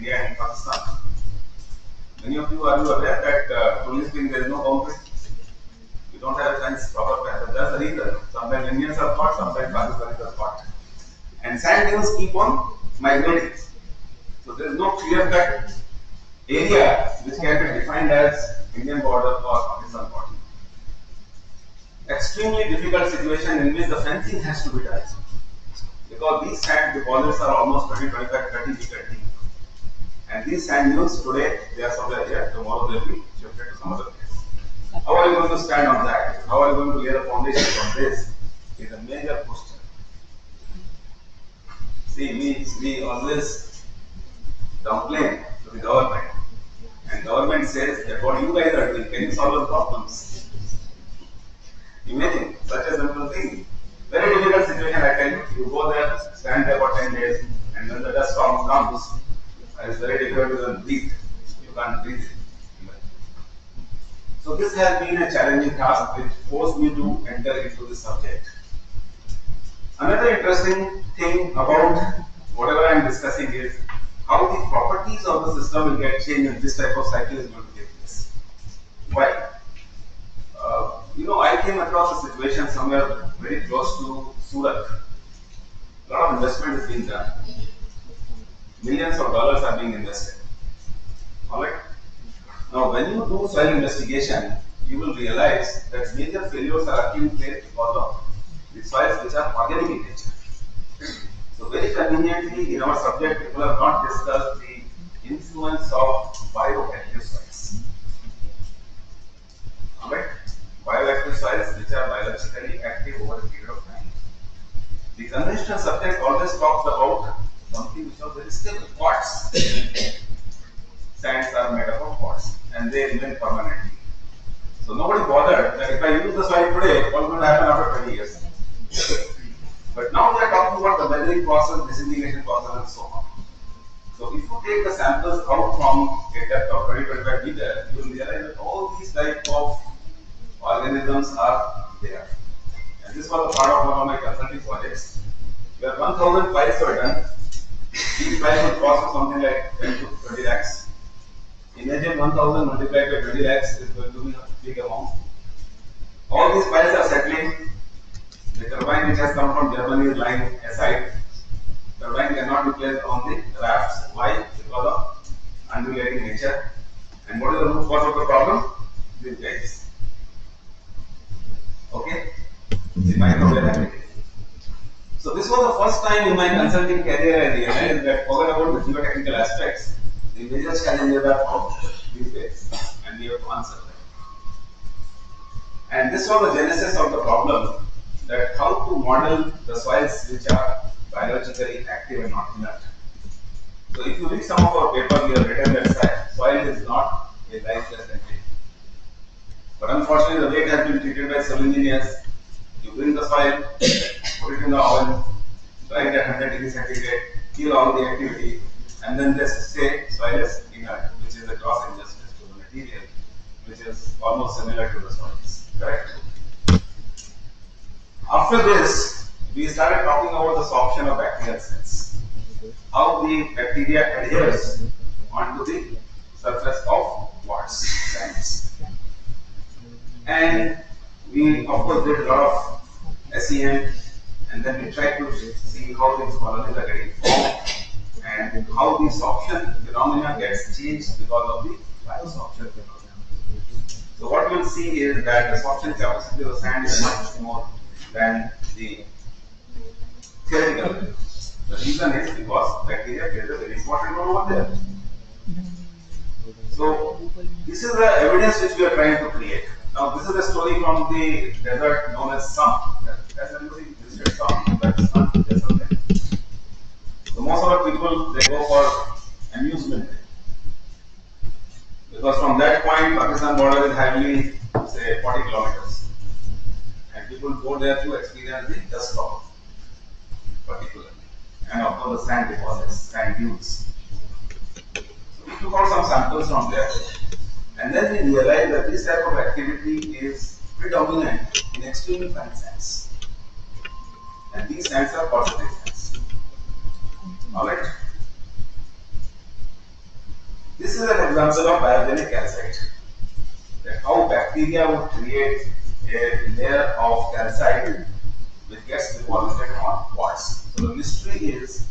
India and Pakistan. Many of you are aware that truly speaking there is no boundary. You don't have a chance proper pattern. That's the reason. Sometimes Indians are caught, sometimes Pakistanis are caught. And sand dunes keep on migrating. So there is no clear-cut area which can be defined as Indian border or Pakistan border. Extremely difficult situation in which the fencing has to be done. Because these sand deposits are almost 20, 25, 30 meter deep. And these sand dunes today, they are somewhere here, tomorrow they will be shifted to some other place. How are you going to stand on that? How are you going to lay the foundation on this? Is a major question. See, we always complain to the government. And government says that what you guys are doing, can you solve the problems? Imagine such a simple thing. Very difficult situation, I tell you. You go there, stand there for 10 days, and when the dust storm comes, it's very difficult to even breathe. You can't breathe. So this has been a challenging task which forced me to enter into this subject. Another interesting thing about whatever I am discussing is how the properties of the system will get changed if this type of cycle is going to take place. Why? I came across a situation somewhere very close to Surat. A lot of investment is being done. Millions of dollars are being invested. Alright? Now, when you do soil investigation, you will realize that major failures are taking place because of the soils which are organic in nature. So, very conveniently in our subject, people have not discussed the influence of bioactive soils. Alright? Bioactive soils which are biologically active over a period of time. The conventional subject always talks about something which is very stable, quartz. Sands are made up of quartz and they remain permanently. So nobody bothered that if I use the soil today, what's going to happen after 20 years? But now we are talking about the weathering process, disintegration process and so on. So if you take the samples out from a depth of 20-25 meters, you will realize that all these type of organisms are there. And this was a part of one of my consulting projects, where 1,000 files were done. Each file would cost something like 10 to 20 lakhs. Imagine 1,000 multiplied by 20 lakhs is going to be a big amount. All these files are settling. The turbine which has come from Germany is lying aside. Turbine cannot be placed on the rafts. Why? Because of undulating nature. And what is the root cause of the problem? These guys. Okay? The microbial. So this was the first time in my consulting career I realized that forget about the geotechnical aspects. The major challenges are found these days, and we have to answer them. And this was the genesis of the problem, that how to model the soils which are biologically active and not inert. So if you read some of our papers, we have written that soil is not a lifeless entity. But unfortunately, the way it has been treated by civil engineers, you bring the soil, put it in the oven, dry it at 100 degrees centigrade, kill all the activity, and then just say soil is inert, which is a gross injustice to the material, which is almost similar to the soils. Correct? After this, we started talking about the sorption of bacterial cells. How the bacteria adheres onto the surface of quartz sands. And we of course did a lot of SEM, and then we tried to see how these colonies are getting formed and how the sorption phenomena gets changed because of the biosorption phenomena. So what we will see is that the sorption capacity of the sand is much more than the theoretical. The reason is because bacteria plays a very important role over there. So this is the evidence which we are trying to create. Now this is a story from the desert known as Sam. Has anybody visited Sam? That is not desert. So most of the people, they go for amusement. Because from that point, Pakistan border is hardly, say, 40 kilometers. And people go there to experience the dust storm, particularly. And of course the sand deposits, sand dunes. So we took out some samples from there. And then we realized that this type of activity is predominant in extremely fine sands. And these sands are positive sands. Alright. This is an example of biogenic calcite. That how bacteria would create a layer of calcite which gets deposited on quartz. So the mystery is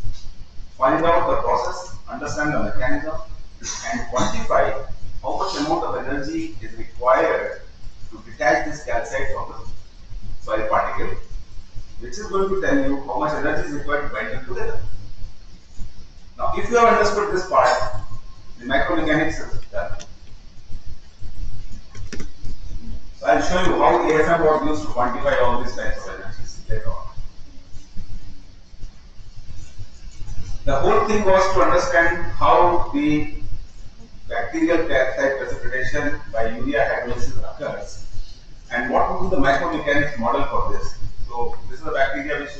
find out the process, understand the mechanism, and quantify how much amount of energy is required to detach this calcite from the soil particle, which is going to tell you how much energy is required to bind them together. Now, if you have understood this part, the micromechanics is done. So I'll show you how AFM was used to quantify all these types of energies later on. The whole thing was to understand how the bacterial calcite precipitation by urea hydrolysis occurs and what would be the micromechanics model for this. So this is the bacteria which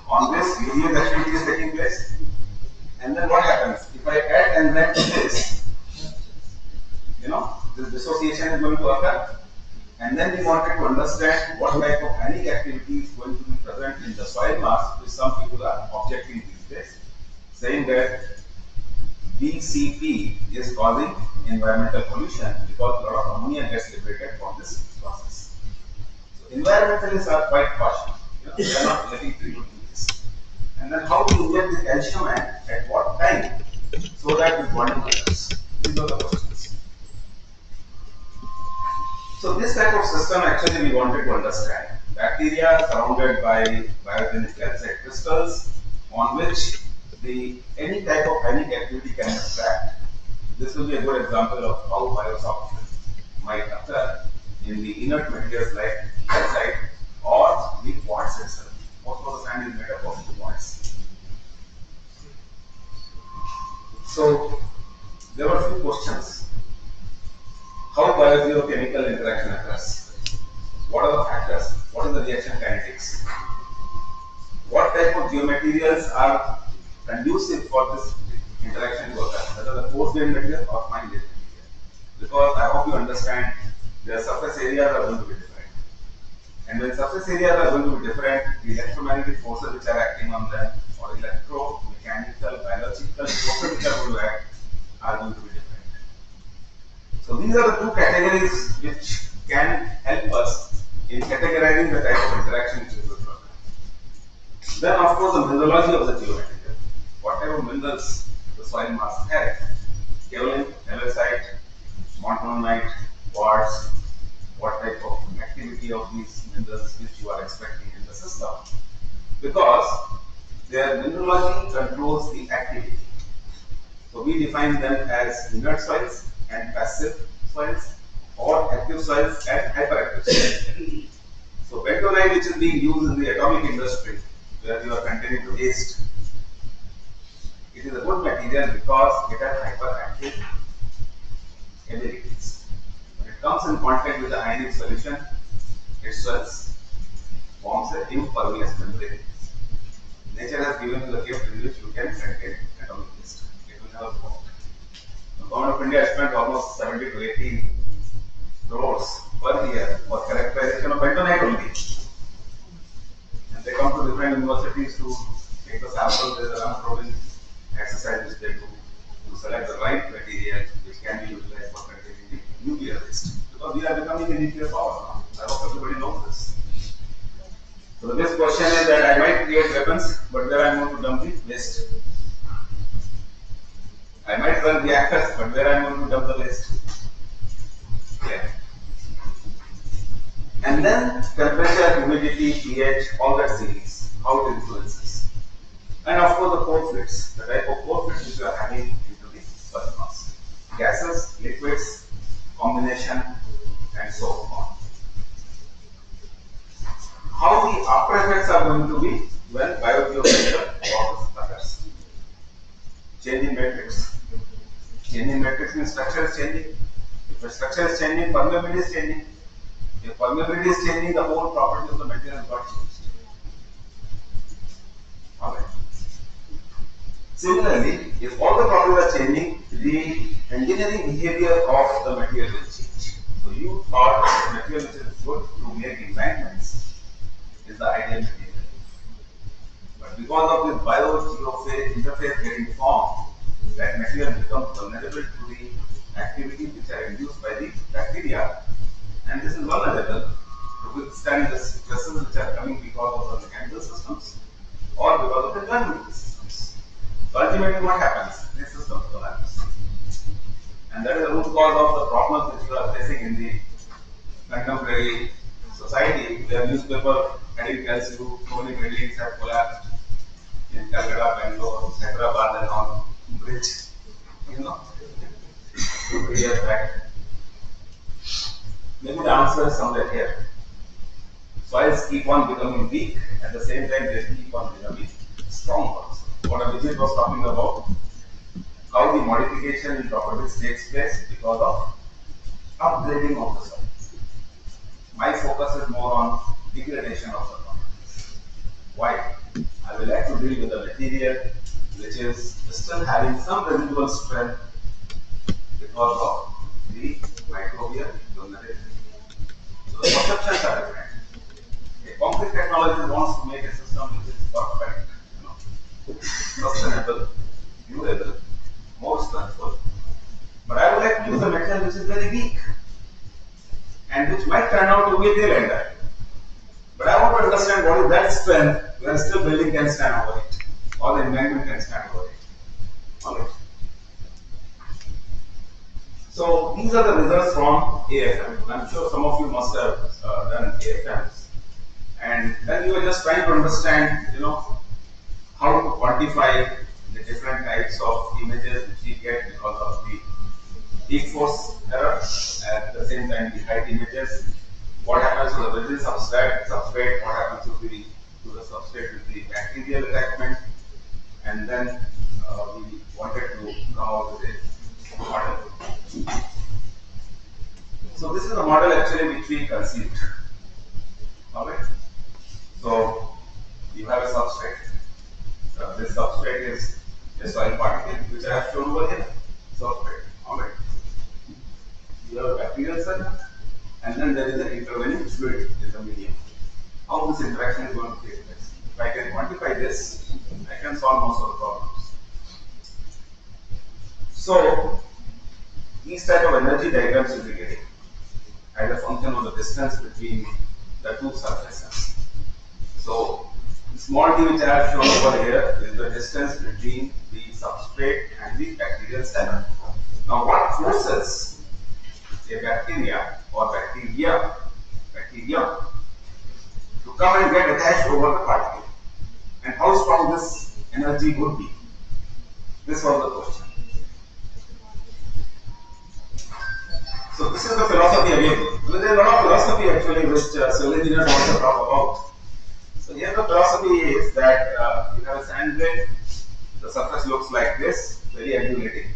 on this urea activity is taking place, and then what happens if I add enzyme to this, this dissociation is going to occur, and then we wanted to understand what type of ionic activity is going to be present in the soil mass, which some people are objecting these days, saying that BCP is causing environmental pollution because a lot of ammonia gets liberated from this process. So environmentalists are quite cautious. They are not letting people do this. And then how to inject the calcium at what time so that it bonding occurs. These are the questions. So this type of system actually we wanted to understand. Bacteria surrounded by biogenic calcite crystals on which any type of ionic activity can attract. This will be a good example of how biosorption might occur in the inert materials like calcite or the quartz itself. Most of the sand is made up of quartz. So there were a few questions. How biogeochemical interaction occurs? What are the factors? What is the reaction kinetics? What type of geomaterials are conducive for this interaction to occur, whether the coarse-grained material or fine-grained material. Because I hope you understand their surface areas are going to be different. And when surface areas are going to be different, the electromagnetic forces which are acting on them, or electromechanical, biological forces which are going to act, are going to be different. So these are the two categories which can help us in categorizing the type of interaction which is going to occur. Then of course the mineralogy of the geometry. What type of minerals the soil mass has? Kaolin, halloysite, monzonite, quartz, what type of activity of these minerals which you are expecting in the system. Because their mineralogy controls the activity. So we define them as inert soils and passive soils, or active soils and hyperactive soils. So bentonite, which is being used in the atomic industry, where you are containing waste, it is a good material because it has hyperactive abilities. When it comes in contact with the ionic solution, it swells, forms an impervious membrane. Nature has given you the gift in which you can contain atomic waste. It will never go out. The government of India has spent almost 70 to 80 crores per year for characterization of bentonite only. And they come to different universities to take the samples. There is a round robin exercise which they do to select the right material which can be utilized for containing the nuclear waste. Because we are becoming a nuclear power now. I hope everybody knows this. So the next question is that I might create weapons, but where I am going to dump the waste? I might run reactors, but where I am going to dump the waste? Yeah. And then temperature, humidity, pH, all that series, how it influences. And of course the pore fluids, the type of pore fluids which you are having into the soil mass. Gases, liquids, combination, and so on. How the after effects are going to be when biogeochemical process occurs. Changing matrix. Changing matrix means structure is changing. If the structure is changing, permeability is changing. If permeability is changing, the whole property of the material got changed. Alright. Similarly, if all the properties are changing, the engineering behavior of the material will change. So you thought the material which is good to make embankments is the ideal material. But because of this bio-geophase interface getting formed, that material material becomes vulnerable to the activities which are induced by the bacteria, and this is vulnerable to withstand the stresses which are coming because of the mechanical systems or because of the thermal systems. So ultimately what happens? These systems collapse. And that is the root cause of the problems which you are facing in the contemporary society, where newspaper heading tells you so many buildings have collapsed in Calcutta, Bangalore, Hyderabad and all, bridge, you know, 2 3 years back. Maybe the answer is somewhere here. Soils keep on becoming weak, at the same time they keep on becoming strong also. What Abhijit was talking about, how the modification in properties takes place because of upgrading of the soil. My focus is more on degradation of the properties. Why? I will like to deal with the material which is still having some residual strength because of the microbial vulnerability. So the perceptions are different. A concrete technology wants to make a system which is perfect, sustainable, durable, more strengthful. But I would like to use a material which is very weak and which might turn out to be a tail ender. But I want to understand what is that strength where still building can stand over it, or the environment can stand over it. Alright. So these are the results from AFM. I'm sure some of you must have done AFMs, and then you are just trying to understand, how to quantify the different types of images which we get because of the peak force error, at the same time the height images. What happens to the virgin substrate, what happens to the substrate with the bacterial attachment, and then we wanted to come out with a model. So this is a model actually which we conceived. Alright. So you have a substrate. This substrate is a soil particle which I have shown over here. Substrate. Alright. You have a bacterial cell, and then there is an intervening fluid in the medium. How this interaction is going to take place? If I can quantify this, I can solve most of the problems. So these type of energy diagrams will be getting as a function of the distance between the two surfaces. So the small d which I have shown over here is the distance between the substrate and the bacterial cell. Now what forces a bacteria or bacterium to come and get attached over the particle, and how strong this energy would be? This was the question. So this is the philosophy again. There is a lot of philosophy actually which civil engineers also talk about. So here the philosophy is that you have a sand grain, the surface looks like this, very undulating.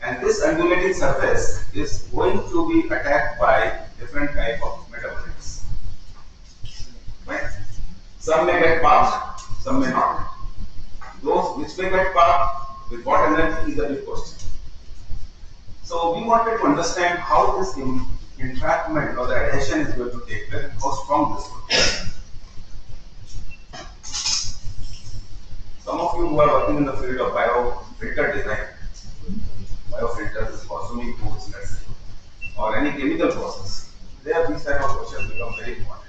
And this undulating surface is going to be attacked by different type of metabolites. Right? Some may get passed, some may not. Those which may get passed, with what energy is a big question. So we wanted to understand how this entrapment or the adhesion is going to take place and how strong this would be. Some of you who are working in the field of biofilter design, biofilters for swimming pools, let's say, or any chemical process, there these type of questions become very important.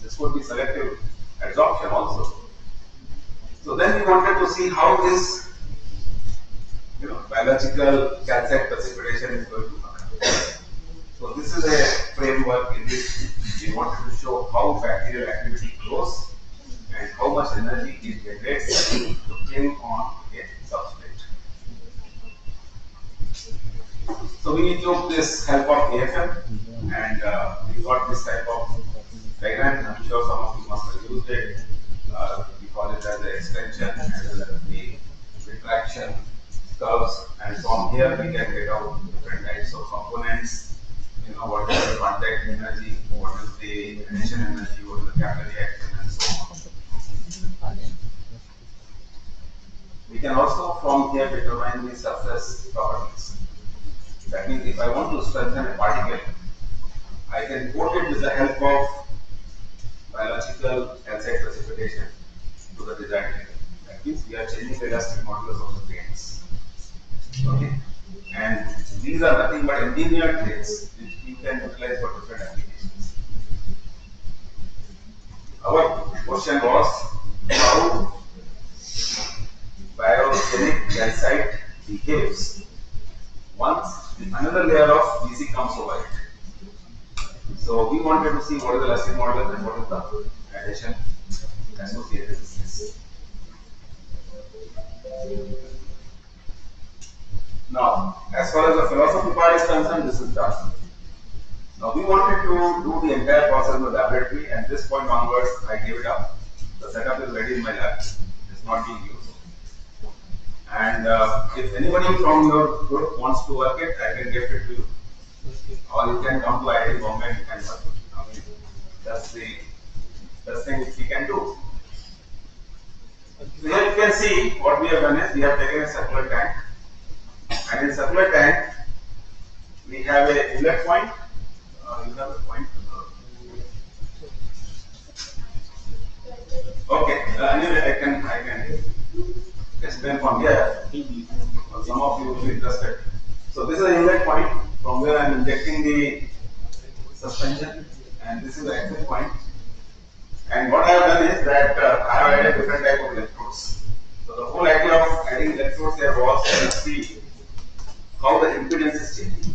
This could be selective adsorption also. So then we wanted to see how this biological calcite precipitation is going to occur. So this is a framework in which we wanted to show how bacterial activity grows and how much energy it generates to cling on a substrate. So we took this help of AFM and we got this type of diagram. I'm sure some of you must have used it. We call it as the extension as well as the retraction curves, and from here we can get out different types of components. What is the contact energy, what is the adhesion energy, what is the capillary action, and so on. We can also from here determine the surface properties. That means if I want to strengthen a particle, I can coat it with the help of biological calcite precipitation to the desired level. That means we are changing the elastic modulus of the grains. Okay, and these are nothing but engineered traits which you can utilize for different applications. Our question was how biogenic calcite behaves once another layer of BC comes over it. So we wanted to see what is the elastic modulus and what is the addition associated with this. Now, as far as the philosophy part is concerned, this is done. Now we wanted to do the entire process in the laboratory, and this point onwards I gave it up. The setup is ready in my lab. It's not being used. And if anybody from your group wants to work it, I can gift it to you. Or you can come to IIT Bombay and you can work it. I mean, that's the best thing which we can do. So here you can see what we have done is we have taken a circular tank, and in circular tank we have a inlet point. You have a point. Okay. Anyway, I can explain from here. Some of you will be interested. So this is the inlet point from where I am injecting the suspension, and this is the exit point. And what I have done is that I have added different type of electrodes. So the whole idea of adding electrodes here was to see how the impedance is changing.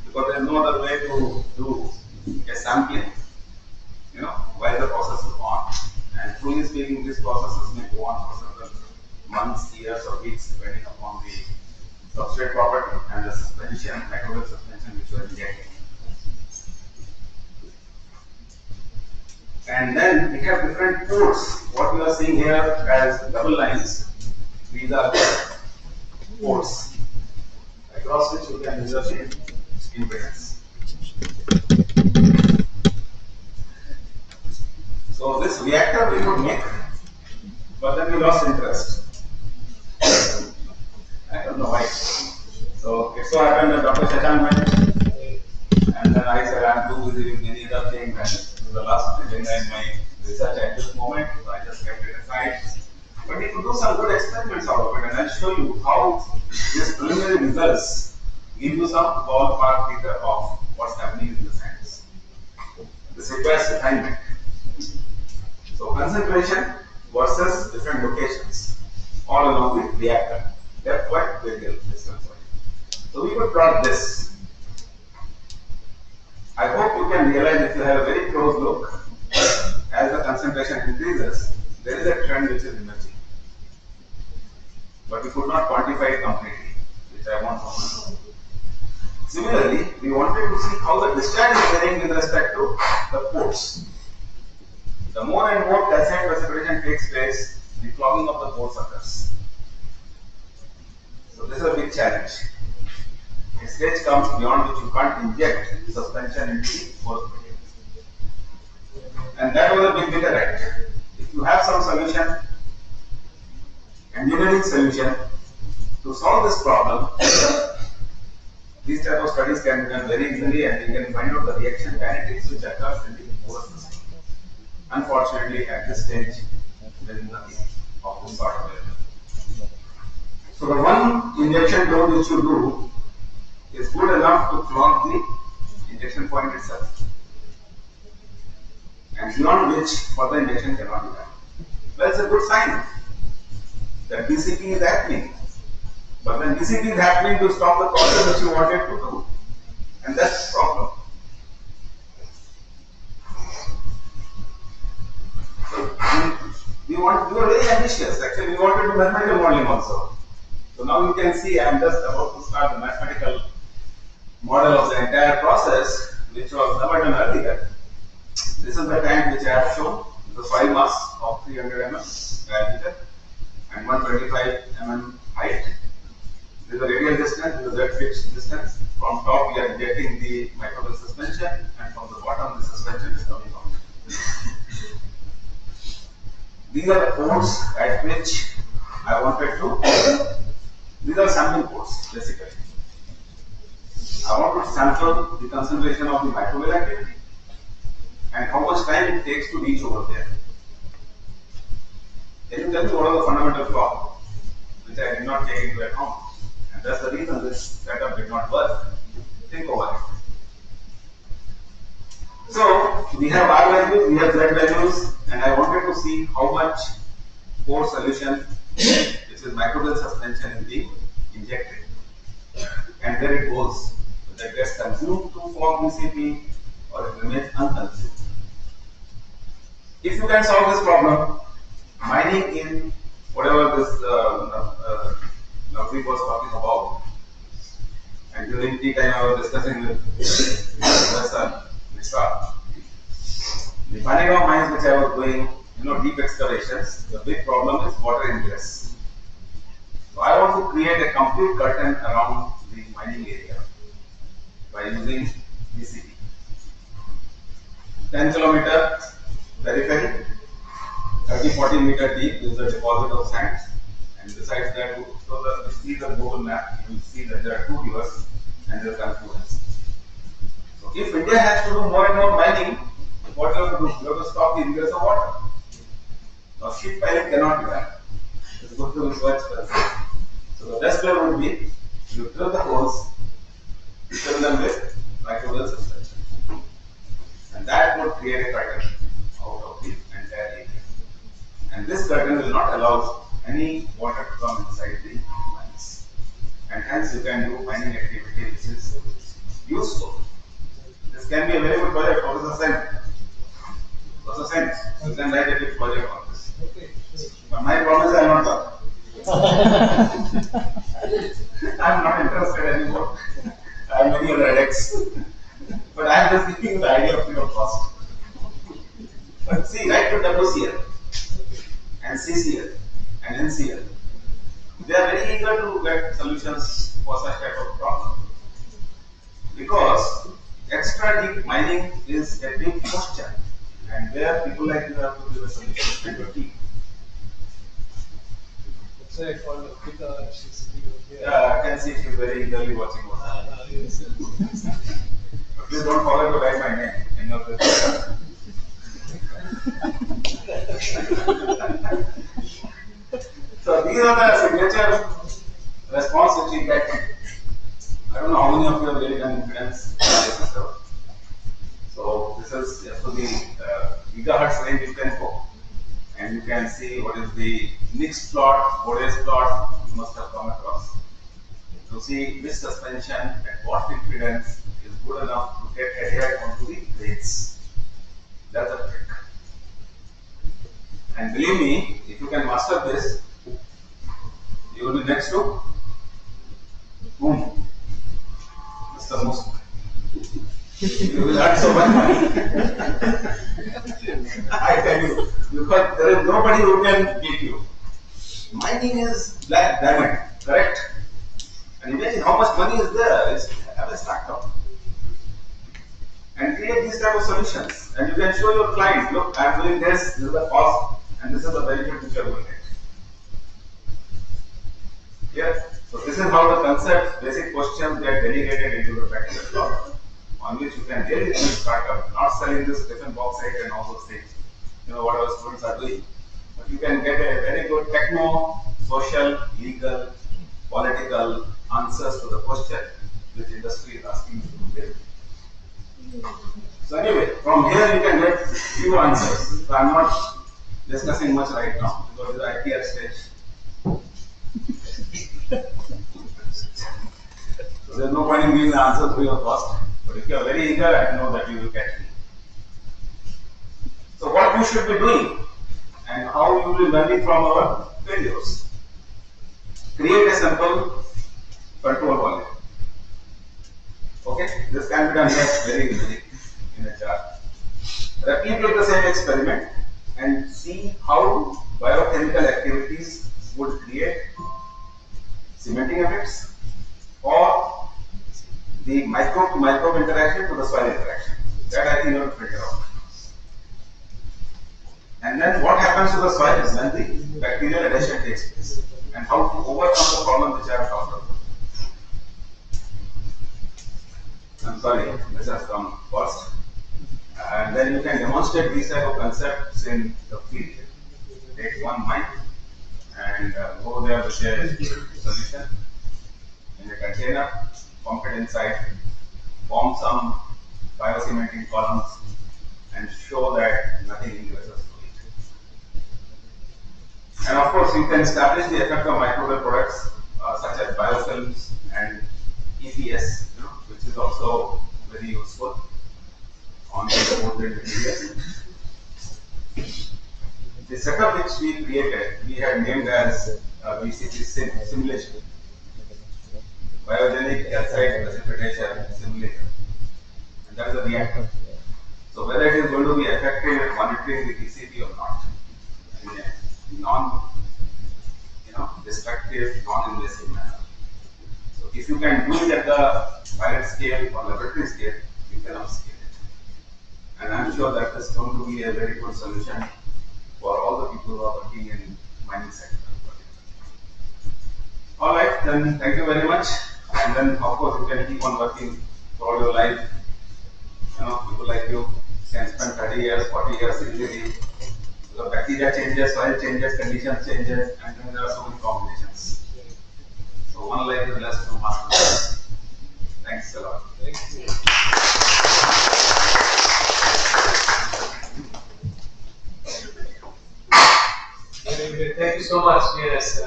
Because there is no other way to do a sampling, while the process is on. And truly speaking, these processes may go on for several months, years, or weeks, depending upon the substrate property and the suspension, microwave suspension which you are injecting. And then we have different ports. What you are seeing here as double lines, these are the ports across which you can measure the impedance. So this reactor we would make, but then we lost interest. I don't know why. So it so happened that Dr. Shashank went, and then I said I'm too busy with many other things, and this is the last agenda in my research at this moment, so I just kept it aside. But we could do some good experiments out of it, and I'll show you how these preliminary results give you some ballpark figure of what's happening in the science. This requires refinement. So concentration versus different locations all along the reactor, depth wide, radial distance wide. So we could plot this. I hope you can realize if you have a very close look, as the concentration increases, there is a trend which is emerging. But we could not quantify it completely, which I want to know. Similarly, we wanted to see how the discharge is varying with respect to the ports. The more and more calcite precipitation takes place, the clogging of the ports occurs. So this is a big challenge. A stage comes beyond which you can't inject suspension into the pore material. And that was a big bigger act. If you have some solution, engineering solution, to solve this problem, these type of studies can be done very easily, and you can find out the reaction kinetics which occurs in the porous system. Unfortunately, at this stage, there is nothing of this sort available. So the one injection dose which you do is good enough to clog the injection point itself, and beyond which further injection cannot be done. Well, it's a good sign that BCP is happening, but then BCP is happening to stop the process which you wanted to do, and that's the problem. We were very ambitious. Actually, we wanted to do mathematical modeling also. So now you can see I am just about to start the mathematical model of the entire process, which was never done earlier. This is the tank which I have shown, the soil mass of 300 mm diameter and 125 mm height. This is the radial distance, this is the fixed distance. From top we are injecting the microwave suspension, and from the bottom the suspension is coming out. These are the ports at which I wanted to, these are sampling ports basically. I want to sample the concentration of the microwave activity and how much time it takes to reach over there. Can you tell me what are the fundamental flaw which I did not take into account. And that's the reason this setup did not work. Think over it. So we have R values, we have Z values, and I wanted to see how much pore solution, which is microbial suspension, is being injected. And there it goes. Whether it gets consumed to form BCP or it remains unconsumed. If you can solve this problem, mining in whatever this Navdeep was talking about, and during tea time I was discussing with Professor Mishra, the Banegao mines which I was doing, deep excavations, the big problem is water ingress. So I want to create a complete curtain around the mining area by using BCP. 10-kilometer periphery, 30-40 meter deep is the deposit of sand, and besides that, so that you see the Google map, you will see that there are two rivers and their confluence. So if India has to do more and more mining, what you have to do? You have to stop the ingress of water. Now sheet piling cannot be done. It's going to be so expensive. So the best way would be you drill the holes, fill them with microbial suspension, and that would create a curtain out of the entire area. And this curtain will not allow any water to come inside the mines, and hence you can do mining activity which is useful. This can be a very good project. Professor Sen, you can write a big project on this. But my promise I will not talk. I am not interested anymore. I have many other headaches. But I am just giving the idea of your cost. But see, write to WCL and CCL and NCL. They are very eager to get solutions for such type of problem. Because extra deep mining is a big question, and where people like you have to give a solution and your team. So I called Rika, she's sitting over here. Yeah, I can see she's very eagerly watching what's happening. Yes. But please don't forget to write my name in your paper. So these are the signature response which we get. I don't know how many of you have really done impedance analysis. So this is just to the gigahertz range you can go, and you can see what is the Nix plot, Bode's plot you must have come across. To see which suspension at what impedance is good enough to get adhered onto the plates. That's a trick. And believe me, if you can master this, you will be next to boom, Mr. Musk. You will earn so much money. I tell you, because there is nobody who can beat you. Mining is black diamond, correct? And imagine how much money is there. Have a stacked up. And create these type of solutions. And you can show your client, look, I am doing this is the cost, and this is the benefit which you are going to get. Here, so this is how the concept, basic questions get delegated into the practical problem, on which you can really do startup, not selling this different bauxite and all those things, what our students are doing. But you can get a very good techno, social, legal, political answers to the question which industry is asking you to give. So anyway, from here you can get few answers. So I am not discussing much right now because the ITR stage. So there is no point in giving the answer free of cost. But if you are very eager, I know that you will catch me. So what you should be doing and how you will be learning from our failures. Create a simple control volume. Okay, this can be done here very easily in a chart. Replicate the same experiment and see how biochemical activities would create cementing effects or the microbe to microbe interaction to the soil interaction. That I think you have to figure out. And then what happens to the soil is when the bacterial adhesion takes place and how to overcome the problem which I have talked about. I'm sorry, this has come first. And then you can demonstrate these type of concepts in the field. Take one mic and and go there with a solution in a container, pump it inside, form some biocementing columns, and show that nothing ingresses to it. And of course, you can establish the effect of microbial products such as biofilms and EPS, which is also very useful on the imported materials. The setup which we created, we had named as BCP simulation, biogenic calcite precipitation simulator, and that is a reactor. So whether it is going to be effective at monitoring the BCP or not, in a destructive, non-invasive manner. So if you can do it at the pilot scale or laboratory scale, you can upscale it. And I'm sure that is going to be a very good solution for all the people who are working in mining sector. All right, then thank you very much. And then of course you can keep on working for all your life. People like you can spend 30 years, 40 years easily. So bacteria changes, soil changes, conditions changes, and then there are so many combinations. So one life is less to master. Thanks a lot. Thank you. Very good. Thank you so much, yes,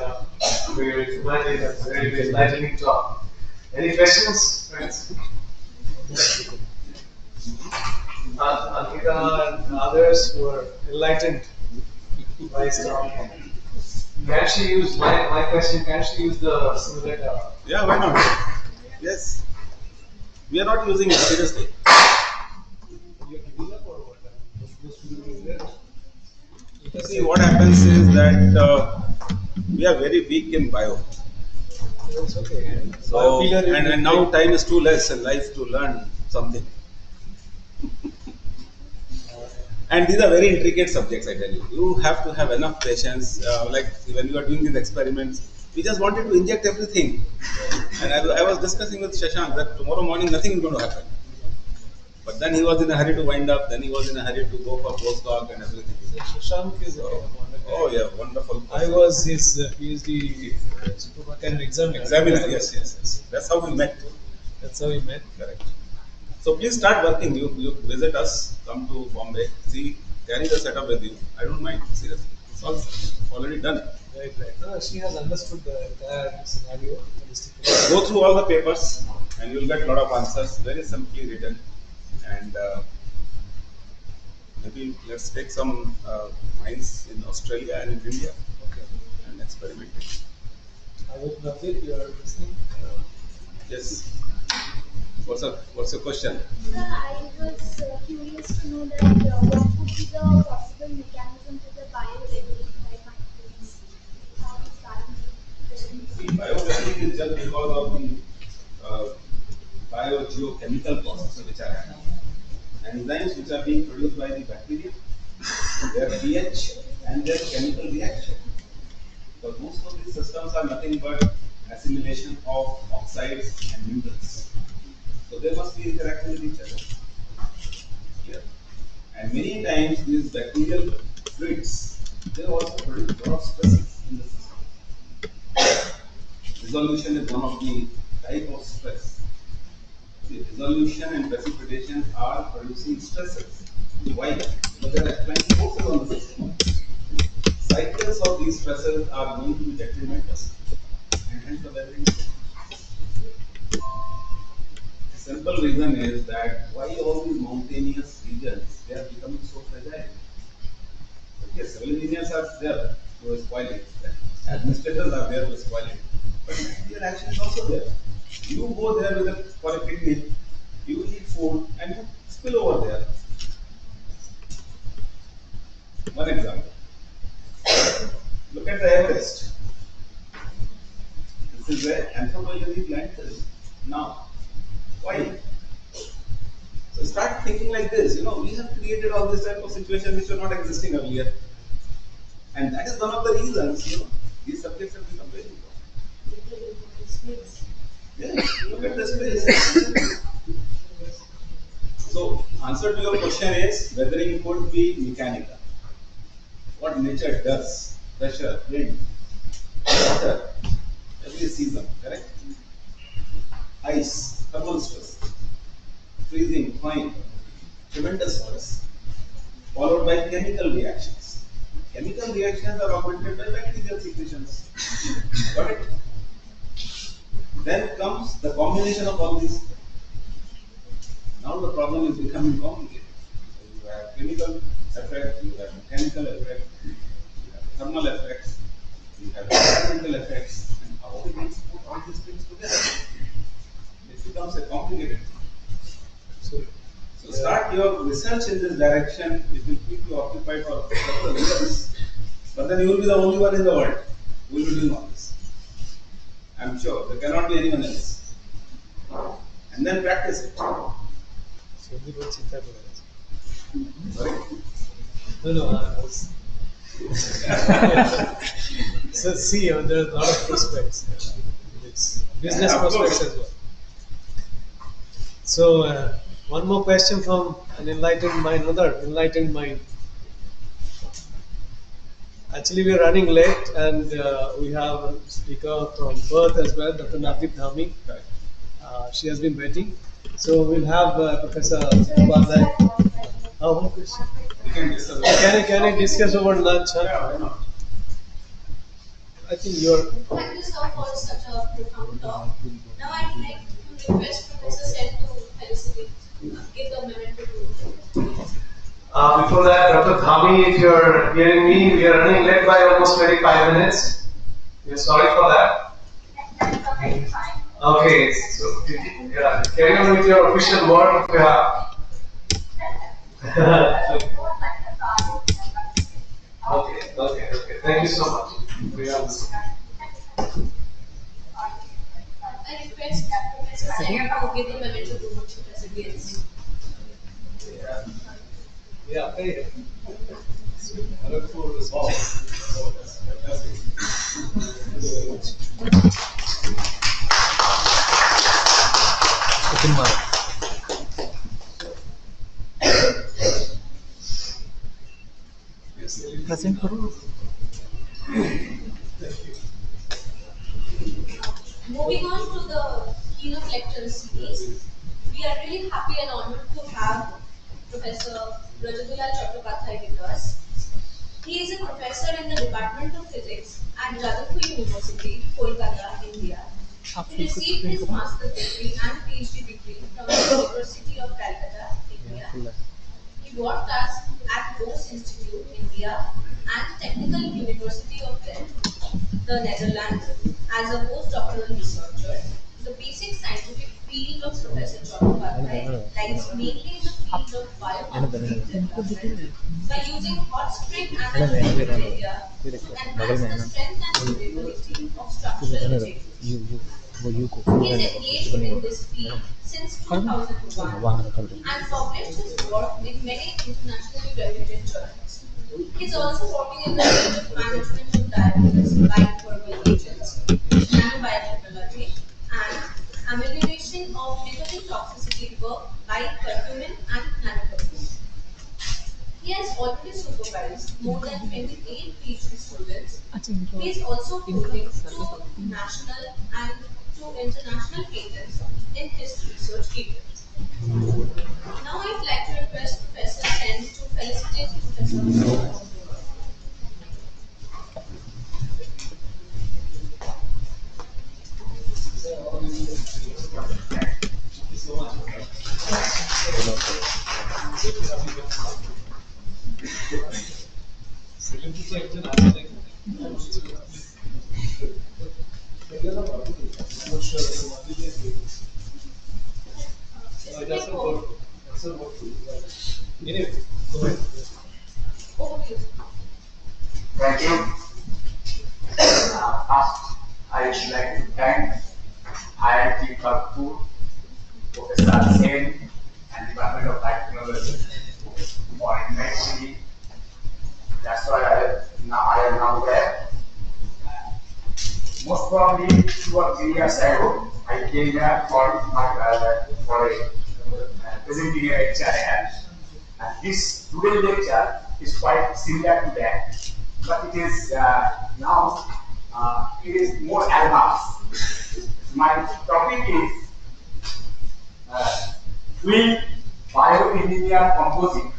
for your very enlightening talk. Any questions, friends? Ankita and others who are enlightened by his talk. Can she use my question? Can she use the simulator? Yeah, why not? Yes. We are not using it seriously. You have to use up or what? See, what happens is that we are very weak in bio. It's okay. So, and now time is too less in life to learn something. And these are very intricate subjects, I tell you. You have to have enough patience. Like when you are doing these experiments, we just wanted to inject everything. And I was discussing with Shashank that tomorrow morning nothing is going to happen. But then he was in a hurry to wind up, then he was in a hurry to go for postdoc and everything. Shashank is a wonderful. Oh yeah, wonderful. I was his PhD superintendent examiner. Yes. That's how we met. That's how we met. Correct. So please start working. You visit us, come to Bombay, see, carry the setup with you. I don't mind, seriously. It's all already done. Right. No, she has understood the entire scenario. Go through all the papers and you'll get a lot of answers, very simply written. And maybe let's take some mines in Australia and in India and experiment it. I hope Navdeep, you are listening. Yes. What's your question? I was curious to know that what would be the possible mechanism for the bioregulating by microbes? How is that? Bioregulating is just because of the biogeochemical processes which are happening. Enzymes which are being produced by the bacteria, their pH and their chemical reaction. Because most of these systems are nothing but assimilation of oxides and minerals. So they must be interacting with each other. Here. And many times these bacterial fluids, they also produce a lot of stresses in the system. Dissolution is one of the type of stress. The dissolution and precipitation are producing stresses. Why? Because there are applying forces on the system. Cycles of these stresses are going to be detrimental. And hence the weathering. The simple reason is that why all these mountainous regions, they are becoming so fragile. Okay, civil engineers are there to spoil it. Administrators are there to spoil it. But material action is also there. You go there for a picnic, you eat food and you spill over there. One example. Look at the Everest. This is an anthropogenic landfill. Now, why? So start thinking like this. We have created all this type of situation which were not existing earlier. And that is one of the reasons, these subjects have become very important. Yeah, look at the space. So, answer to your question is, weathering could be mechanical. What nature does, pressure, wind, winter, every season, correct? Ice, thermal stress, freezing, thawing, tremendous stress, followed by chemical reactions. Chemical reactions are augmented by bacterial secretions. Got it? Then comes the combination of all these. Now the problem is becoming complicated. So you have chemical effect, you have mechanical effect, you have thermal effects, you have environmental effects, and how we need to put all these things together. It becomes a complicated thing. So start your research in this direction. It will keep you occupied for several years. But then you will be the only one in the world who will be doing all this. I'm sure there cannot be anyone else. And then practice it. Sorry? No, I was. So see, there are a lot of prospects. It's business Yeah, of prospects course. as well. So one more question from an enlightened mind, another enlightened mind. Actually, we are running late, and we have a speaker from Perth as well, Dr. Navdeep Dhami. Correct. She has been waiting. So we'll have Professor So Upadhyay. let's start. One question. We can discuss. Can I discuss over lunch? Huh? Yeah, why not? I think you're. Thank you, sir, for such a profound talk. Now I'd like to request Professor Sen to felicitate, give the memento to. Before that, Dr. Dhami, if you're hearing me, we are running late by almost 25 minutes. We're sorry for that. Okay, so yeah, carry on with your official work if you have. Okay. Thank you so much. We are I request Professor Sen to give the memento to Professor Gates. Yeah, hey. Kharagpur is Present करो. Moving on to the keynote lecture series, we are really happy and honored to have Professor Rajadulal Chattopadhyay with us. He is a professor in the Department of Physics at Jadavpur University, Kolkata, India. He received his master's degree and PhD degree from the University of Calcutta, India. He worked at Bose Institute, India, and Technical University of Delft, the Netherlands, as a postdoctoral researcher. The basic scientific field of Professor Chattopadhyay lies mainly in the field of biochemistry development by using hot spring and bacteria to enhance the strength and durability of structural materials. He is engaged in this field since 2001 and published his work in many internationally reputed journals. He is also working in the field of management of diabetes by herbal agents, nanobiotechnology, and amelioration of nicotine toxicity work by curcumin and nanoperfume. He has already supervised more than 28 PhD students. He is also holding 2 national and 2 international patents in his research areas. Now I'd like to request Professor Sen to felicitate Professor. Anyway, go ahead. Over to you. Thank you. First, I would like to thank IIT Kharagpur, Professor Sen, and Department of Technology for inviting me. That's why I am now there. Most probably 2 or 3 years ago, I came here for a presenting a lecture here. And this today's lecture is quite similar to that, but it is now it is more advanced. My topic is will bioengineer composite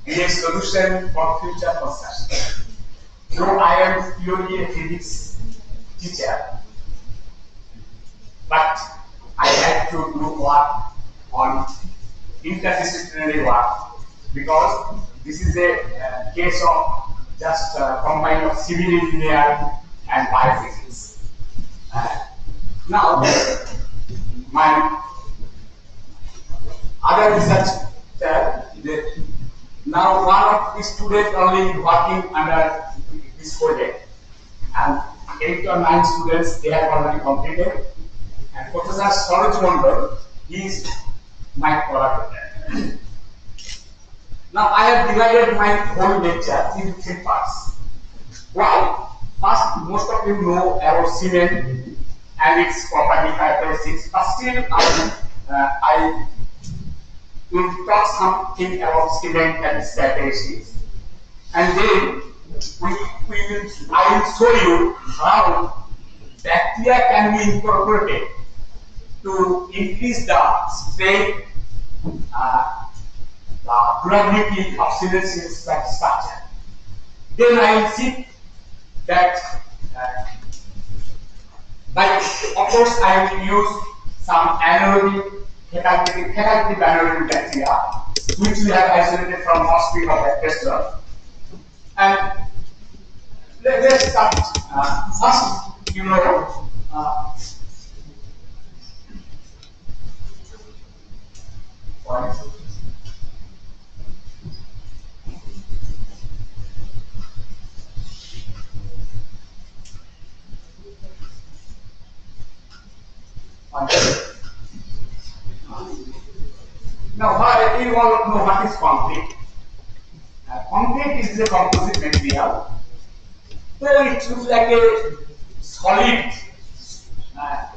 be a solution for future construction? Though I am purely a physics teacher, but I had to do work on interdisciplinary work because this is a case of just combine of civil engineering and biophysics. Now, my other research now one of the students only working under this project, and 8 or 9 students they have already completed, and Professor Saroj Mondol, he is my collaborator. Now I have divided my whole lecture into 3 parts. Why? First, most of you know about cement and its property characteristics, but still I will talk something about cement and its characteristics, and then I will show you how bacteria can be incorporated to increase the strength, the durability of cement structure. Then I will see that of course I will use some anaerobic facultative anaerobic bacteria which we have isolated from offspring of that restaurant. And let's start. First, you know, now, you all know what is concrete. Concrete is a composite material. So it looks like a solid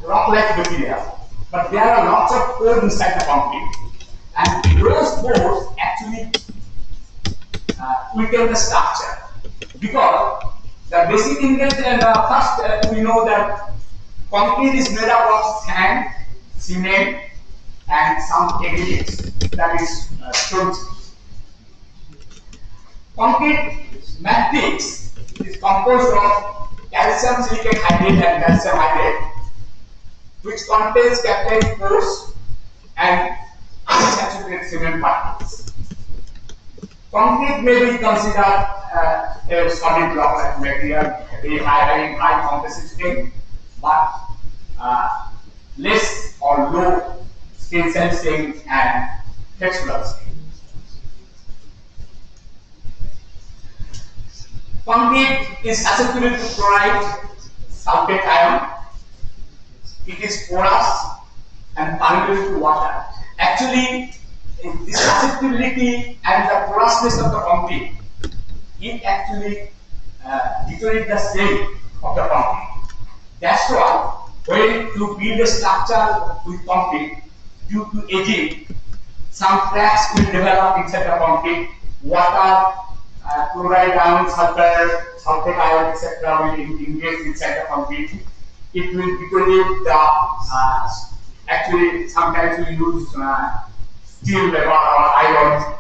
rock-like material, but there are lots of pores inside the concrete, and those pores actually weaken the structure because the basic ingredient. First, we know that concrete is made up of sand, cement, and some aggregates, that is stone. Concrete matrix is composed of calcium silicate hydrate and calcium hydrate, which contains capillary pores and unsaturated cement particles. Concrete may be considered a solid block-like material, very high compressive strength, but less or low tensile strength and textural strength. Concrete is susceptible to chloride, sulfate ion. It is porous and permeable to water. Actually, this susceptibility and the porousness of the concrete, it actually deteriorates the strength of the concrete. That's why when you build a structure with concrete, due to aging, some cracks will develop inside the concrete. Water, chloride ion, sulfate ion, etc. will engage inside the concrete. It will deteriorate the. Actually, sometimes we use steel or iron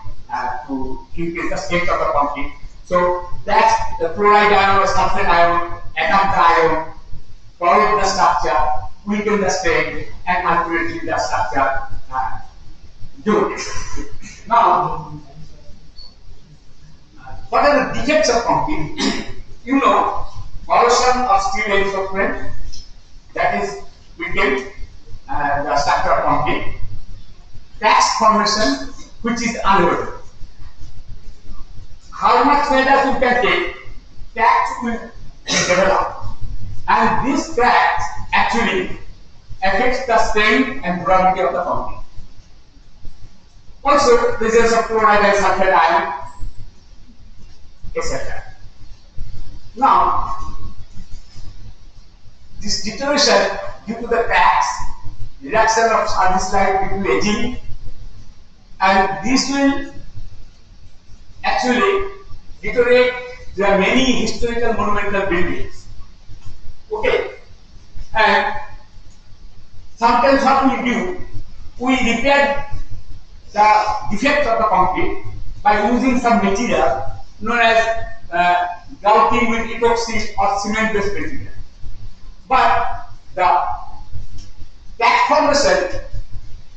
to increase the strength of the concrete. So that's the chloride ion or sulfate ion, atom ion, corrode the structure, weaken the strength, and ultimately the structure do it. Now, what are the defects of concrete? You know, corrosion of steel reinforcement, that is weakened the structure of concrete. Cracks formation, which is unavoidable. How much measures you can take, cracks will develop, and these cracks actually affects the strength and durability of the concrete. Also, presence of chloride and sulfate ion, etc. Now, this deterioration due to the cracks, reduction of service life due to aging, and this will actually deteriorate. There are many historical monumental buildings And sometimes what we do, we repair the defects of the concrete by using some material known as grouting with epoxy or cement-based material. But the patch formation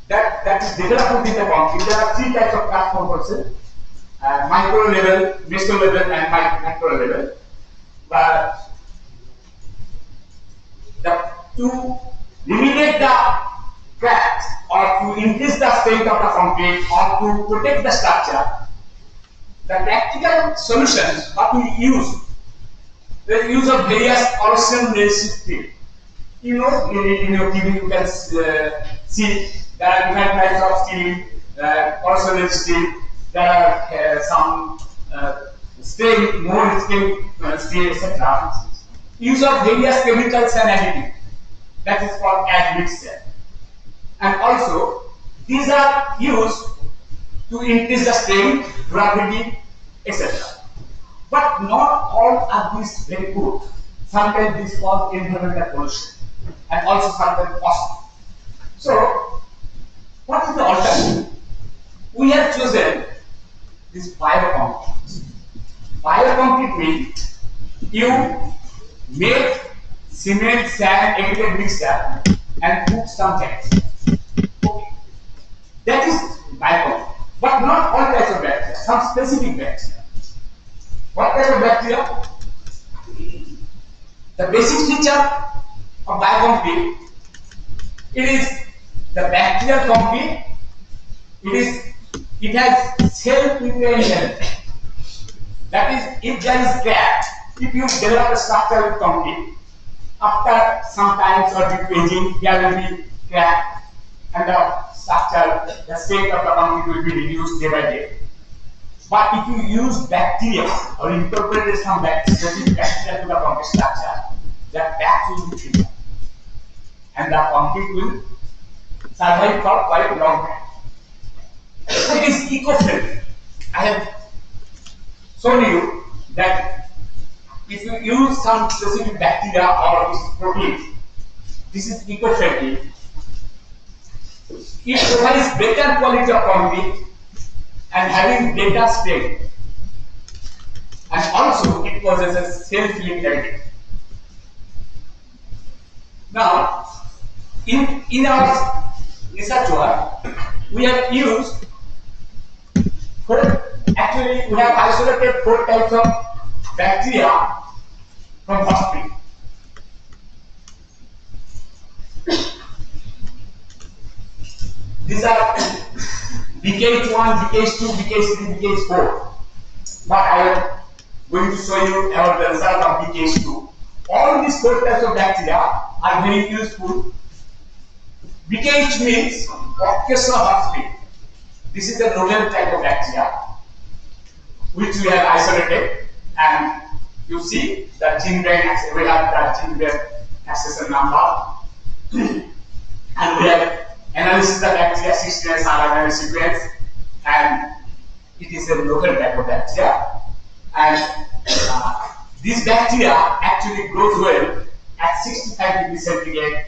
that is developed in the concrete, there are three types of patch formation: micro level, meso level, and macro level. But to eliminate the cracks or to increase the strength of the concrete or to protect the structure, the practical solutions what we use, the use of various corrosion resistant steel. You know, in your TV you can see there are different types of steel, corrosion resistant. There are some steel, more steel, etc. Use of various chemicals and additives, that is called admixture. And also these are used to increase the strength, durability, etc. But not all are these very good. Sometimes this cause environmental pollution and also sometimes costly. So what is the alternative? We have chosen this bioconcrete. Bioconcrete means you make cement, sand, aggregate mixture and put some tanks. Okay. That is bioconcrete. But not all types of bacteria, some specific bacteria. What type of bacteria? The basic feature of bioconcrete, it is the bacterial concrete, it has self-repairing element. That is, if there is crack, if you develop a structure with concrete, after some time or due to aging, there will be crack and the structure, the strength of the concrete will be reduced day by day. But if you use bacteria or incorporate some bacteria to the concrete structure, the cracks will be thinner and the concrete will survive for quite a long time. So it is eco-friendly. I have shown you that if you use some specific bacteria or protein, this is eco-friendly. It provides better quality of concrete and having better strength, and also it possesses self-healing ability. Now, in our research work, we have used actually we have isolated 4 types of bacteria from hot spring. These are BKH1, BKH2, BKH3, BKH4. But I am going to show you about the result of BKH2. All these 4 types of bacteria are very useful. BKH means occasional hot spring. This is a novel type of bacteria which we have isolated, and you see the gene brain, we have the gene brain accession number, and we have analysis of bacteria, 69 RNA sequence, and it is a local type of bacteria. And this bacteria actually grows well at 65 degrees centigrade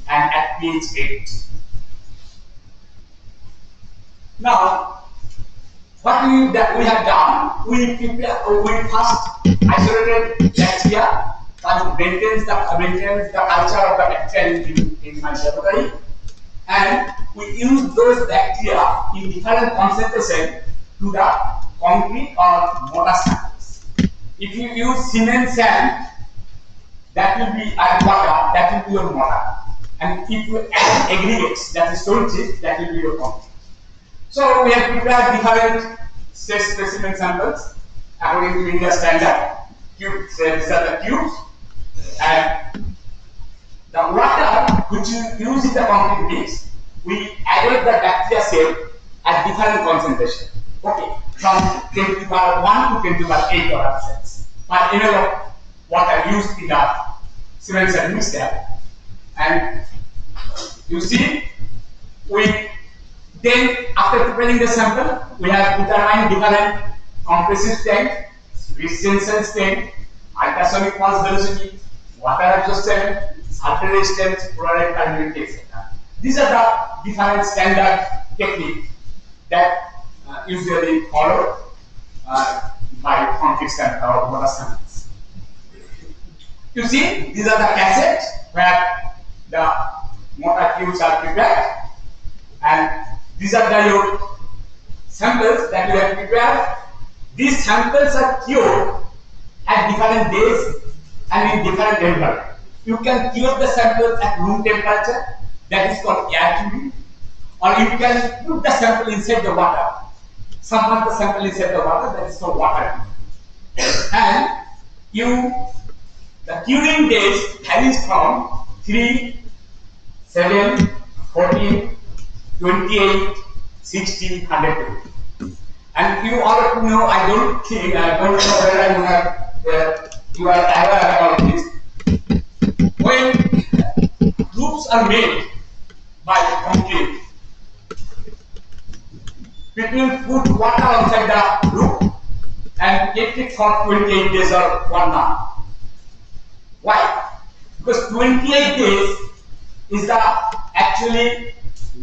and at pH 8. Now, what we have done, we first isolated bacteria and maintains the culture of the bacteria in my laboratory, and we use those bacteria in different concentration to the concrete or mortar samples. If you use cement sand, that will be water, that will be your mortar, and if you add aggregates, that is stone chips, that will be your concrete. So we have prepared different stress specimen samples according to India standard. Cubes, these are the cubes, and the water which you use in the concrete mix, we added the bacteria cell at different concentration. Okay, from 10 to the power 1 to 10 to the power 8 cells per ml of water used in the cement sand mixture. And you see, then after preparing the sample, we have determined different compressive strength, resistance strength, ultrasonic pulse velocity, water absorption, alternate steps, polarized continuity, etc. These are the different standard techniques that usually followed by concrete or water samples. You see, these are the cassettes where the motor cubes are prepared, and these are the your samples that you have prepared. These samples are cured at different days and in different temperature. You can cure the samples at room temperature, that is called air curing, or you can put the sample inside the water. Submerge the sample inside the water, that is called water curing. And the curing days varies from 3, 7, 14, 28, 60, 120. And you all know, I don't know whether you are aware about this. When roofs are made by concrete, people put water outside the roof and keep it for 28 days or 1 month. Why? Because 28 days is the actually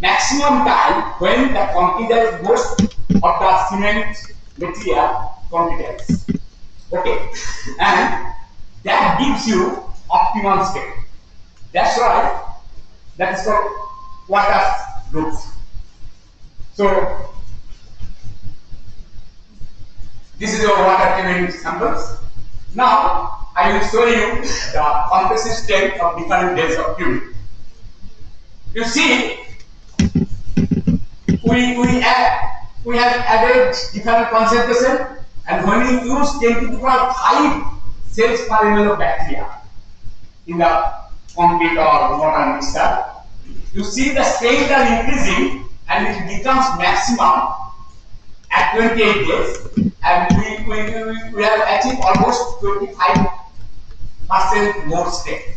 maximum time when the concrete most of the cement material concrete. Okay, and that gives you optimum state. That's why that is called water roof. So this is your water curing samples. Now I will show you the compressive state of different days of curing. You see, we have added different concentration, and when you use 10 to the power 5 cells per ml of bacteria in the concrete or water mixture, you see the strength are increasing and it becomes maximum at 28 days, and we have achieved almost 25% more strength.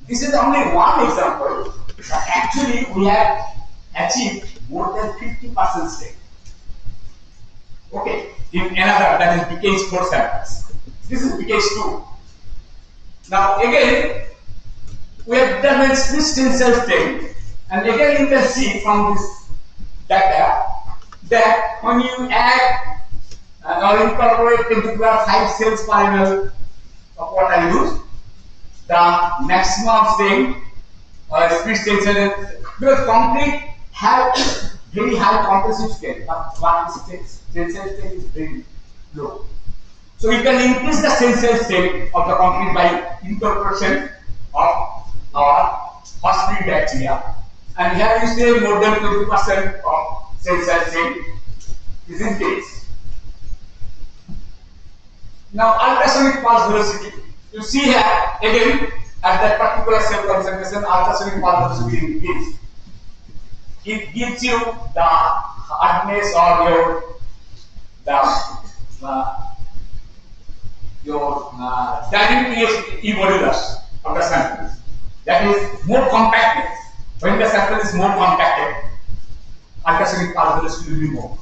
This is only one example, but actually we have achieved more than 50% strength. Okay, in another, that is pKh 4 samples. This is pKh 2. Now again, we have determined Swiss tensile strength, and again you can see from this data that when you add or incorporate 10 to the power 5 cells per ml of water used, the maximum strength Swiss tensile, because concrete have very high compressive strength, but what is tensile strength is very low. So you can increase the tensile strength of the concrete by incorporation of our host-free bacteria, and here you say more than 20% of tensile strength is increased. Now ultrasonic pulse velocity, you see here again at that particular cell concentration, ultrasonic pulse velocity increased. It gives you the hardness or your dynamic E modulus of the sample. That is more compactness. When the sample is more compacted, ultrasonic pulse velocity will be more.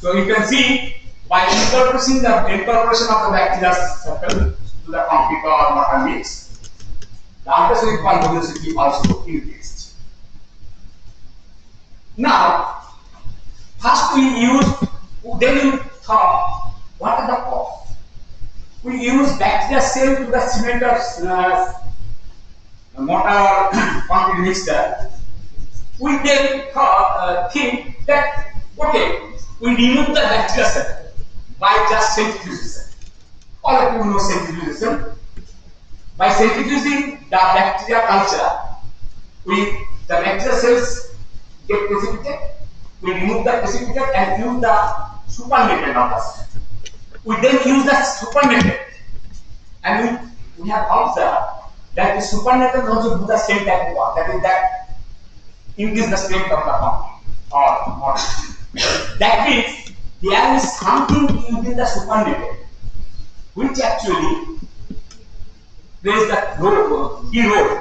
So you can see by incorporation of the bacteria sample to the concrete or water mix, the ultrasonic pulse velocity also increased. Now, first then you thought, what are the costs? We use bacteria cell to the cement or mortar or concrete mixture. We then think that, okay, we remove the bacteria cell by just centrifugation. All of you know centrifugation. By centrifuging the bacteria culture, the bacteria cells get precipitated, we remove the precipitate and use the supernatant of the cell. We then use the supernatant, and we have observed that the supernatant also do the same type of work, that is that increase the strength of the concrete or mortar. That means there is something within the supernatant which actually plays the key role.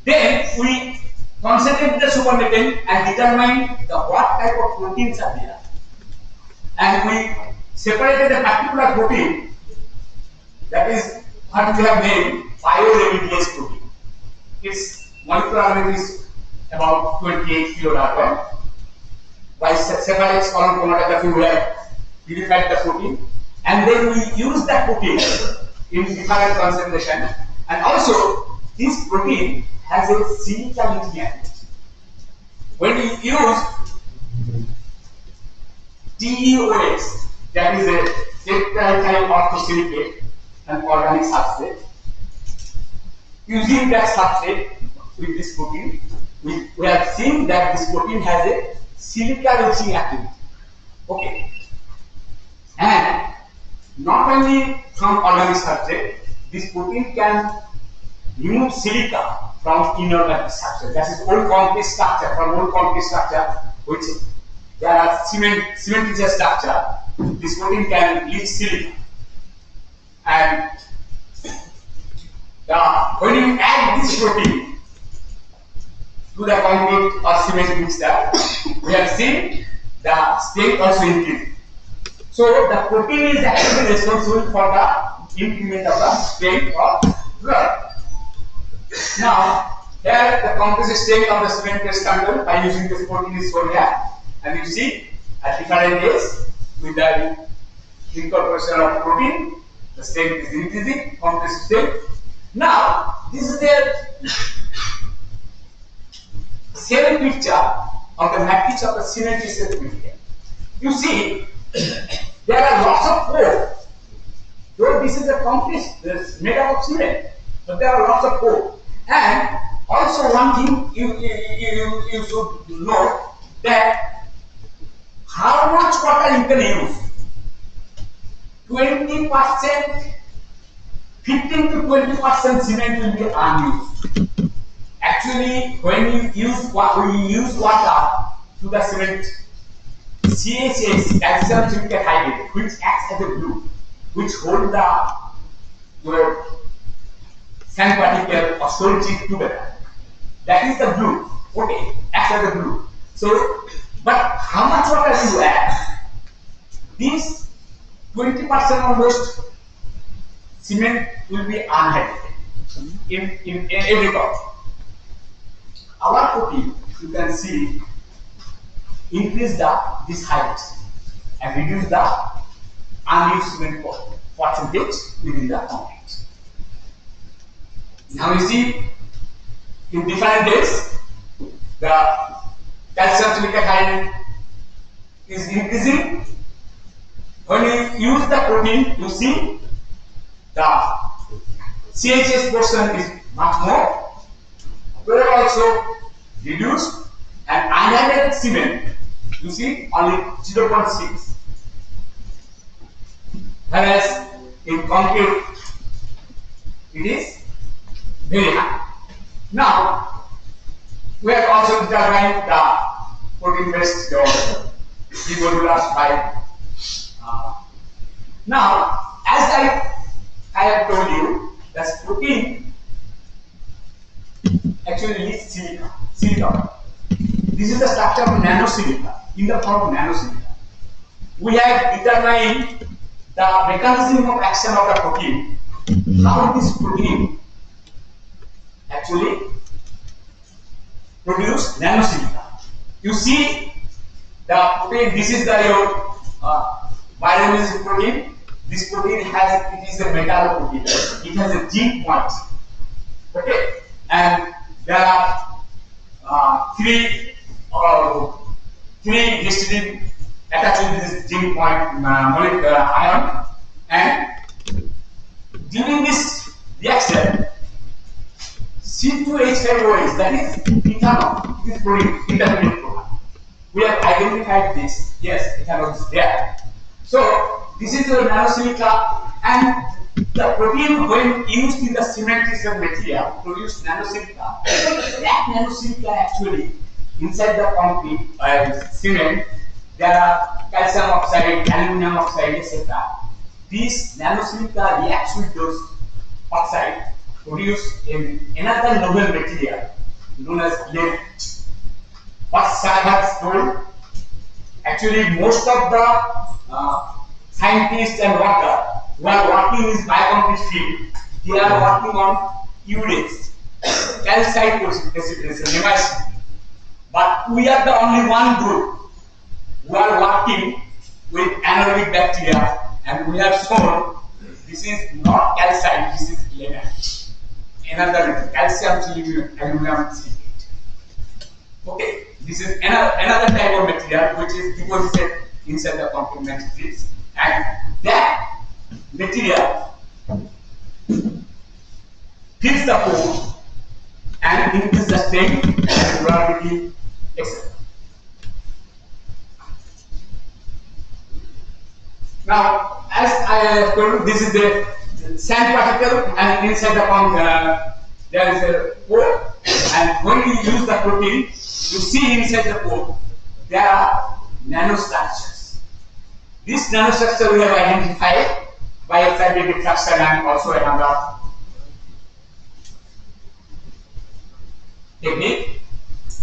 Then we concentrate the supernatant and determine what type of proteins are there, and we separated a particular protein, that is what we have named bioremediase protein. its molecular weight is about 28 kilodalton. By cephalic column chromatography, we have purified the protein, and then we use that protein in different concentration. And also, this protein has a silica ligand. When we use INDO-AUS, that is a tetraethyl orthosilicate, an organic substrate. Using that substrate with this protein, we have seen that this protein has a silica reaching activity. Okay. And not only from organic substrate, this protein can remove silica from inorganic structure. That is old concrete structure, from old concrete structure, which there are cementitious structure. This protein can leach silica. And when you add this protein to the concrete or cement mixture, we have seen the strength also increase. So the protein is actually responsible for the increment of the strength of drug. Now, here the composite strength of the cement is controlled by using this protein is shown here, and you see at different days with the incorporation of protein, the strength is increasing, composite strength. Now, this is the same picture of the matrix of the cementitious material. You see, there are lots of pores. Though this is a concrete, it's made up of cement, but there are lots of pores. And also one thing you should know that how much water you can use. 20%, 15 to 20% cement will be unused. Actually, when you use water to the cement, CHS, calcium silicate hydrate, which acts as a glue, which holds your sand particle or stone chip together. That is the glue. Okay, acts as a glue. So, but how much water do you add? This 20% almost cement will be unhydrated in every cup. Our protein, you can see, increase this height and reduce the unused cement percentage within the concrete. Now you see, in different days, the calcium silicate hydrate is increasing. When you use the protein, you see the CHS portion is much more. Pore also reduced, and unhydrated cement, you see, only 0.6. Whereas in concrete, it is very high. Now, we have also determined the protein-based demodulas by. Now, as I have told you, that protein actually leads silica. This is the structure of nanosilica, in the form of nanosilica. We have determined the mechanism of action of the protein, how this protein actually produce nanosilica. You see the protein, this is your bioluminescent protein. This protein it is a metalloprotein. It has a zinc point. Okay, and there are three histidine attached to this zinc point molecular ion, and during this reaction, C2H5OH, that is ethanol, it is produced, intermediate product. We have identified this. Yes, ethanol is there. So this is your nanosilica, and the protein when used in the cementitious material produce nanosilica. That nanosilica actually inside the concrete cement, there are calcium oxide, aluminum oxide, etc. These nanosilica reacts with those oxide, produce another noble material known as lead. What Sai has told, actually most of the scientists and workers who are working in this bioconcrete field, they are working on UDEX. calcite precipitation, MIC. But we are the only one group who are working with anaerobic bacteria, and we have shown this is not calcite, this is granite. Another calcium aluminum silicate. Okay, this is another type of material which is deposited inside the concrete matrix, and that material fills the pore and increases the strength and durability, etc. Now, as I have told you, this is the sand particle, and inside the there is a pore, and when you use the protein, you see inside the pore there are nanostructures. This nanostructure we have identified by excited diffraction and also another technique.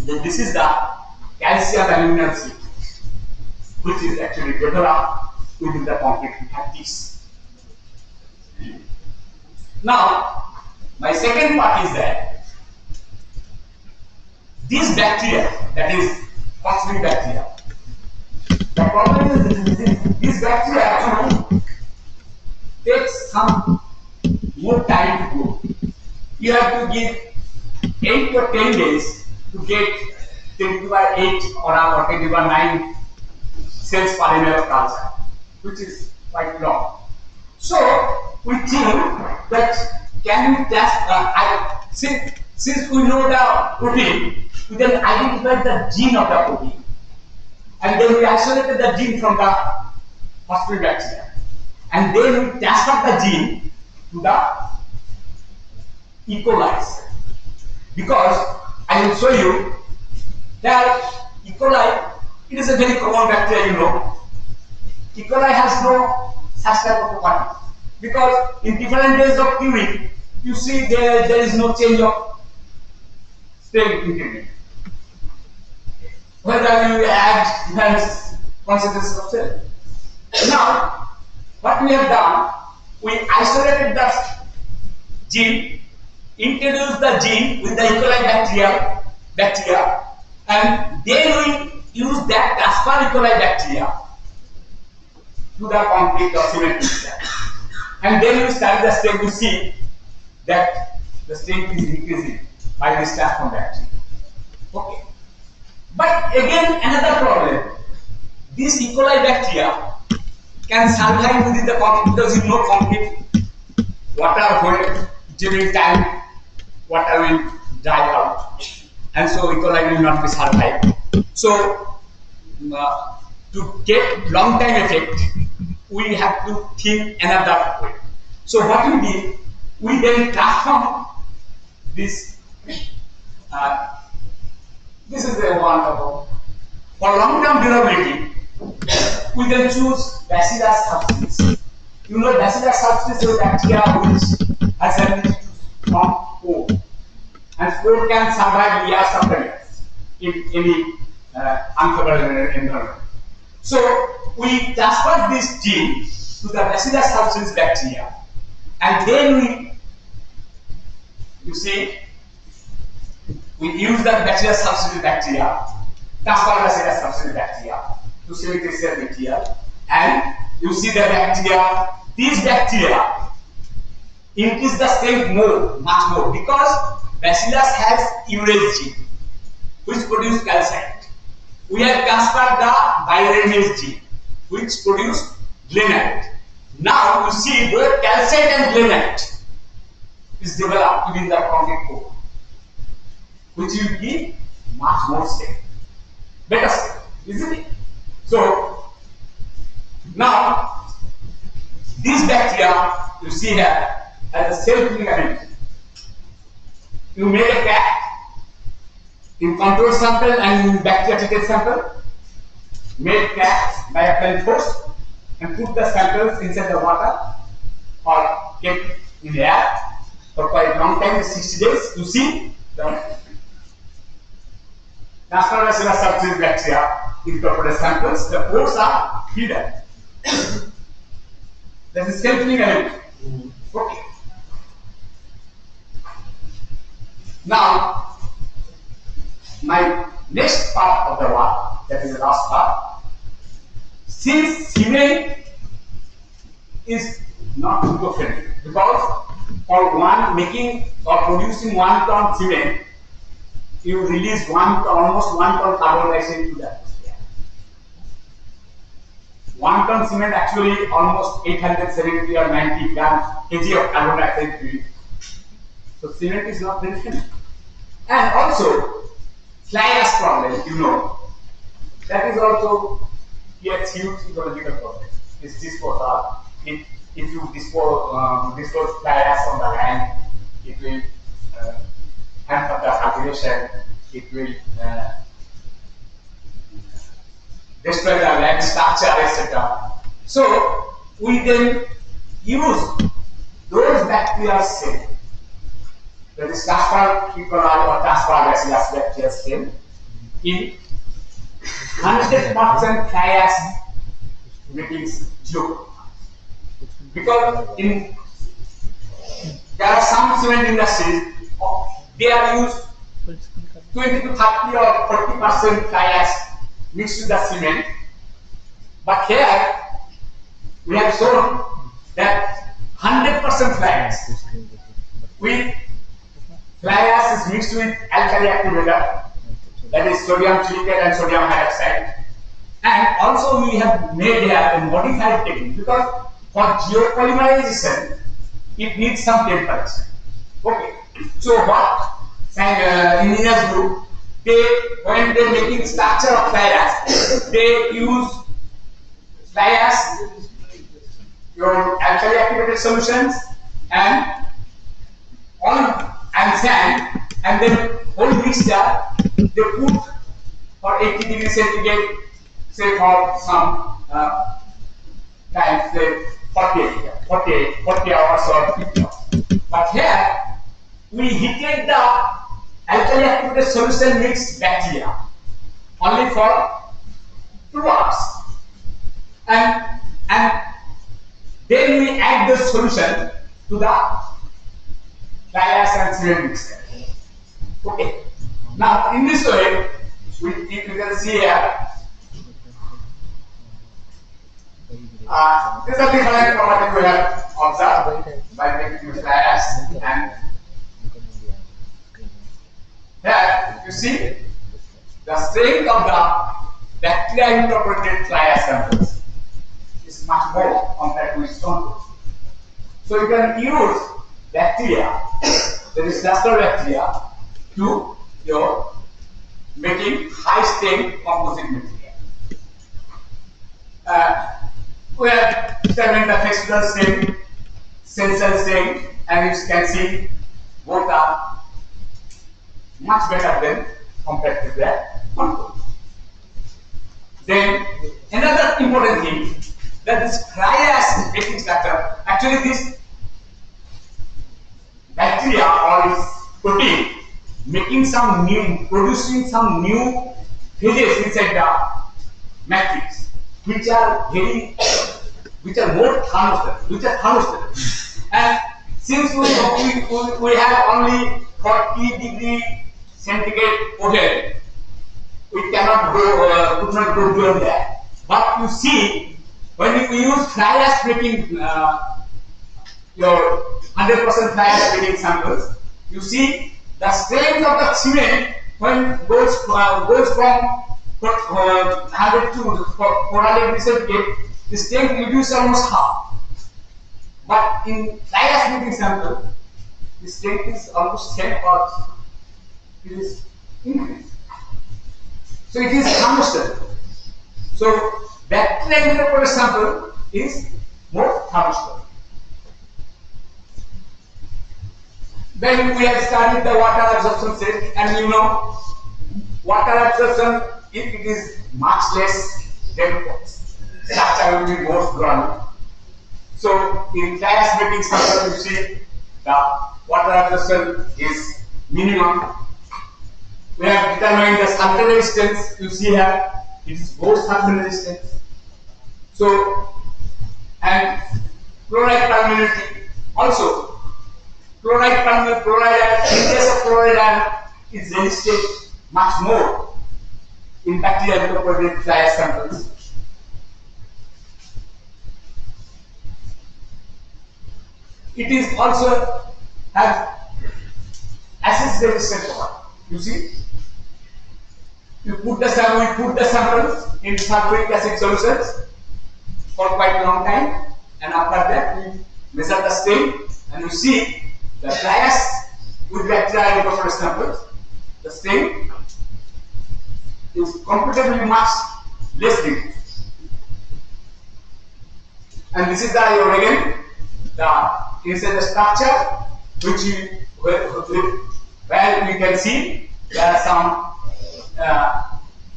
Then this is the calcium aluminum silicate, which is actually developed within the concrete practice. Now, my second part is that this bacteria, that is phosphoric bacteria, the problem is this bacteria actually takes some more time to grow. You have to give 8 or 10 days to get 10⁸ or 10⁹ cells per ml of culture, which is quite long. So we think that can we test, since we know the protein, we then identified the gene of the protein, and then we isolated the gene from the phosphoric bacteria, and then we transferred the gene to the E. coli cell. Because I will show you that E. coli, it is a very common bacteria, you know. E. coli has no such type of property, because in different days of curing, you see there is no change of strength integrity. Whether you add different concentrations of cell. Now, what we have done, we isolated the gene, introduced the gene with the E. coli bacteria, and then we use that transfer E. coli bacteria to the concrete or cement mixture. And then we start the step to see that the strength is increasing by this transform bacteria. Okay. But again, another problem. This E. coli bacteria can survive within the concrete, because you know concrete water when during time water will dry out, and so E. coli will not be survived. So to get long time effect, we have to think another way. So what we did, we then transform this. This is the one of for long-term durability. We then choose bacillus substance. You know, bacillus substance is a bacteria which has ability to form pore, and pore can survive years after years in any unfavorable environment. So we transfer this gene to the bacillus substance bacteria, and then you see, we use the bacillus substance bacteria, transfer bacillus substance bacteria to cementitious material, and you see the bacteria, these bacteria increase the strength much more, because bacillus has urease gene which produce calcite. We have transferred the biurease gene which produce glenite. Now you see both calcite and glenite is developed within the concrete core, which will give much more strength, better strength, isn't it? So now this bacteria you see here as a self-filling ability. You make a cat in control sample and in bacteria treated sample, make cats by applying force and put the samples inside the water or kept in the air for quite a long time, 60 days, to see the transformational substance bacteria incorporated samples. The pores are hidden. That is self-filling ability. Okay. Now, my next part of the work, that is the last part, since cement is not eco-friendly, because for one making or producing 1 ton cement, you release almost 1 ton carbon dioxide into the atmosphere. 1 ton cement actually almost 870 or 90 grams kg of carbon dioxide released. So cement is not very friendly. And also, fly ash problem, you know, that is also a huge ecological problem. It's disposal. If you dispose fly ash on the land, it will hamper the cultivation. It will destroy the land structure, etc. So we then use those bacteria cells, that is transfer E. coli or transfer bacillus bacteria cell, in 100% fly ash making geochemicals. Because there are some cement industries, they are used 20 to 30 or 40% fly ash mixed with the cement. But here we have shown that 100% fly ash with fly ash is mixed with alkali activator, that is sodium silicate and sodium hydroxide. And also we have made here a modified technique, because for geopolymerization it needs some temperature. Okay, so what engineers do, when they are making structure of fly ash, they use fly ash, your alkali activated solutions, and sand, and then whole mixture they put for 80 degrees centigrade, say for some time, say 40 hours or 50 hours. But here we heated the alkali activated solution mixed bacteria only for 2 hours, and then we add the solution to the fly ash and cement mixture. Okay. Now in this way, you can see here, these are different properties we have observed by making fly ash. And here you see the strength of the bacteria incorporated fly ash samples is much more compared to stone. So you can use bacteria, that is cluster bacteria, to your making high strength composite material. We have determined the textural strength, sensor strength, and you can see both are much better than compared to the contour. Then another important thing, that this fly ash making structure, actually this bacteria or its protein making some new, producing some new phases inside the matrix, which are more thermostatic, and since we have only 40 degree centigrade oven, we cannot go, could not go beyond that. But you see, when we use fly ash making your 100% fly ash making samples, you see the strength of the cement when goes from 100 to 400 degrees centigrade, the strength reduces almost half. But in fly ash making sample, the strength is almost 10 or it is increased. So it is thermostatic. So bacteria incorporated sample is more thermostatic. Then we have studied the water absorption set, and you know, water absorption, if it is much less, then structure will be more ground. So in fly ash making sample, you see the water absorption is minimum. We have determined the sulfur resistance. You see here, it is both sulfur resistance. So, and chloride permeability also. Chloride terminal, chloride, in case of chloride is resisted much more in bacterial incorporated fly ash samples. It is also have acid resistant power. You see, we put the samples in sulfuric acid solutions for quite a long time, and after that we measure the stain, and you see the fly ash with bacterial incorporated samples. The stain is comparatively much less big. And this is the again inside the structure which where we can see there are some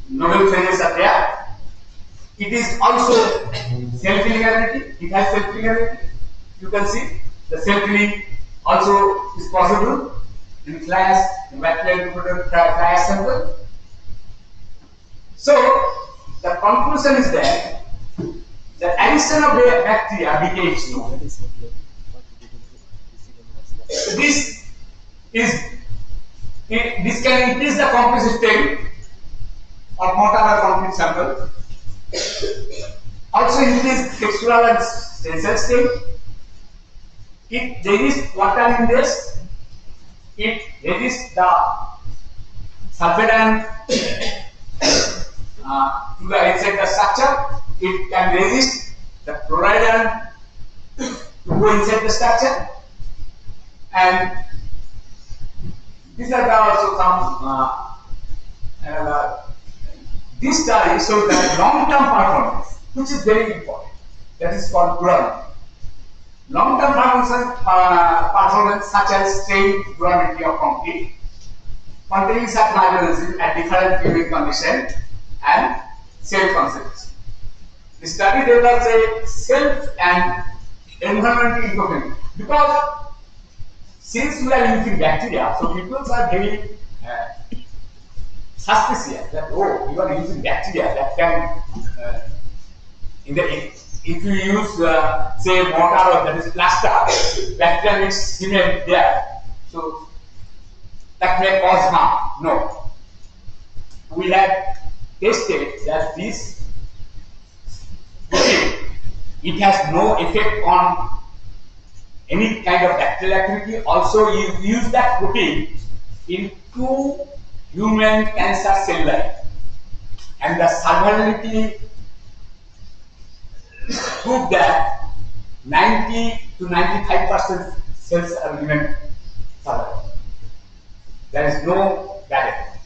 novel phases are there. It is also self-filling ability. It has self-filling ability. You can see the self-filling also is possible in fly ash, in bacterial fly ash sample. So the conclusion is that the addition of the bacteria BKH2. This can increase the compressive strain of mortar or concrete sample. Also increase textural and tensile strain. It resists water ingress. It resists the sulfate to the inside the structure. It can resist the chloride ion to go inside the structure, and these are also some this study shows that long-term performance, which is very important, that is called durability. Long-term performance such as strain durability of concrete containing certain hydrogens at different cubic condition and cell concentration. The study develops a self and environmental eco-friendly, because since we are using bacteria, so people are very suspicious that you are using bacteria that can if you use say mortar or that is plaster, bacteria is cement there, so that may cause harm. No, we have tested that this it has no effect on any kind of bacterial activity. Also, you use that protein in 2 human cancer cell line, and the survivability proved that 90 to 95% cells are remain survival. There is no bad effect.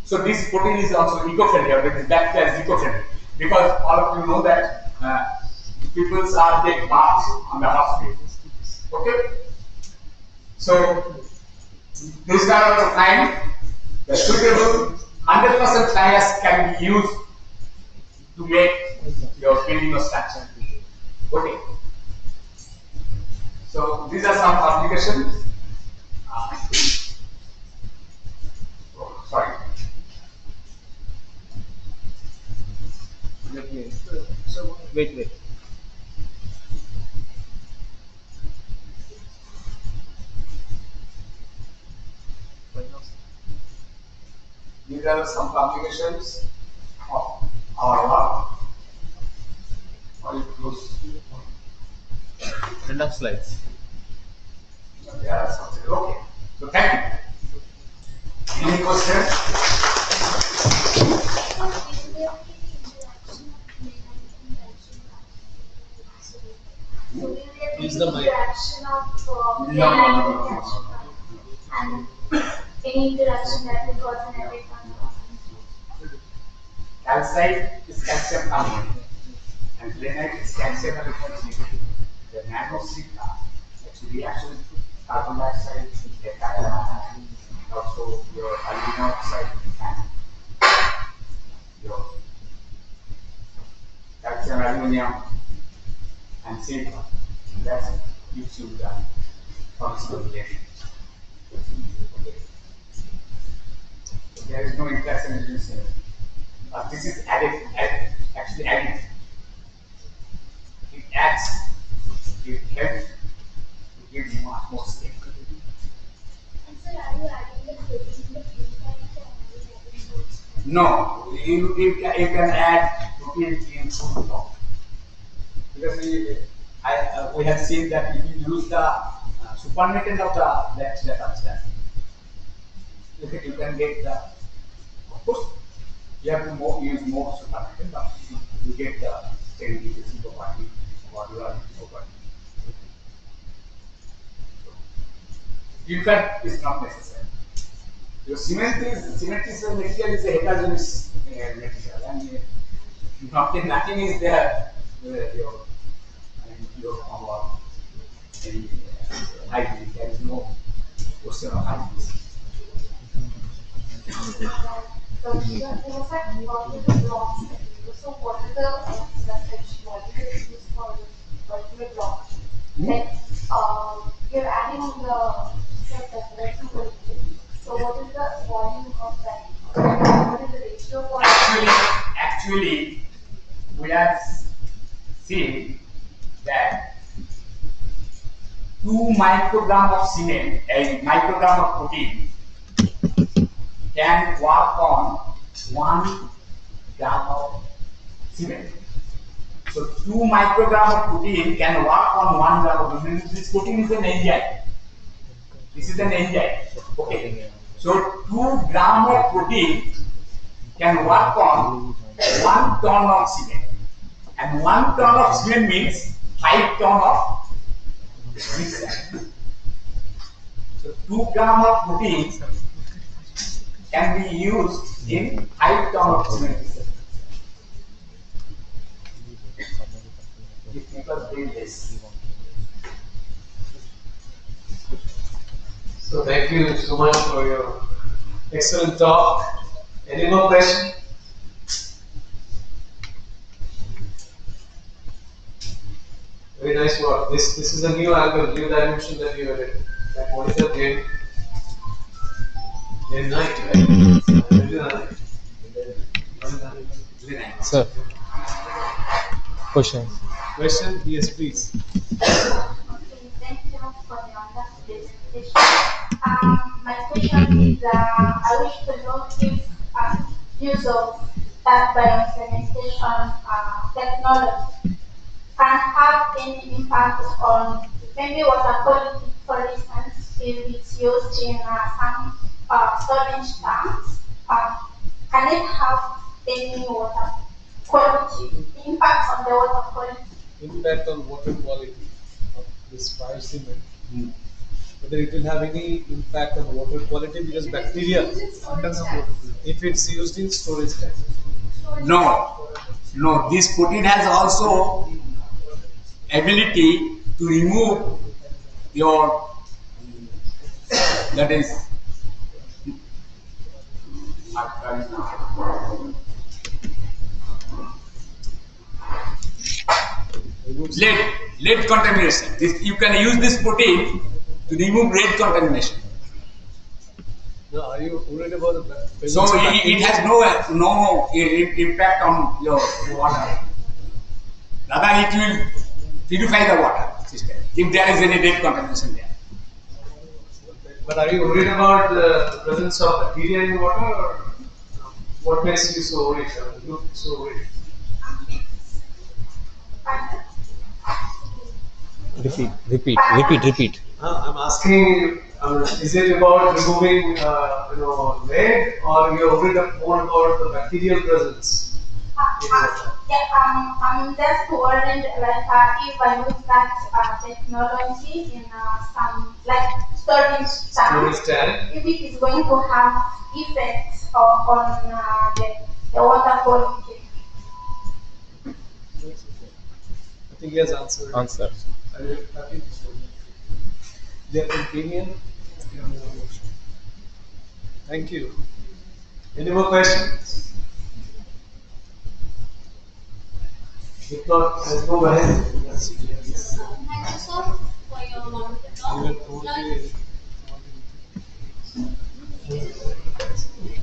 So this protein is also eco-friendly, or this bacteria is eco-friendly, because all of you know that people are take baths on the hospital. Okay, so this kind of time the suitable 100% fly ash can be used to make your building or structure. Okay, so these are some applications. Sorry. Wait. These are some publications of our work. Or you close. End of slides. There are some. Okay. So thank you. Any questions? Use the mic. Interaction of No. and any interaction that will cause an effect on Calcite is calcium carbonate, and granite is calcium electrolyte. The nanosita actually reacts with carbon dioxide, and also your aluminum oxide and your calcium, aluminum, and silicon. That gives you the functional relation. So there is no interaction between them. This is actually added. It adds, it helps to give you much more stability. No, you can add protein in food form. Because we have seen that if you use the supernatant of the lactic culture, you can get the, of course, you have to use more supernatant, but you get the sterility property or durability property. Infect is not necessary. Your cement is material is a heterogeneous material, and nothing is there. Your our any hygiene. There is no question of hygiene. So you have to affect what is the blocks. So what is the section? What is used for the particular block? Like you're adding on the set that that's so what is the volume of that? What is the ratio for Actually, we have seen that 2 microgram of cement, a microgram of protein, can work on 1 gram of cement. So 2 microgram of protein can work on 1 gram of protein. This protein is an enzyme. This is an enzyme. Okay. So 2 gram of protein can work on 1 ton of cement. And 1 ton of cement means 5 ton of mixture. So 2 gram of protein can be used in 5 ton of cement. If people do this. So thank you so much for your excellent talk. Any more questions? Very nice work. This is a new angle, new dimension that you added. That what is the day? Day 9, right? Sir, question. Question? Yes, please. Okay, thank you for the wonderful presentation. My question is, I wish to know if use of that biocementation technology can have any impact on maybe water quality, for instance, if it's used in some storage tanks, can it have any water quality impact on the water quality? Impact on water quality of this biocement. Whether it will have any impact on water quality because bacteria, if it's used in storage tank. No, this protein has also ability to remove your, that is, lead contamination. You can use this protein to remove lead contamination. No, are you worried about the presence So of it bacteria? has no impact on your water. Rather, it will purify the water system if there is any lead contamination there. But are you worried about the presence of bacteria in water, or what makes you so worried? You look so worried. Repeat. I'm asking, is it about removing, lead, or you're worried more about the bacterial presence in water? I'm just worried, like, if I use that technology in some, like, storage Storage tank, tank. if it is going to have effects on the water quality. I think he has answered. Answer. Are you happy? Their opinion? Thank you. Any more questions? If not, let's move ahead. Thank you, sir, for your wonderful talk. Now,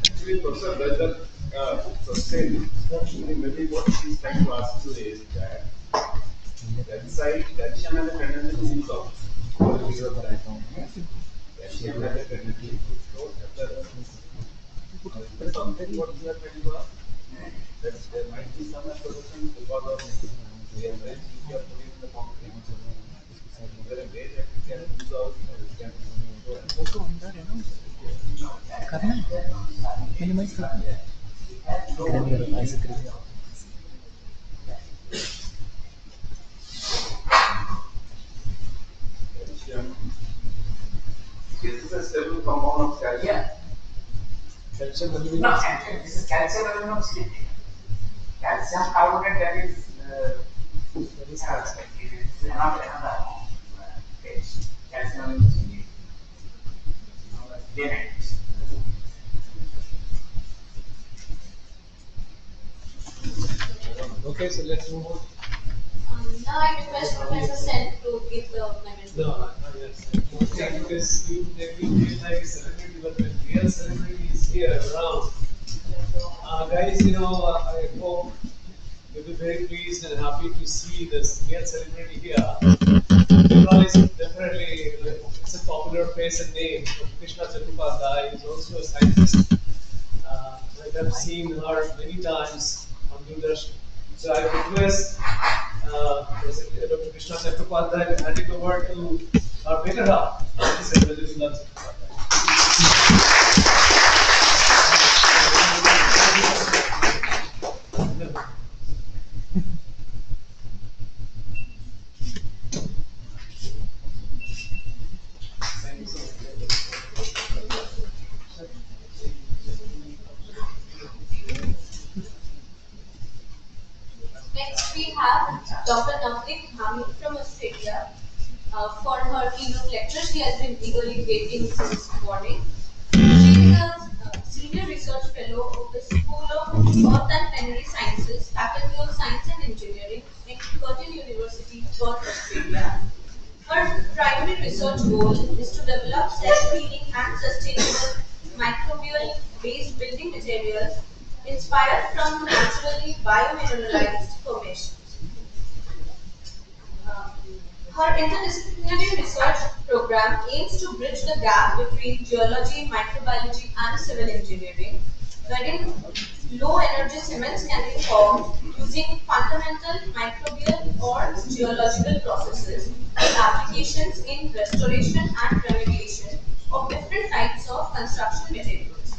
Actually, Professor, does that sustain? Maybe what she's trying to ask you is that side calcium has a tendency to lose out. Calcium has a tendency to float at the something what we are ready for. There might be some solution because of the range we are putting in the concrete. Is there a way that we can use out or we can वो तो अंदर है ना करना है minimise करना है grain ऐसे करिए calcium? Is this a stable compound of calcium? Yeah. Calcium aluminum. No, calcium. This is calcium aluminum slip. Calcium carbonate, that is calcium. it is another phase. Calcium aluminum slip. Granite. Okay, so let's move on. Now I request Professor Sen to give the memento. Yes. Okay, because you feel like a celebrity, but when real celebrity is here around, guys, I hope you'll be very pleased and happy to see this real celebrity here. Because it's definitely it's a popular face and name. Krishna Chattopadhyay is also a scientist. I have seen her many times on Doordarshan. So I request Dr. Krishna Chattopadhyay to hand it over to our better half, Mr. Rajendra Chattopadhyay. Thank you so much. Next we have Dr. Navneet Dhami from Australia. For her keynote lecture, she has been eagerly waiting since morning. She is a senior research fellow of the School of Earth and Planetary Sciences, Faculty of Science and Engineering in Curtin University, Perth, Australia. Her primary research goal is to develop self-healing and sustainable microbial-based building materials inspired from naturally biomineralized formations. Her interdisciplinary research program aims to bridge the gap between geology, microbiology, and civil engineering, wherein low-energy cements can be formed using fundamental microbial or geological processes with applications in restoration and remediation of different types of construction materials.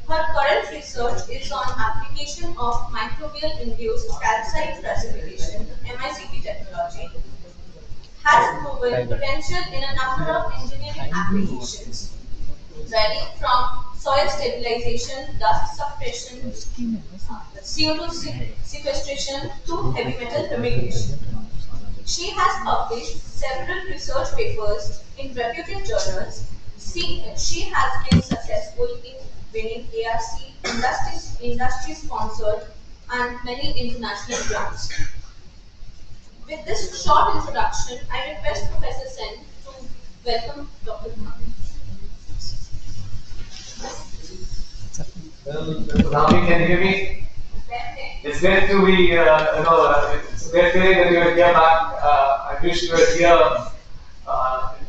Her current research is on application of microbial-induced calcite precipitation (MICP) technology, has proven potential in a number of engineering applications, varying from soil stabilization, dust suppression, CO2 sequestration to heavy metal remediation. She has published several research papers in reputed journals. She has been successful in winning ARC industry-sponsored and many international grants. With this short introduction, I request Professor Sen to welcome Dr. Dhami. Now we can hear me. It's great to be, it's a great feeling that you are here back. I wish you were here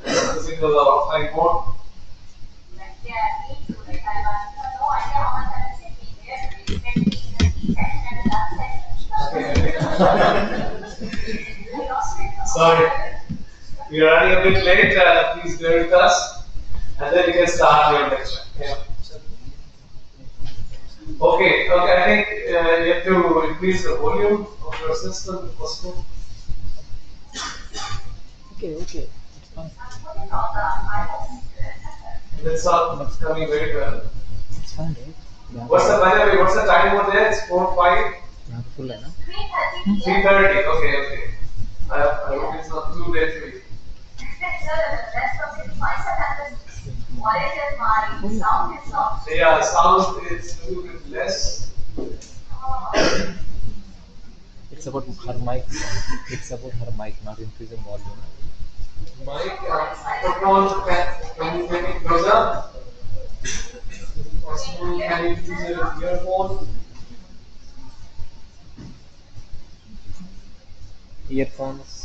in the single offline mode. Sorry, we are running a bit late. Please bear with us, and then you can start your lecture. Yeah. Okay. I think you have to increase the volume of your system if possible. okay it's fine That's not coming very well. it's fine right By the way, what's the time over there? It's 4:05. यहाँ पे full है ना 3:30. Okay. I hope it's not too late for you. So yeah, sound is a little bit less. it's about her mic not increasing volume Mic, microphone, can you make it closer? Possible, can you use an earphone? earphones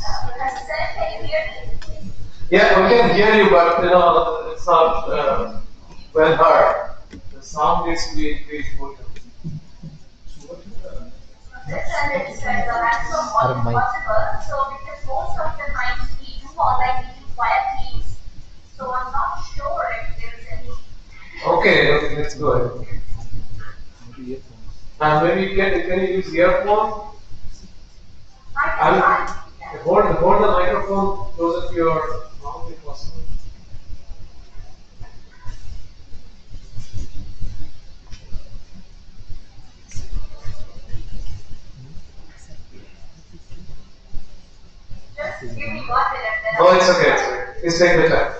Yeah, we can hear you, but it's not well heard. sound needs to be increased more. This and it's the maximum volume possible. So because most of the times we do online meetings via Teams, so I'm not sure if there's any. Okay, let's go ahead. And maybe can you use earphone? I can Hold the microphone closer to your mouth if possible. just give me 1 minute. Then Oh, it's okay, it's okay. Please take the time.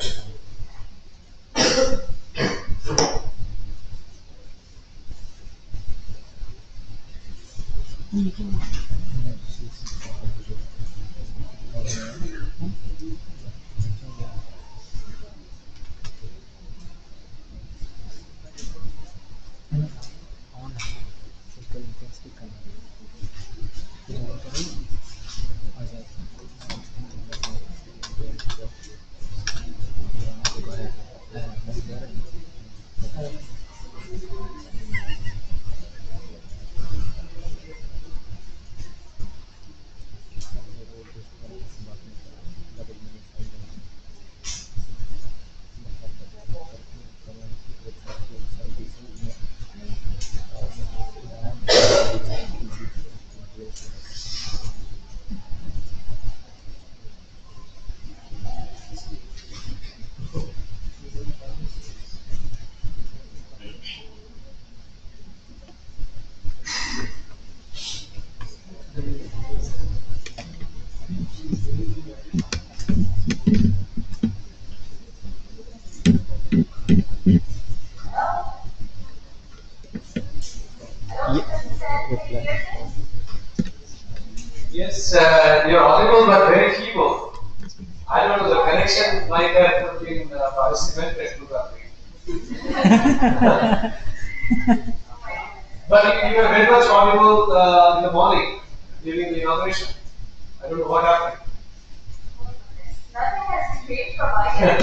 Yes, you're audible but very feeble. I don't know, the connection might have been cemented to that way. But you were very much audible in the morning during the inauguration. I don't know what happened. nothing has changed from my end.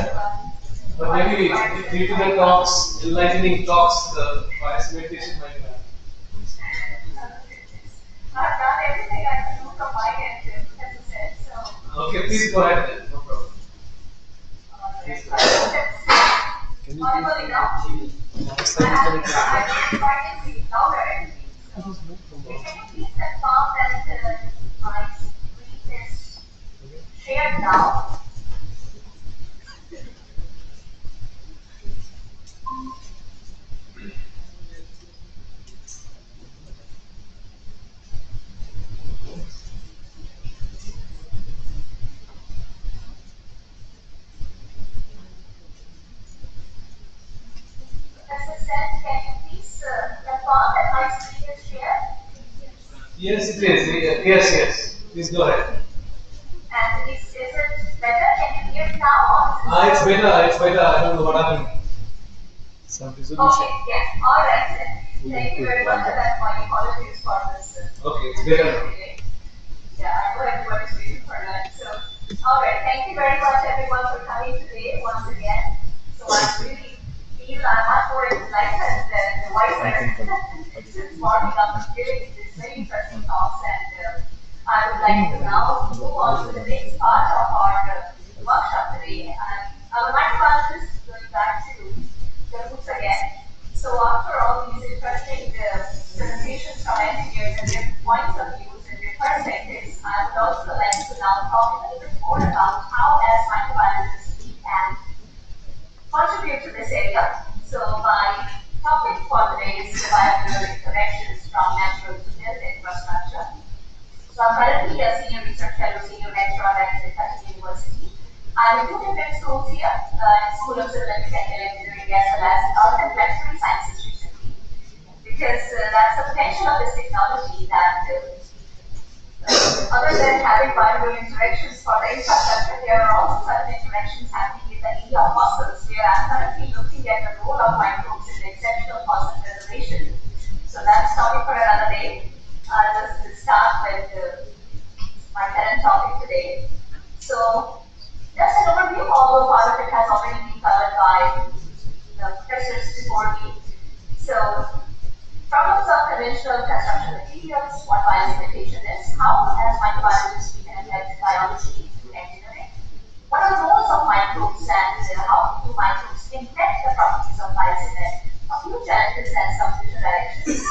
But maybe due to the talks, enlightening talks, the bias meditation might have. I've done everything I can do from my end, as you said. So, Okay, please go ahead then, no problem. I hope it's audible enough. I can see louder. Can you please confirm that my screen is shared now? Assistant, can you please confirm that my screen is shared? Yes, it is. Yes. Please go ahead. And is it better? Can you hear it now? Or is It's better. I don't know what happened. Some resolution. Okay, yes. All right. Thank you very much. And my apologies for this. Okay, it's better now. Yeah, I know everybody's waiting for that. So, all right. Thank you very much, everyone, for coming today once again. So, I really feel I'm much more enlightened and wiser since morning after giving this very interesting talks. And I would like to now move on to the next part of our workshop today. And our microbiologist is going back to the roots again. So after all these interesting presentations from engineers and their points of views and their perspectives, I would also like to now talk a little bit more about how as microbiologists we can contribute to this area. So my topic for today is biomineral interactions from natural to built infrastructure. So I'm currently a senior research fellow, senior lecturer at IIT University. I'm in two different schools here, School of Civil and Mechanical Engineering as well as Earth and Planetary Sciences recently. Because that's the potential of this technology that other than having binary interactions for the infrastructure, there are also certain interactions happening in the area of fossils, where I'm currently looking at the role of microbes in the exceptional fossil preservation. So that's topic for another day. Just to start with my current topic today. So, just an overview, although part of it has already been covered by the professors before me. conventional construction materials, what biosegmentation is, how as microbiologists we can affect biology through engineering, what are the roles of microbes and how do microbes impact the properties of biocement, a few challenges and some future directions.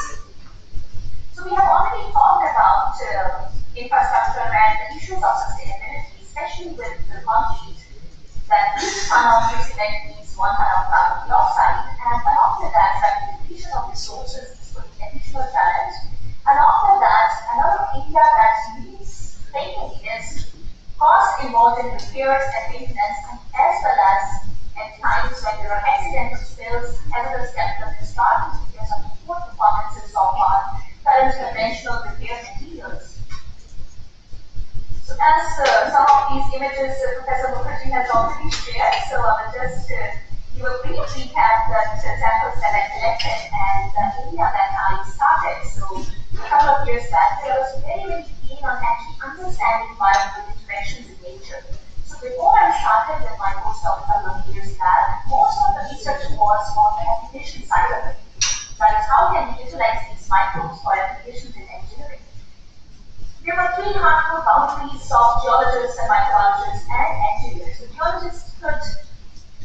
So we have already talked about infrastructure and the issues of sustainability, especially with the concrete, that each ton of new cement means 1 ton of carbon dioxide, and along with that, rapid depletion of resources is putting additional challenge. Along with that, another area that needs thinking is cost involved in repairs and maintenance, and as well as at times when there are accidental spills, hazardous chemicals are starting to give some poor performances of our current conventional repair materials. So as some of these images Professor Mukherjee has already shared, so I will just give a brief recap that samples that I collected and the area that I started. So a couple of years back, I was very, very keen on actually understanding biological interactions in nature. So before I started with my postdoc a couple of years back, most of the research was on the application side of it. That is, how can we utilize these microbes for applications in engineering? There were three hardcore boundaries of geologists and microbiologists and engineers. So geologists could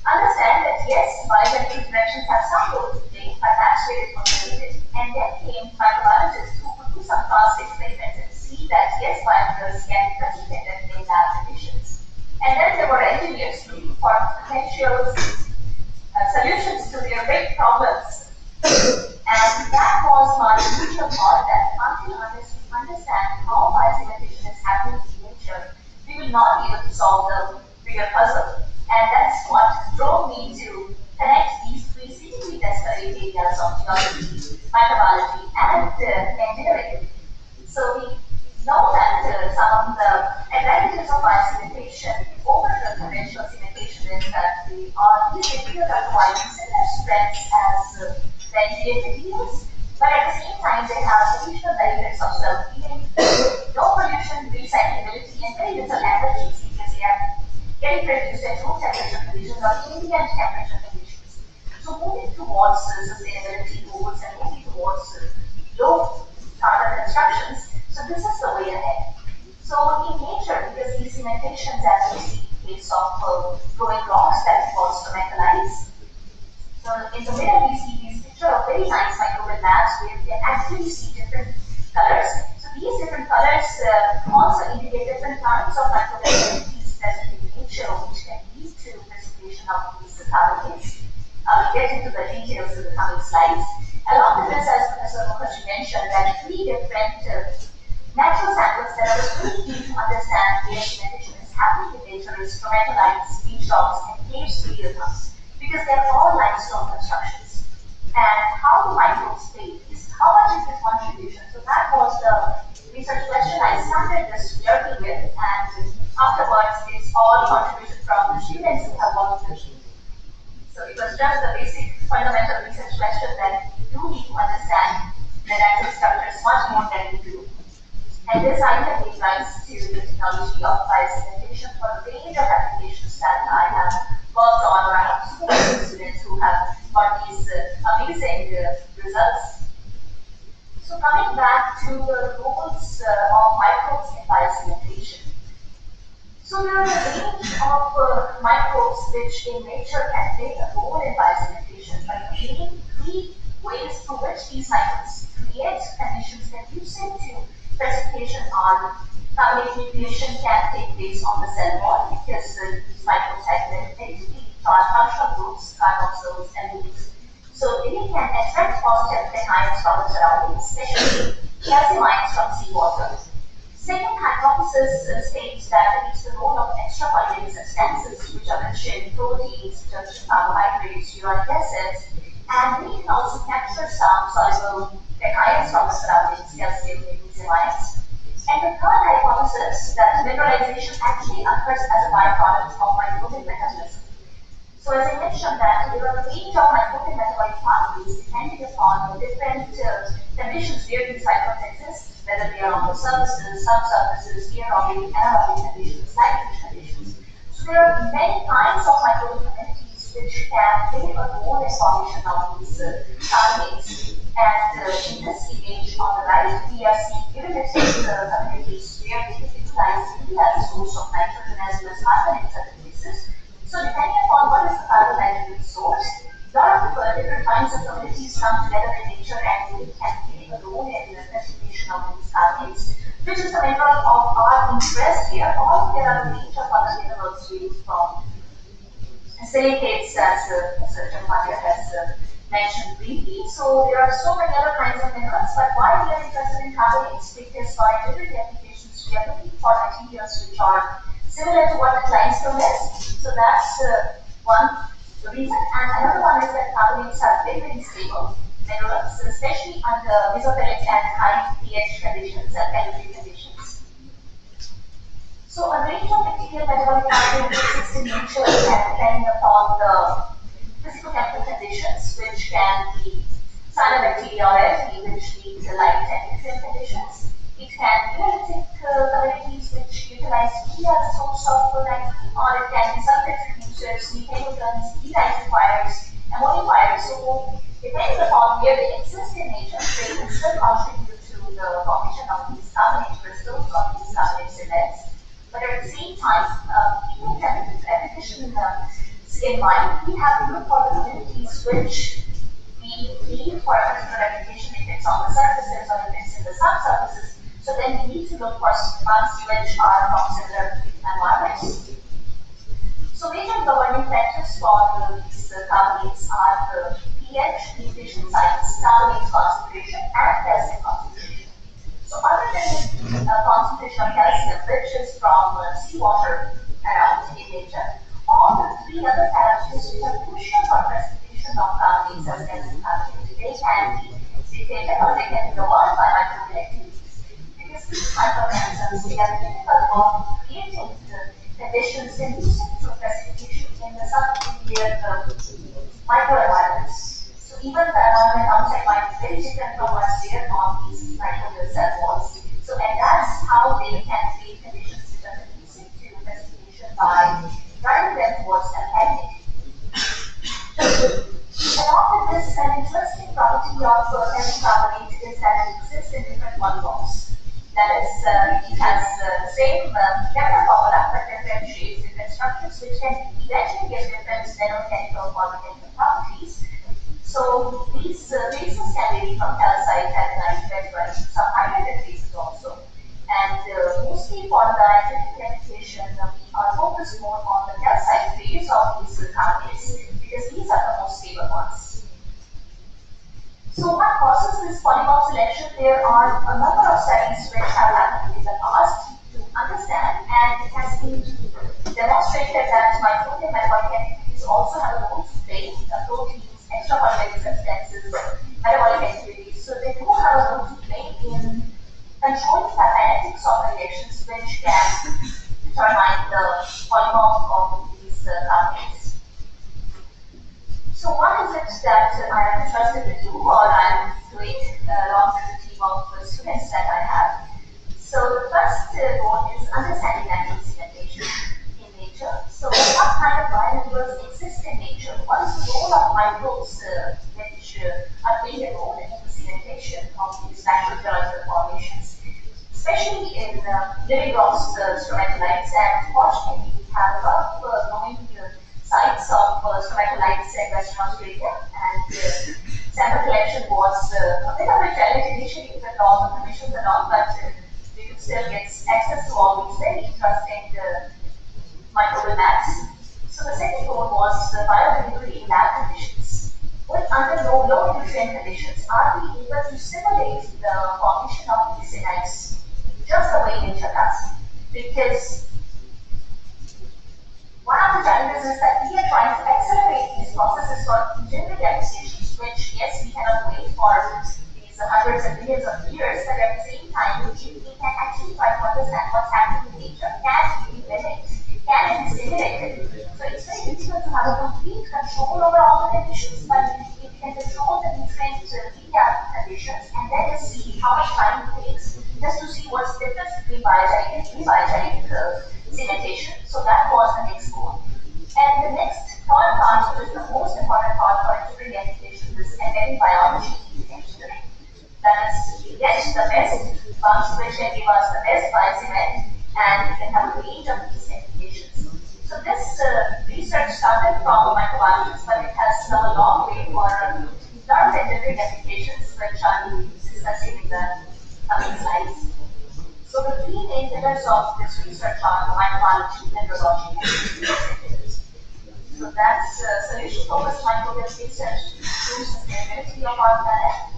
understand that yes, biological interactions have some role to play, but that's where it was limited. And then came microbiologists who could do some fast experiments and see that yes, biologicals can be replicated in lab conditions. And then there were engineers looking for potential solutions to their big problems. And that was my initial thought that until unless we understand how biosegmentation is happening in nature, we will not be able to solve the bigger puzzle. And that's what drove me to connect these three seemingly disparate areas of geology, microbiology, and engineering. So we know that some of the advantages of biosegmentation over the conventional segmentation is that these materials are providing similar strengths as the engineered materials, but at the same time they have additional benefits of self-healing, no pollution, recyclability, and very little allergies because they are getting produced at room temperature conditions or ambient temperature conditions. So moving towards sustainability goals and moving towards low carbon constructions, so this is the way ahead. So in nature, because these cementations, as we see in case of growing rocks that involves stromatolites, so in the middle we see these picture of very nice microbial labs where we can actually see different colors. So these different colors also indicate different kinds of microbial activities present in nature, which can lead to precipitation of these carbonates. I'll get into the details in the coming slides. Along with this, as Professor Mukherjee mentioned, that three different natural samples that I was really keen to understand where cementation is happening in nature is stromatolites, beach rocks, and cave speleothems, because they are all limestone constructions. And how do microbes play this? How much is the contribution? So that was the research question I started this journey with, and afterwards it's all contribution from the students who have worked with me. So it was just the basic fundamental research question that you do need to understand the natural structures much more than we do. And this idea gave rise to the technology of biosegmentation for a range of applications that I have worked on, or I have supervised students who have got these amazing results. So coming back to the roles of microbes in biosegmentation. So there are a range of microbes which in nature can play a role in biosegmentation, but the main three ways through which these microbes create conditions conducive to precipitation are carbonate nucleation can take place on the cell wall because these microbes have relatively large functional groups, carboxyls and lipase. So they can attract positive anions from the surroundings, especially calcium ions from seawater. Second hypothesis states that it is the role of extrapolytic substances which are rich in proteins, rich in carbohydrates, uric acids, and we can also capture some soluble ions from the surroundings, calcium, magnesium ions. And the third hypothesis that mineralization actually occurs as a byproduct of microbial metabolism. So as I mentioned that there are a range of microbial metabolic pathways depending upon the different conditions where these microbes exist, whether they are on the surfaces, subsurfaces, aerobic, anaerobic conditions, nitrogen conditions. So there are many kinds of microbial communities which can play a role in formation of these carbonates. And in this image on the right, we are seeing irrigation communities where they can utilize India as a source of nitrogen as well as carbon in certain cases. So depending upon what is the carbon nitrogen source, a lot of different kinds of communities come together in nature and they can play a role in the preservation of these carbonates, which is the mineral of our interest here. Or there are a range of other minerals used from silicates, as Mr. Jamharia has mentioned briefly. So there are so many other kinds of minerals, but why we are interested in carbonates? Because for utility applications, we are looking for materials which are similar to what the limestone is. So that's one reason. And another one is that carbonates are very, very stable minerals, especially under mesophilic and high pH conditions and chemical conditions. So a range of material metabolic pathways exist in nature depending upon the physical chemical conditions, which can be cyanobacteria or algae, which need light and nutrient conditions. It can be neolithic communities which utilize tea as a source of nitrogen, or it can be sulfate reducers, methanotons, denitrifiers, emulsifiers. So depending upon where they exist in nature, they can still contribute to the formation of these carbonate crystals or these carbonate cements. But at the same time, keeping repetition in mind, we have to look for the communities which we need for a particular application, if it's on the surfaces or if it's in the subsurfaces. So then we need to look for ones which are from similar environments. So major governing factors for these carbonates are the pH, nutrition sites, carbonate concentration, and calcium concentration. So other than the concentration of calcium, which is from seawater around in nature, all the three other parameters which are crucial for classification of carbonates as calcium carbonates, they can be dictated or they can be governed by microbial activities. Because these microorganisms, they are capable of creating the conditions conducive to classification in the sub-immediate microenvironments. So even the environment outside might be very different from what's there on these microbial cell walls. So and that's how they can create conditions which are conducive to classification by driving them towards contamination. Along with this, an interesting property of calcium carbonate is that it exists in different polyforms. That is, it has the same chemical formula but different shapes, different structures, which can eventually give different nanochemical or chemical properties. So these bases can vary from calcite, adenine, tetrite, some hydrated bases also. And mostly for the academic application, we are focused more on the calcite phase of these carbonates because these are the most stable ones. So what causes this polymorph selection? There are a number of studies which have happened in the past to understand, and it has been demonstrated that microbial metabolic activities also have a role to play. Proteins, extrapolymetic substances, metabolic activities. So they do have a role to play in controlling the kinetics of reactions, which can determine the polymorph of these carbonates. So what is it that I am interested to do, or I am doing along with the team of students that I have? So the first goal is understanding natural cementation in nature. So what kind of biominerals exist in nature? What is the role of microbes which are playing a role in the cementation of these natural geological formations? Especially in living rocks, stromatolites, and fortunately we have a lot of knowing sites of stromatolites in Western Australia, and sample collection was a bit of a challenge initially with all the permissions and all, but we could still get access to all these very interesting microbial maps. So the second goal was the biodelivery in lab conditions. With under low nutrient conditions, are we able to simulate the formation of these synapses just the way nature does? Because one of the challenges is that we are trying to accelerate these processes for engineering applications, which yes, we cannot wait for these hundreds of millions of years, but at the same time, we can actually try to understand what's happening in nature. Can it be mimicked? Can it be stimulated? So it's very difficult to have a complete control over all the conditions, but if we can control the nutrient media conditions and then just see how much time it takes just to see what's the difference between biogenic and pre-biogenic cementation. So that was the next goal. And the next third part, which is the most important part for engineering applications, is embedding biology in engineering. get the best bunch which can give us the best bias event, and we can have a range of these applications. So this research started from microbiologists, but it has come a long way for a lot of engineering applications, which I'll be discussing in the coming slides. So the three main pillars of this research are microbiology, mineralogy, and physics. So that's solution-focused microbial research to improve sustainability of our planet.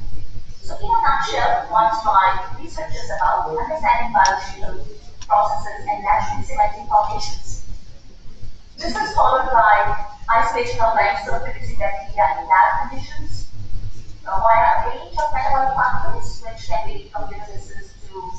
So in a nutshell, what my research is about understanding biological processes and naturally cementing formations. This is followed by isolation of limestone producing bacteria in lab conditions via a range of metabolic pathways, which can be from glycolysis to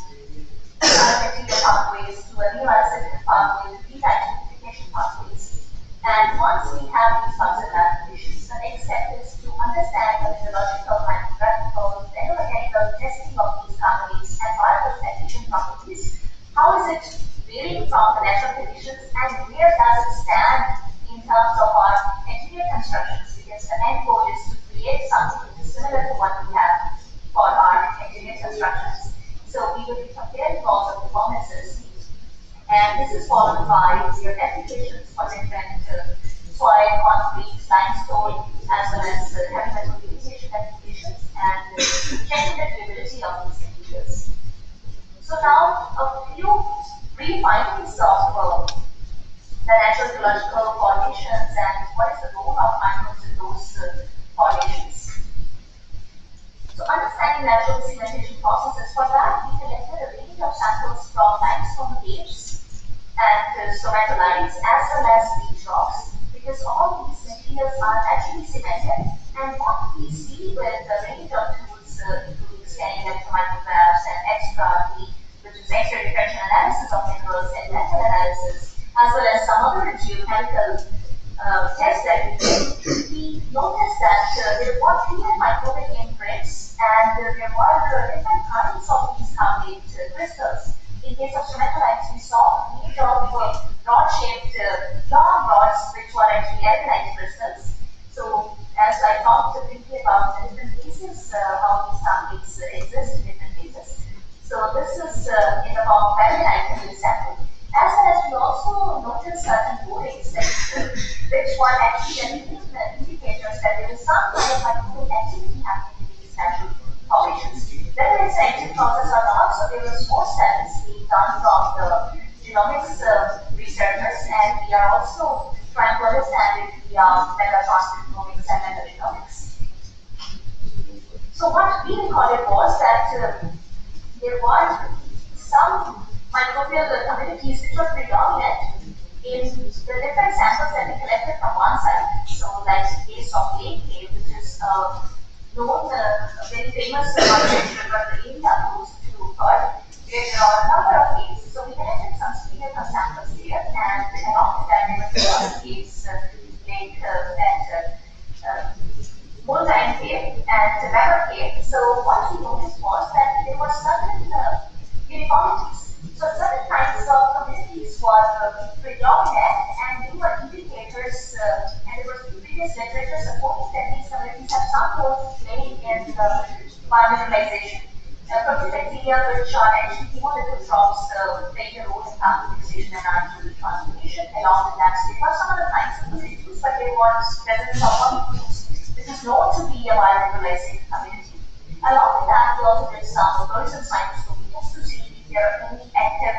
bacterial pathways to amino acid pathways, denitrification pathways. And once we have these concept lab conditions, the next step is to understand the physiological, micrographical, thermomechanical testing of these carbonates and biocompensation properties. How is it varying from the natural conditions, and where does it stand in terms of our engineered constructions? Because the end goal is to create something which is similar to what we have for our engineered constructions. So we will be comparing also performances, and this is followed by their applications for different soil, concrete, limestone, as well as heavy metal mitigation applications, and checking the durability of these materials. So now a few brief findings of the natural geological formations and what is the role of microbes in those formations. So understanding natural cementation processes, for that we collected a range of samples from limestone caves and stromatolites as well as beach rocks, because all these materials are naturally cemented, and what we see with the range of tools including scanning electromicrographs and XRT, which is X-ray diffraction analysis of minerals, and metal analysis, as well as some other geochemical tests that we did, we noticed that there were clear microbial imprints, and there were different kinds of these carbonate crystals. In case of stromatolites, we saw a range of rod-shaped long rods, which were actually alkaline crystals. So, as I talked briefly about the different cases, how these carbonates exist in different cases. So, this is in the form of alkaline in this sample. As well as we also noticed certain borings, which were actually indicators that there is some kind of microbial activity happening in these natural formations. Whether it's an active process or not, so there was more studies being done from the genomics researchers, and we are also trying to understand it via metatranscriptomics and metagenomics. So what we recorded was that there were some microbial communities which were predominant in the different samples that we collected from one side. So, like the case of Lake Cave, which is known, very famous concept river area close to Perth, where there are a number of caves. So, we collected some spherical samples there, and along with that, there were two other caves, Lake and Moldine Cave and River Cave. So, what we noticed was that there were certain uniformities. So certain kinds of communities were predominant, and they were indicators, and there was previous literature supporting that these communities have some role to play in biomineralization. Protein bacteria, which are actually chemolithic crops, play a role in carbon fixation and nitrogen transformation. Along with that, there were some other kinds of communities, but there was presence of molecules, which is known to be a biomineralizing community. Along with that, we also did some fluorescence microscopy just to see if there are any active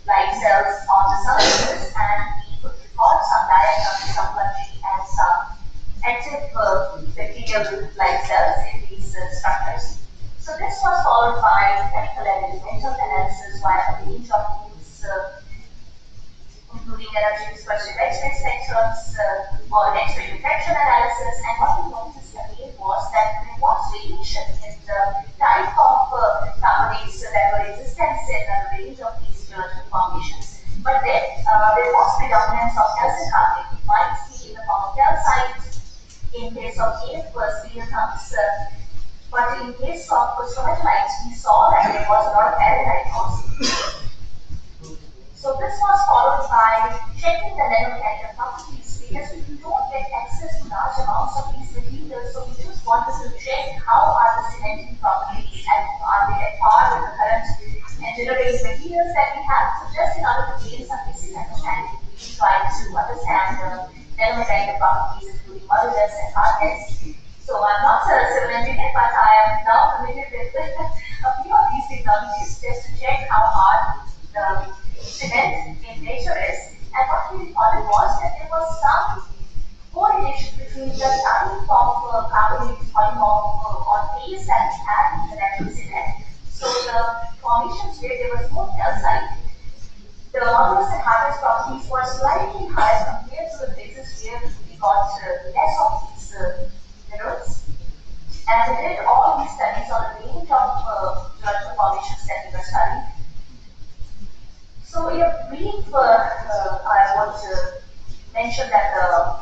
light cells on the surfaces, and we could record some diagrams, some fungi, and some active bacterial light cells in these structures. So this was followed by chemical and elemental analysis via a range of tools, including energy dispersive X-ray spectrums or X-ray diffraction analysis. And what we noticed again was that there was variation in the type of carbonates that were existent in a range of these geological formations. But then there was predominance of calcium carbonate. We might see in the form of calcite, in case of cave speleothems, but in case of stromatolites, we saw that there was a lot of alkaline also. So this was followed by checking the nanomechanical properties, because we don't get access to large amounts of these materials, so we just wanted to check how are the cementing properties and are they we tried to understand dynamic properties, including modulus and hardness. So I'm not a civil engineer, but I am now familiar with a few of these technologies just to check how hard the cement in nature is. And what we recorded was that there was some correlation between the type of carbonate polymorph or phase that we had in the natural cement. So the formations where there was more calcite, the modulus and hardness properties were slightly higher compared to the places where we got less of these minerals. And we did all these studies on a range of geological formations that we were studying. So in a brief, I would mention that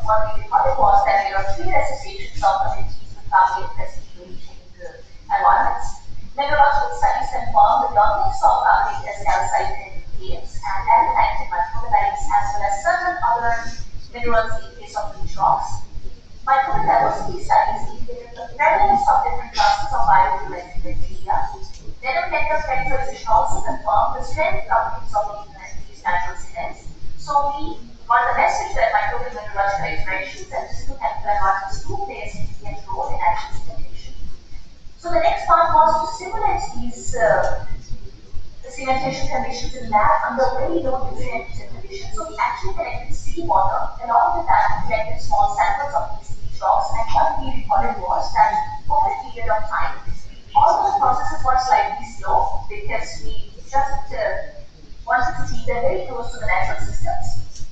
what we recorded was that there are three associations of communities with carbonate precipitation in the environments. Mineralogical studies confirm the dominance of carbonate as calcite in caves and alanite in micromelites, as well as certain other minerals in case of leach rocks. Microbial diversity studies indicated the prevalence of different classes of biodiversity bacteria. Dynamic characterization also confirmed the strength properties of these natural cements. So we got the message that microbial mineralogical interactions and physical chemical environments do play a significant role in action cementation. So the next part was to simulate these cementation conditions in lab under very low nutrient conditions. So we actually collected seawater, along with that we collected small samples of these leach rocks, and what we recorded was that over a period of time, all those processes were slightly slow because we just wanted to see them very close to the natural systems.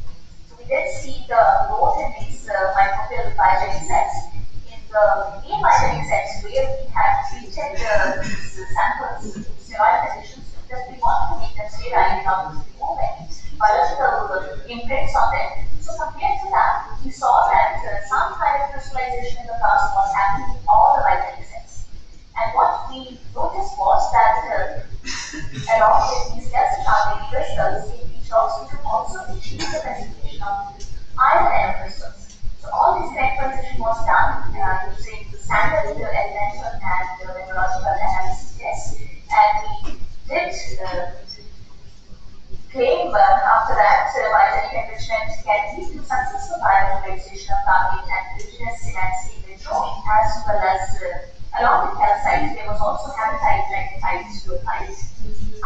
So we did see the growth in these microbial biogenic sets. In the main biogenic sets where we had treated these samples in sterile conditions because we wanted to make them sterile enough to remove any biological imprints on them. So compared to that, we saw that some kind of crystallization in the plasma was happening in all the biogenic sets. And what we noticed was that along with these calcium carbonate crystals in leach rocks, we could also achieve the presentation of iron nanocrystals. So all this characterization was done using the standard elemental and mineralogical analysis tests. And we did claim after that biogenic enrichment can lead to successful biomineralization of carbonate and indigenous cements in vitro, as well as along with calcite, there was also hematite, magnetite, steatite,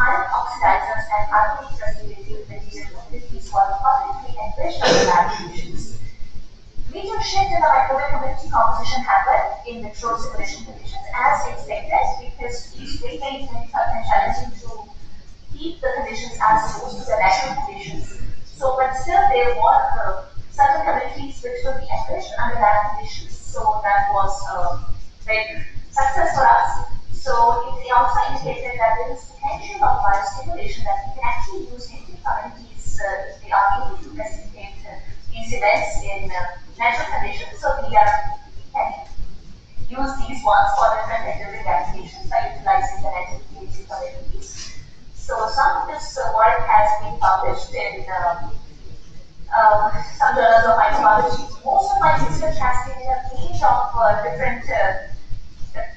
iron oxidizers, and carbonate precipitating materials were publicly enriched under lab conditions. Major shift in the microbial community composition happened in vitro simulation conditions as expected, because these great many communities are challenging to keep the conditions as close to the natural conditions. So, but still there were certain communities which would be enriched under lab conditions. So that was very success for us. So it also indicated that there is potential of biostimulation that we can actually use in communities if they are able to precipitate these events in natural conditions. So we can use these ones for different enduring applications by utilizing the natural communities. So some of this work has been published in some journals of microbiology. Most of my research has been in a range of different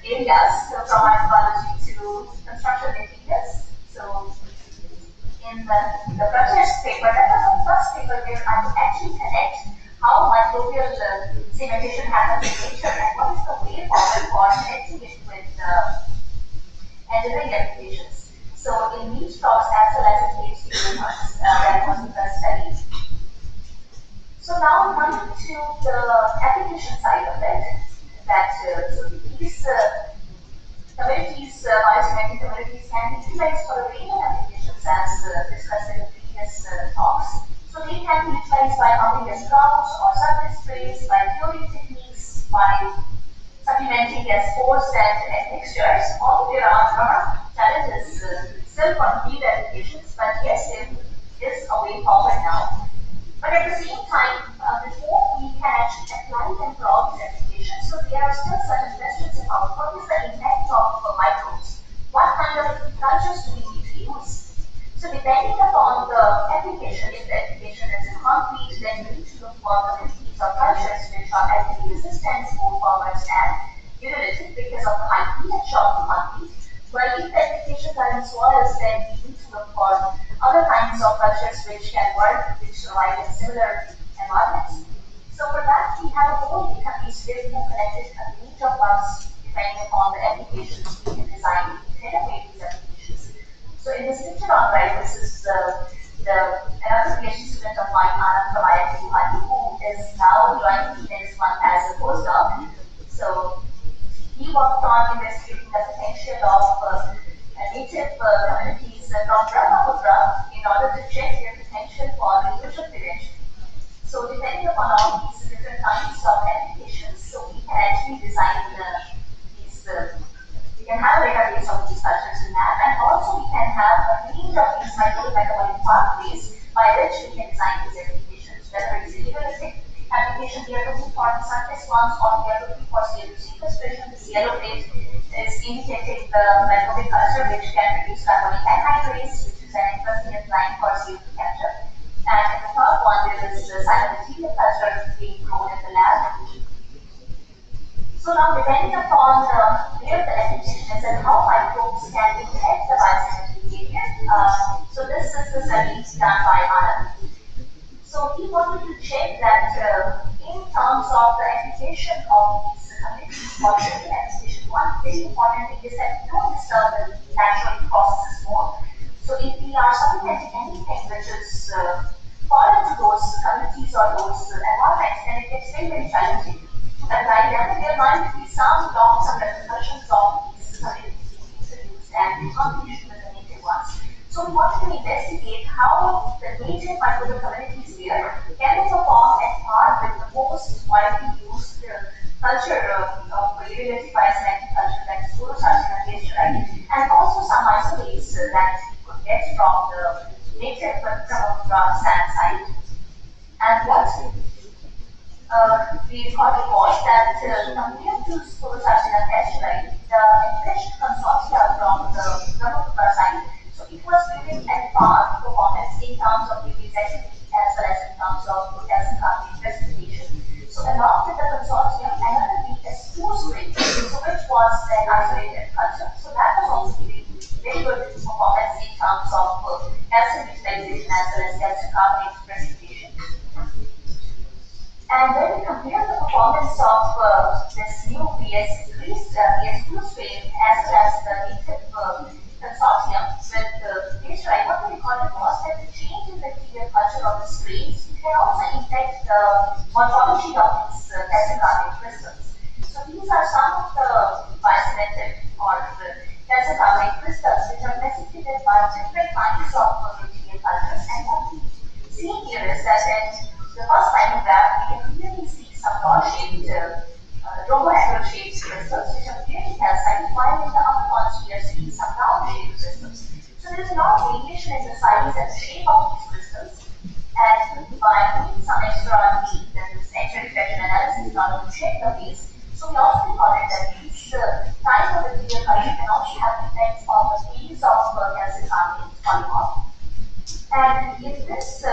areas, from microbiology to construction materials. So in the project paper, that was the first paper where I could actually connect how microbial cementation happens in nature and what is the way forward for connecting it with engineering applications. So in leach rocks as well as in cave humans, that was the first study. So now coming to the application side of it, that so these communities, biocementing communities can be utilized for a range of applications as discussed in the previous talks. So they can be utilized by pumping as grouts or surface sprays, by curing techniques, by supplementing as pores and mixtures. Although there are a lot of challenges still for field applications, but yes, there is a way forward now. But at the same time, before we can actually apply them for all these applications, so there are still certain questions about what is the impact of microbes, what kind of cultures do we need to use. So depending upon the application, if the application is in concrete, then we need to look for communities or cultures which are actually resistant to formers and urinated because of the high pH of the concrete. While if the applications are in soils, then we need to look for other kinds of cultures which can work, which survive in similar environments. So for that, we have a whole database where we have collected a range of bugs depending upon the applications we can design to innovate these applications. So in this picture on right, this is another PhD student of mine, Anand from IIT, who is now joining the next one as a postdoc. So he worked on investigating the potential of native communities from Brahmaputra in order to check their potential for erosion prevention. So depending upon all these different kinds of applications, so we can actually design these, we can have a database of these cultures in that, and also we can have a range of these metabolic pathways by which we can design these applications, whether it's a neolithic application we are looking for the surface ones, or we are looking for CO2 sequestration. This yellow plate is indicating the metabolic culture which can produce carbonic anhydrase, which is an interesting enzyme for CO2 capture. And in the third one, there is the cyanobacterial culture being grown in the lab. So now, depending upon where the application is and how microbes can impact the biosynthetic behavior, so this is the study done by Anand. So he wanted to check that in terms of the application of these communities for the application, one very important thing is that we don't disturb the natural processes more. So if we are supplementing anything which is foreign to those communities or those environments, then it gets very, very challenging to apply them. And there might be some long-term repercussions of these communities being introduced and the competition with the native ones. So we wanted to investigate how the native microbial communities here can perform at par with the most widely used culture of identified selective culture, like Pseudosarcina pasteuri, and also some isolates that we could get from the native sand site. And what we recorded was that compared to Pseudosarcina pasteuri, the enriched consortia from the Brahmaputra site, so it was giving at par performance in terms of release activity as well as in terms of calcium carbonate precipitation. So along with the consortium, another BS2 strain, so which was an isolated culture. So that was also giving very good performance in terms of calcium utilization as well as calcium carbonate precipitation. And when we compare the performance of this new BS2 strain as well as the native consortium with the pasteuri, what we recorded was that the change in the bacterial culture of the strains can also impact the morphology of these calcium carbonate crystals. So these are some of the biosynthetic or the calcium carbonate crystals which are precipitated by different kinds of bacterial cultures. And what we see here is that in the first line graph, we can clearly see some rod-shaped, rhomblohedral-shaped crystals which are clearly calcite, while in the upper ones we are seeing some round-shaped crystals. So there is a lot of variation in the size and shape of these crystals. And by doing some extra deep, that is X-ray reflection analysis in order to check the phase, so we also recorded that these types of bacterial culture can also have effects on the phase of calcium carbonate falling off. And in this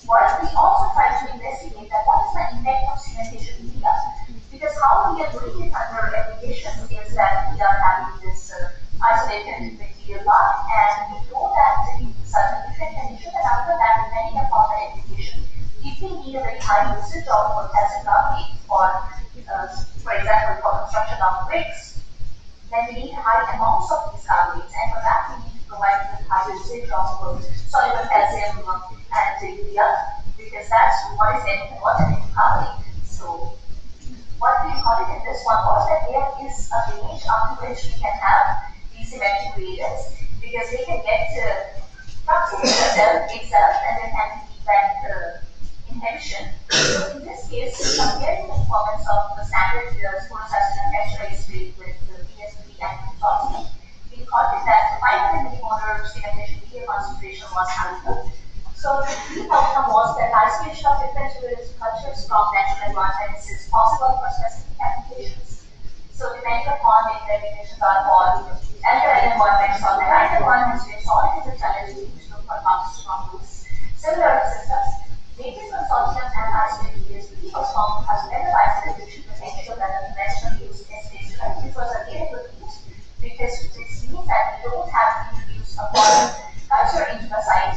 work, we also try to investigate that what is the impact of cementation media, because how we are doing it under application is that we are having this isolated bacterial lot, and we know that in certain different conditions, and after that, depending upon the application, if we need a very high usage of calcium carbonate for example, for construction of bricks, then we need high amounts of these carbonates, and for that we need to provide with high usage of soluble calcium and urea, because that's what is getting converted into carbonate. So what we recorded in this one was that there is a range up to which we can have these symmetric reagents, because they can get toxic to the cell itself and then have feedback inhibition. So in this case, comparing the performance of the standard Pseudosarcina pasteuri strain with the BS3 and consortium, we recorded that 500 millimolar cementation media concentration was handled. So the key outcome was that isolation of different cultures from natural environments is possible for specific applications. So depending upon if the applications are for alkaline environments or marine environments, we saw it is a challenge to look for compounds from those similar systems. Native consortium and isolated BS3 was found to have better biosynthetic potential than the conventional use space, which was a very good news, because this means that we don't have to introduce a foreign culture into the site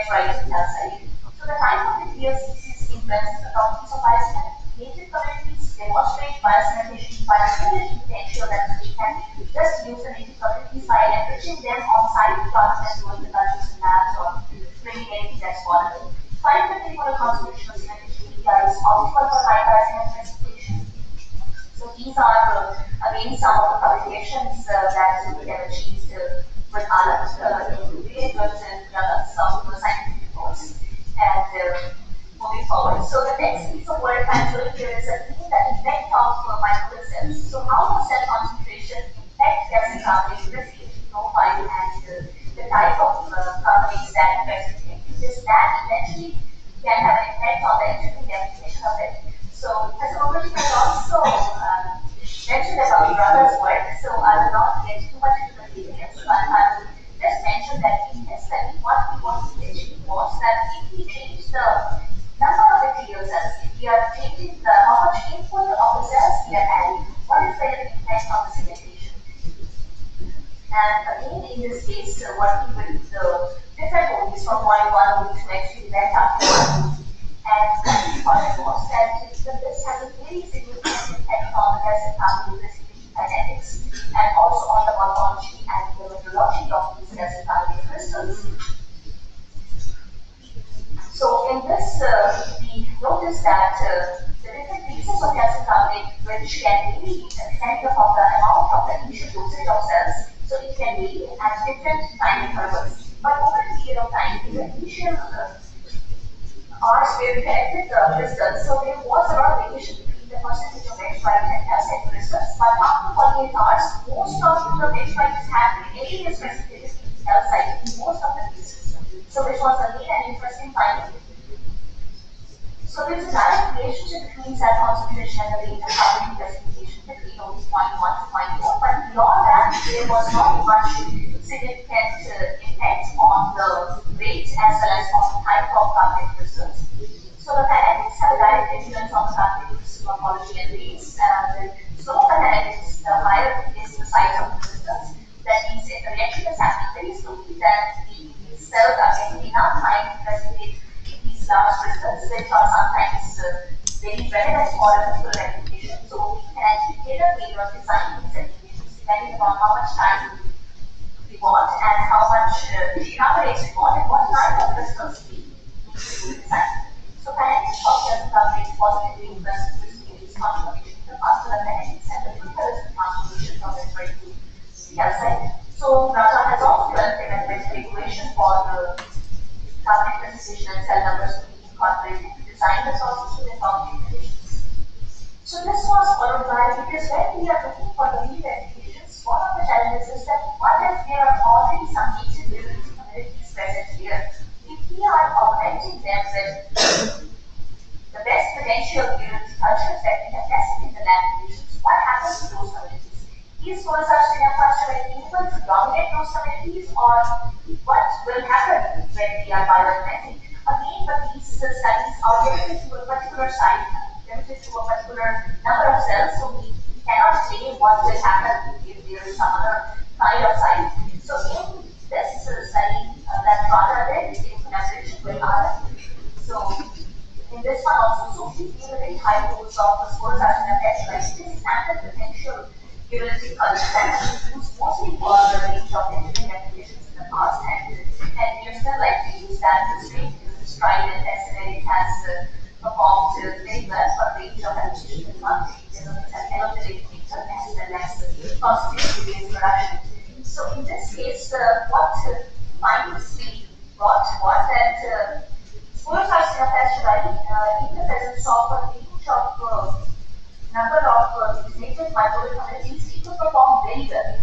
electrolyte calcite. So the type of material species influences the properties of biosynthetic. Native communities demonstrate biosynthesis by establishing potential that they can just use the native communities by enriching them on site rather than doing the cultures in labs or bringing anything that's foreign. 5 for the conservation of cementation media is optimal for high biosynthetic specification. So these are again some of the publications that we have achieved with Alan in various books and some scientific reports. And moving forward, so the next piece of work I'm showing here is looking at the effect of microbial cells. So how does cell concentration impact calcium carbonate pH profile and the type of carbonates that affects it? Because that eventually can have an impact on the engineering application of it. So Professor Mukherjee has also mentioned about Radha's work, so I will not get too much into the details, but I will just mention that in this study, what we want to achieve was that if we change the number of bacterial cells, if we are changing the how much input of the cells we are adding, what is the impact on the segmentation? And again, in this case, working with the different ODs from point 1 to actually went up to 1. And the important was that this has a very significant impact on the calcium carbonate precipitation kinetics and also on the morphology and the methodology of these calcium carbonate crystals. So in this, we noticed that the different pieces of calcium carbonate which can vary depending upon the amount of the initial dosage of cells. So it can vary at different time intervals. But over a period of time, in the initial hours where we collected the crystals, so there was a lot of variation between the percentage of electrolyte and calcite crystals. But after 48 hours, most of the electrolytes have very specificity in calcite in most of the cases. So which was again an interesting finding. So there is a direct relationship between cell concentration and the rate of carbonate precipitation between only 0.1 to 0.4, but beyond that, there was not much significant impact on the rate as well as on the type of carbonate crystals. So the kinetics have a direct influence on the carbonate crystal morphology and rates, and the slower the kinetics, the higher is the size of the crystals. That means if the reaction is happening very slowly, then the cells are getting enough time to precipitate these large crystals, which are sometimes very relevant for a particular application. So we can actually tailor made or design these applications depending upon how much time we want and how much carbonates we want and what kind of crystals we need to design. So kinetics of calcium carbonate positively influences crystallization transformation, the faster the kinetics and the quicker is the transformation from electrolyte to calcite. So Raja has also developed a mathematical equation for the carbonate precipitation and cell numbers to be incorporated to design the sources to the boundary conditions. So this was followed by, because when we are looking for the new applications, one of the challenges is that what if there are already some native living communities present here? If we are augmenting them with the best potential community cultures that we have tested in the lab conditions, what happens to those communities? Is source are able to dominate those communities, or what will happen when we are bioaugmenting? Again, but these studies are limited to a particular site, limited to a particular number of cells, so we cannot say what will happen if there is some other kind of site. So in this study that Radha did in collaboration with Alan, so in this one also, so we gave a very high dose of the spores as an effect, like this standard potential urinating culture that has been used mostly for the range of engineering applications in the past, and we are still like to use that strain because it's tried and tested and it has performed very well for a range of applications in marketing, because it's an allogenic nature as well as constitutive production. So in this case, what findings we got was that spores are synaptachylae in the presence of a range of number of these native microbial communities, it could perform very well.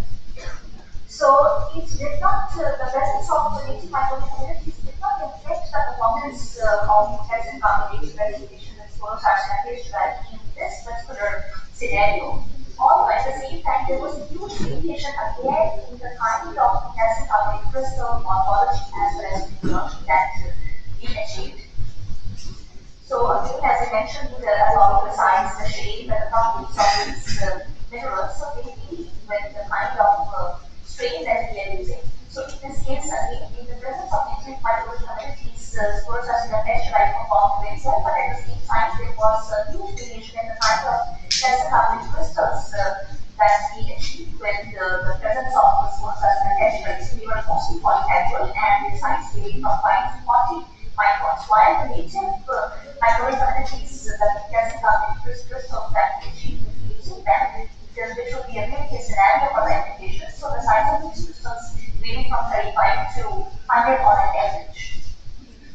So it did not, the presence of the native microbial communities did not affect the performance of calcium carbonate precipitation and sporocarcination in this particular scenario. Although at the same time there was a huge deviation again in the kind of calcium carbonate crystal morphology as well as physiology that we achieved. So again, as I mentioned, along the size, the shape, and the properties of these minerals, so they vary with the kind of strain that we are using. So in this case, again, in the presence of native microbial communities, scores as an electrolyte performed very well, but at the same time there was a huge variation in the kind of calcium carbonate crystals that we achieved with the presence of the scores as an electrolyte. So they were mostly polyhedral and their size varied from 5 to 40 microns, while the native microwave communities, the calcium carbonate crystals that we achieved with using them, which would be a real case scenario for the application. So the size of these crystals vary from 35 to 100 on an average.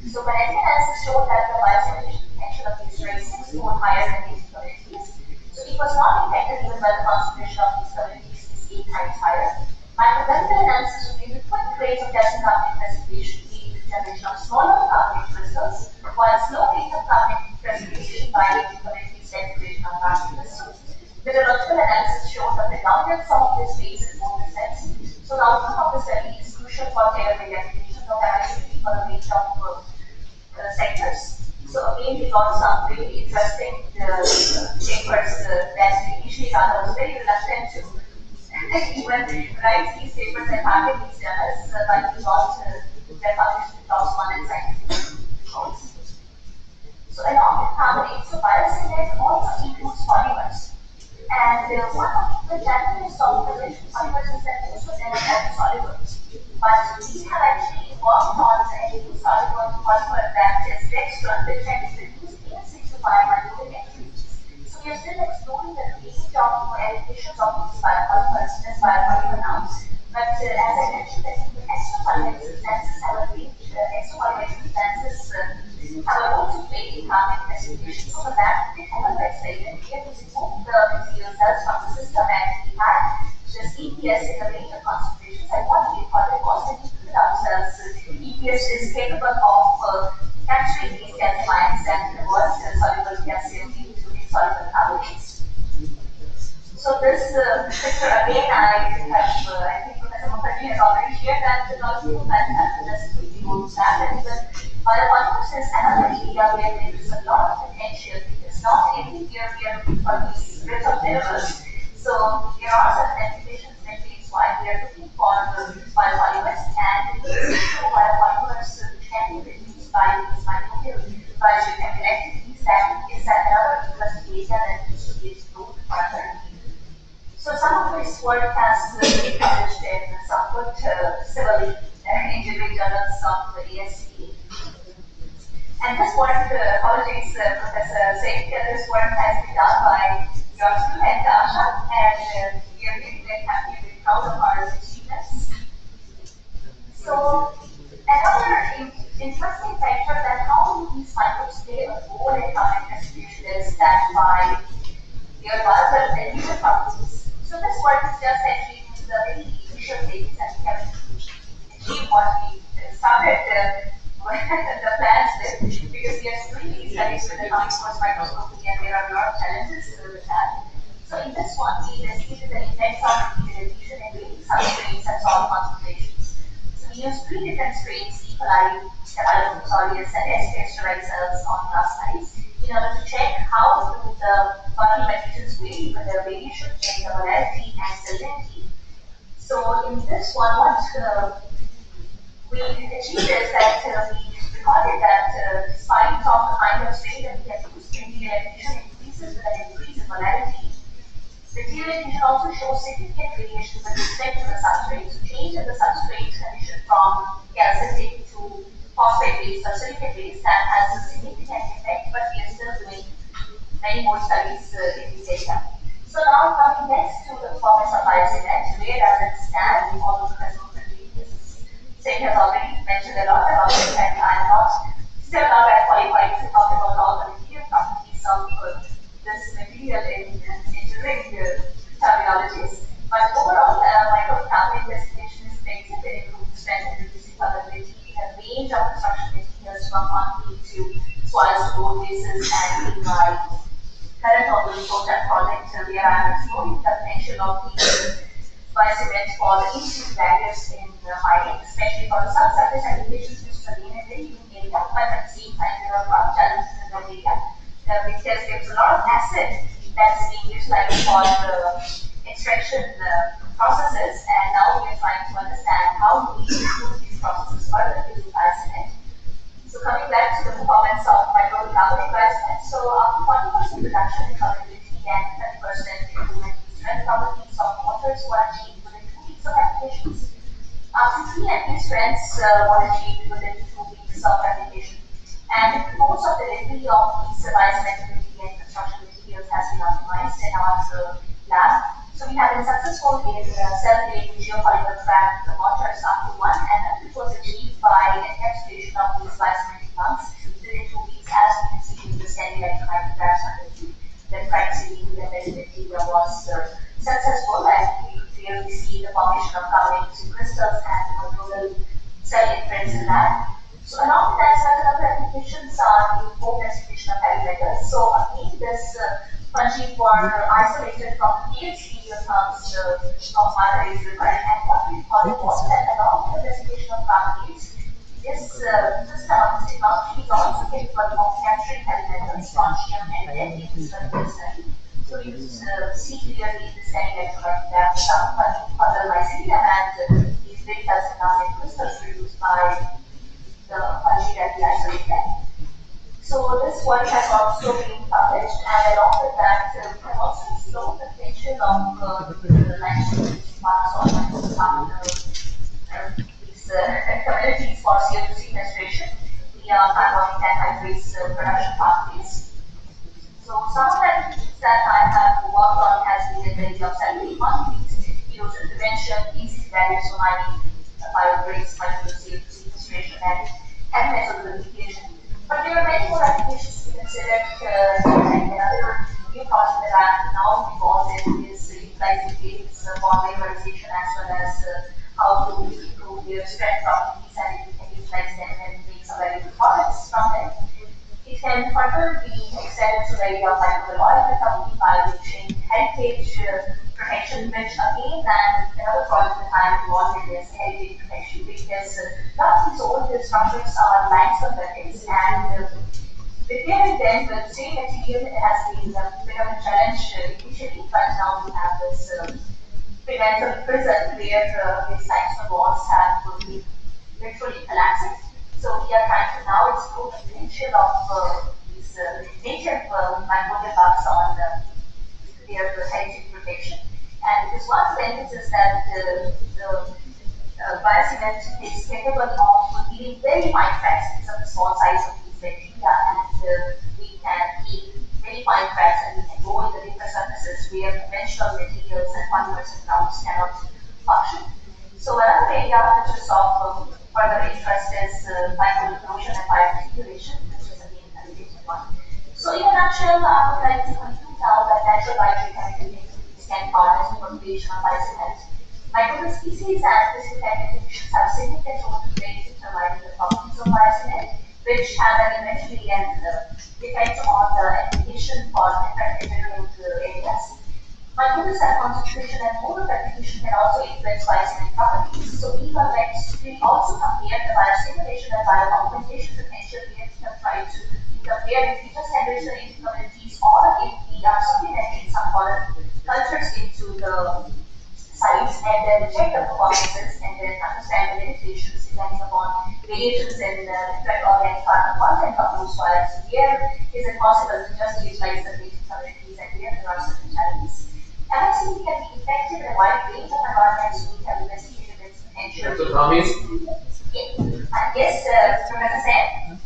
So kinetic analysis showed that the biosimulation potential of these rays is 6-fold higher than these communities. So it was not affected even by the concentration of these communities is 8 times higher. Microchemical analysis revealed quick rates of calcium carbonate precipitation leading to generation of smaller carbonate crystals, while slow rates of carbonate precipitation by communities led to creation of carbonate crystals. Metallurgical analysis showed that the downward sum of this phase in both the sets. So the outcome of the study is crucial for tailor-made applications of chemistry for a range of sectors. So again, we got some really interesting papers that initially I was very reluctant to even write these papers and target these journals, but we got they're published in PLOS One and Scientific Reports. So along with carbonates, so biosynthesis also includes polymers. And one of the challenges of prevention polymers is that most of them are soluble. But we have actually worked on a new soluble polymer that is dextran, which can be reduced in 6 to 5 micrometer entities. So we are still exploring the range of applications of these biopolymers as biopolymer now. But as I mentioned, I think the extrapolymer substances have a range, extrapolymer substances have a role to play in carbon classification. So for that, we have a experiment here to remove the material cells from the system, and we had this EPS in a range of concentrations. And what we thought it was that we put ourselves, EPS is capable of capturing these calcium ions and convert soluble calcium into insoluble carbonates. So this picture again, I think Professor Mukherjee has already shared that with us, but just quickly go to that. And biopolymers is another area where there is a lot of potential, because not everywhere we are looking for these bits of minerals. So there are certain applications that is why we are looking for biopolymers, and these biopolymers can be reduced by these microbial biochemical activities. That is another interesting area that needs to be explored further. So some of this work has been published in some good civil engineering journals of the ASCE. And this work, apologies Professor Singh, this work has been done by your student Asha, and we are really very happy and proud of our achievements. So another interesting factor that how do these microbes play a role in carbon classification is that by their bulk and user properties. So this work is just actually in the very initial stages, and we have achieved what we started the plans with, because we are doing these studies with the atomic force microscopy, and there are a lot of challenges with that. So in this one, we investigated the effects of adhesion in various substrates and salt concentrations. So we used 3 different strains, E. coli, Staphylococcus aureus, and S. pastörize cells on glass slides, in order to check how do the body materials vary with their variation in the molality and salinity. So in this one, what we achieved is that we recorded that despite of the kind of strain that we have used, material adhesion increases with an increase in molality. Material adhesion also shows significant variation with respect to the substrate. So change in the substrate condition from calcitic to phosphate based or silicate based, that has a significant effect, but we are still doing many more studies in this area. So now coming next to the performance of biocement, where does it stand? Although Professor Singh has already mentioned a lot about it, and I'm not still not that qualified to talk about all the material properties of this material in engineering terminologies. But overall, microcarbon investigation is effective in improving strength and reducing vulnerability in a range of construction materials from concrete to soils to road bases and in my current ongoing project where I am exploring the potential of these biocement for the in-situ barriers in mining, especially for the subsurface applications, which is again a very unique area, but at the same time there are a lot of challenges in that area because there's a lot of acid that's being utilized for the extraction processes, and now we are trying to understand how we improve these processes further using biocement. So coming So 40% reduction in probability and 30% improvement in strength properties of motors were achieved within 2 weeks of applications. 16 active strengths were achieved within 2 weeks of application. And the course of delivery of these biocementary and construction materials has been optimized in our lab. So we have been successful in cell-based geopolymer track the motors up to 1, and that was achieved by encapsulation of these biocementary lumps within 2 weeks, as we can see in the scanning electromicrographs underneath. The practically the material was successful, and we clearly see the formation of carbon crystals and neuronal cell imprints in that. So along with that, certain other applications are the co-respiration of heavy metals. So again, this fungi were isolated from the pH stereotypes of mother is required, and what we call it was that along with the respiration of carbonates, this system, this technology is also capable of capturing heavy metals, strontium, and then using certain. So you see clearly in the scanning electromicrograph some further mycelium and these big calcium crystals produced by the fungi that we isolated. So this work has also been published, and along with that, we have also explored the potential of the limestone from these communities for CO2 sequestration via carbonic anhydrase production pathways. So some of the activities that I have worked on has been in the area of cell erosion prevention, easy values for mining, biobreaks, microseed sequestration, and metal remediation. But there are many more applications to be considered. Another new project that I am now involved in is utilizing gates for mineralization as well as how to improve their strength properties, and we can utilize them and make some very good products from them. It can further be extended to the area of microbial oil recovery by reaching heritage protection, which again, and another project that I am involved in is heritage protection, because a lot of these old structures are limestone buildings, and repairing them with same material has been a bit of a challenge initially, but now we have this preventive prison where these limestone walls have been literally collapsing. So we are trying to now explore the potential of these native microbial bugs on their heritage protection. And because one of the benefits is that the biocement is capable of healing very fine cracks because of the small size of these bacteria, and we can heal very fine cracks, and we can go in the deeper surfaces where conventional materials and polymers and grounds cannot function. So another area which is of further interest is microbial erosion and bioarticulation, which is again a related one. So in a nutshell, I would like to conclude now that natural biochemical activities can harness the motivation of biocement. Microbial species and physical conditions have significant role to play in determining the properties of biocement, which have an eventually an effect on the application for different areas. Microbial cell concentration and mode of application can also influence biocemic properties. So we also compare the biostimulation and bioaugmentation potential here. We have tried to compare if we just enrich the native communities or if we are supplementing some foreign cultures into the sites, and then check the performances and then understand the limitations depending upon variations in the different organic carbon content of those soils. Where is it possible to just utilize the native communities, and where there are certain challenges? MSC can be effective in a wide range of environments. We have investigated its potential. Dr. Thomas? Yes, Professor Sen?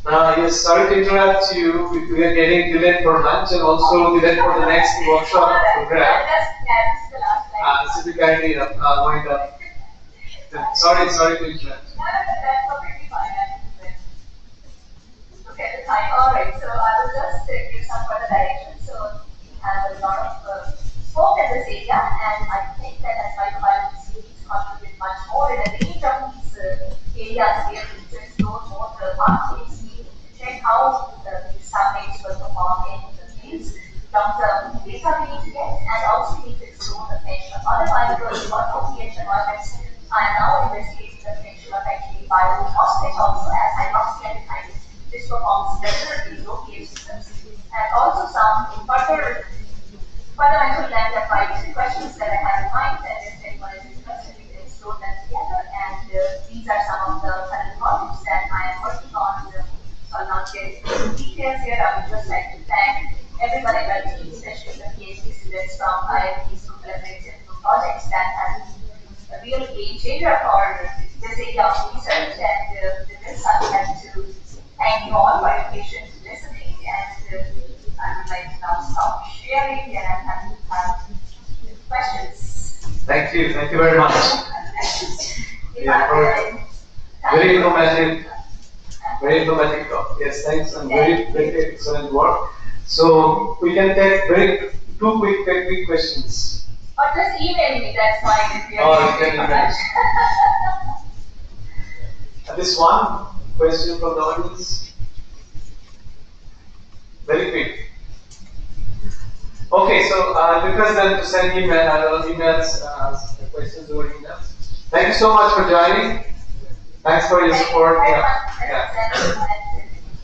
Yes, sorry to interrupt you. We are getting delayed for lunch and also delayed for the next workshop program. This is the last slide. So we kindly wind up. Sorry to interrupt. No, that's perfectly fine. Look at the time. Alright, so I will just give some further direction. So we have a lot of scope in this area, and I think that as microbiology needs to contribute much more in a range of these areas where we need to explore more the pathways. We need to check how these subjects will perform in the fields, long-term data we need to get, and also we need to explore the potential of other microbes or pH environments. I am now investigating the potential of actually biophosphate also as hydroxyapatite. This performs better in low pH systems, and also some fundamental and applied questions that I have in mind, and if anyone is interested, we can explore them together. And these are some of the current projects that I am working on. So I'll not get into details here. I would just like to thank initiator for this area of research. And with this, I would like to thank you all for your patient listening. And I would like to now stop sharing, and I'm happy to have questions. Thank you very much. Yeah, very informative, talk. Yes, thanks, and very excellent work. So we can take two quick questions. Or just email me, that's fine. If you're Or you can email. This one question from the audience. Very quick. Okay, so request them to send emails, questions over emails. Thank you so much for joining. Thanks for your support.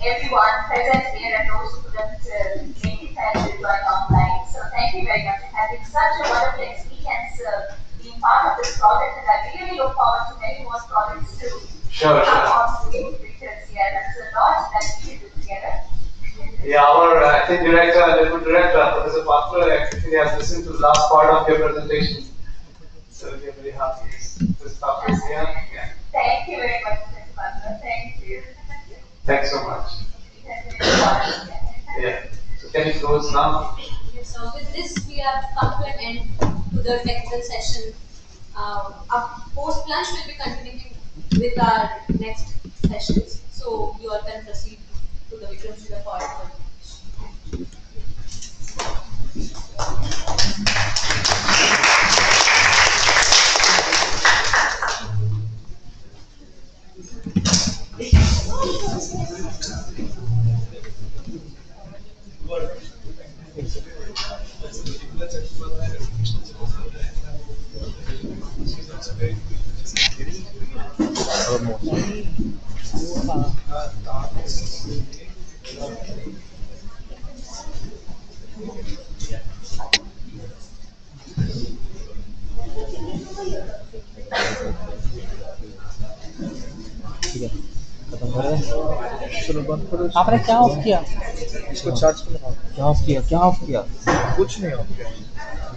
Everyone present here and those who couldn't make it and join online. So thank you very much for having such a wonderful experience being part of this project, and I really look forward to many more projects to come on screen, because there's a lot that we can do together. Yeah, our acting director, deputy director, Professor Patra, actually has listened to the last part of your presentation. So we are very happy to stop this here. Yeah. Thank you very much, Mr. Patra. Thank you. Thanks so much. Yeah. So can you close now? Yes, so with this, we have come to an end to the technical session. Our post lunch will be continuing with our next sessions. So you all can proceed to the Vikram Shila part. आपने क्या of किया? इसको charge पे लगाओ। क्या of किया? कुछ नहीं ऑफ किया,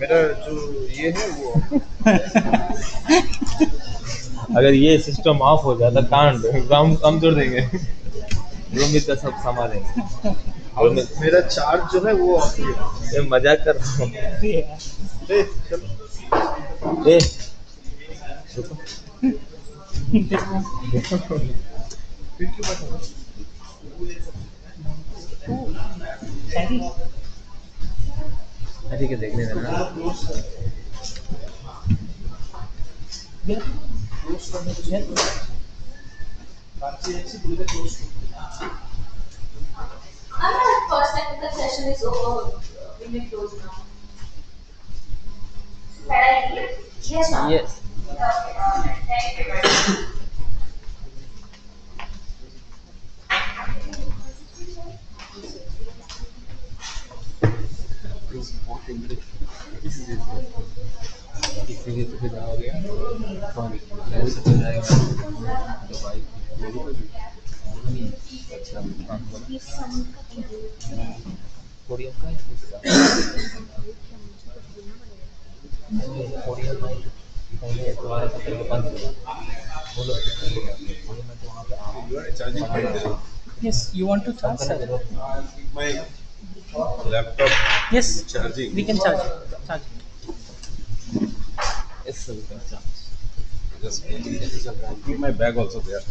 मेरा जो ये है वो अगर ये सिस्टम ऑफ हो जाता कांड हम जोड़ देंगे, रूम का सब संभालेंगे। और मेरा चार्ज जो है वो ऑफ किया। ये मजाक कर रहा हूँ। चलो फिर क्यों बैठा? ठीक है, देखने देना। Our first technical session is over. We may close now. Can I leave? Yes, ma'am. Yes. Okay, all right. Thank you very much. इसी के जाओगे ऐसे हो जाएगा तो भाई अच्छा पोडियम का पोडियम में पहले दोबारा से करके बंद किया बोलो पोडियम में तो वहाँ पे You are charging point. Yes, you want to charge, sir? My laptop Yes, charging. we can charge. Charge. इस सब का chance Just keep my bag also there.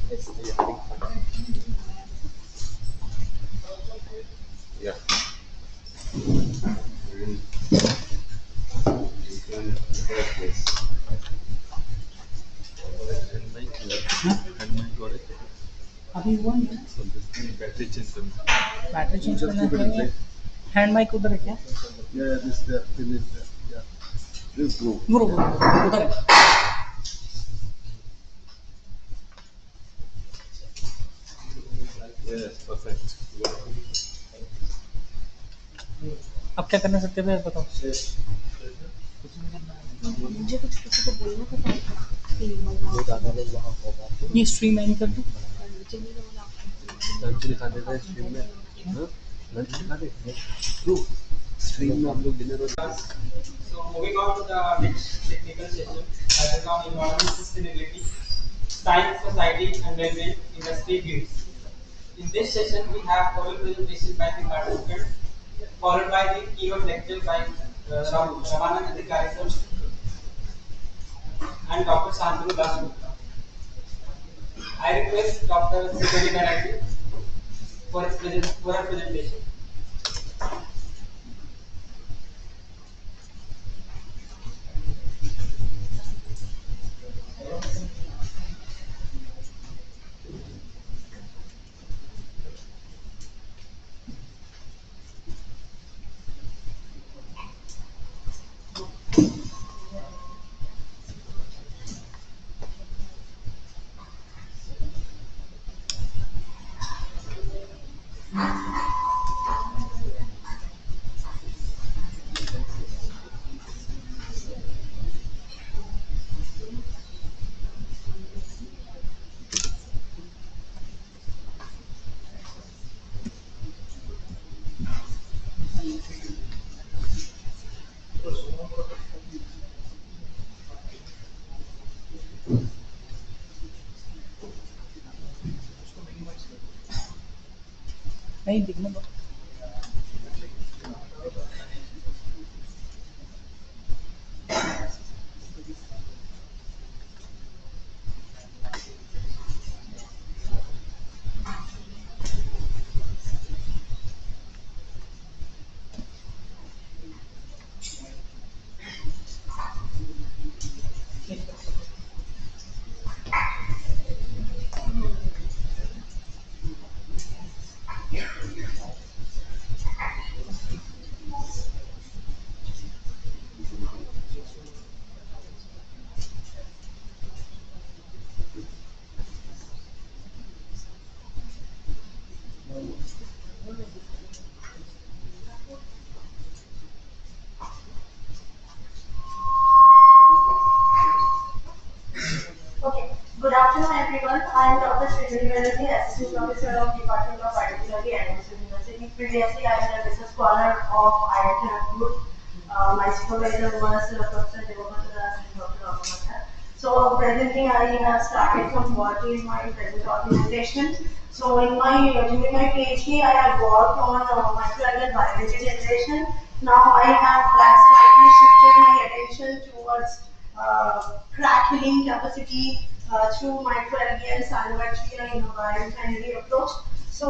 Yeah. अभी हुआ नहीं। Battery change करना. बैटरी चेंज करना है। हैंड माइक उधर है क्या? Yeah, this there, pin is there. Yeah. This go. उधर है। Yes, perfect. अब क्या करना सकते हैं बताओ? मुझे कुछ किसी को बोलना था ये स्ट्रीम एंड कर दो। लंच दिखा देता है स्ट्रीम में, लंच दिखा दे। स्ट्रीम में हम लोग डिनर और So moving on to the next technical session, that is on environment sustainability, science, society, and well-being industry views. In this session, we have oral presentation by the participants, followed by the keynote lecture by Ramanand Adhikari sir and Dr. Santanu Dasgupta. I request Dr. Sujali Banerjee for her presentation. नहीं दिखने दो Okay. Good afternoon, everyone. I am Dr. Sridhar Banerjee, Assistant Professor of Department of Biotechnology at IIT University. Previously, I was a research scholar of IIT Kharagpur. My supervisor was Professor Devamata Das and Dr. Ramamata. So presently, I have started some work in my present organization. So in my during my PhD, I have worked on microalgal biology generation. Now I have slightly shifted my attention towards crack healing capacity through microalgae and cyanobacteria in a biorefinery approach. So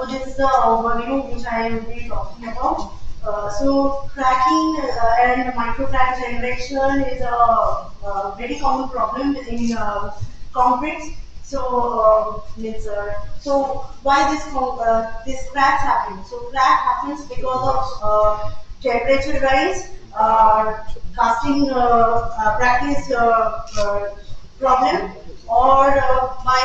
this is the overview which I will be talking about. So cracking and microcrack generation is a very common problem in concrete. So why this cracks happen? So crack happens because of temperature rise, casting practice problem, or by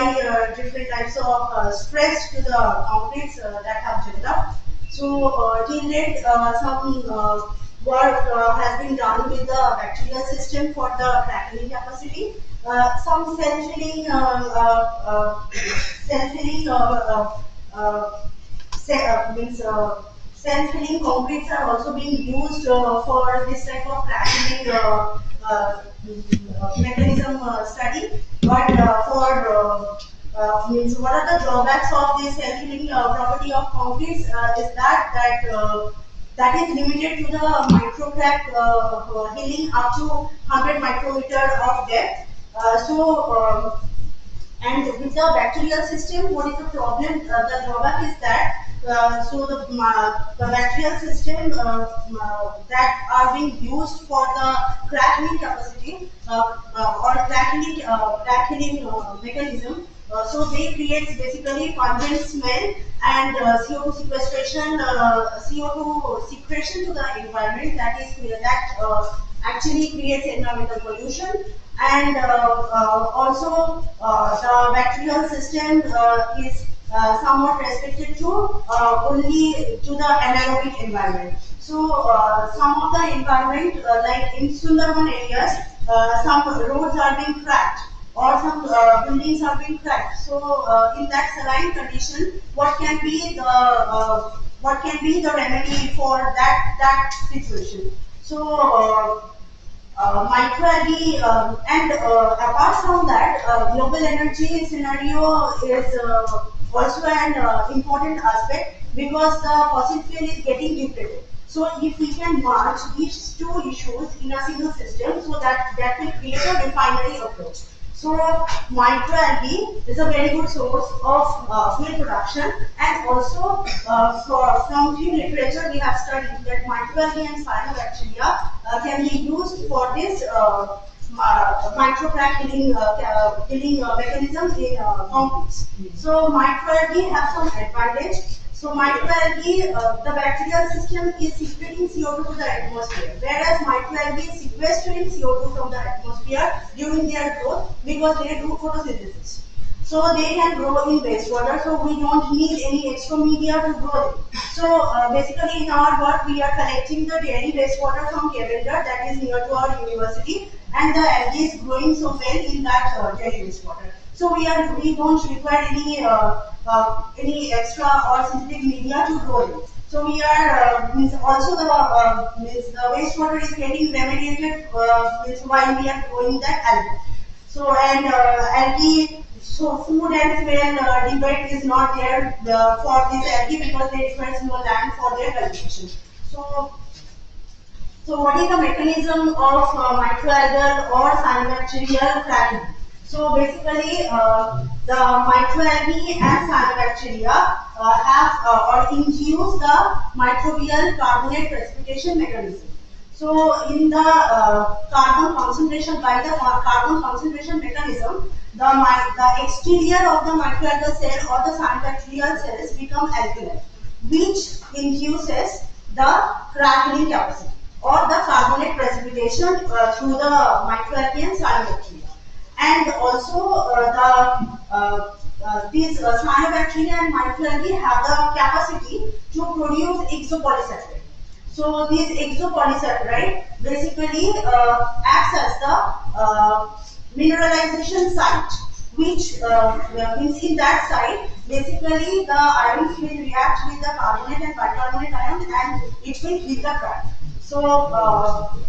different types of stress to the concretes that have developed. So till date, some work has been done with the bacterial system for the cracking capacity. Some self-healing means self-healing concretes are also being used for this type of cracking mechanism study. But means what are the drawbacks of this self-healing property of concretes is that is limited to the microcrack healing up to 100 micrometer of depth. And with the bacterial system, what is the problem? The drawback is that the bacterial system that are being used for the crack-healing capacity or crack-healing mechanism. So they create basically pungent smell and CO2 secretion to the environment. That actually creates environmental pollution. And also the bacterial system is somewhat restricted to only to the anaerobic environment. So some of the environment like in Sundarban areas, some roads are being cracked. or some buildings are being cracked. So in that saline condition, what can be the remedy for that situation? So microalgae, and apart from that, global energy scenario is also an important aspect, because the fossil fuel is getting depleted. So if we can merge these two issues in a single system, so that will create a refinery approach. So microalgae is a very good source of fuel production, and also from fuel literature we have studied that microalgae and cyanobacteria can be used for this microcrack killing mechanism in concretes. So microalgae have some advantage. So microalgae, the bacterial system is secreting CO2 to the atmosphere, whereas microalgae is sequestering CO2 from the atmosphere during their growth, because they do photosynthesis. So they can grow in wastewater, so we don't need any extra media to grow them. So basically in our work we are collecting the dairy wastewater from Cavender, that is near to our university, and the algae is growing so well in that dairy wastewater. So we don't require any extra or synthetic media to grow it. So we are means also the wastewater is getting remediated means while we are growing that algae. So and algae, so food and fuel debate is not there for this algae, because there requires no land for their cultivation. So what is the mechanism of microalgal or cyanobacterial cracking? So basically, the microalgae and cyanobacteria have or induce the microbial carbonate precipitation mechanism. So in the carbon concentration, by the carbon concentration mechanism, the exterior of the microalgal cell or the cyanobacterial cells become alkaline, which induces the crackling capacity or the carbonate precipitation through the microalgae and cyanobacteria. And also these cyanobacteria and microalgae have the capacity to produce exopolysaccharide. So these exopolysaccharide basically acts as the mineralization site, which means in that site basically the ions will react with the carbonate and bicarbonate ion, and it will hit the crack. So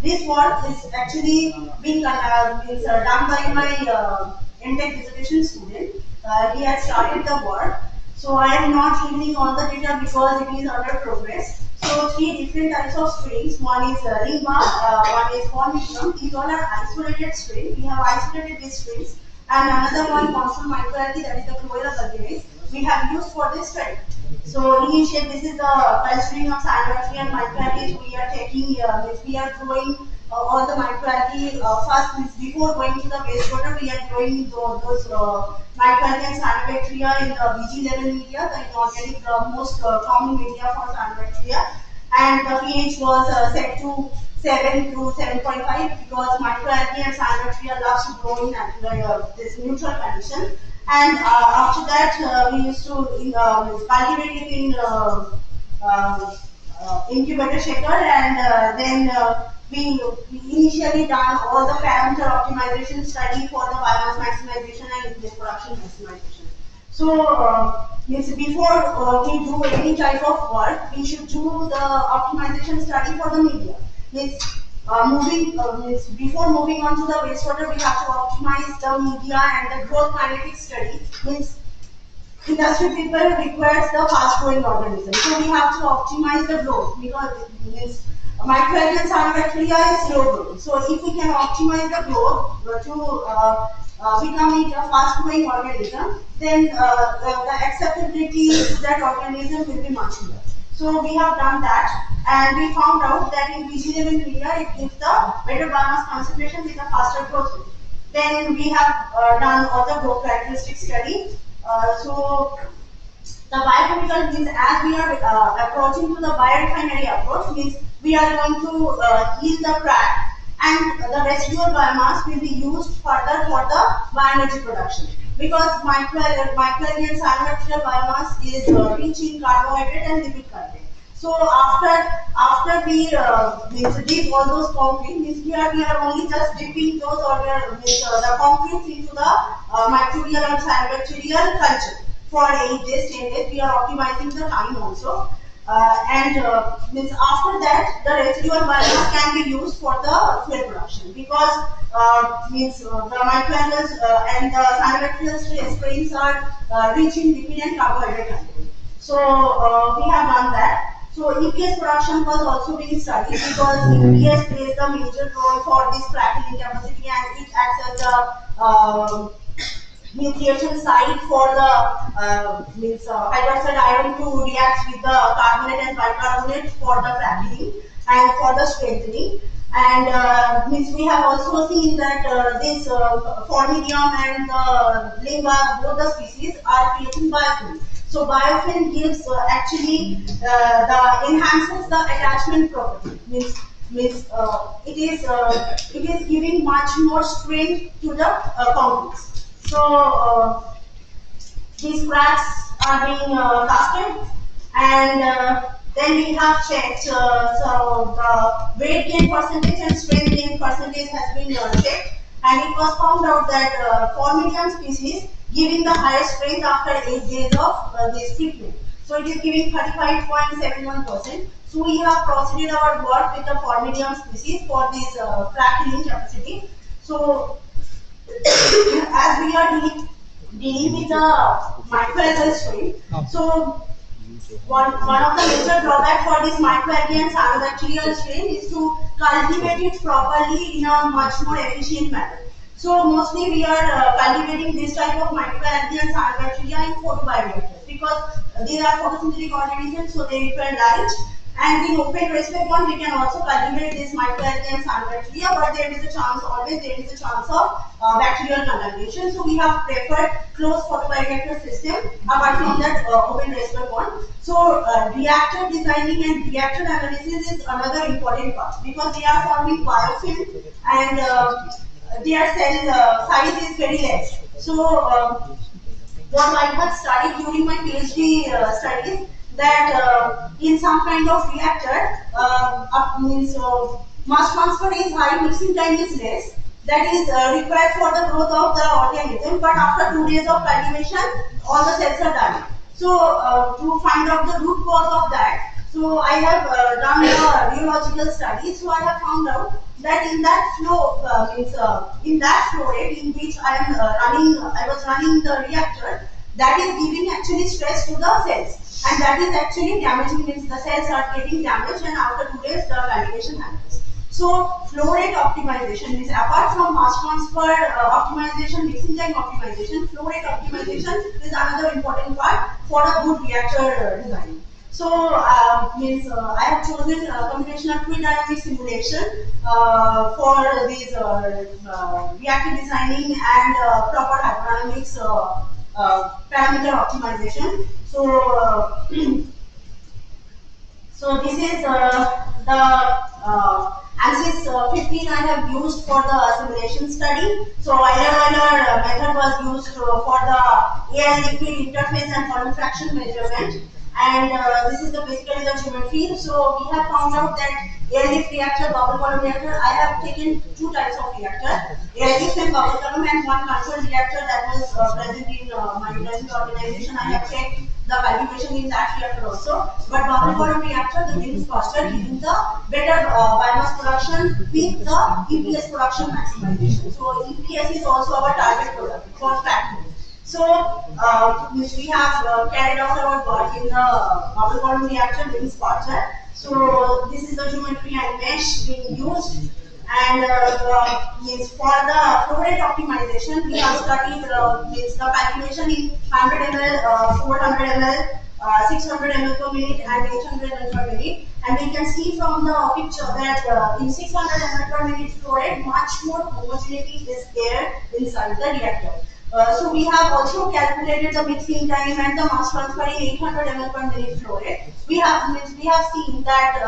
this work is actually being done by my MTech dissertation student. He has started the work. So I am not revealing all the data because it is under progress. So three different types of strains. One is Ringma, one is Hornicium. These all are isolated strains. We have isolated these strains. And another one comes from microalgae, that is the Chlorella vulgaris, we have used for this study. So initially, this is the culturing of cyanobacteria and microalgae. We are taking, we are growing all the microalgae first. Means before going to the wastewater, we are growing those microalgae and cyanobacteria in the BG level media, the inorganic, the most common media for cyanobacteria. And the pH was set to 7 to 7.5, because microalgae and cyanobacteria loves to grow in this neutral condition. And after that, we used to cultivate it in incubator shaker, and then we initially done all the parameter optimization study for the biomass maximization and production maximization. So means before we do any type of work, we should do the optimization study for the media. Means before moving on to the wastewater, we have to optimize the media and the growth kinetic study. Means industry people requires the fast growing organism, so we have to optimize the growth, because means microalgae and cyanobacteria is slow growing. So if we can optimize the growth to become a fast growing organism, then the acceptability to that organism will be much more. So we have done that, and we found out that in BG level media it gives the better biomass concentration with a faster growth rate. Then we have done other growth characteristic study. So the biochemical means, as we are approaching to the biorefinery approach, means we are going to heal the crack, and the residual biomass will be used further for the bioenergy production, because microalgae and cyanobacterial biomass is rich in carbohydrate and lipid content. So after we dip all those concrete, means here we are only just dipping those or the concrete into the microbial and cyanobacterial culture for 8 days, 10 days. We are optimizing the time also. Means after that the residual biomass can be used for the fuel production because the microalgae and the cyanobacterial strains are rich in lipid and carbohydrate content. So we have done that. So EPS production was also being studied because EPS plays the major role for this crackling capacity and it acts as a nucleation site for the hydroxide ion to react with the carbonate and bicarbonate for the crackling and for the strengthening. And means we have also seen that this formidium and the limba, both the species are creating biofilm. So biofilm gives the enhances the attachment property. It is giving much more strength to the concretes. So these cracks are being casted, and then we have checked. So the weight gain percentage and strength gain percentage has been checked, and it was found out that formidium species giving the highest strength after 8 days of this treatment. So it is giving 35.71%. So we have proceeded our work with the formidium species for this crackling capacity. So as we are dealing with the microalgae strain, so one of the major drawbacks for this microalgae and cyanobacterial strain is to cultivate it properly in a much more efficient manner. So mostly we are cultivating this type of microalgae and cyanobacteria in photobioreactors because these are photosynthetic organisms, so they require light. And in open raceway pond, we can also cultivate this microalgae and cyanobacteria, but always there is a chance of bacterial contamination. So we have preferred closed photobioreactor system apart from that open raceway pond. So reactor designing and reactor analysis is another important part because they are forming biofilm and their cell size is very less. So what I have studied during my PhD studies that in some kind of reactor mass transfer is high, mixing time is less. That is required for the growth of the organism. But after 2 days of cultivation, all the cells are dying. So to find out the root cause of that, so I have done a rheological study. So I have found out that in that in that flow rate in which I was running the reactor, that is giving actually stress to the cells, and that is actually damaging. Means the cells are getting damaged, and after 2 days the cultivation happens. So flow rate optimization means apart from mass transfer optimization, mixing time optimization, flow rate optimization is another important part for a good reactor design. So I have chosen computational fluid dynamics simulation for these reactor designing and proper hydrodynamics parameter optimization. So so this is the ANSYS 15 I have used for the simulation study. So Euler method was used for the air liquid interface and volume fraction measurement. And this is basically the geometry. So we have found out that airlift reactor, bubble column reactor. I have taken 2 types of reactor, airlift and bubble column, and one control reactor that was present in my present organization. I have checked the cultivation in that reactor also. But bubble column reactor, the gain is faster, giving the better biomass production with the EPS production maximization. So EPS is also our target product for factory. So we have carried out our work in the bubble column reactor with SPARC. So this is the geometry and mesh being used. And for the flow rate optimization, we have studied the calculation in 100 ml, 400 ml, 600 ml per minute, and 800 ml per minute. And we can see from the picture that in 600 ml per minute flow rate, much more homogeneity is there inside the reactor. So we have also calculated the mixing time and the mass transfer in 800 ml per minute flow rate. We have seen that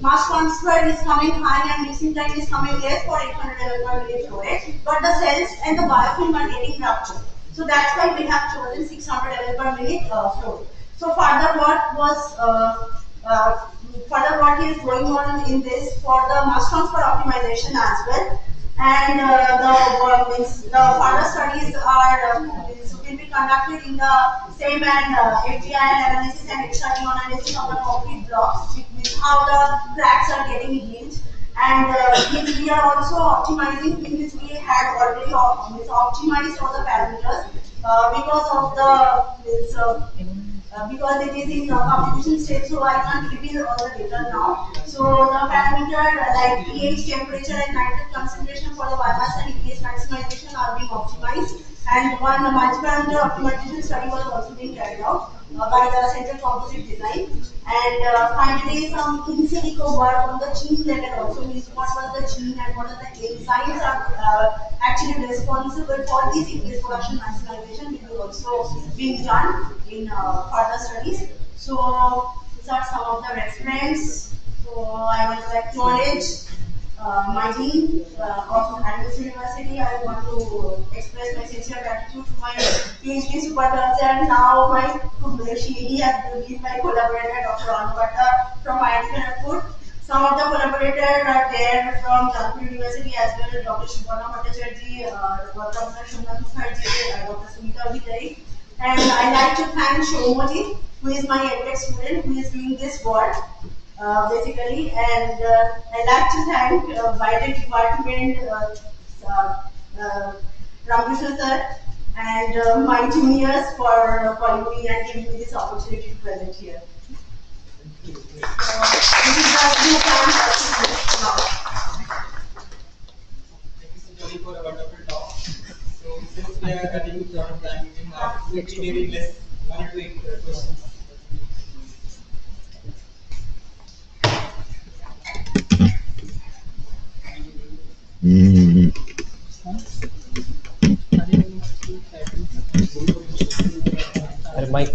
mass transfer is coming high and mixing time is coming less for 800 ml per minute flow rate, but the cells and the biofilm are getting ruptured. So that's why we have chosen 600 ml per minute flow rate. So further work was further work is going on in this for the mass transfer optimization as well. And the further studies are will be conducted in the same and FTIL analysis and external analysis of the concrete blocks with how the cracks are getting healed. And we are also optimizing things we had already optimized for the parameters because of the because it is in publication stage, so I can't reveal all the data now. So the parameter like pH, temperature, and nitrate concentration for the biomass and EPS maximization are being optimized. And one multi-parameter optimization study was also being carried out by the Central Composite Design. And finally, some in silico work on the gene level also means what was the gene and what are the enzymes are actually responsible for this EPS production maximization, which will also being done in further studies. So these are some of the reference. So I want to acknowledge my dean of IIT University. I want to express my sincere gratitude to my PhD supervisor and now my he has been my collaborator, Dr. Anupata from IIT Kharagpur. Some of the collaborators are there from Kharagpur University as well, Dr. Shubhana Bhattacharya, Dr. Shumna Mukherjee, Dr. Sumita Bhitari. And I like to thank Shomoji, who is my MTech student, who is doing this work basically. And I like to thank Biotech Department, Ramakrishna sir, and my juniors for calling me and giving me this opportunity to present here. This is the new plan now. Thank you, Sujali, for a wonderful talk. So, since we are cutting short of time, we have maybe less 1 to 8 questions. Mike.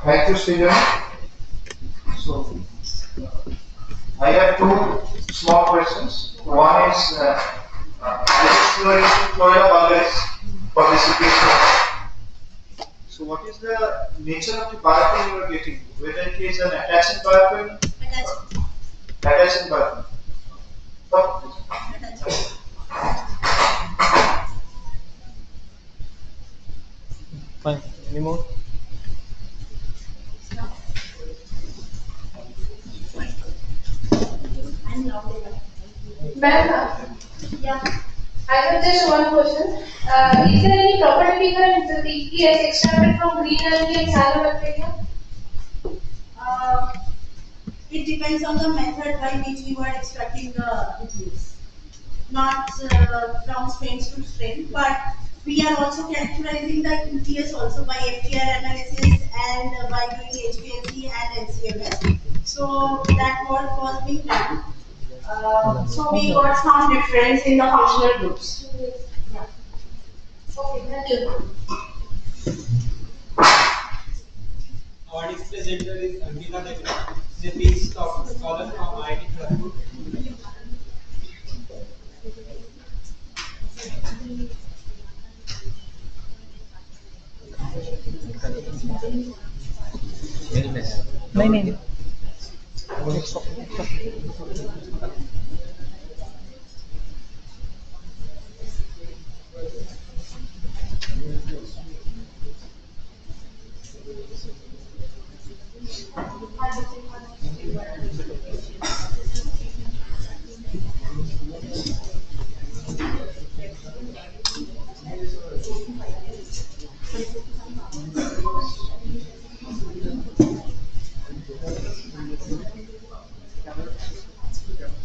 Thank you, Srijan. So, I have two small questions. One is, exploration Florida Bangladesh participation. So, what is the nature of the biofilm you are getting? Whether it is an attaching biofilm? Attaching biofilm. Fine. Any more? Ma'am, yeah. I have just one question. Is there any property difference with the EPS extracted from green algae and cyanobacteria? It depends on the method by which you are extracting the EPS. Not from strain to strain, but we are also characterizing the EPS also by FTR analysis and by doing HPLC and LCMS. So that work was being done. So we got some difference in the functional groups. Yeah. Okay, thank you. Our next presenter is Angita Devina, the PhD scholar from IIT Kharagpur. नहीं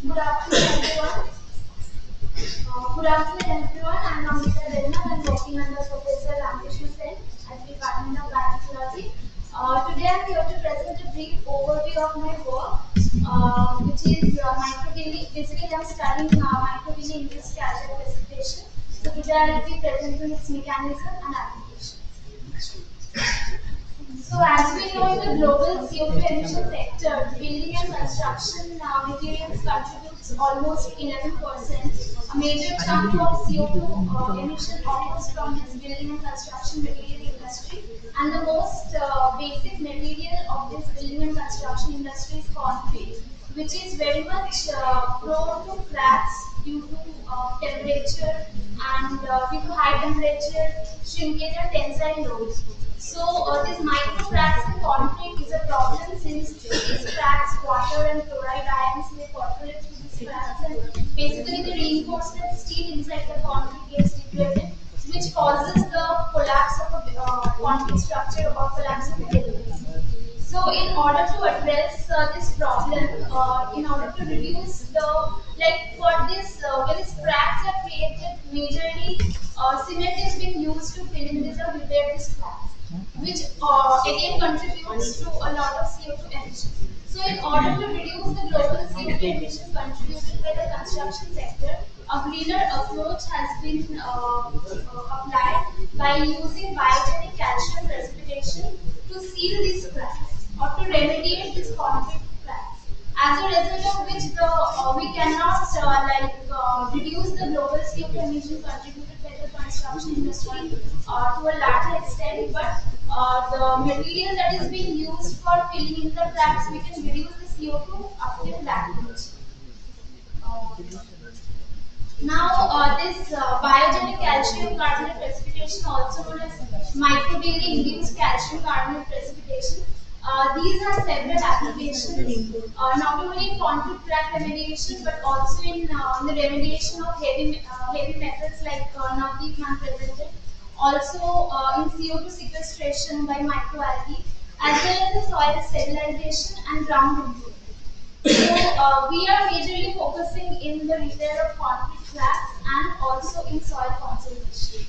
Good afternoon, everyone. Good afternoon, everyone. I'm Angita Devina. I'm working under Professor Ramakrishna Sen at the Department of Biotechnology. Today, I'm here to present a brief overview of my work, which is microvilli. Basically, I'm studying microvilli induced calcium precipitation. So today, I'll be presenting its mechanism and application. So So as we know, in the global CO2 emission sector, building and construction materials contributes almost 11%. A major chunk of CO2 emission occurs from this building and construction material industry, and the most basic material of this building and construction industry is concrete, which is very much prone to cracks due to temperature and due to high temperature, shrinkage and tensile loads. So this micro cracks in concrete is a problem since these cracks, water and chloride ions may percolate through these cracks, and basically the reinforcement steel inside the concrete gets degraded, which causes the collapse of a concrete structure or collapse of a building. So in order to address this problem, in order to reduce the, like for this, when these cracks are created, majorly cement is being used to fill in this or repair these cracks, which again contributes to a lot of CO2 emissions. So in order to reduce the global CO2 emissions contributed by the construction sector, a greener approach has been applied by using biogenic calcium precipitation to seal these cracks or to remediate these concrete cracks. As a result of which, we cannot reduce the global CO2 emissions contributed by the construction industry to a larger extent, but the material that is being used for filling in the cracks, we can reduce the CO2 up till that much. Now, this biogenic calcium carbonate precipitation, also known as microbially induced calcium carbonate precipitation, these have several applications, not only in concrete crack remediation but also in the remediation of heavy metals like Navdeep man presented, also in CO2 sequestration by microalgae, as well as the soil stabilization and ground improvement. So we are majorly focusing in the repair of concrete cracks and also in soil conservation.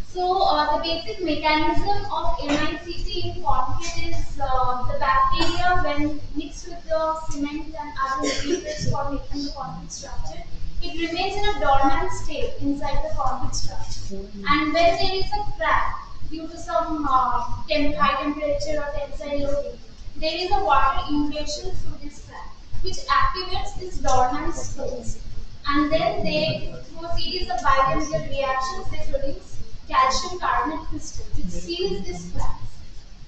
So the basic mechanism of MICT in concrete is the bacteria, when mixed with the cement and other materials for making the concrete structure, it remains in a dormant state inside the concrete structure. And when there is a crack due to some high temperature or tensile loading, there is a water inundation through this crack, which activates this dormant spores. And then they, through a series of biochemical reactions, they produce calcium carbonate crystal, which seals these cracks.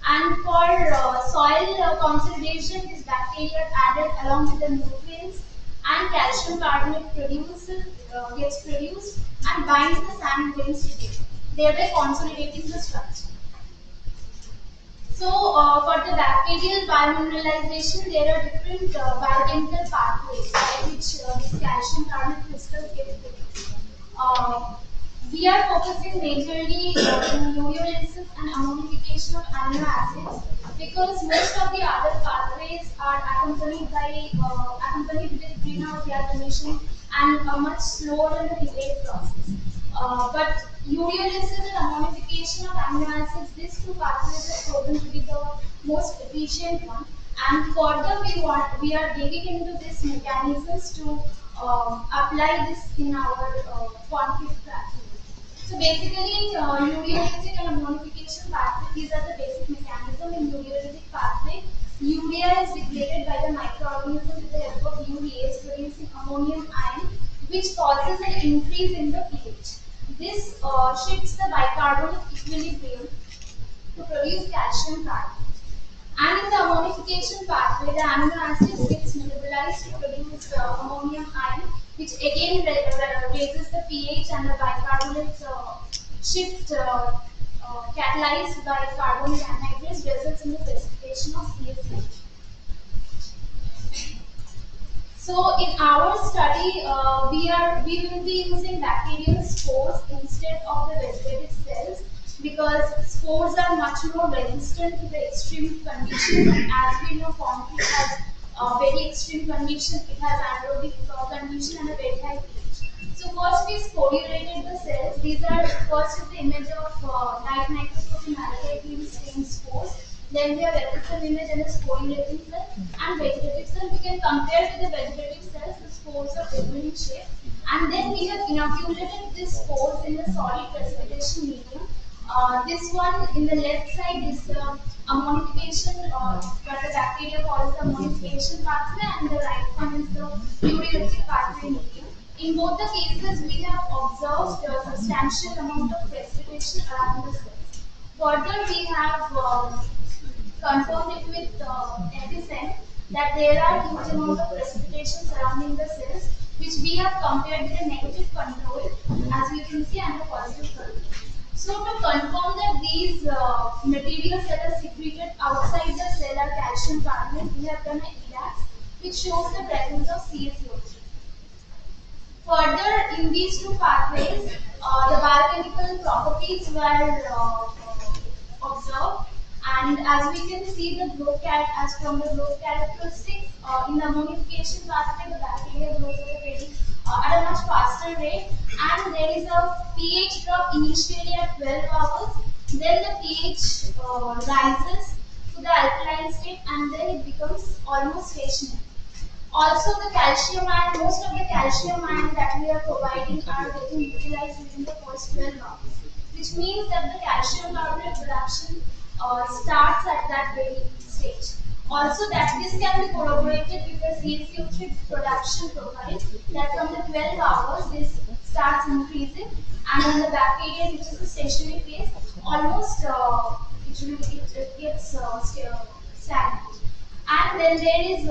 And for soil consolidation, this bacteria are added along with the nutrients, and calcium carbonate gets produced and binds the sand grains together, thereby consolidating the structure. So, for the bacterial biomineralization, there are different biochemical pathways by which this calcium carbonate crystals get produced. We are focusing majorly in ureolysis and ammonification of amino acids, because most of the other pathways are accompanied with greenhouse gas emission and a much slower and delayed process. But ureolysis and ammonification of amino acids, these two pathways are proven to be the most efficient one. And further, we are digging into these mechanisms to apply this in our concrete practice. So basically, ureolytic and ammonification pathway, these are the basic mechanism. In ureolytic pathway, urea is degraded by the microorganism with the help of urease, producing ammonium ion, which causes an increase in the pH. This shifts the bicarbonate equilibrium to produce calcium carbonate. And in the ammonification pathway, the amino acids gets metabolized to produce ammonium ion, which again raises the pH, and the bicarbonates shift catalyzed by carbonic anhydrous results in the precipitation of CaCO. So in our study, we will be using bacterial spores instead of the vegetative cells, because spores are much more resistant to the extreme conditions, and as we know, concrete has very extreme condition. It has anaerobic condition and a very high pH. So first we sporulated the cells. These are, first is the image of light microscopy malachite stained spores. Then we have epithelial image and a sporulating cell, and vegetative cell. We can compare with the vegetative cells. The spores are different in shape, and then we have inoculated these spores in a solid precipitation medium This one in the left side is the ammonification, where the bacteria follows the ammonification pathway, and the right one is the uric pathway medium. In both the cases, we have observed a substantial amount of precipitation around the cells. Further, we have confirmed it with FSM that there are huge amount of precipitation surrounding the cells, which we have compared with the negative control, as we can see, and the positive control. So to confirm that these materials that are secreted outside the cell are calcium carbonate, we have done an EDAX which shows the presence of CaCO3. Further, in these two pathways, the biochemical properties were observed, and as we can see, the growth as from the growth characteristics in the ammonification pathway, the bacteria grows at a much faster rate, and there is a pH drop initially at 12 hours. Then the pH rises to the alkaline state, and then it becomes almost stationary. Also, the calcium ion, most of the calcium ion that we are providing are getting utilized within the first 12 hours, which means that the calcium carbonate production starts at that very stage. Also, that this can be corroborated with the CaCO3 production profile, that from the 12 hours this starts increasing, and in the bacteria, which is the stationary phase, almost it gets stagnant. And then there is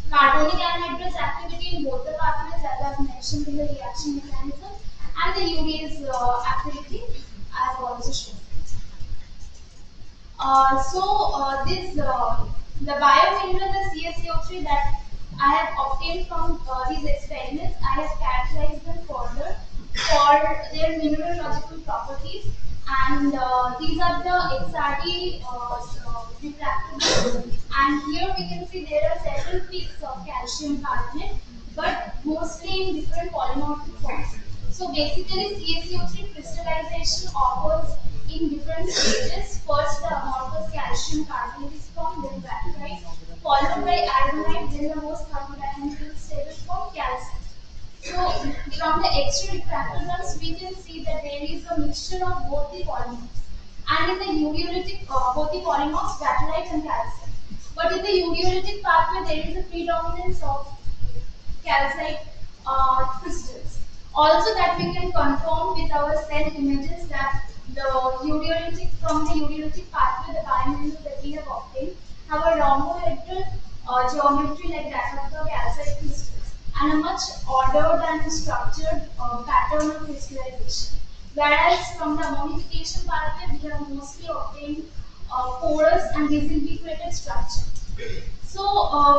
carbonic anhydrous activity in both the pathways, as I have mentioned in the reaction mechanism, and the urease activity as also shown. This the biomineral, the CaCO3 that I have obtained from these experiments, I have characterized them further for their mineralogical properties, and these are the XRD refractables, and here we can see there are several peaks of calcium carbonate, but mostly in different polymorphic forms. So basically, CaCO3 crystallization occurs in different stages. First, the amorphous calcium carbonate is formed, then backlight, followed by aragonite, then the most thermodynamically stable form, calcite. So, from the X-ray refractors, we can see that there is a mixture of both the polymers. And in the ureolytic, both the polymers, backlight and calcite. But in the ureolytic pathway, there is a predominance of calcite crystals. Also, that we can confirm with our cell images that the from the ureolytic pathway, the biominerals that we have obtained have a rhombohedral geometry like that of the calcite crystals, and a much ordered and structured pattern of crystallization. Whereas from the ammonification pathway, we have mostly obtained porous and disintegrated structure. So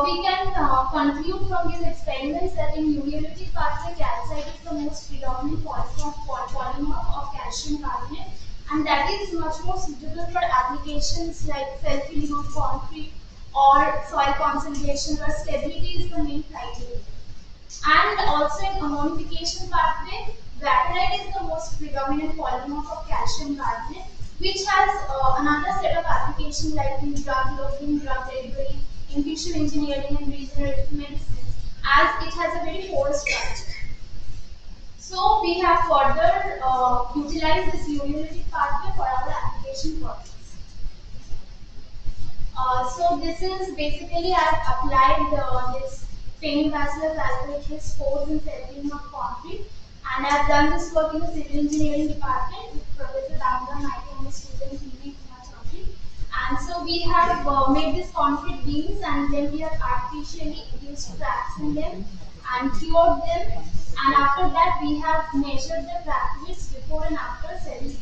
we can conclude from these experiments that in ureolytic pathway, calcite is the most predominant polymer of calcium carbonate, and that is much more suitable for applications like self-filling of concrete or soil consolidation, where stability is the main criteria. And also in ammonification pathway, vaterite is the most predominant polymer of calcium carbonate, which has another set of applications like in drug loading, drug delivery, in tissue engineering and regenerative medicine, as it has a very porous structure. So we have further utilized this ureolytic pathway for our application purpose. So this is basically I have applied this Payne-Vassal's alkylates pores in settling of concrete, and I have done this work in the civil engineering department with Professor Damgan, I am a student in concrete. And so we have made these concrete beams, and then we have artificially induced cracks in them and cured them, and after that we have measured the crack widths before and after setting.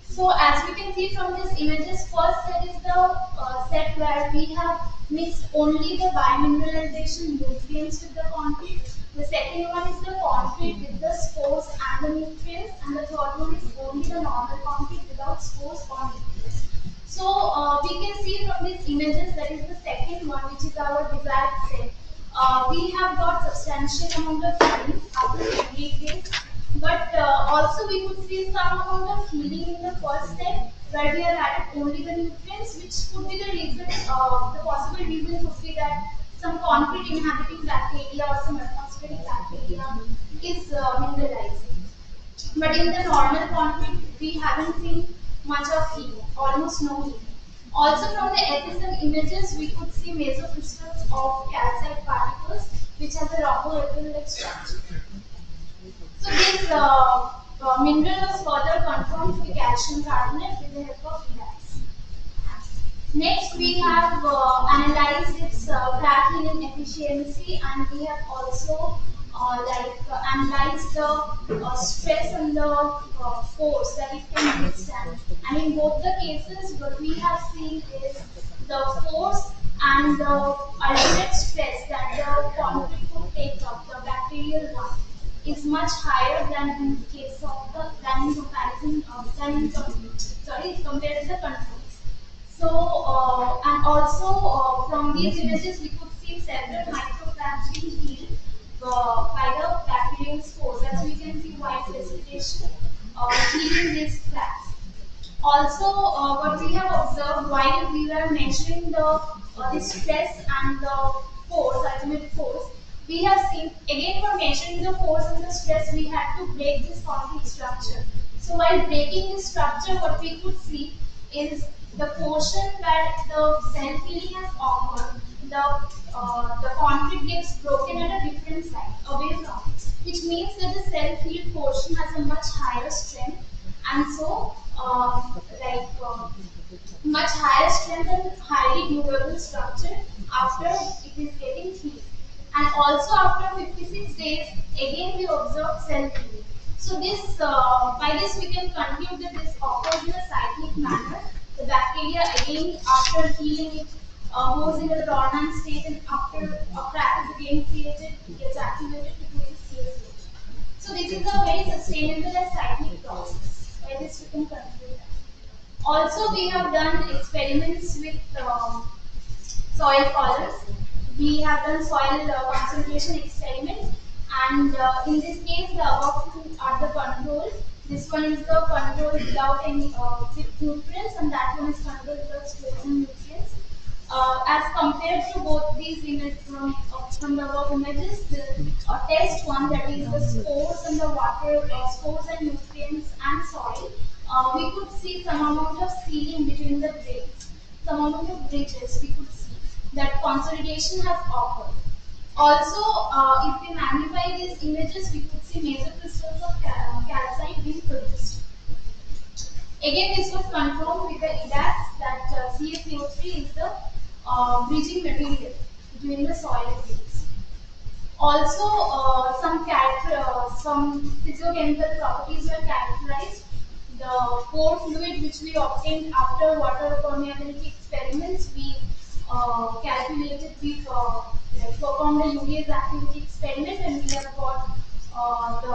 So as we can see from these images, first set is the set where we have mixed only the biomineralization nutrients with the concrete. The second one is the concrete with the spores and the nutrients, and the third one is only the normal concrete without spores or nutrients. So we can see from these images that is the second one, which is our desired set. We have got substantial amount of healing after 28 days, but also we could see some amount of healing in the first step where we have added only the nutrients, which could be the reason, the possible reason could be that some concrete inhabiting bacteria or some atmospheric bacteria is mineralizing. But in the normal conflict, we haven't seen much of healing, almost no healing. Also from the FSM images, we could see mesocrystals of calcite particles, which has a rhombohedral structure. So this mineral was further confirmed to be calcium carbonate with the help of INDO-AUS. Next, we have analyzed its crack healing efficiency, and we have also analyzed the stress and the force that it can withstand. And in both the cases, what we have seen is the force and the ultimate stress that the concrete could take up, the bacterial one, is much higher than in case of the than in comparison sorry compared to the controls. So and also from these images we could see several microcracks being healed by the bacterial spores. As we can see, white precipitation healing these cracks. Also, what we have observed while we were measuring the stress and the force, ultimate force, we have seen again for measuring the force and the stress, we had to break this concrete structure. So while breaking this structure, what we could see is the portion where the cell healing has occurred, the concrete gets broken at a different side away from it, which means that the cell healed portion has a much higher strength, and so much higher strength and highly durable structure after it is getting healed. And also after 56 days, again we observe cell healing. So this, by this we can conclude that this occurs in a cyclic manner. The bacteria again after healing it goes in a dormant state, and after a crack is again created, it gets activated to create a CSH. So this is a very sustainable and cyclic process. By this we can conclude that. Also, we have done experiments with soil columns. We have done soil concentration experiments, and in this case, the above two are the control. This one is the control without any with nutrients, and that one is control without spores and nutrients. As compared to both these images from the above images, the test one, that is the spores and the water, spores and nutrients and soil, we could see some amount of sealing between the grades, some amount of bridges we could see that consolidation has occurred. Also, if we magnify these images, we could see major crystals of calcite being produced. Again, this was confirmed with the INDO-AUS that CaCO3 is the bridging material between the soil and grades. Also, some physiochemical properties were characterized. The pore fluid which we obtained after water permeability experiments, we calculated, we performed a UVS activity experiment, and we have got the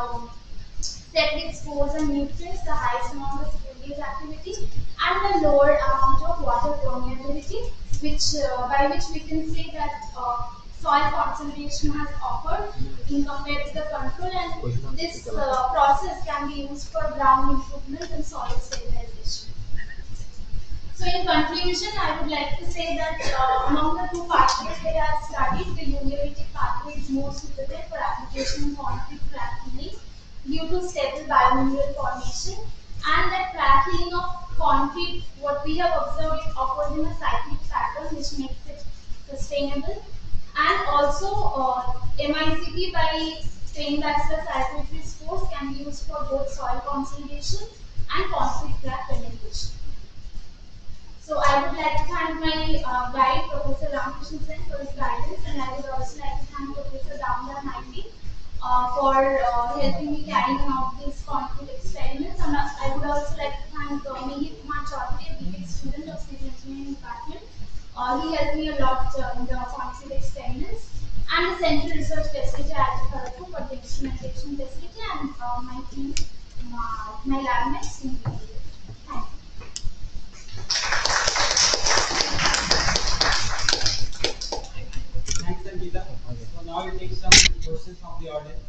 set with spores and nutrients, the highest amount of UVS activity, and the lower amount of water permeability, which by which we can say that soil consolidation has occurred in compared to the control, and this process can be used for ground improvement and soil stabilization. So in conclusion, I would like to say that among the two pathways that I have studied, the ureatic pathway is more suitable for application in concrete crack healing due to stable biomineral formation, and that crack healing of concrete, what we have observed, it occurs in a cyclic pattern which makes it sustainable. And also MICP by strain bacillus circulatory spores can be used for both soil consolidation and concrete crack penetration. So I would like to thank my guide, Professor Ramakrishnan Sen, for his guidance, and I would also like to thank Professor Damodar Maiti for helping me carrying out these concrete experiments. And I would also like to thank Mihir Kumar Chaudhary, a BTech student of Civil Engineering Department. He helped me a lot in the concrete experiments, and the Central Research Facility at Kharagpur for the instrumentation facility, and my team, my lab mates in the field. Thank you. Thanks, Sangeeta. So now we take some questions from the audience.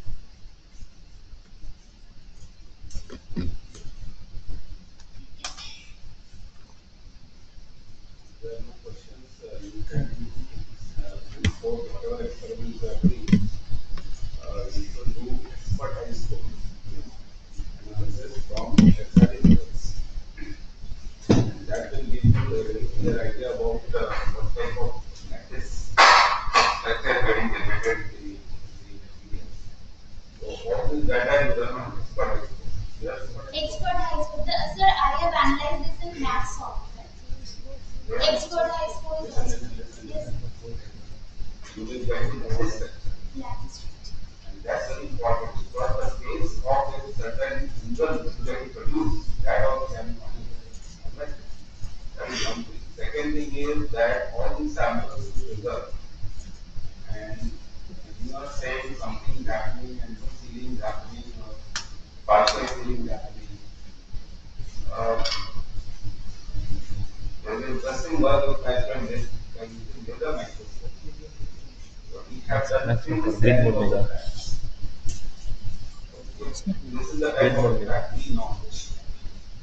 There are no questions. You can report whatever experiments you are doing. You should do expertise code. And from exercise results. And that will give you a very clear idea about what type of practice structure getting generated in the experience. So all this data is done on expert. Yes. Expert high school. Sir, I have analyzed this in math software. Expert high school is also. Yes. You will get the system. Yeah. And that's very important because the base of a certain income is getting produced. That also can be managed. That is one thing. Second thing is that all these samples will result. And if you are saying something is happening and no sealing is happening or partial sealing is happening, uh, there is interesting work with micro this by using laser microscope. So we have done Maximum three for green mode of में the जा track. This is the type green mode of में track we know.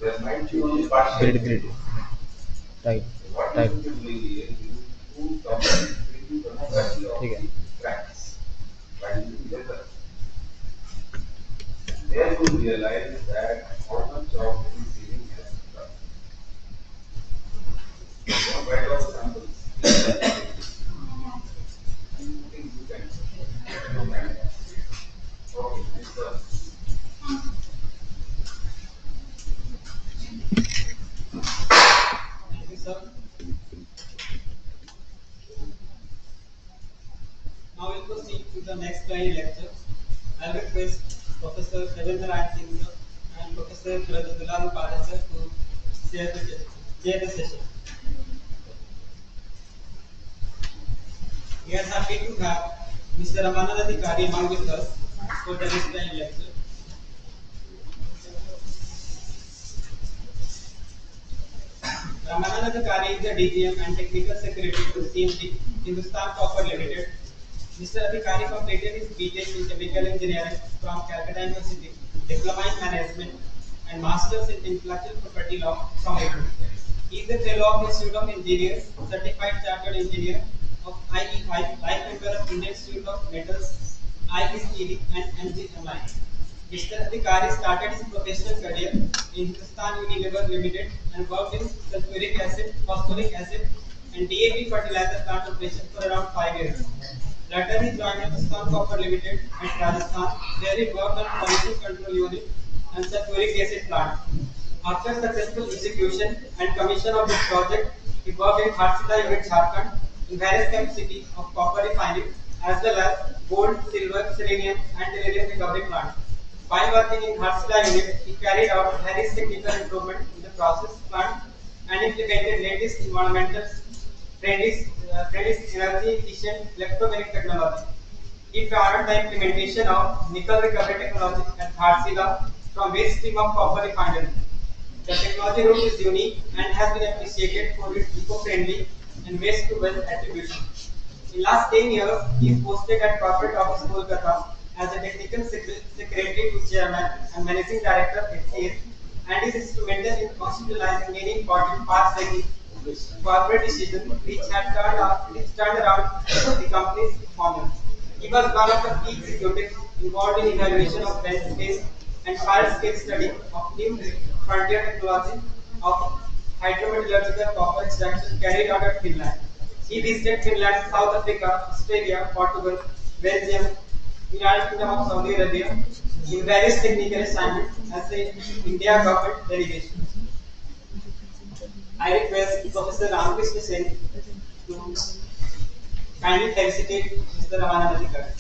There might be only partial. grid type What you type need to do is you complete topography of ठीक है the tracks by using laser. There you will realize that how much of the sealing has done. One kind of samples. I think you can. Okay, it's Thank you, sir. Now we'll proceed to the next lecture. I'll request Professor Devendra Singh sir and Professor Dulan Padha sir to chair the session. We are happy to have Mr. Ramanand Adhikari among with us for the next lecture. Ramanand Adhikari is the DGM and Technical Secretary to CMD Hindustan Copper Limited. Mr. Adhikari completed his BTech in Chemical Engineering from Calcutta University, Diploma in Management, and Masters in Intellectual Property Law from IIT. He is a Fellow of Institute of Engineers, Certified Chartered Engineer of IIT, Life Member of Indian Institute of Metals, IIT, and MGMI. Mr. Adhikari started his professional career in Hindustan Unilever Limited and worked in sulfuric acid, phosphoric acid, and DAP fertilizer plant operation for around 5 years. Later, he joined Hindustan Copper Limited at Rajasthan, where he worked on pollution control unit and sulfuric acid plant. After successful execution and commission of this project, he worked in Harsila unit Jharkhand in various capacities of copper refining as well as gold, silver, selenium, and tellurium recovery plant. While working in Harsila unit, he carried out various technical improvement in the process plant and implemented latest environmental friendly energy efficient electromagnetic technology. He pioneered the implementation of nickel recovery technology at Harsila from waste stream of copper refinery. The technology route is unique and has been appreciated for its eco-friendly and waste to wealth attribution. In last 10 years, he is posted at Corporate Office Kolkata as a Technical Secretary to Chairman and Managing Director of HCL and is instrumental in constitutionalizing many important path-breaking corporate decisions which had turned around the company's performance. He was one of the key executives involved in evaluation of bench-based and fire-scale study of new frontier technology of hydrometallurgical copper extraction carried out at Finland. He visited Finland, South Africa, Australia, Portugal, Belgium, United Kingdom of Saudi Arabia in various technical assignments as the India government delegation. I request Professor Ramakrishna Singh to kindly felicitate Mr. Ramanand Adhikari.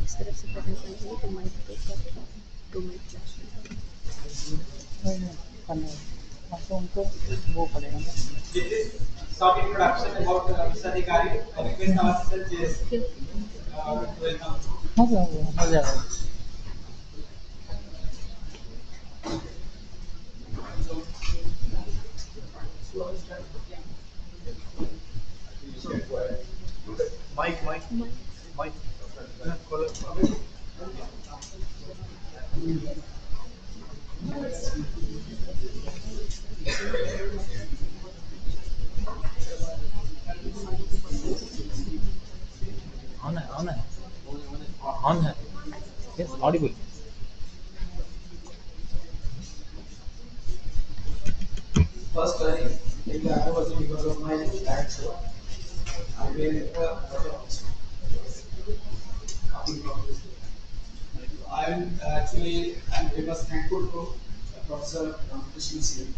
इस तरफ से present करेंगे तो mic पे तो mic करना आपको उनको वो पड़ेगा ना This is short introduction about Mr. Adhikari. I request our assistant chairs to welcome. हो जाएगा Mike. On है on है yes audible. First, I was because of my diet, so I will I'm very much thankful to Professor Krishna Singh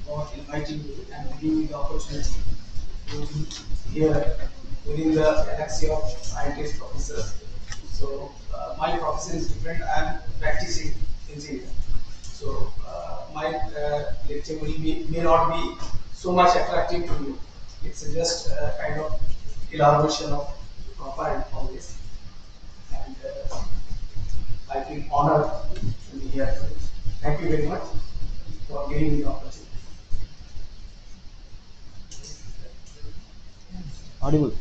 for inviting me and giving me the opportunity to be here within the galaxy of scientists professors. So my profession is different. I am practicing engineer. So my lecture may not be so much attractive to you. It's just a kind of elaboration of proper and all this. And I feel honored to be here. Thank you very much for giving me the opportunity. Audible.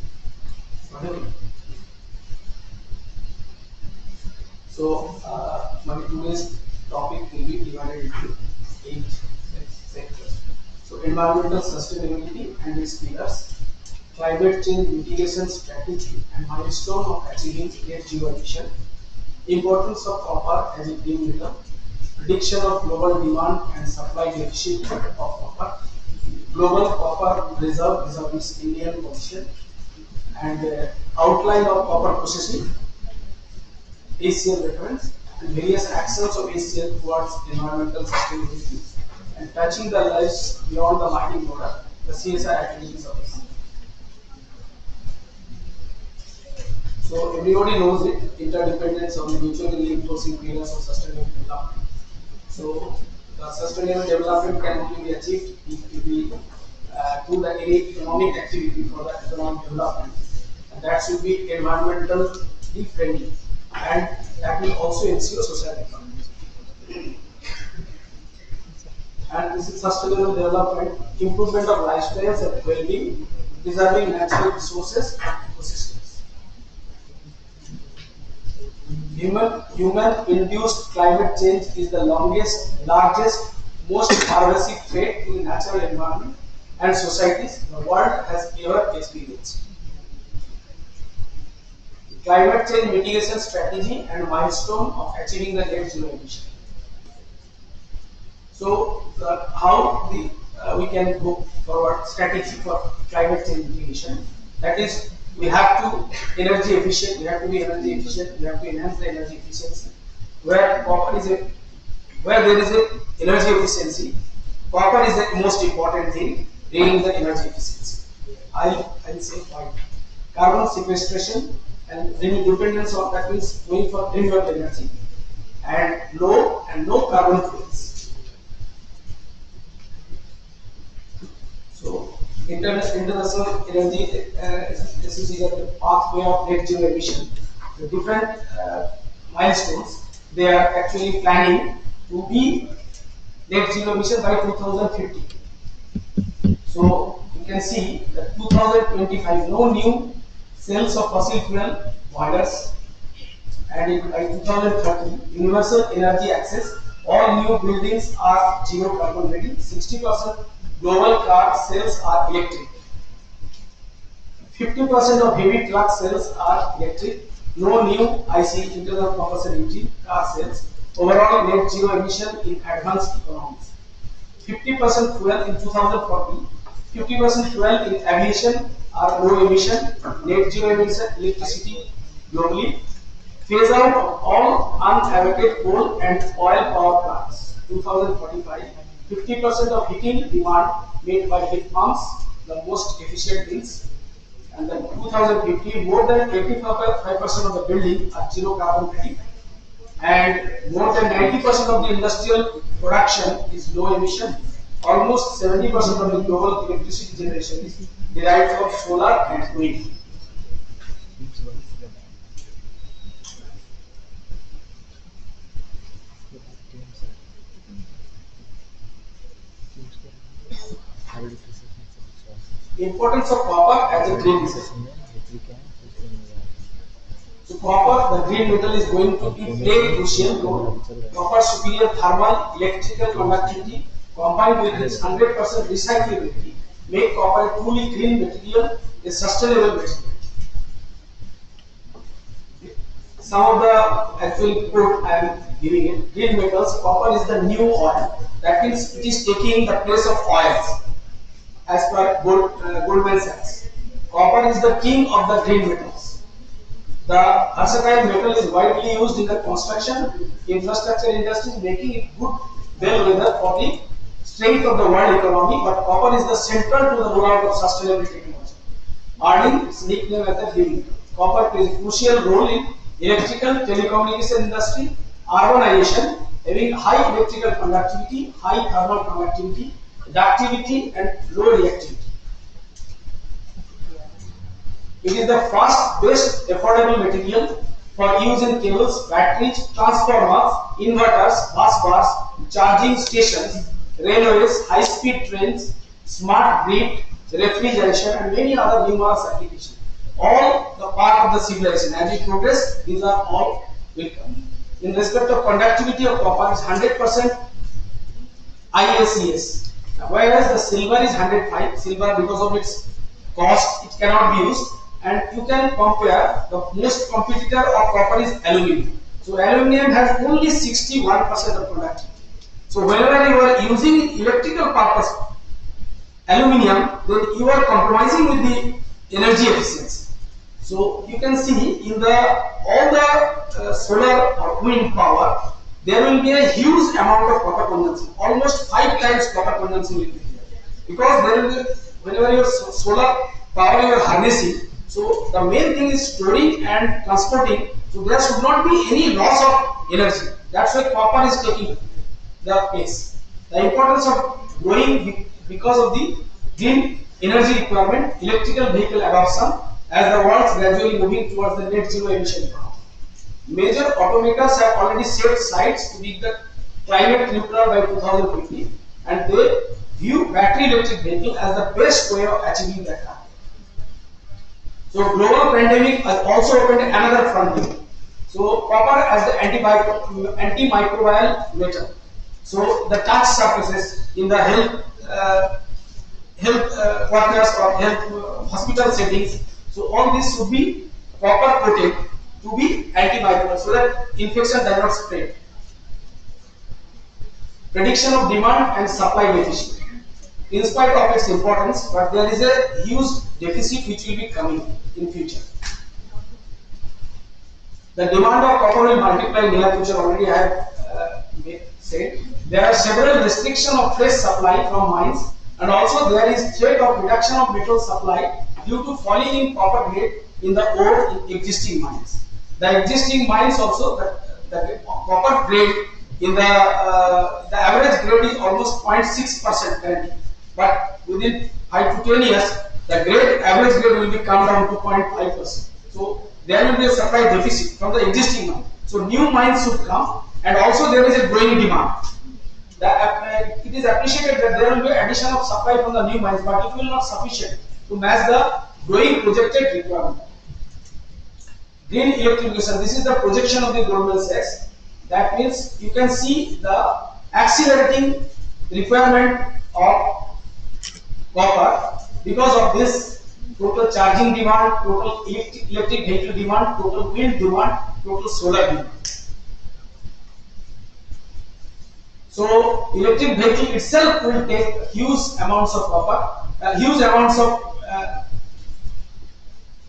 So, my today's topic will be divided into 8 sectors. So, environmental sustainability and its pillars, climate change mitigation strategy and milestone of achieving net zero emission, importance of copper as a green metal, prediction of global demand and supply deficit of copper, global copper reserve vis-a-vis Indian position, and outline of copper processing, ACL reference, and various actions of ACL towards environmental sustainability, and touching the lives beyond the mining border, the CSR activities of this. So everybody knows it, interdependence of the mutually reinforcing pillars of sustainable development. So the sustainable development can only be achieved if we do the economic activity for the economic development, and that should be environmentally friendly, and that will also ensure social economy. And this is sustainable development, improvement of lifestyles and well-being, preserving natural resources and ecosystems. Human-induced climate change is the largest, most pervasive threat to the natural environment and societies the world has ever experienced. Climate change mitigation strategy and milestone of achieving the net zero emission. So, how we can go forward strategy for climate change mitigation? That is, we have to energy efficient. We have to be energy efficient. We have to enhance the energy efficiency. Where there is a energy efficiency, copper is the most important thing bringing the energy efficiency. I'll say 5. Carbon sequestration and dependence on, that means going for renewable energy, and no carbon fuels. So international energy agency are the pathway of net zero emission. The different milestones, they are actually planning to be net zero emission by 2050. So you can see that 2025, no new cells of fossil fuel boilers, and by 2030, universal energy access, all new buildings are zero carbon ready, 60% global car sales are electric, 50% of heavy truck sales are electric, no new IC, internal combustion engine car sales, overall net zero emission in advanced economies, 50% fuel in 2040, 50% fuel in aviation are low emission, net zero emission electricity globally, phase out of all unabated coal and oil power plants, 2045, 50% of heating demand made by heat pumps, the most efficient means, and then 2050, more than 85% of the building are zero carbon ready, and more than 90% of the industrial production is low emission. Almost 70% of the global electricity generation is derived from solar and wind. Importance of copper as a green metal. So copper, the green metal, is going to play a crucial role. Copper superior thermal, electrical conductivity, combined with its 100% recyclability, make copper a truly green material, a sustainable material. Some of the actual quote I am giving it: green metals, copper is the new oil. That means it is taking the place of oils, as per Goldman Sachs. Copper is the king of the green metals. The versatile metal is widely used in the construction, infrastructure industry, making it good bellwether for the strength of the world economy. But copper is the central to the rollout of sustainable technology, earning its nickname as the green metal. Copper plays a crucial role in electrical telecommunication industry, urbanization, having high electrical conductivity, high thermal conductivity, ductility, and low reactivity. It is the fast, best, affordable material for use in cables, batteries, transformers, inverters, bus bars, charging stations, railways, high-speed trains, smart grid, refrigeration, and many other numerous applications. All the part of the civilization. As we progress, these are all will come. In respect of conductivity of copper is 100% ISES, whereas the silver is 105. Silver, because of its cost, it cannot be used. And you can compare, the most competitor of copper is aluminum. So aluminum has only 61% of conductivity. So whenever you are using electrical purpose aluminum, then you are compromising with the energy efficiency. So you can see in the all the solar or wind power, there will be a huge amount of copper consumption, almost 5 times copper consumption will be here, because there will be, whenever your solar power you are harnessing, so the main thing is storing and transporting, so there should not be any loss of energy. That's why copper is taking the place. The importance of growing because of the green energy requirement, electrical vehicle adoption, as the world is gradually moving towards the net zero emission economy. Major automakers have already set sights to be the climate neutral by 2050, and they view battery electric vehicle as the best way of achieving that target. So global pandemic has also opened another frontier. So copper as the antimicrobial metal. So the touch surfaces in the health workers or health hospital settings. So all this should be copper coated to be antimicrobial, so that infection does not spread. Prediction of demand and supply deficit. In spite of its importance, but there is a huge deficit which will be coming in future. The demand of copper will multiply in near future. Already I have said. There are several restrictions of fresh supply from mines, and also there is threat of reduction of metal supply due to falling in copper grade in the ore in existing mines. The existing mines also, the copper grade in the average grade is almost 0.6% currently, but within 5 to 10 years, the grade average grade will be come down to 0.5%. So there will be a supply deficit from the existing mine. So new mines should come, and also there is a growing demand. It is appreciated that there will be addition of supply from the new mines, but it will not sufficient to match the growing projected requirement. Green electrification. This is the projection of the Goldman Sachs. That means you can see the accelerating requirement of copper because of this total charging demand, total electric vehicle demand, total wind demand, total solar demand. So electric vehicle itself will take huge amounts of copper, huge amounts of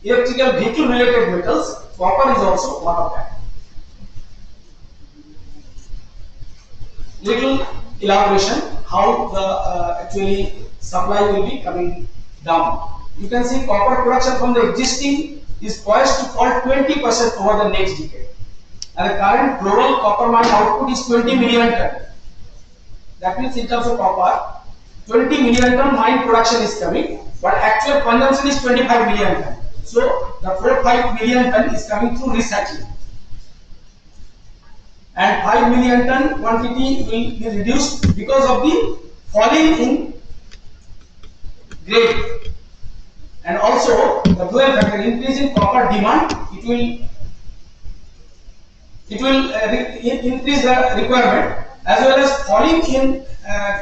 electrical vehicle related metals. Copper is also one of that. Little elaboration how the actually supply will be coming down. You can see copper production from the existing is poised to fall 20% over the next decade, and the current global copper mine output is 20 million ton. That means in terms of copper, 20 million ton mine production is coming, but actual consumption is 25 million ton. So the 4-5 million ton is coming through recycling, and 5 million ton quantity will be reduced because of the falling in grade, and also the dual factor increase in copper demand. It will increase the requirement, as well as falling in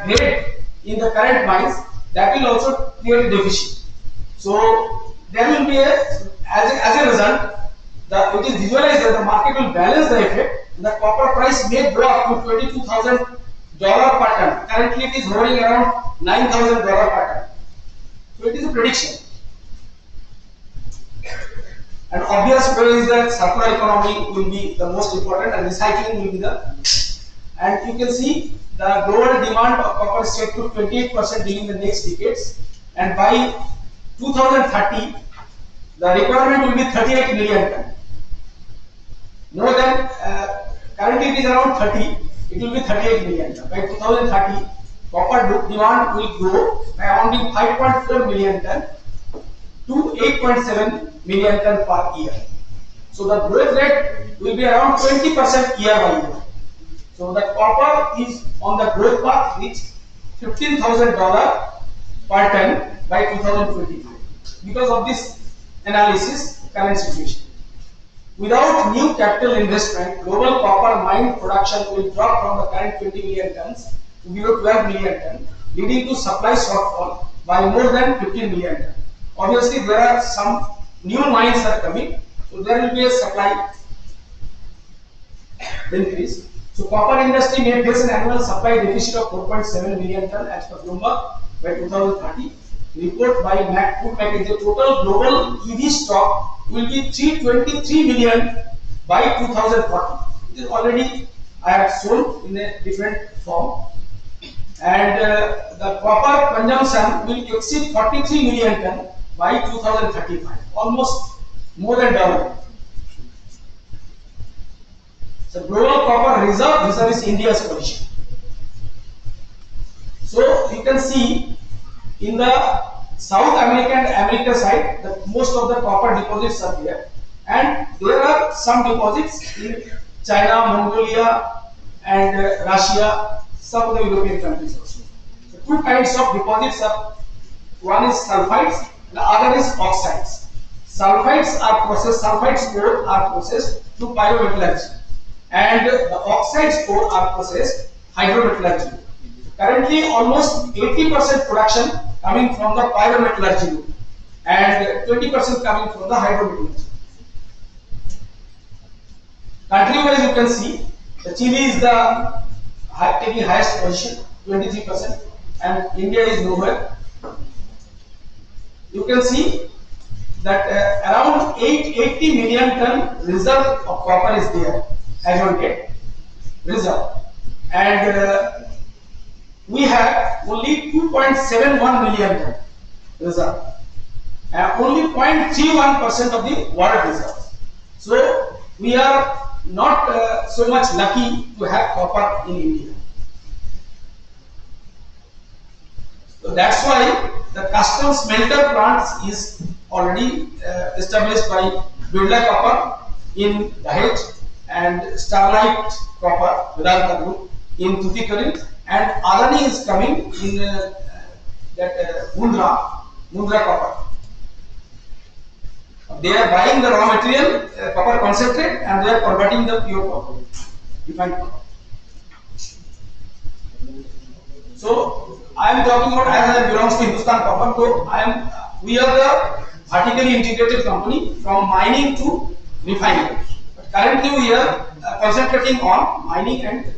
grade in the current mines, that will also create a deficit. So there will be as a result, it is visualized that the market will balance the effect. The copper price may go up to $22,000 per ton. Currently it is hovering around $9,000 per ton. So it is a prediction. And obvious way is that circular economy will be the most important and recycling will be the. And you can see the global demand of copper is set to 28% during the next decades. And by 2030, the requirement will be 38 million ton. More than currently it is around 30. It will be 38 million ton. By 2030, copper demand will grow by amounting 5.4 million ton to 8.7 million ton per year. So the growth rate will be around 20% year by year. So the copper is on the growth path, reach $15,000 per ton by 2025. Because of this analysis, current situation. Without new capital investment, global copper mine production will drop from the current 20 million tons to below 12 million tons, leading to supply shortfall by more than 15 million tons. Obviously, there are some new mines are coming, so there will be a supply increase. So, copper industry may face an annual supply deficit of 4.7 million tons as per Bloomberg by 2030. Report by Food McKinsey, the total global EV stock will be 323 million by 2040. It is already I have shown in a different form. And the copper consumption will exceed 43 million ton by 2035, almost more than double. So global copper reserve vis-a-vis India's position. So you can see in the South America and America side, most of the copper deposits are there, and there are some deposits in China, Mongolia, and Russia, some of the European countries also. So two kinds of deposits are. One is sulfides, the other is oxides. Sulfides ore are processed through pyrometallurgy, and the oxides ore are processed hydrometallurgy. Currently, almost 80% production coming from the pyrometallurgy route and 20% coming from the hydrometallurgy. Country-wise, you can see the Chile is the taking highest position, 23%, and India is nowhere. You can see that around 880 million ton reserve of copper is there as on date, reserve, and we have only 2.71 million ton reserve, and only 0.31% of the water reserves. So we are not so much lucky to have copper in India. So that's why the custom smelter plants is already established by Birla Copper in Dahej and Starlight Copper Vedanta Group in Tuticorin, and Adani is coming in Mundra Copper. They are buying the raw material, copper concentrate, and they are converting the pure copper, refined copper. So I am talking about as I belongs to Hindustan Copper. So we are the vertically integrated company from mining to refining. But currently we are concentrating on mining and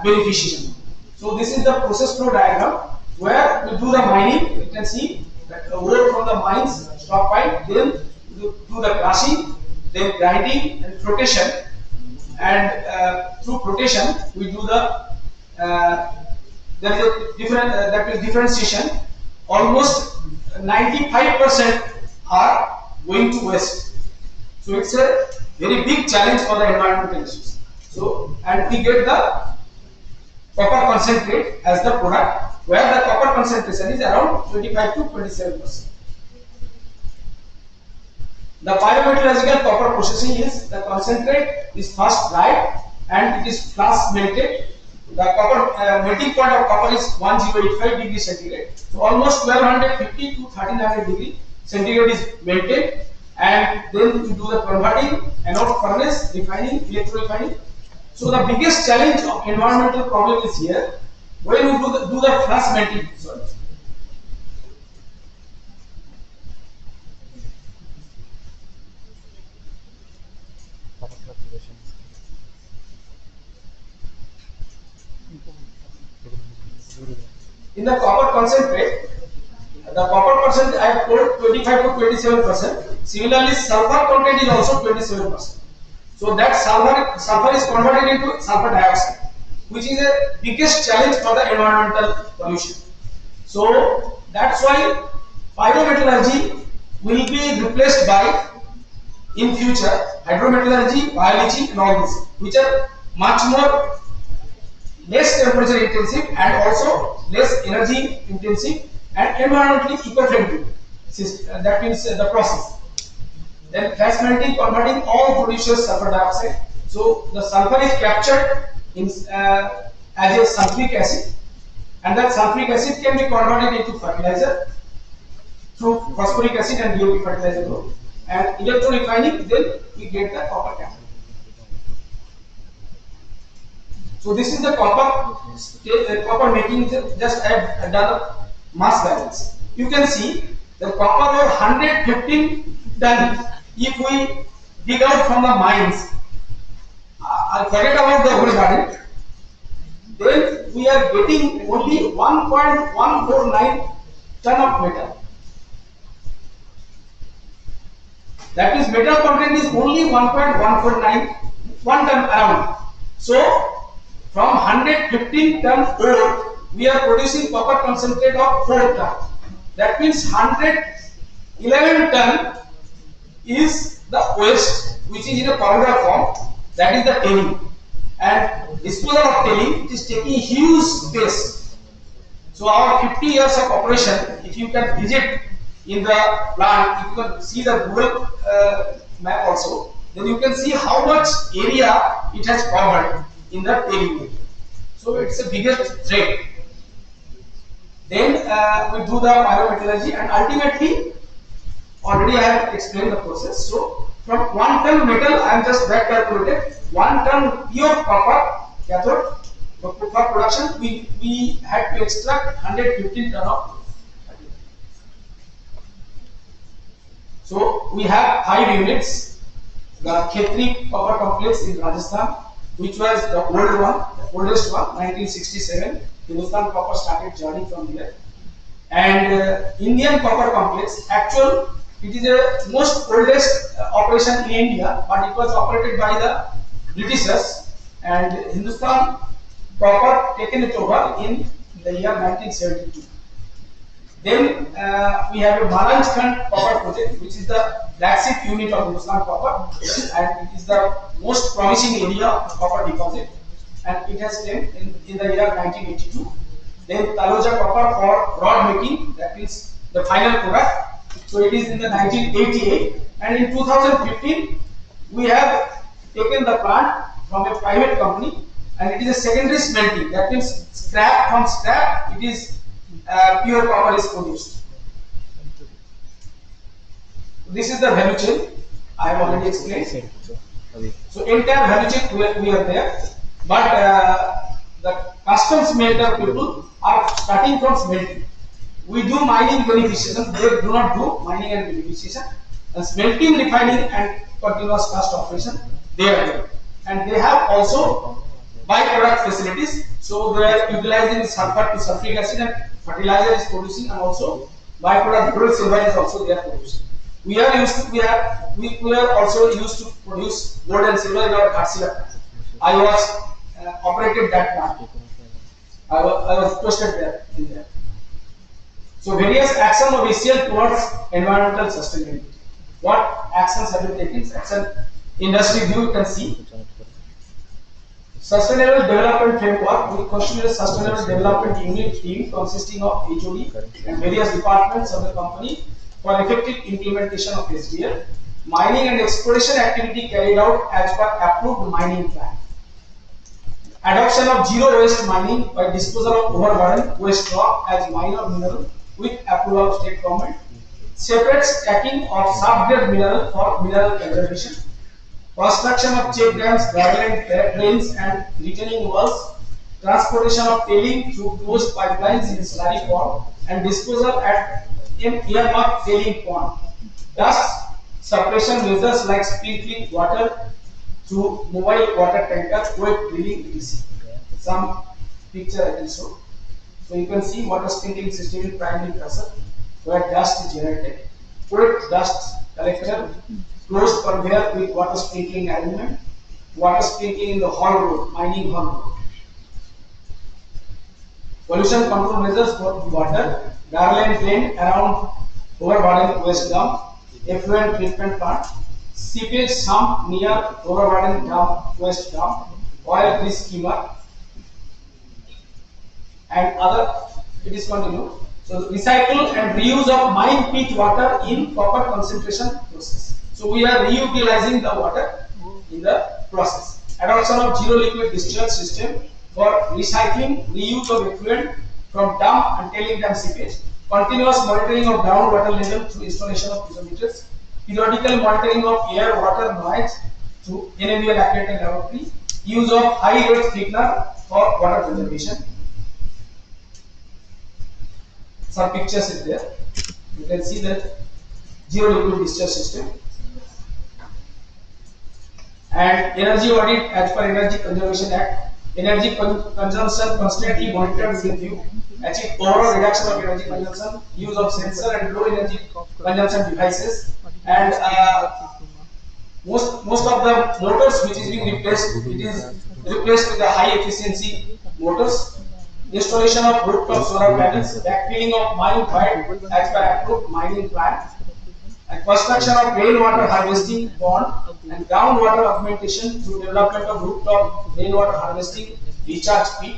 beneficiation. So this is the process flow diagram where we do the mining. You can see that ore from the mines stockpile, then do the crushing, then grinding and flotation, and through flotation we do the there is a different that is differentiation. Almost 95% are going to waste. So it's a very big challenge for the environmental issues. So, and we get the copper concentrate as the product, where the copper concentration is around 25 to 27%. The pyrometallurgical copper processing is the concentrate is first dried and it is flash melted. The copper melting point of copper is 1085 degrees centigrade. So almost 1250 to 1300 degrees centigrade is melted, and then you do the converting, anode furnace, refining, electro refining. So the biggest challenge of environmental problem is here when you do the flash melting. Sorry. In the copper concentrate, the copper percent I have told 25 to 27%. Similarly, sulfur content is also 27%. So that sulfur is converted into sulfur dioxide, which is the biggest challenge for the environmental pollution. So that's why pyrometallurgy will be replaced by, in future, hydrometallurgy, biology and all these, which are much more less temperature intensive and also less energy intensive and environmentally eco-friendly. That means the process. Then flash melting converting all produces sulfur dioxide. So the sulfur is captured in, as a sulfuric acid, and that sulfuric acid can be converted into fertilizer through phosphoric acid and DAP fertilizer route. And electro refining, then we get the copper cathode. So this is the copper making. Just I have done a mass balance. You can see the copper or 115 ton. If we dig out from the mines, I forget about the whole garden. Then we are getting only 1.149 ton of metal. That means metal content is only 1.149 1 ton around. So from 115 ton ore, we are producing copper concentrate of 4 ton. That means 111 ton is the waste, which is in a powder form. That is the tailing. And disposal of tailing, it is taking huge space. So our 50 years of operation, if you can visit in the plant, if you can see the Google map also, then you can see how much area it has covered in the tailing. So it's the biggest threat. Then we do the pyrometallurgy, and ultimately, already I have explained the process. So from 1 ton metal, I am just back calculated 1 ton pure copper cathode. For production, we had to extract 115 ton of. So we have 5 units. The Khetri copper complex in Rajasthan, which was the old one, the oldest one, 1967. Hindustan Copper started journey from there. And Indian copper complex, actual, it is the most oldest operation in India, but it was operated by the Britishers, and Hindustan Copper taken it over in the year 1972. Then we have a Malanjkhand copper project, which is the flagship unit of Hindustan Copper, and it is the most promising area of copper deposit, and it has came in the year 1982. Then Taloja copper for rod making, that is the final product. So it is in the 1988, and in 2015 we have taken the plant from a private company, and it is a secondary smelting. That means scrap from scrap, it is pure copper is produced. This is the value chain. I have already explained. So entire value chain we are there, but the custom smelter people are starting from smelting. We do mining beneficiation, they do not do mining and beneficiation. And smelting, refining and continuous cast operation, they are there. And they have also byproduct facilities. So they are utilizing sulfur to sulfuric acid, and fertilizer is producing, and also byproduct gold silver is also they are producing. We are also used to produce gold and silver in our Kharagpur plant. I was operated that plant. I was posted there in there. So various actions of ACL towards environmental sustainability. What actions have been taken? Action industry view you can see. Sustainable development framework. We constitute a sustainable development unit team consisting of HOD and various departments of the company for effective implementation of SDL. Mining and exploration activity carried out as per approved mining plan. Adoption of zero waste mining by disposal of overburden waste rock as minor mineral with approval of state government. Separate stacking of sub-grade mineral for mineral conservation. construction of check dams, guideline drains and retaining walls, transportation of tailing through closed pipelines in slurry form, and disposal at earmarked tailing pond. Dust suppression measures like sprinkling water through mobile water tanker, wet drilling, etc. Some picture I will show. So you can see water sprinkling system in primary process where dust is generated. Wet dust collector, closed conveyor with water sprinkling arrangement, water sprinkling in the haul road, mining haul road. Pollution control measures for water, garland drain around overburden waste dump, effluent treatment plant, seepage sump near overburden dump, waste dump, oil grease skimmer, and other. It is continued. So recycle and reuse of mine pit water in proper concentration process. So we are reutilizing the water in the process. Adoption of zero liquid discharge system for recycling, reuse of effluent from dump and tailing dam seepage. Continuous monitoring of groundwater level through installation of piezometers. Periodical monitoring of air, water, noise through NABL accredited laboratory. Use of high rate thickener for water conservation. Some pictures is there. You can see that zero liquid discharge system. And energy audit as per Energy Conservation Act. Energy consumption constantly monitored with view. Achieve overall reduction of energy consumption. Use of sensor and low energy consumption devices. And most of the motors which is being replaced, it is replaced with the high efficiency motors. Installation of rooftop solar panels, backfilling of mine void as per approved mining plan, and construction of rainwater harvesting pond and groundwater augmentation through development of rooftop rainwater harvesting recharge pit,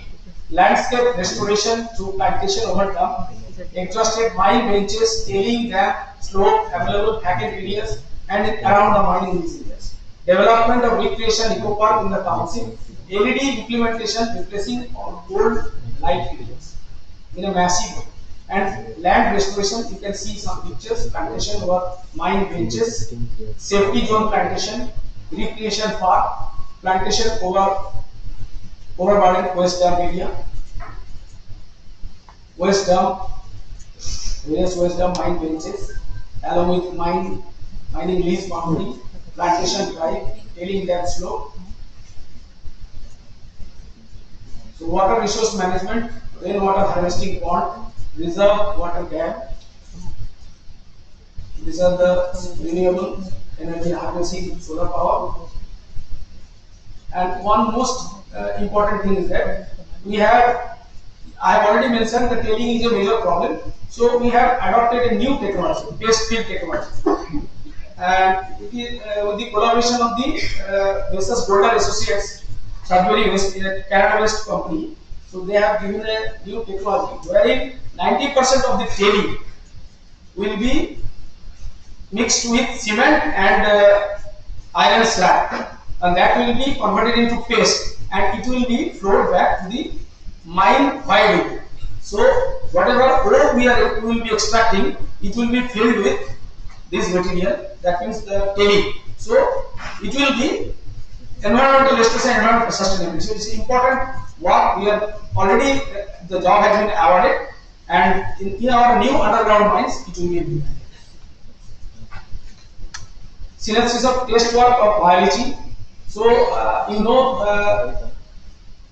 landscape restoration through plantation over dump, exhausted mine benches, tailing dam, slope, available packet areas and around the mining areas. Development of recreation eco park in the township, LED implementation replacing all old light areas in a massive way. And land restoration, you can see some pictures, plantation over mine benches, safety zone plantation, recreation park, plantation over overburden waste dump area, waste dump, various waste dump mine benches, along with mining lease boundary, plantation drive, tailing dam slope. So water resource management, rainwater harvesting pond, reserve water dam. These are the renewable energy harvesting solar power. And one most important thing is that we have, I have already mentioned that tailing is a major problem. So we have adopted a new technology, paste fill technology. And it is with the collaboration of the Messrs. Golder Associates, Sudbury West, Canada-based company. So they have given a new technology wherein 90% of the tailing will be mixed with cement and iron slab, and that will be converted into paste, and it will be flowed back to the mine void. So whatever ore we will be extracting, it will be filled with this material. That means the tailing. So it will be environmental justice and environmental sustainability. So it's important what we are already, the job has been awarded, and in our new underground mines it will be implemented. Synthesis of test work of biology. So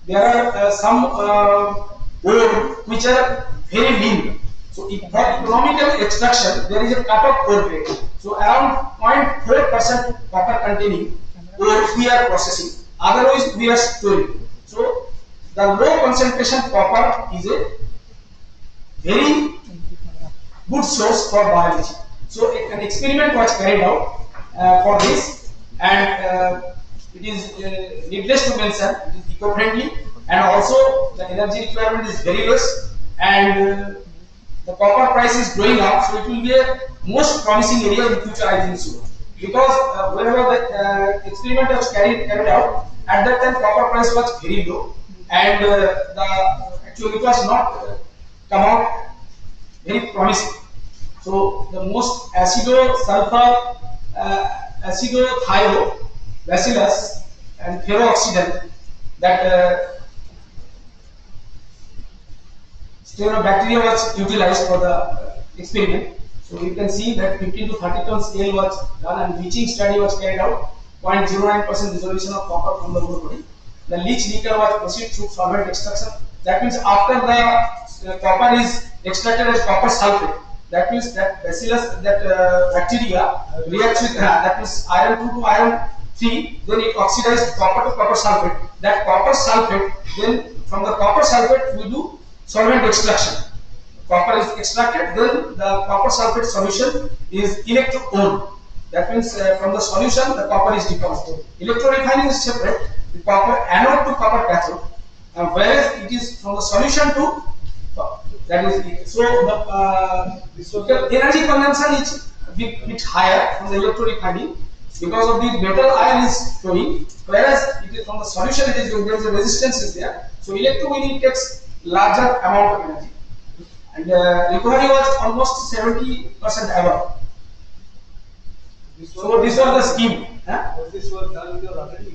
there are some ore which are very lean. So for economical extraction there is a cut-off ore grade. So around 0.4% copper containing ore we are processing. Otherwise we are storing. So the low concentration copper is a very good source for biology. So an experiment was carried out for this, and it is needless to mention it is eco-friendly, and also the energy requirement is very less, and the copper price is going up, so it will be a most promising area in future, I think so. Because whenever the experiment was carried out, at that time copper price was very low, and actually it was not come out very promising. So the most acido-sulfur, acido-thio bacillus and ferrooxidant, that bacteria was utilized for the experiment. So you can see that 15 to 30 ton scale was done and leaching study was carried out. 0.09% dissolution of copper from the ore body. The leach leaker was proceeded through solvent extraction. That means after the copper is extracted as copper sulfate, that means that bacillus, that bacteria reacts with that means iron 2 to iron 3, then it oxidizes copper to copper sulfate. That copper sulfate, then from the copper sulfate we do solvent extraction. Copper is extracted, then the copper sulfate solution is electro-owned. That means from the solution the copper is deposited. Electrorefining is separate, the copper anode to copper cathode, whereas it is from the solution to that is so the energy consumption is bit higher from the electrorefining because of the metal ion is flowing, whereas it is from the solution it is there is a resistance is there. So electrowinning takes larger amount of energy, and recovery was almost 70% above. So this was the scheme. Huh? Was this was done with your R&D?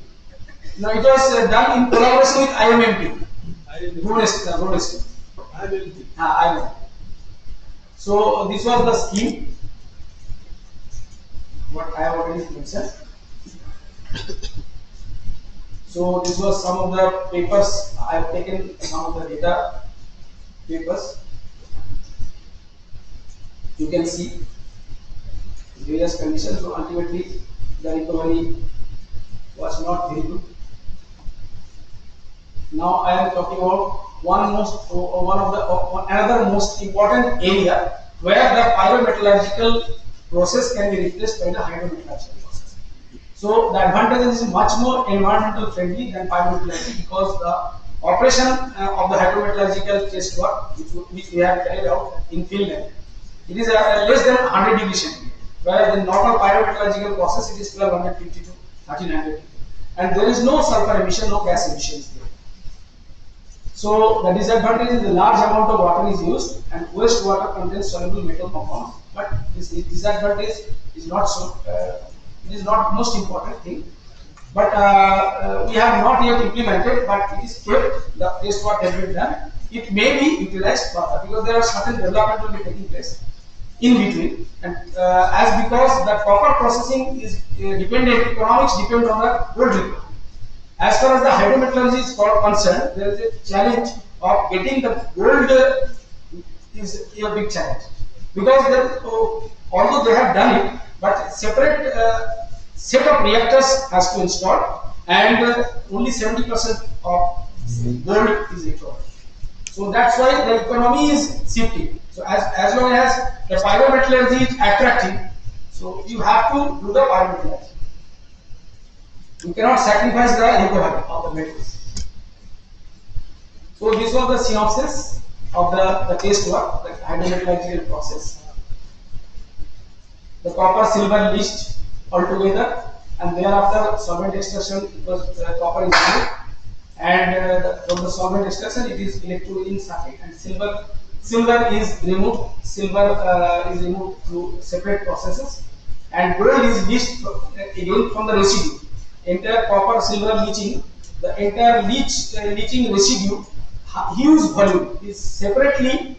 No, it was done in collaboration with IMMT. IMMT. IMMT. So this was the scheme. What I have already mentioned. So this was some of the papers. I have taken some of the data papers. You can see various conditions. So ultimately the recovery was not very good. Now I am talking about another most important area where the pyrometallurgical process can be replaced by the hydrometallurgical process. So the advantage is much more environmental friendly than pyrometallurgy because the operation of the hydrometallurgical test work which we have carried out in Finland, it is less than 100 degrees centigrade, whereas the normal pyrometallurgical process it is 1250 to 1300, and there is no sulfur emission, no gas emissions there. So the disadvantage is the large amount of water is used and wastewater contains soluble metal compounds. But this disadvantage is not so. It is not most important thing. But we have not yet implemented. But it is kept. The test work has been done. It may be utilized further because there are certain development will be taking place in between. And as because the copper processing is dependent, economics depend on the gold recovery. As far as the hydrometallurgy is concerned, there is a challenge of getting the gold is a big challenge because although they have done it, but separate set of reactors has to install, and only 70% of gold is recovered. So that's why the economy is shifting. So as long as the pyrometallurgy is attractive, so you have to do the pyrometallurgy. You cannot sacrifice the recovery of the metals. So this was the synopsis of the test work, the hydrometallurgical process. The copper silver leached altogether, and thereafter solvent extraction because copper is removed, and from the solvent extraction it is electrolytic circuit, and silver is removed. Silver is removed through separate processes, and gold is leached again from the residue. Entire copper silver leaching, the entire leaching residue, huge volume is separate leaching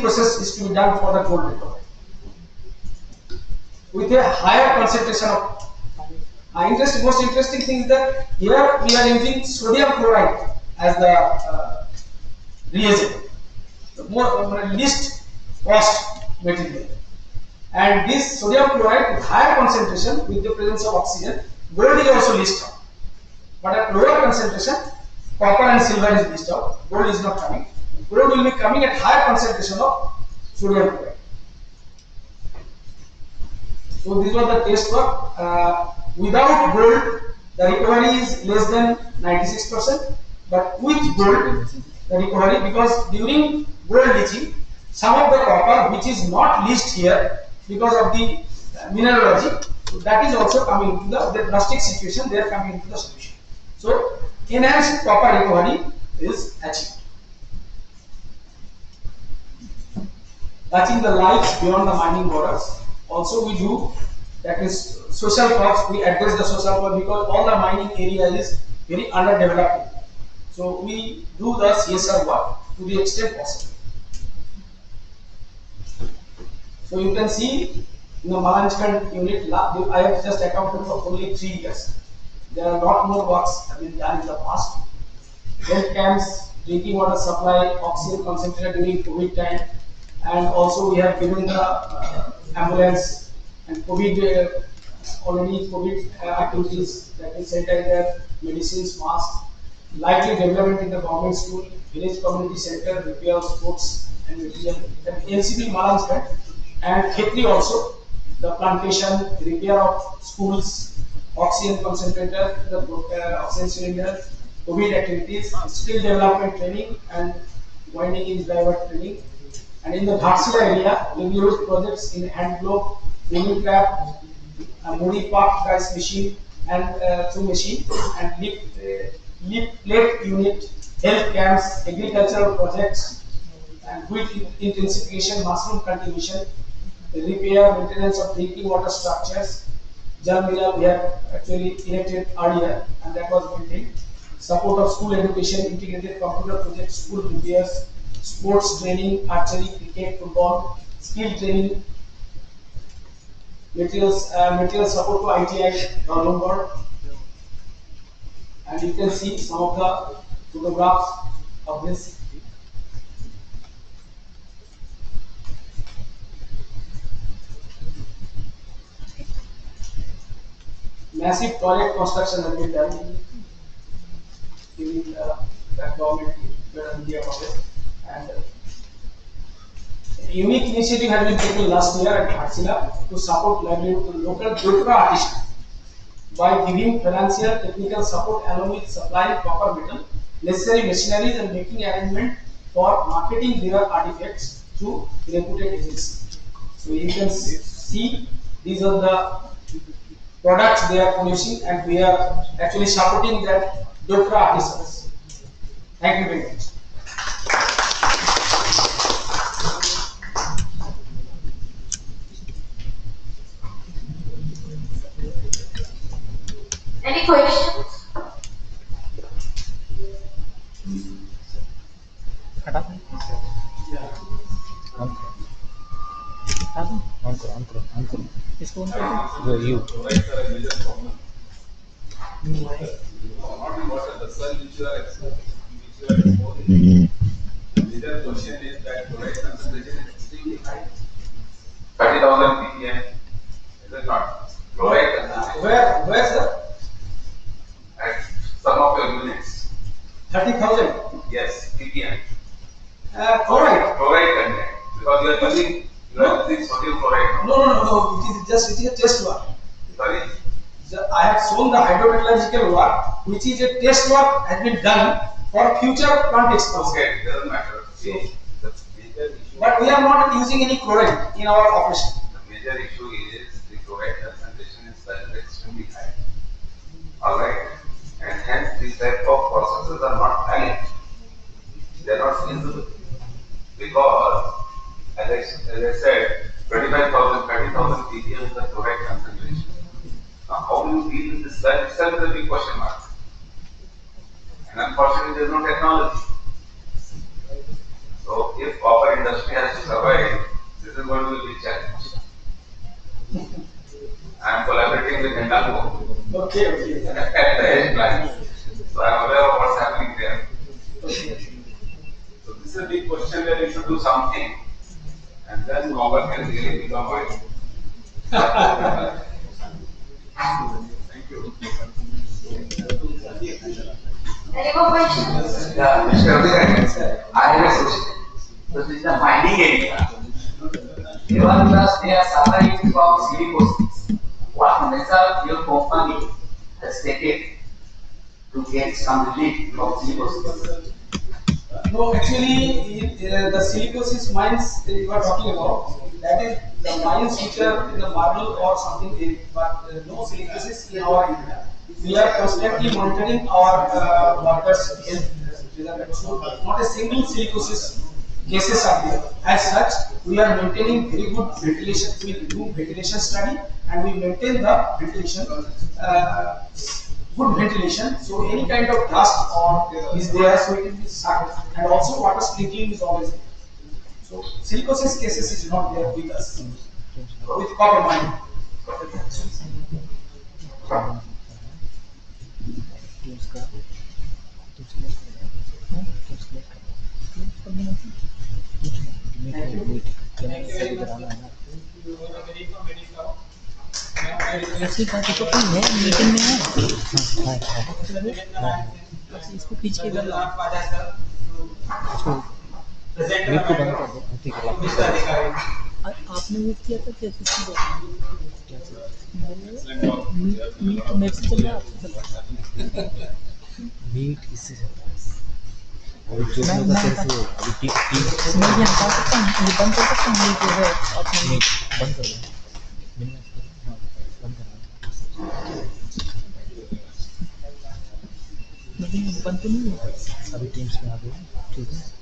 process is to be done for the gold recovery with a higher concentration of. Most interesting thing is that here we are using sodium chloride as the reagent, the more least cost material. And this sodium chloride with higher concentration with the presence of oxygen, gold is also leached out. But at lower concentration, copper and silver is leached out, gold is not coming. Gold will be coming at higher concentration of sodium chloride. So this was the test work. Without gold, the recovery is less than 96%. But with gold, the recovery, because during gold leaching, some of the copper which is not leached here because of the mineralogy, so that is also coming into the rustic situation, they are coming into the solution. So enhanced copper recovery is achieved. Touching the lives beyond the mining borders, also we do that is social crops. We address the social crop because all the mining area is very underdeveloped. So we do the CSR work to the extent possible. So you can see in the Malanchkand unit, I have just accounted for only 3 years. There are a lot more works have been done in the past. Health camps, drinking water supply, oxygen concentrator during COVID time, and also we have given the ambulance and COVID already COVID activities, that is sanitizer, medicines, masks, lively development in the government school, village community center, repair of sports and material, and NCP Malanchkand, and Khetri also, the plantation, repair of schools, oxygen concentrator, the oxygen cylinder, COVID activities, skill development training, and winding in driver training. And in the Ghatsila area, livelihood projects in hand glove, mini trap, Modi park rice machine and through machine, and leaf plate unit, health camps, agricultural projects, and wheat intensification, mushroom cultivation, repair, maintenance of drinking water structures. Jal Mila we have actually erected earlier, and that was maintained. Support of school education, integrated computer projects, school repairs, sports training, archery, cricket, football, skill training, material support to ITI, Lombard. And you can see some of the photographs of this. Massive toilet construction has been done during that government India project, and a unique initiative has been taken last year at Ghatsila to support livelihood to local Dokra artisans by giving financial technical support along with supplying copper metal, necessary machineries, and making arrangement for marketing their artifacts through reputed agencies. So you can see these are the products they are producing, and we are actually supporting that Dokra artisans. Thank you very much. Any questions? इसको you. Not water, the sun which you are exposing. The question is that chloride concentration is extremely high. 30,000 ppm. Is it not? Chloride concentration. Where sir? At some of your units. 30,000. Yes, ppm. Chloride. Chloride content. Because you are using sodium chloride. No. It is a test work. Sorry. I have shown the hydrometallurgical work, which is a test work has been done for future plant expansion. Okay, it doesn't matter. See, the major issue. But we are not using any chloride in our operation. The major issue is the chloride concentration is extremely high. Alright? And hence these type of processes are not valid. They are not feasible. Because, as I said, 25,000, 30,000 ppm is the chloride concentration. Now, how do you deal with this? That itself is a big question mark. And unfortunately, there is no technology. So, if copper industry has to survive, this is going to be a big challenge. I am collaborating with Hindalco. Okay. At the edge plant. So, I am aware of what's happening there. So, this is a big question where you should do something. And then copper can really become viable. Thank you. Any more questions? Yeah, Mr. Abhiraj, I have a question. So this is the mining area. Nevertheless, they are suffering from silicosis. What measure your company has taken to get some relief from silicosis? No, actually, the silicosis mines that you are talking about, that is the mines which are in the marble or something, but no silicosis in our area. We are constantly monitoring our workers' health. So not a single silicosis cases are there. As such, we are maintaining very good ventilation. We do ventilation study and we maintain the ventilation, good ventilation. So any kind of dust or is there, so it will be sucked. And also water sprinkling is always there. So silicosis cases is not there with us with copper mining. ऐसी बात तो कोई है meeting में है बस इसको खींच के कर लो वेट को बंद कर दो ठीक है आपने वेट किया था क्या किसी को मीट मेरे से चल रहा है आपसे चल रहा मीट इससे चल रहा है और जो मैं तेरे से अभी मैं ये हटा सकता हूँ ये बंद कर सकता हूँ ये जो है आपने मीट बंद कर दो लेकिन बंद तो नहीं है अभी टीम्स में आ गए ठीक है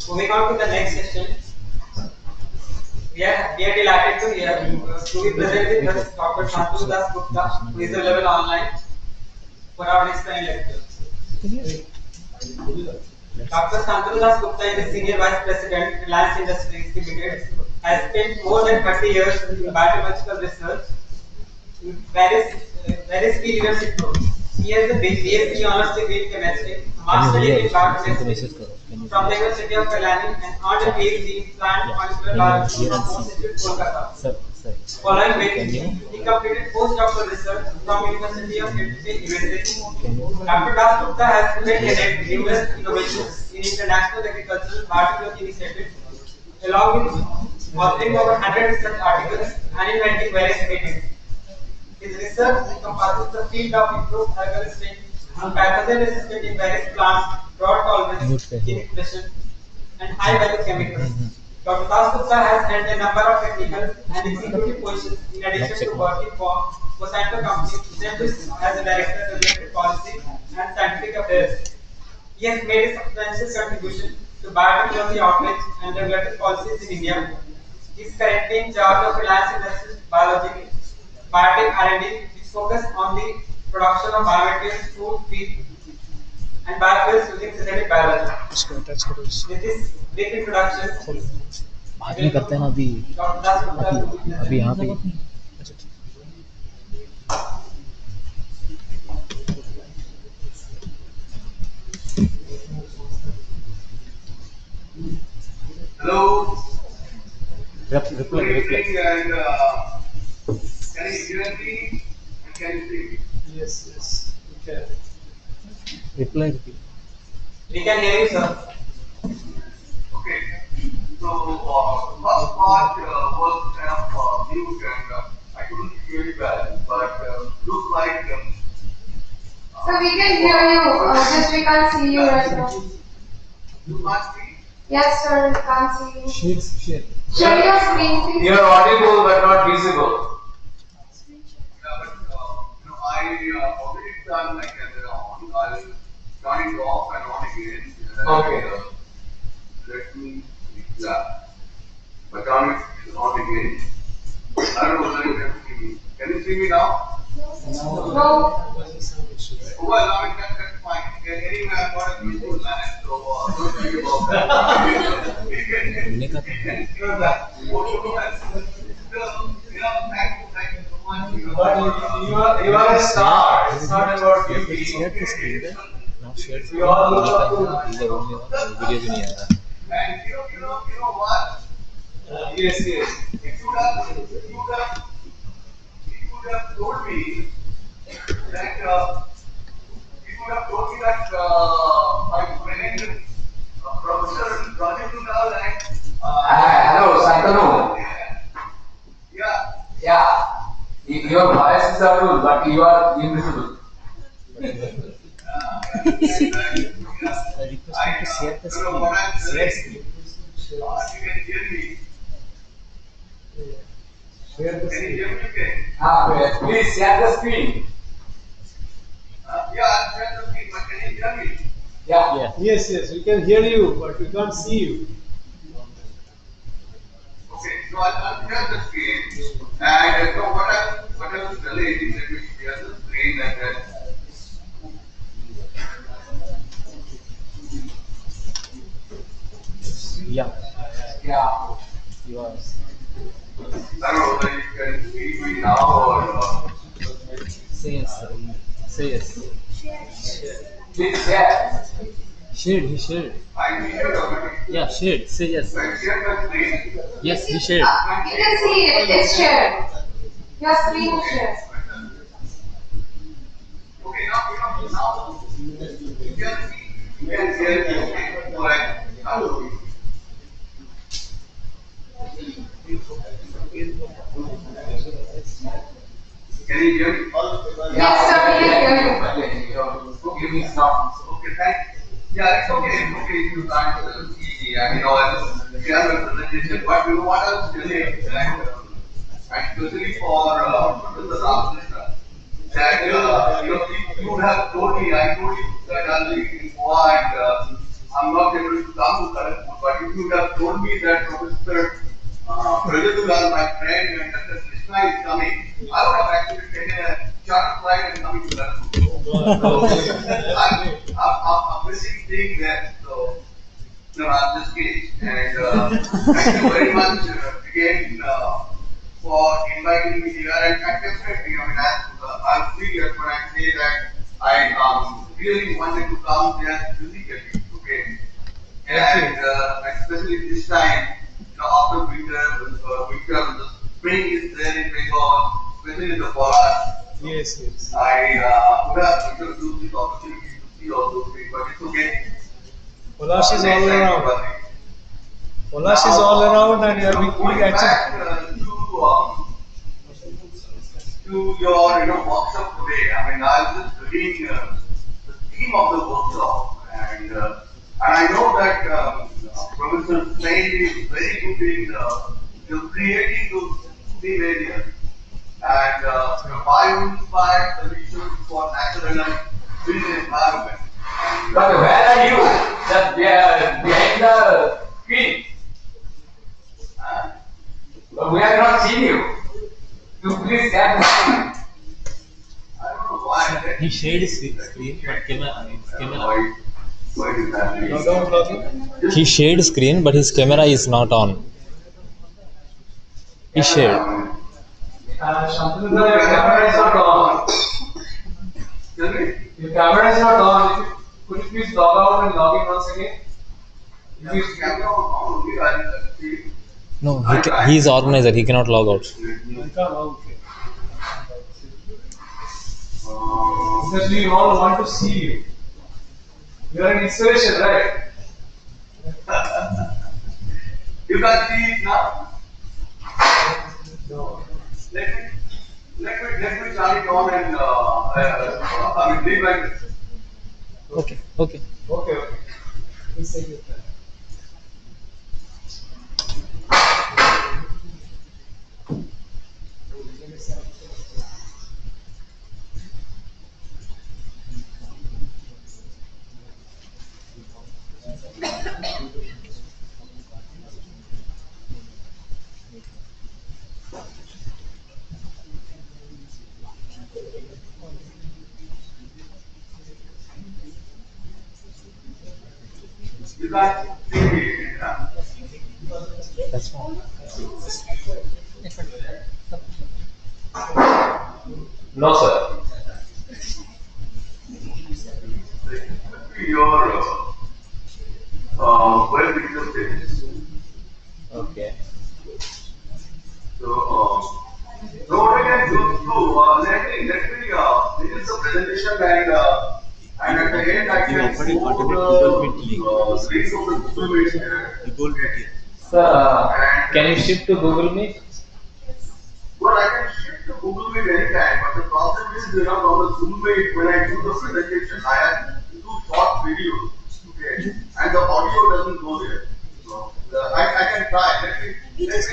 Moving on to the next session, we are delighted to be present with us Dr. Shantanu Das Gupta, who is available online for our next time lecture. Dr. Shantanu Das Gupta is the Senior Vice President, Reliance Industries Limited, has spent more than 30 years in biological research in various key leadership roles. He has a BSc Honours degree in Chemistry, Master degree in Biochemistry from the University of Kalani, and earned a PhD in Plant Molecular Biology from Institute Kolkata. Following which, he completed postdoctoral research from University of USA. Dr. Das Gupta has spearheaded numerous innovations in international agricultural biotechnology initiatives, along with authoring over 100 research articles and inventing various patents. His research encompasses the field of improved algal strength and pathogen resistant in various plants, drought tolerance, gene expression, and high value chemicals. Dr. Das Gupta has held a number of technical and executive positions in addition to working for Monsanto Company, as a director of regulatory policy and scientific affairs. He has made a substantial contribution to biotechnology outreach and regulatory policies in India. He is currently in charge of Reliance Industries Biotech R&D, which focus on the production of biomaterials, food, feed, and biofuels using synthetic biology. With this brief introduction, बाद में करते हैं ना अभी अभी यहाँ पे Hello. reply. And, can you hear me? And can you see me? Yes, we can. reply. we can hear you, sir. Okay. So, first part was kind of mute and I couldn't hear you well, but looks like. So we can hear you, just we can't see you right now. You can't see? Yes, sir, we can't see you. Share. Share your screen, please. You are audible but not visible. Yeah, but I already turned my camera on. I'll turn it off and on again. Okay. Let me. Yeah. But turn it on again. I don't know whether you can see me. Can you see me now? No. Well, now that's fine. Anyway, I've got a beautiful land, so don't worry about that. But you are a star. It's not about beauty. share the screen there now share We all look up to. is the only one video भी नहीं आ रहा And you know what? Yes. If you would have told me that my friend Professor Rajesh Dundal and Hello, Santanu. yeah, Your voice is audible, but you are invisible. I share the you know what I'm screen. Share saying? screen. You can hear me. Share the Can you screen. hear me again? Please share the screen. Yeah, I'll share the screen, but can you hear me? Yeah. Yes, yes, we can hear you, but we can't see you. Okay, so I'll share the screen. And so what I was telling is that we share the screen and then Yeah. Yeah. You are. I don't know whether you can see me now or Say yes. Say yes. Please share. Shared. He shared. I shared already. Yeah, shared. Say yes. I shared the screen. Yes, he shared. You can see it. It's shared. Your screen is shared. Okay, now you can hear me. Okay, so hello. Can you hear me? Yes, sir, we can hear you. Give me some. Okay, thanks. Yeah, it's okay. It's okay. You can't see. I mean, I'll share the presentation. But you know what I was telling, that especially for Professor Ramakrishna, that you would have told me, I told you that I'll be in Goa and I'm not able to come to Kharagpur. But if you would have told me that Professor Rajadulal, my friend, and Dr. Krishna is coming, I would have actually taken a charter flight and coming to Kharagpur. I'm missing being there. So, no, I'm just kidding. And thank you very much again for inviting me here. And definitely, I mean, I'm serious when I say that I really wanted to come there physically. Okay. And especially this time, after winter, the spring is there in Bengal, especially in the forest. Yes, yes. I would have used this opportunity to see all those things, but it's okay. Polash is all around. Polash is all around, and you are Going being back actually. to your workshop today, I mean, I was just reading the theme of the workshop, and I know that Professor Sain is very good in creating those theme areas and bio-inspired solutions for natural and built environment. But where are you? Just behind the screen. But we have not seen you. So please share the screen. I don't know why. He shared his screen, but camera. Why is that? He shared screen, but his camera is not on. He shared. Shantanu, your camera is not on. Tell me. Your camera is not on. Could you please log out and log in once again? Yes, camera on only. I see. No, he is organizer. He cannot log out. Okay. Because we all want to see you. You are an inspiration, right? You can see it now. No. Let me turn it on and I mean leave like this. Okay. Okay. Please take your time. You can see it. That's fine. No, sir. Your well-written pages. Okay. So, what we can do, let me finish the presentation and at the end I can show the link of the Google Meet. Google Meet. Sir, can you shift to Google Meet? Well, I can shift to Google Meet anytime, but the problem is, on the Zoom Meet, when I do the presentation, I have to do short videos. Okay. okay, and the audio doesn't go there. So I can try. Let me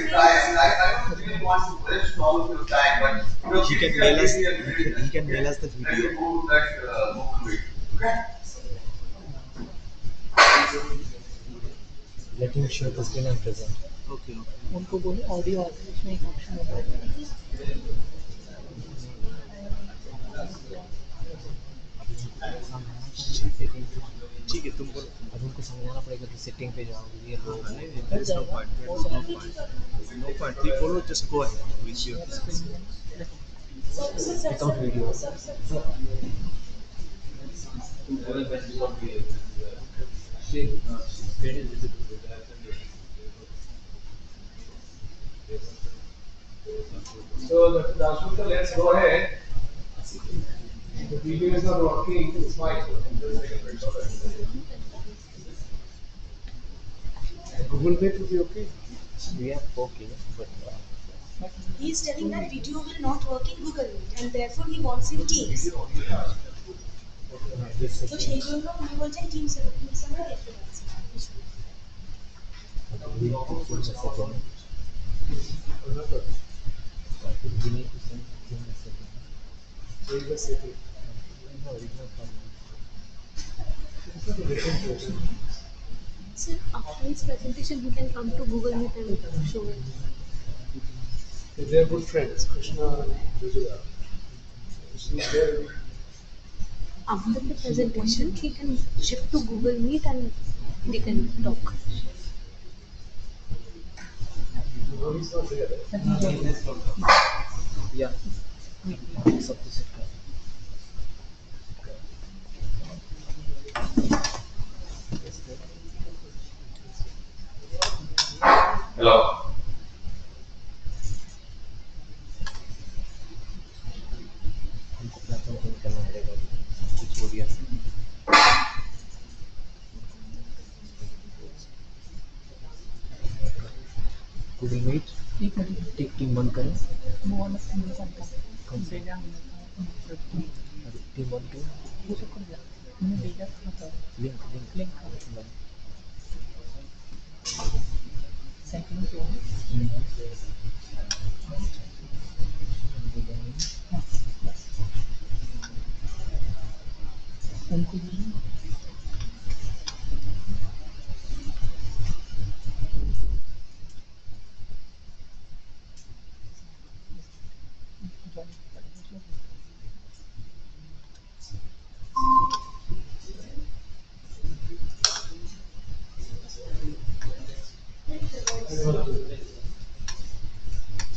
try. I mean, I don't really want to waste all of your time, but you know, He can mail us. He can mail us the let me video. go to that Google Meet. Okay. Let him share the screen and present. Okay. उनको बोलो audio इसमें एक option होता है. ठीक है तुम बोलो. अब उनको समझाना पड़ेगा कि सेटिंग पे जाओ ये लो. There's no point. There's no point. No point. You follow, just go ahead with your. Without video. So, Rashmita, let's go ahead. The video is not working, it's fine. Google Meet will be okay? We are okay, but He is telling that video will not work in Google Meet and therefore he wants in Teams. So সেই জন্য উনি বলছেন Teams এর Teams আমরা দেখতে পাচ্ছি। we need to put a second. We need to send him a second. Change the setting. No, it's not problem. It's not a different version. Sir, after his presentation, he can come to Google Meet and show it. They're good friends, Krishna and Vijaya. Krishna is there. After the presentation, he can shift to Google Meet and they can talk. No, he's not there. Yeah. सब कुछ set कर. Hello. हमको platform change करना पड़ेगा कुछ हो गया. Google Meet. टिक team बंद करें. कौन से टीम बंद करें. Link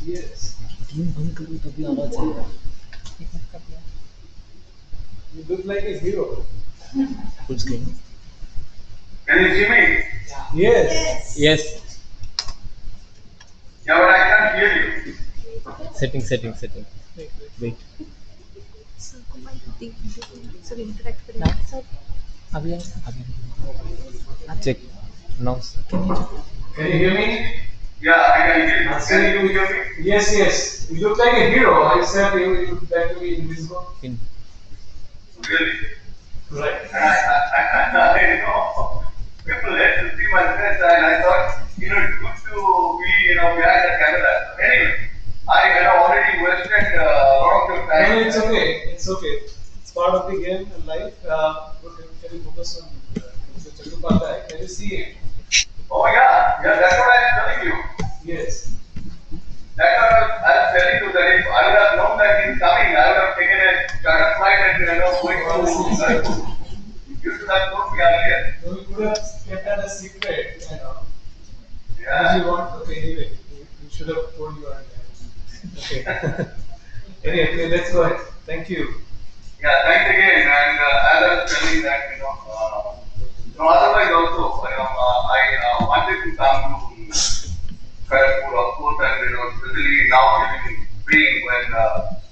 Yes. टीम बंद करो तभी आवाज आएगा. You look like a hero. Full screen. Can you see me? Yes. Yes. Yeah, but I can't hear you. Setting. Wait. Sir, को मैं सर interact करेंगे. Sir, अभी check. Now Can you hear me? Yeah, I can hear you. Can you hear me? Yes. You look like a hero. I said you look like to be invisible. in. Really? Right. I know. People had to see my face and I thought, it's good to be, behind the camera. Anyway, I had already wasted a lot of your time. No, it's okay. It's part of the game and life. Can you focus on Mr. Chattopadhyay? Can you see him? Oh yeah, that's what I'm telling you. Yes. That's what I was telling you that if I would have known that he's coming, I would have taken a charter flight and going to. You should have told me earlier. So we could have kept that a secret, Yeah. If you want, okay, anyway, you should have told you earlier. Okay. Anyway, let's go ahead. Thank you. Yeah, thanks again. And as I was telling that, otherwise also, I wanted to come to Kharagpur, of course, and especially now during spring when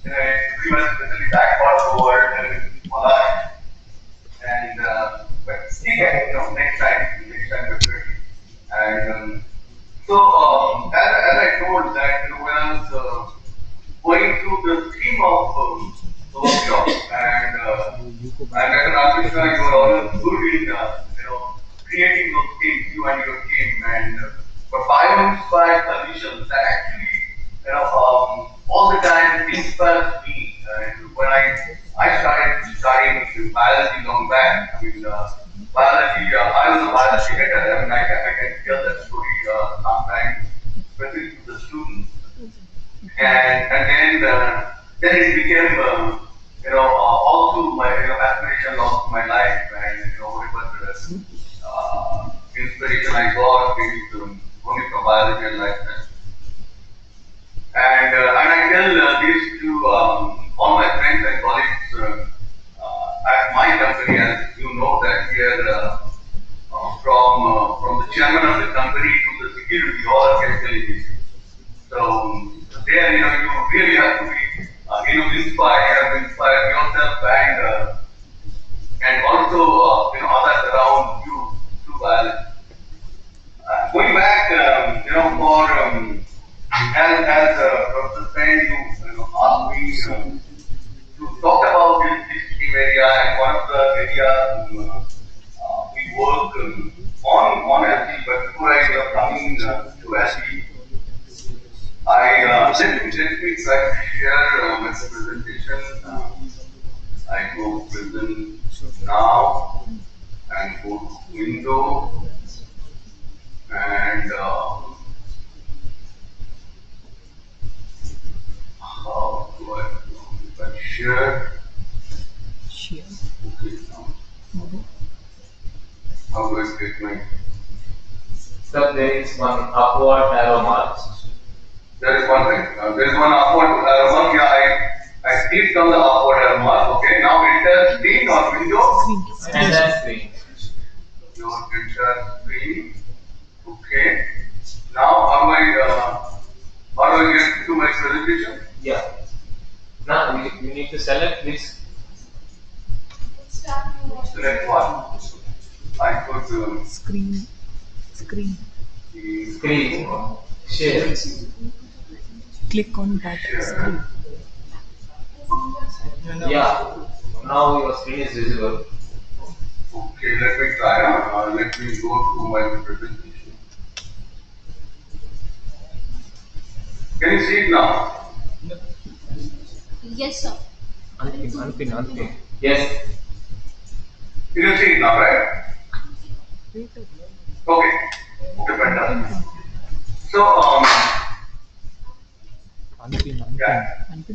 everyone, especially that part of the world, and Malay. And but again, next time definitely. And so as I told that when I was going through the theme of the workshop and Dr. Ramkrishna, you were always good in inspires me. When I started studying biology long back, biology, I was a biology hater. I can tell that story sometimes, especially to the students. And then it became all through my aspiration all through my life, and whatever inspiration I got is only from biology and life science. And I tell this to all my friends and colleagues at my company, as you know that here from the chairman of the company to the security, all are chemical engineers. So there, you really have to be, inspired. You have to inspire yourself and also, others around you through biology. Going back, for as Dr. Sen, you asked me to talk about this team area, and one of the areas we work on LG. But before I coming to LG, let me try to share my presentation. I go present now and go to window and how do I share? Share. Okay, now. How do I get my? Sir, there is one upward arrow mark. There is one thing. There is one upward arrow mark. Yeah, I clicked on the upward arrow mark. Okay, now enter screen or window. Enter screen. Your enter screen. Okay. Now how do I get to my presentation? Yeah. Now you need to select this. Select one. I could Screen. Screen. Share. Click on that screen. Yeah. Now your screen is visible. Okay, let me try. Let me go to my presentation. Can you see it now? Yes, sir. Unpin. Yes. You can see it now, right? Okay. Okay, fantastic. So, Unpin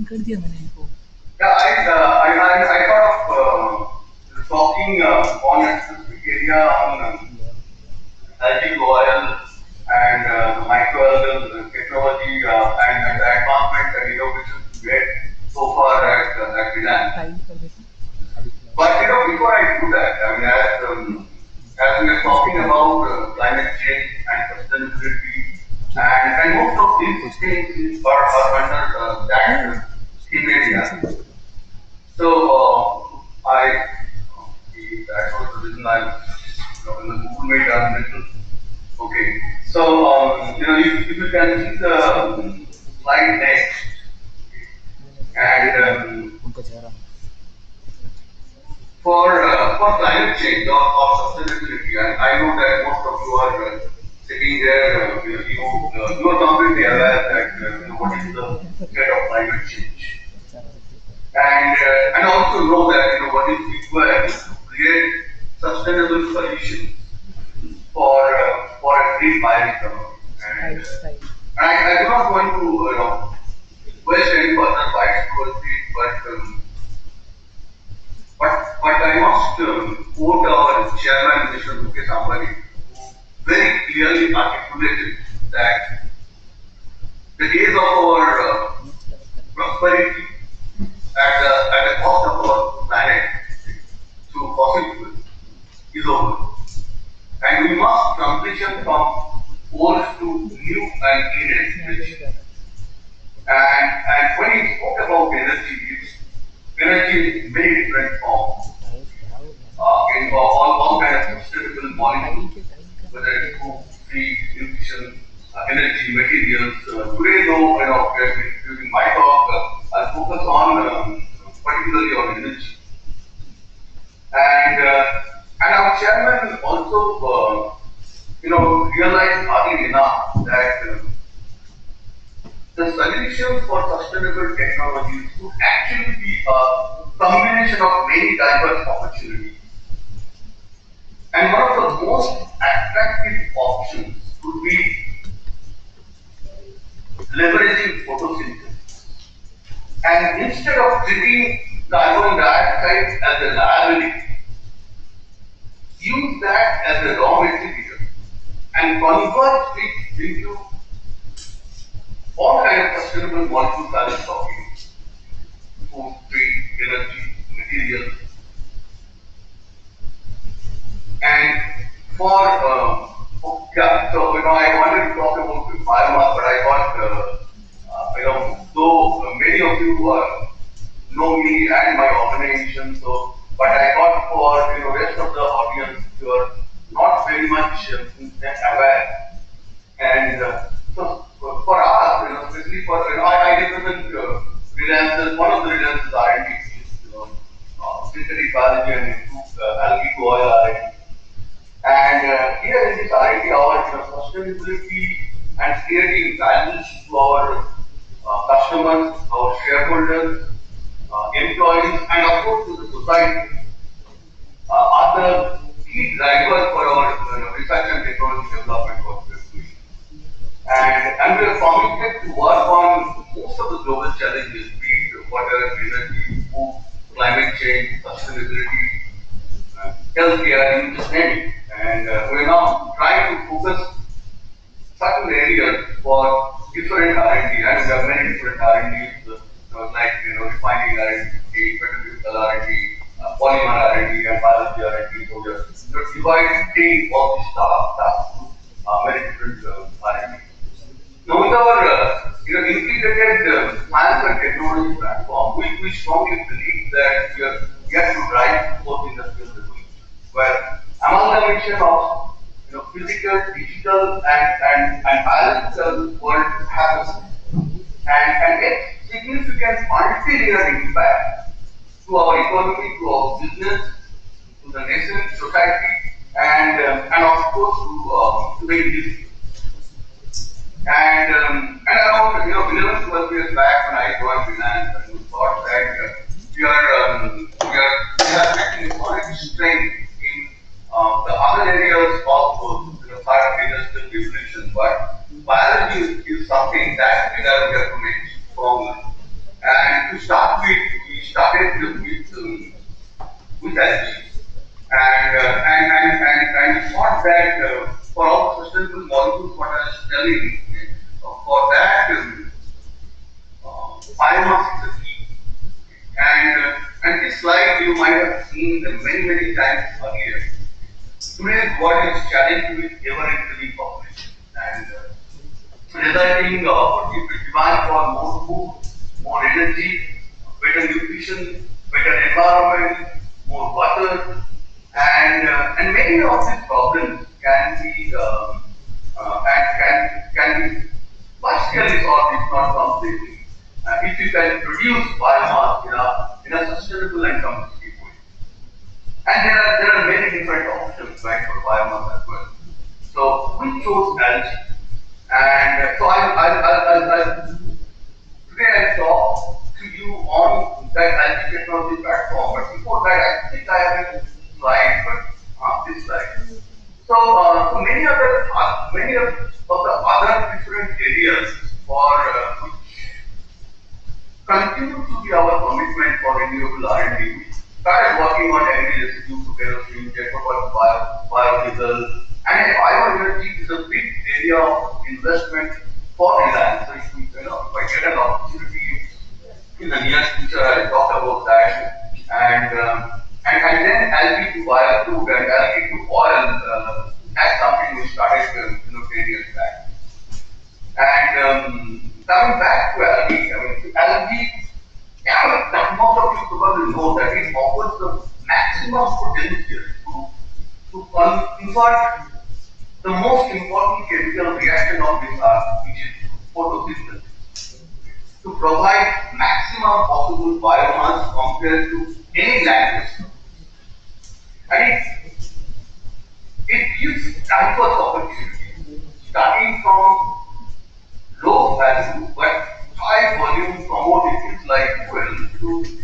कर दिया मैंने इनको. yeah, I thought of talking on a specific area on algae oil and microalgal technology and the advancement and innovations we get so far at Reliance. But before I do that, as we are talking about climate change and sustainability, and most of these things are under that scheme area. So that was the reason I'm in the Google Meet I'm written. Okay. So if you can see the slide next, and for climate change or sustainability, and I know that most of you are sitting there, you are completely aware that what is the state of climate change, and also know that what is required to create sustainable solutions for a green bioeconomy. And I do not want to waste any further bites towards it, but I must quote our chairman, Mr. Mukesh Ambani, who very clearly articulated that the days of our prosperity at the cost of our planet through fossil fuels is over. And we must transition from old to new and clean energy. And when you talk about energy in many different forms, in all kinds of sustainable molecules, whether it's food, feed, nutrition, energy, materials. Today, though, during my talk, I'll focus on particularly on energy. And our chairman also, realized early enough that the solution solutions for sustainable technologies could actually be a combination of many diverse opportunities. And one of the most attractive options could be leveraging photosynthesis. And instead of treating carbon dioxide as a liability, use that as a raw material and convert it into all kinds of sustainable molecules I was talking: food, feed, energy, materials. And for so I wanted to talk about the biomass, but I thought though many of you know me and my organization, so but I thought for rest of the audience who are not very much aware, and so for us, especially for I represent Reliance's, one of the Reliance's R&D teams, synthetic biology and improved algae to oil R&D. And here in this R&D, our sustainability and creating values to our customers, our shareholders, employees, and of course to the society are the key drivers for our research and technology development work we are doing. And we are committed to work on most of the global challenges, be it water, energy, food, climate change, sustainability, healthcare, you just name it. And we're now trying to focus certain areas for different R&D, and there are many different R&Ds, like refining R&D, petrochemical R&D, polymer R&D, and biology R&D. So we're dividing all these tasks to many different R&D. Now with our integrated science and technology platform, we strongly believe that we are yet to drive both industrial revolution, where amalgamation of physical, digital, and biological world happens, and make significant multi-layered impact to our economy, to our business, to the nation, society, and of course to the industry. And around 11, 12 years back when I joined Reliance, we thought that we have actually solid strength in the other areas of third industrial revolution, but biology is something that we have to make stronger. And to start with, we started with algae, and we thought that for all sustainable molecules, what I was telling, for that biomass is a key. And this slide you might have seen many times earlier. Today's world is challenged with ever-increasing population, and resulting demand for more food, more energy, better nutrition, better environment, more water, and many of these problems can be can be partially solved, if not completely, if you can produce biomass in a sustainable and competitive way. And there are many different options, right, for biomass as well. So we chose algae, and so today I'll talk to you on that algae technology platform. But before that, I think I have a slide, but this slide. So many of the other different areas for which continue to be our commitment for renewable R&D. We started working on energy residue to kerosene, biodiesel, and bioenergy is a big area of investment for Reliance. So if I get an opportunity in the near future, I'll talk about that. And then algae to biofood and algae to oil. That's something we started 10 years back. And coming back to algae, algae, most of you probably know that it offers the maximum potential to convert the most important chemical reaction of this earth, which is photosynthesis, to provide maximum possible biomass compared to any land system. And it gives diverse opportunities, starting from low value but high volume commodities like fuel to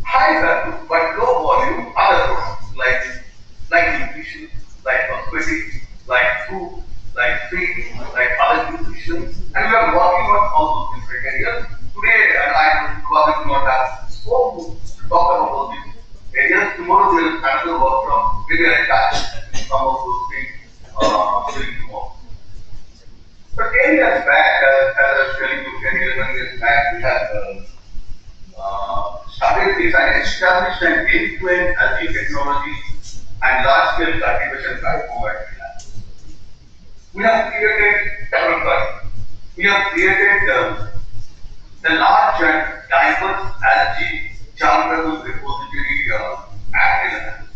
high value but low volume other products like nutrition, like cosmetics, like food, like feed, like other nutrition, and we are working on all those different areas. Today, and I probably do not have scope to talk about all these areas. Tomorrow there is another workshop where we are touch some of those things during tomorrow. So 10 years back, as I was telling you, 10 years, 1 years back, we have started this and established an end-to-end algae technology and large-scale cultivation platform at Kharagpur. We have created the large and diverse algae chartable repository at Kharagpur,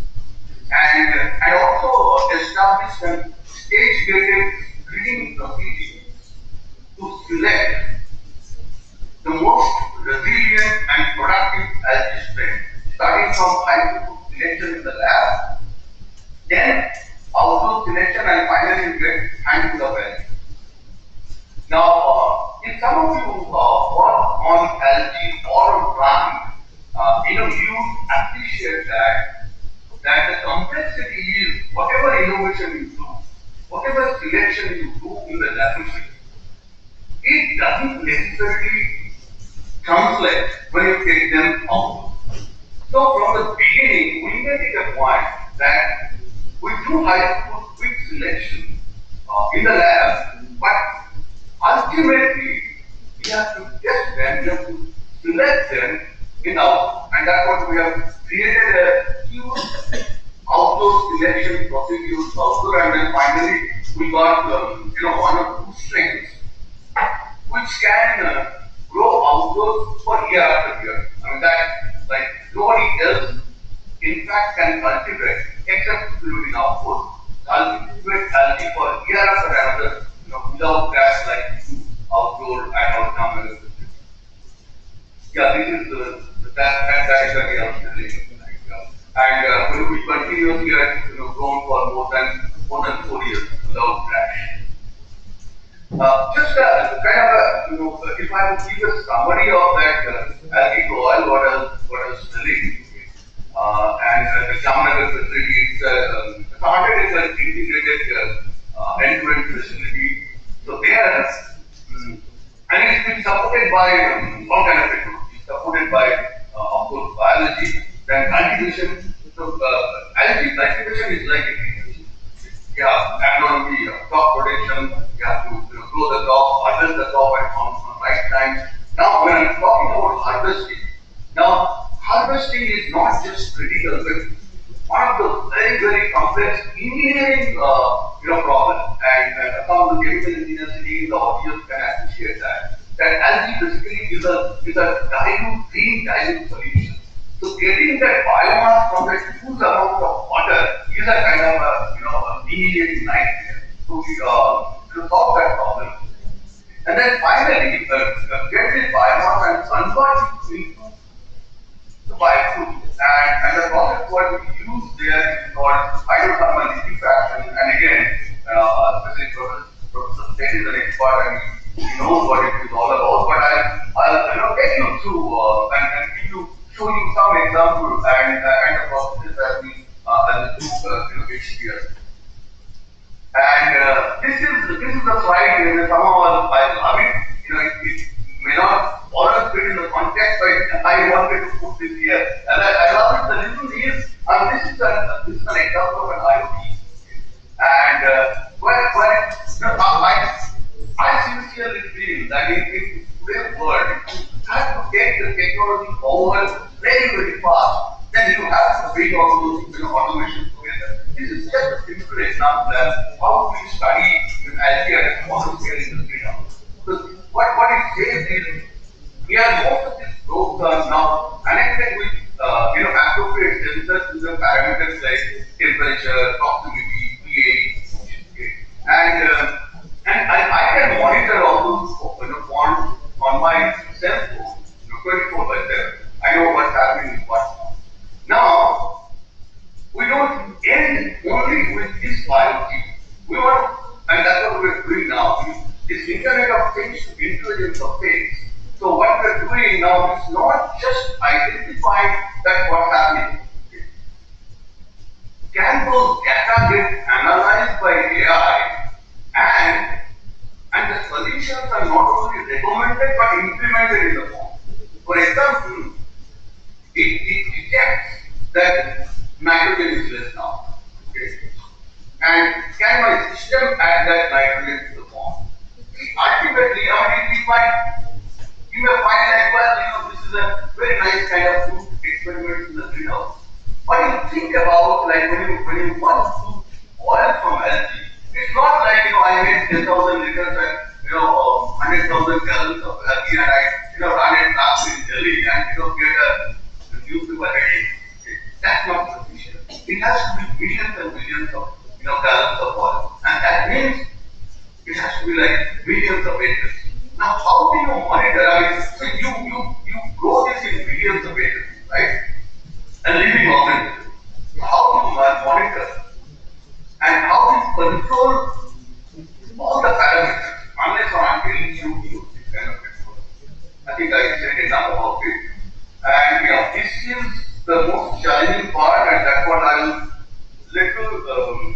and also established a stage-gated screening procedure to select the most resilient and productive algae strain, starting from high-throughput selection in the lab, then outdoor selection, and finally you get handful of algae. Now, if some of you work on algae or on plant, you appreciate that the complexity is whatever innovation you do, whatever selection you do in the laboratory, it doesn't necessarily translate when you take them out. So from the beginning, we made it a point that we do high-throughput quick selection in the lab, but ultimately we have to test them, we have to select them in outdoor, and that's what we have created a huge outdoor selection procedure outdoor, and then finally we got one or two strains which can grow outdoors for year after year. I mean that like nobody else in fact can cultivate except in outdoors. Cultivate algae for year after another, without grass like outdoor and outdoor. Yeah, this is that is the way I'm telling you. And we continuously grown for more than 4 years without crash. Just kind of if I would give a summary of that algae oil, what I was telling, and the Jamnagar facility, it's 100 integrated end-to-end facility. So there, and it's been supported by all kind of technology, supported by of course biology, then cultivation. So algae cultivation is like agriculture. Yeah, agronomy, crop protection, you have to grow the crop, harvest the crop at on right time. Now when I'm talking about harvesting, now harvesting is not just critical, but one of the very, very complex engineering problem. And some of the chemical engineers in the audience can appreciate that. That algae basically is a dilute, green dilute solution. So getting that biomass from that huge amount of water is a kind of engineering nightmare. So we to solve that problem. And then finally, get this biomass and convert it into the biofuel. And the process what we use there is called hydrothermal liquefaction. And again, especially Professor Sen is an expert and he knows what it is all about. But I'll take you through and give you, show you some examples and the processes that we do each year. And this is the slide where somehow I love it. It may not always fit in the context, but I wanted to put this here. And I love it. The reason is, this is an example of an IoT. And I sincerely feel that in today's world, you have to take the technology forward very, very fast. Then you have to bring all those automation together. This is just a simple example of how we study algae at a small scale in the greenhouse. So what it says is, most of these probes are now connected with appropriate sensors to the parameters like temperature, proximity, pH, and I can monitor all those points on my cell phone 24/7. I know what's happening with what. Now, we don't end only with this IoT. We want, and that's what we're doing now. This Internet of Things intelligence of things. So what we're doing now is not just identifying that what's happening. Can those data get analyzed by AI and the solutions are not only recommended but implemented in the form. For example, it detects that nitrogen is less now. Okay. And can my system add that nitrogen to the form? Ultimately, you may find that, well, this is a very nice kind of food experiment in the greenhouse. But you think about, like, when you want to oil from algae, it's not like, I made 10,000 liters and, 100,000 gallons of algae and I, run it up in Delhi and, get a newspaper heading. Okay. That's not sufficient. It has to be millions and millions of, gallons of oil. And that means it has to be like millions of acres. Now, how do you monitor? So you grow this in millions of acres, right? And living organisms. How do you monitor? And how do you control all the parameters? Unless or until you use this kind of control. I think I said enough about it. And this is the most challenging part, and that's what I was little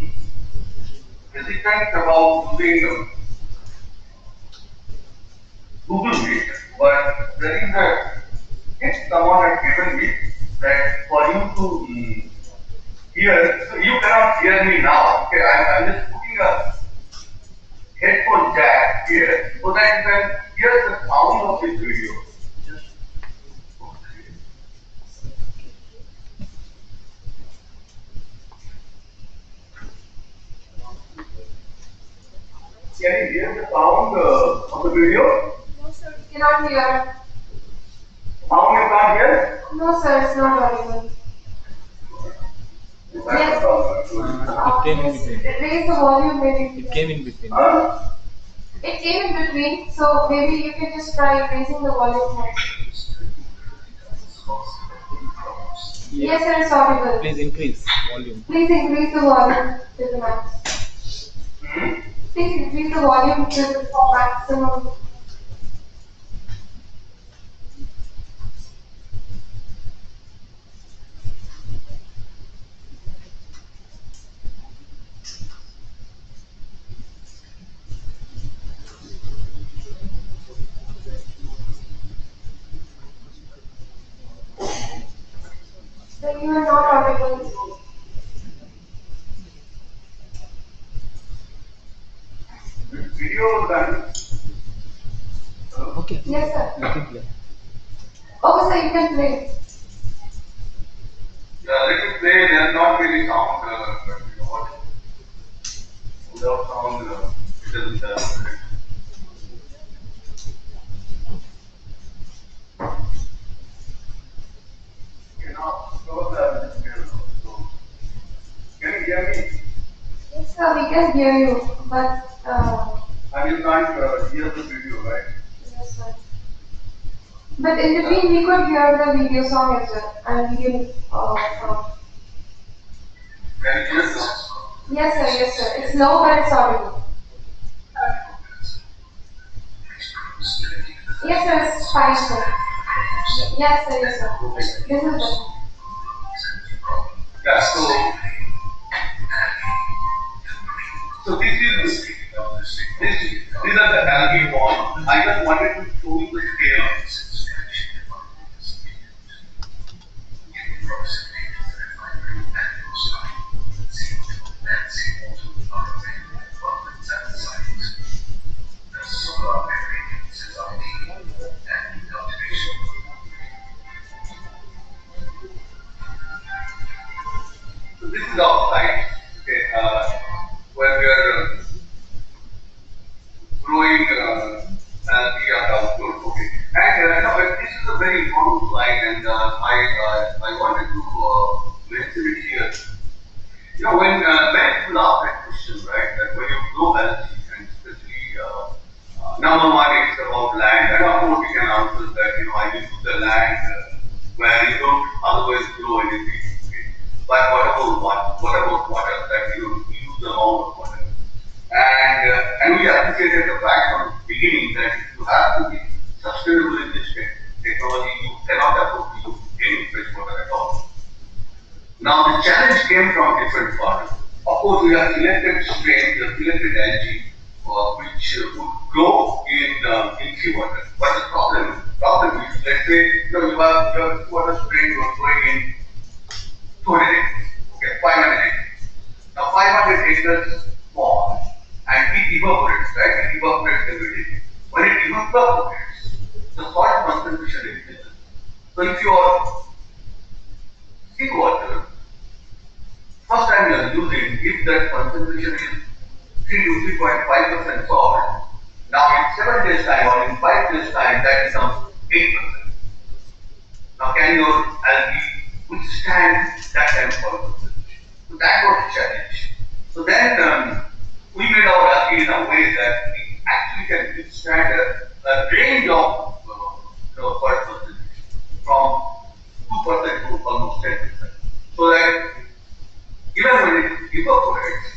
hesitant about using Google Meet, but there is a tip someone had given me that for you to hear, so you cannot hear me now. Okay, I'm just putting a headphone jack here so that you can hear the sound of this video. Just can you hear the sound of the video? No, sir, we cannot hear. Sound you can't hear? No, sir, it's not audible. Yes. It came in between. Raise the volume, maybe. It came in between. It came in between, so maybe you can just try raising the volume more. Yes, sir, it's audible. Please increase volume. Please increase the volume to the max. Please increase the volume to the maximum. So you are not audible. Video done. Okay. Yes, sir. You can play. Okay, sir, you can play. Yeah, let me play. There's not really sound, without sound, it doesn't can you hear me? Yes, sir, we can hear you, but And you can't hear the video, right? yes, sir. But in between, we could hear the video song as well, and video song. Can you hear the Yes, sir, yes, sir. It's low, but it's audible. Yes, sir, it's fine, sir. Yes, sir, yes, sir. This is better. Yeah, so these are the algae forms. I just wanted to show you the scale. So this is outside, okay, where we are growing algae on the outdoor, okay. And sustainable in this technology, you cannot afford to use any fresh water at all. Now the challenge came from different parts. Of course, we have selected strains, we have selected algae, which would grow in seawater. But the problem is, let's say you have your water strain was growing in 200 acres, okay, 500 acres. Now 500 acres form and it evaporates, right? It evaporates every day. When it evaporates, the salt concentration increases. So if your seawater, first time you are using, if that concentration is 3 to 3.5% salt, now in 7 days time or in 5 days time that becomes 8%. Now can your algae withstand that kind of salt concentration? So that was the challenge. So then we made our algae in a way that it actually can withstand a range of salt concentration from 2% to almost 10%. So that even when it evaporates,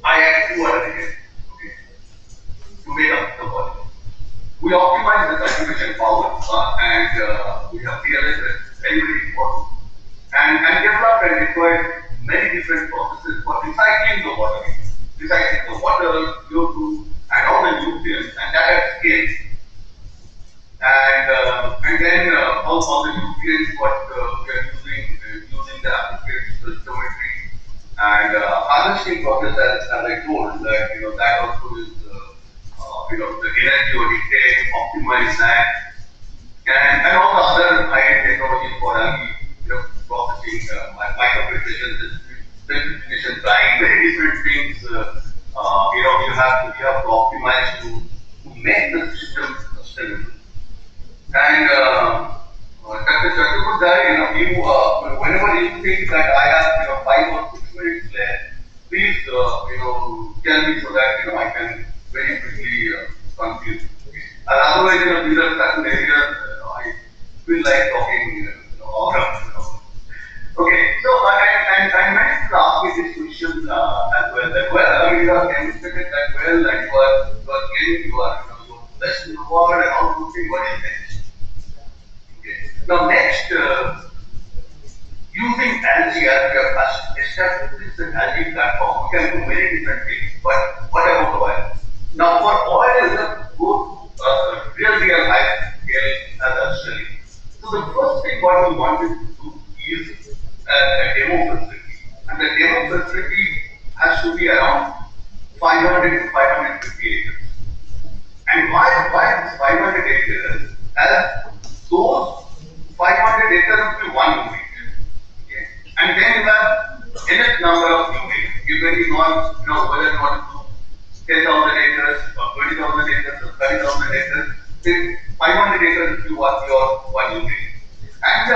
I add 2 water again, okay, to make up the volume. We optimize the cultivation power and we have realized that very, very important. And developed and deployed many different processes for recycling the water, CO2, and all the nutrients, and that at scale. And then all the nutrients what we are using the appropriate stoichiometry and harvesting process as I told that that also is the energy what it takes, optimize that, and all the other high technologies for processing, microfiltration, filtration, drying, very different things. You have to optimize to make the system sustainable. And Dr. Chaturvedi, whenever you think that I have 5 or 6 minutes left, please tell me so that I can very quickly conclude. And otherwise, these are certain areas I feel like talking all around. Okay, so I meant to ask you this question as well. That you have demonstrated that well, and you are claiming you are best in the world and all those things. What is next? Now next, using algae as we have established an algae platform, we can do many different things. But what about oil? Now for oil is a good, real high scale as actually. So the first thing what we wanted to do is a demo facility, and the demo facility has to be around 500 to 550 acres. And why this 500 acres? As those 500 acres will be one unit. Okay. And then you have enough number of units, depending on whether you want to do 10,000 acres or 20,000 acres or 30,000 acres. Then 500 acres if you want your one unit. And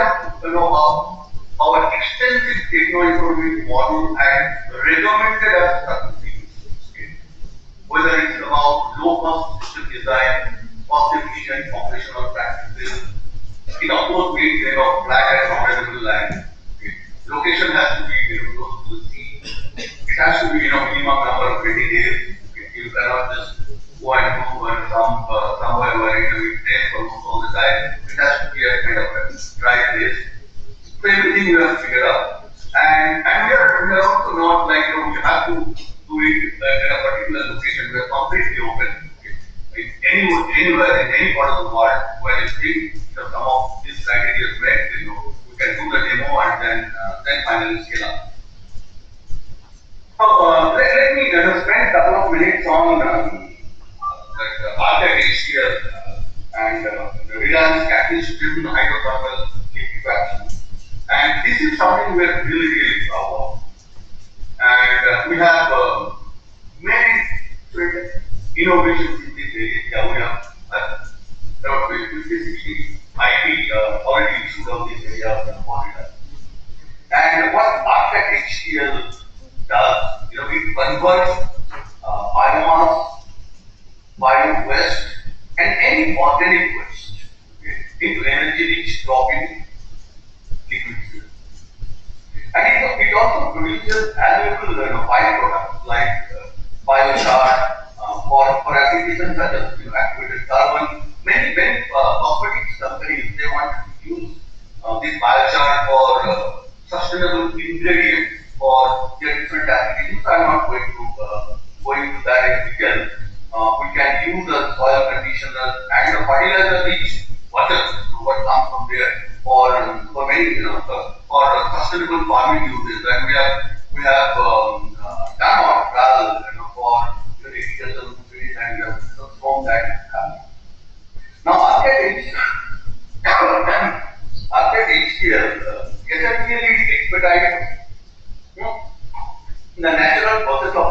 our extensive technology model and recommended us certain things. Okay. Whether it's about low cost system design, cost efficient operational practices. It of course means flat and non-available land. Okay. Location has to be close to the sea. It has to be minimum number of 20 days. Okay. You cannot just go and do somewhere where it rains almost all the time. It has to be a kind of a dry place. So everything you have to figure out. And we are also not like you have to do it in a particular location. We are completely open. Okay. Anywhere in any part of the world where you think some of these criteria is met, we can do the demo and then finally scale up. So let me spend a couple of minutes on RTEC HCl and the Reliance catalyst driven hydrothermal liquefaction. And this is something we are really proud of. And we have many innovations in this area. Yeah, we have around 50-60 IIT already issued on this area of Florida. And what RTEC HCl does, it converts biomass, bio-waste, and any organic waste into energy-rich drop-in liquid fuel. And it also produces valuable byproducts like biochar for applications such as activated carbon, many use this biochar for sustainable ingredients for their different applications. I am not going to that in detail. We can use the soil conditioner and the fertilizer rich water, what comes from there for many for sustainable farming uses. And we have done our trial for irrigation field and from that. Now after HCL, SFCL is expedited the natural process of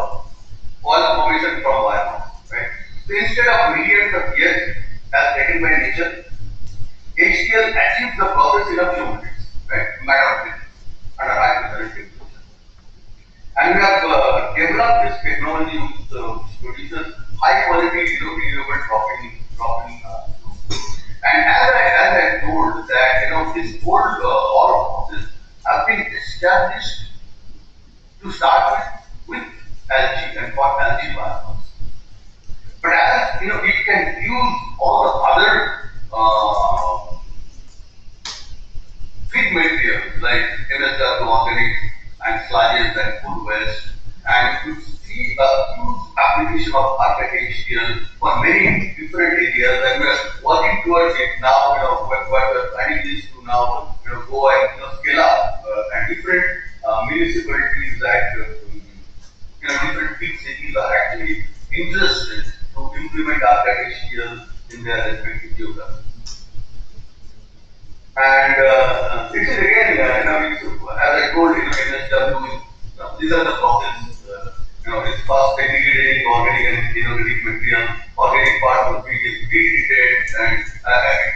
oil formation from biomass. Right? So instead of millions of years as taken by nature, HCL achieves the process in a few minutes, right? Matter of minutes under high pressure temperature. And we have developed this technology which produces high quality renewable dropping and as I told that this old oil process have been established to start with algae and for algae biomass. But as it can use all the other feed materials like MSW organics and sludges and food waste, and you see a huge application of HCL for many different areas, and we are working towards it now. What we are planning is to now go and scale up and different municipalities that different big cities are actually interested to implement HCL in their respective geographies. And this is again, as I told you, MSW, these are the processes. It's first segregating organic and inorganic material. Organic part of it is treated, and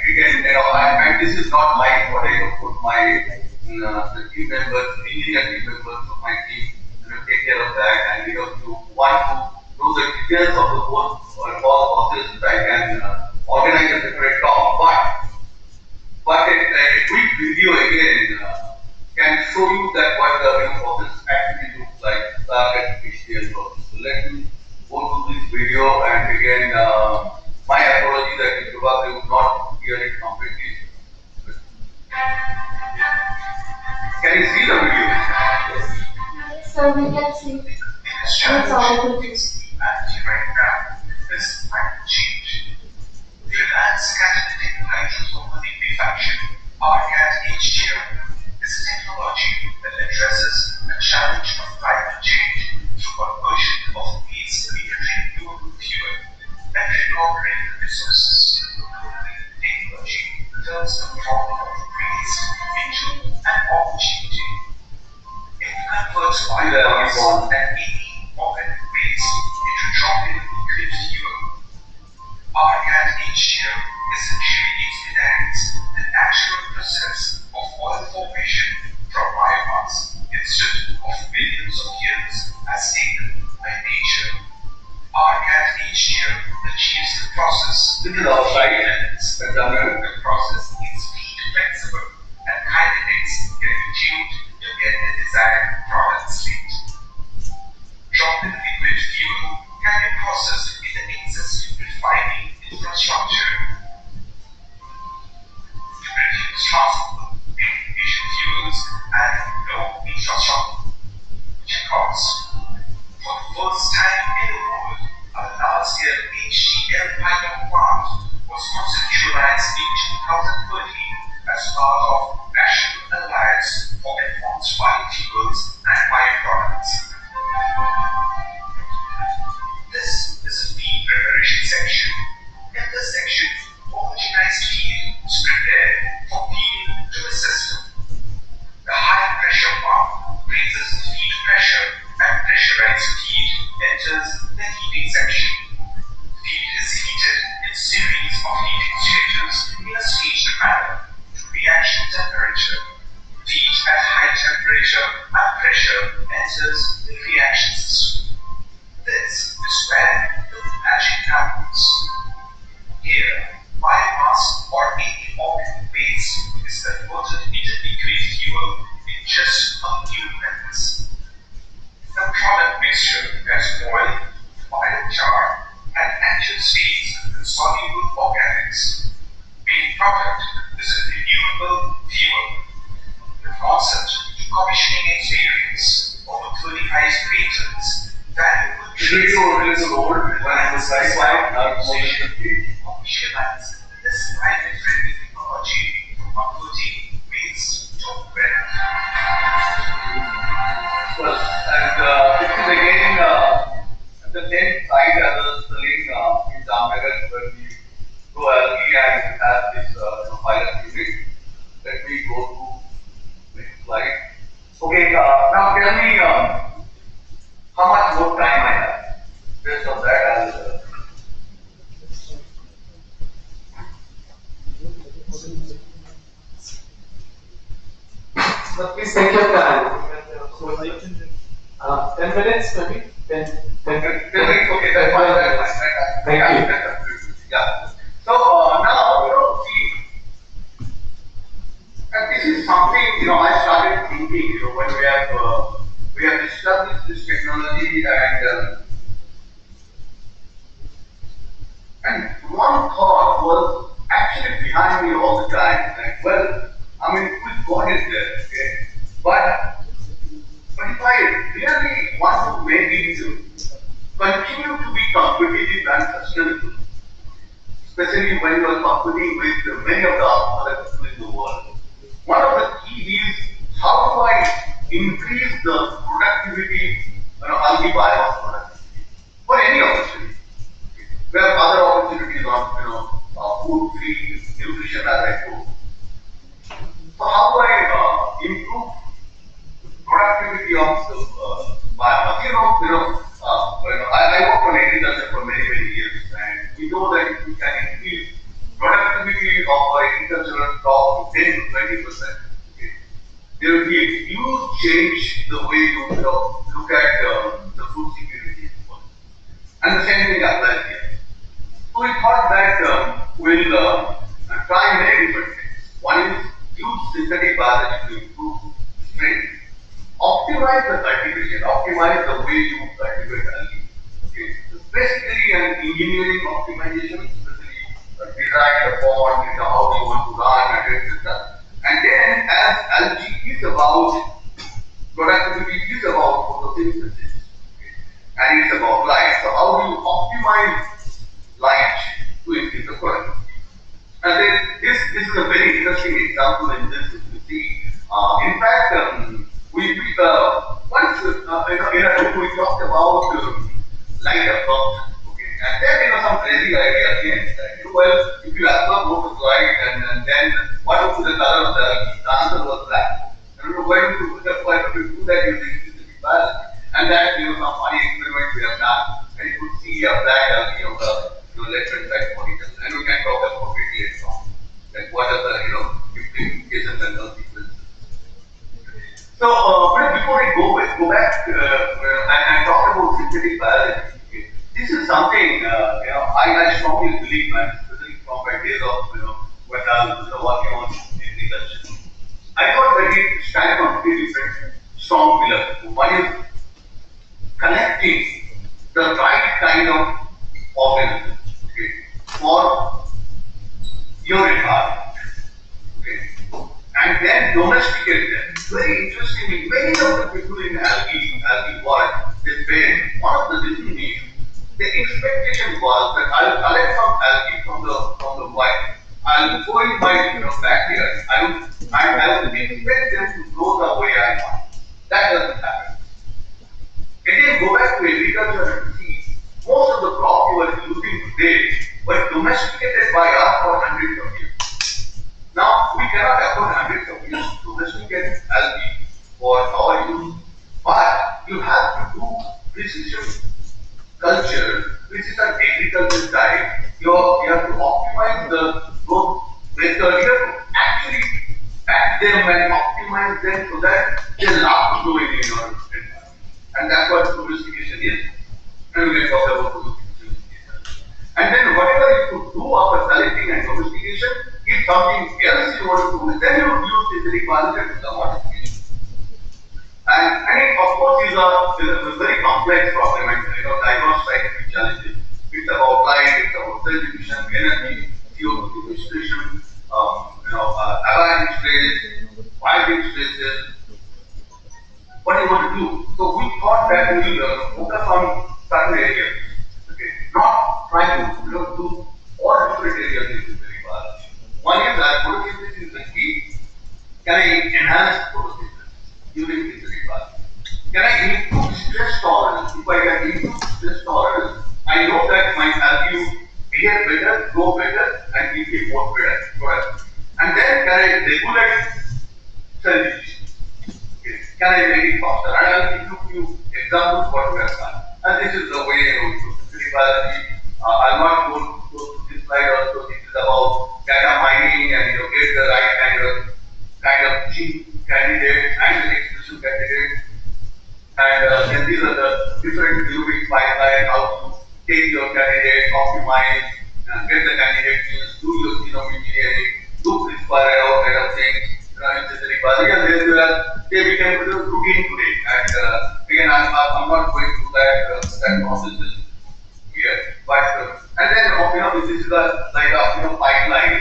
again, and this is not my what I put my the team members, engineer team members of my team, take care of that. And if you want to know the details of the whole process, I can organize a separate talk, but a quick video again can show you that what the process actually looks like, the HCL process. So let me go to this video, and again, my apology that you probably would not hear it completely. Can you see the video? Yes, sir, we can see. It's audible. Right now, this climate change. The Reliance catalytic hydrophobicity liquefaction, RCAT HCl, is a technology that addresses the challenge of climate change through conversion of waste into renewable fuel and recovering the resources. The technology turns the problem of waste into an opportunity. It converts biomass and any organic waste into drop-in liquid fuel. RCAT HCl essentially expedites the natural process of oil formation from biomass instead of millions of years as taken by nature. RCAT HCl achieves the process This is outside. The process is speed flexible, and kinetics can be tuned to get the desired product state. Drop-in liquid fuel can be processed in the existing refining infrastructure to reduce transport, aviation fuels, and low infrastructure costs. For the first time in the world, a large-scale HCl pilot plant was conceptualized in 2013 as part of National Alliance for Advanced Biofuels and Bioproducts. This is a feed preparation section. In this section, homogenized feed is prepared for feeding to the system. The high pressure pump raises the feed pressure, and pressurized feed enters the heating section. Feed is heated in series of heat exchangers in a staged manner to reaction temperature. Feed at high temperature and pressure enters the reaction system. This is where the magic happens. Here, biomass or any organic waste is converted into liquid fuel in just a few minutes. The product mixture has oil, biochar, and natural states with soluble organics. Main product is a renewable This climate-friendly technology approaching means to win. Well, and this is again at the same site as I was telling in Jamnagar where we go early and have this pilot unit. Let me go to next slide. Okay, now tell me how much more time I have. Based on that, I'll. But please take your time. So, 10 minutes maybe? 10 minutes, okay, that's fine. Thank you. Yeah. So now, see, and this is something, I started thinking, when we have established this technology and one thought was actually behind me all the time, like, well, I mean, we got it there, okay? But if I really want to make it continue to be competitive and sustainable, especially when you are competing with many of the other people in the world, one of the key is how do I increase the productivity, algae biomass productivity for any opportunity. We have other opportunities on, food, free, nutrition, as I told. So how do I improve productivity of the biomass? I worked on agriculture for many years, and we know that if we can increase productivity of our agricultural crop to 10 to 20%, okay, there will be a huge change the way you look at the food security. And the same thing applies here. So we thought that we'll try many different things. One is use synthetic biology to improve strength. Optimize the cultivation, optimize the way you cultivate algae. Okay. So basically an engineering optimization, especially design the pond, how do you want to run, etc. And then as algae is about productivity, is about photosynthesis, okay, and it's about light. So how do you optimize light to increase the productivity? And then this is a very interesting example in this, if you see. In fact, once in a book we talked about light absorption, okay, and then some crazy idea came that well, if you absorb most of light and then what would be the color of the algae? The answer was black. And why do you do that using specific biology? And that some funny experiments we have done, and you could see a black algae on the left hand side molecule, and we can talk about it later on. Like what are the implications and consequences. So, but before I go back and talk about synthetic biology, okay, this is something I strongly believe, man, especially from my days of when I was working on agriculture. I thought that it stands on three different strong pillars. One is collecting the right kind of organisms, okay, for your environment, okay, and then domesticate them. Very interestingly, many of the people in algae world, they say one of the reasons is the expectation was that I'll collect some algae from the wild. I'll go in my backyard. I will expect them to grow the way I want. That doesn't happen. Again, go back to agriculture and see most of the crop you are using today were domesticated by us for hundreds of years. Now we cannot afford hundreds of years to domesticate algae for our use, but you have to do precision culture, precision agriculture type. You have to optimize the growth vector. You have to actually pack them and optimize them so that they last growing in your environment. And that's what domestication is. And we can talk about domestication. And then whatever you could do after selecting and domestication, if something else you want to do, then you would use synthetic biology to the modification. And it of course is a very complex problem and diverse scientific challenges. It's about light, it's about cell division, energy, CO2 sequestration, avalanche stress, vibrant stresses. What do you want to do? So we thought that we will focus on certain areas, okay, not try to do all different areas in synthetic biology. and give a more product. And then can I regulate cell division? Okay. Can I make it faster? And I'll give you few examples what we have done. And this is the way to synthetic biology. I'll not go to this slide also. This is about data mining and get the right kind of gene candidates and expression candidates. And then these are the different delivery pipeline, how to take your candidate, optimize, get the candidate genes, do your genome engineering, do CRISPR and all kind of things, in synthetic biology. And then they became routine today. And again, I'm not going through that process here. But and then this is a like a pipeline.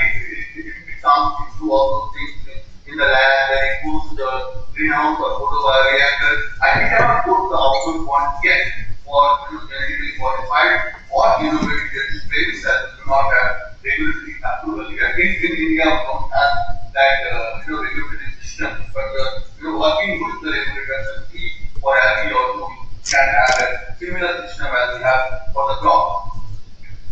It comes into all those things in the lab, then it goes to the greenhouse or photobioreactor, and we cannot go to the output point yet for genetically modified or innovative strains that do not have regulatory approval yet. In India, we don't have that regulatory system, but working with the regulators and see for algae also we can have a similar system as we have for the crop.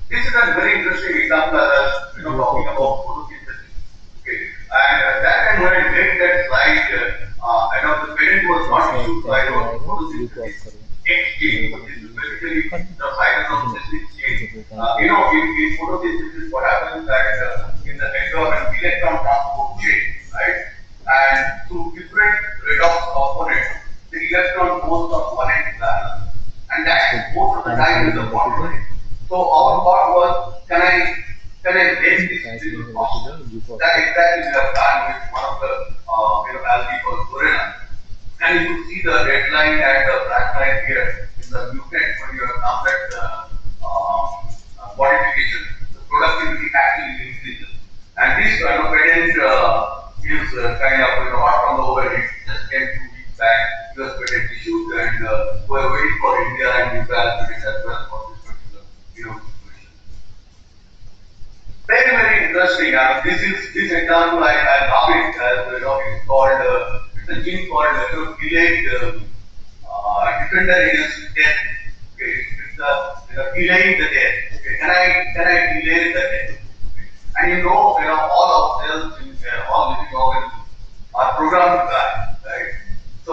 This is a very interesting example as talking about photosynthesis. Okay. And that time when I made that slide, the patent was not issued by the photosynthesis exchange. This is basically the cytosolic chain. In photosynthesis, what happens that in the electron transport chain, right? And through different redox components, the electron goes from one end to the other. And that most of the time is the bottleneck. So our thought was, can I make this possible? That exactly we have done with one of the algae called Corella. And you could see the red line and the black line here in the mutant when you have done that modification. The productivity actually increases. And this patent is kind of not from the overhead. It just came 2 weeks back. US patent issued, and we are waiting for India and Israel patent as well for this particular situation. Very, very interesting. This example I love it as it's called it's a gene called delayed defender against death. Okay, it's delaying the death. Okay, can I delay the death? Okay. And all our cells in all living organisms are programmed to die, right? So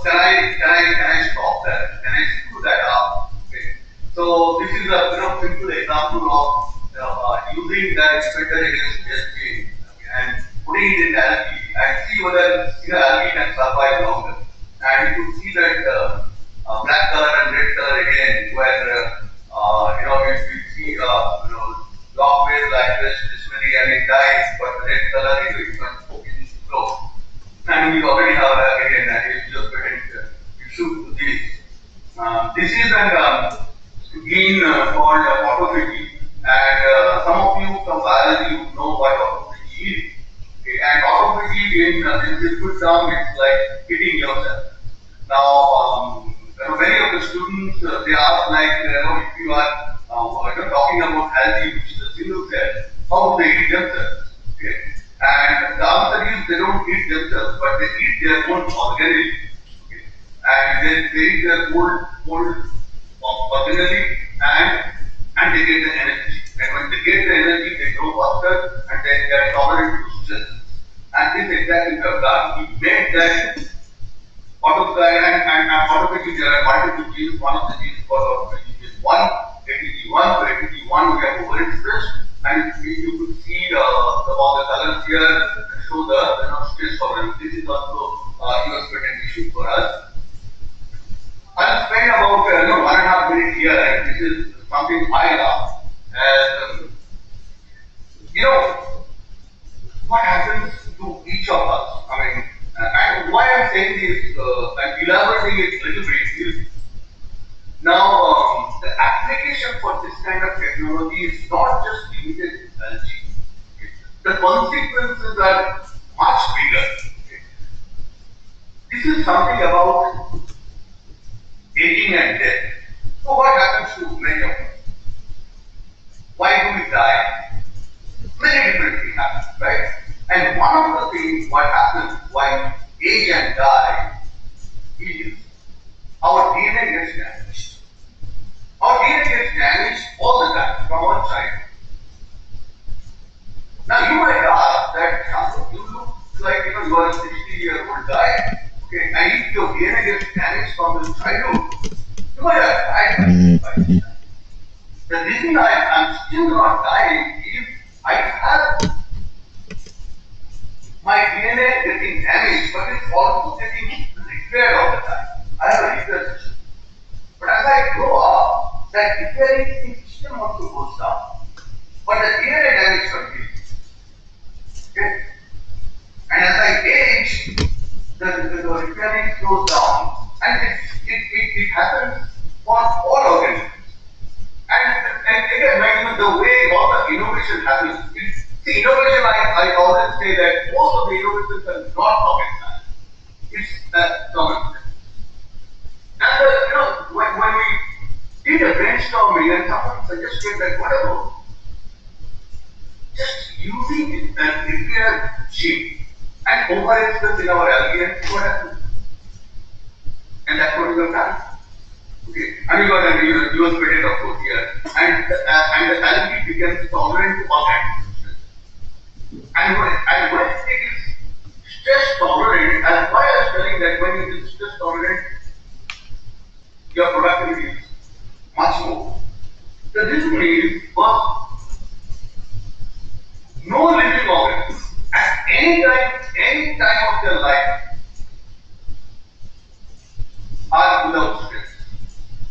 can I stop that? Can I screw that up? Okay. So this is a simple example of using the defender against death gene and putting it in algae and see whether algae can survive longer. And you could see that black color and red color again, where if we see long waves like this many and it dies, but the red color is slow. And we already have again an just patent issue to this. This is an gene called autophagy, and some of you from biology know what autophagy is. Okay, and autophagy in simple term, it's like hitting yourself. Now, many of the students they ask if you are talking about algae, which is a single cell, how do they eat themselves? Okay, and the answer is they don't eat themselves, but they eat their own organism. Okay, and they eat their old organism and they get the energy. And when they get the energy, they grow faster and then they are tolerant to stress. And this exactly we have done. We made that autophagy and autophagy, there are multiple genes. One of the genes called autophagy is ATG1. So ATG1 we have overexpressed, and you could see all the colors here and show the stress tolerance. This is also US patent issue for us. I'll spend about 1.5 minutes here, and this is something I love. What happens to each of us? And why I'm saying this and elaborating it a little bit is now the application for this kind of technology is not just limited to algae. Okay. The consequences are much bigger. Okay. This is something about aging and death. So what happens to many of us? Why do we die? Many different things happen, right? And one of the things what happens while we age and die is our DNA gets damaged. Our DNA gets damaged all the time from our childhood. like, you are a 60-year-old guy, okay, and if your DNA gets damaged from the childhood, you might have died by this time. The reason I'm still not dying is I have my DNA getting damaged, but it's also getting repaired all the time. I have a repair system. But as I grow up, that repairing system also goes down. But the DNA damage continues. Okay? And as I age, the repairing slows down. And it happens for all organisms. And again, like, the way all the innovation happens, see, innovation, I always say that most of the innovations are not rocket science. It's common sense. And when we did a brainstorming and someone suggested that whatever, just using a repair chip and overexpress in our algae and see what happens. And that's what we have done. Okay, and we got a US patent of course here, and the algae becomes tolerant to organic substance. And when it is stress tolerant, and why I was telling that when it is stress tolerant, your productivity is much more. The reason is first, no living organism at any time of their life are without stress.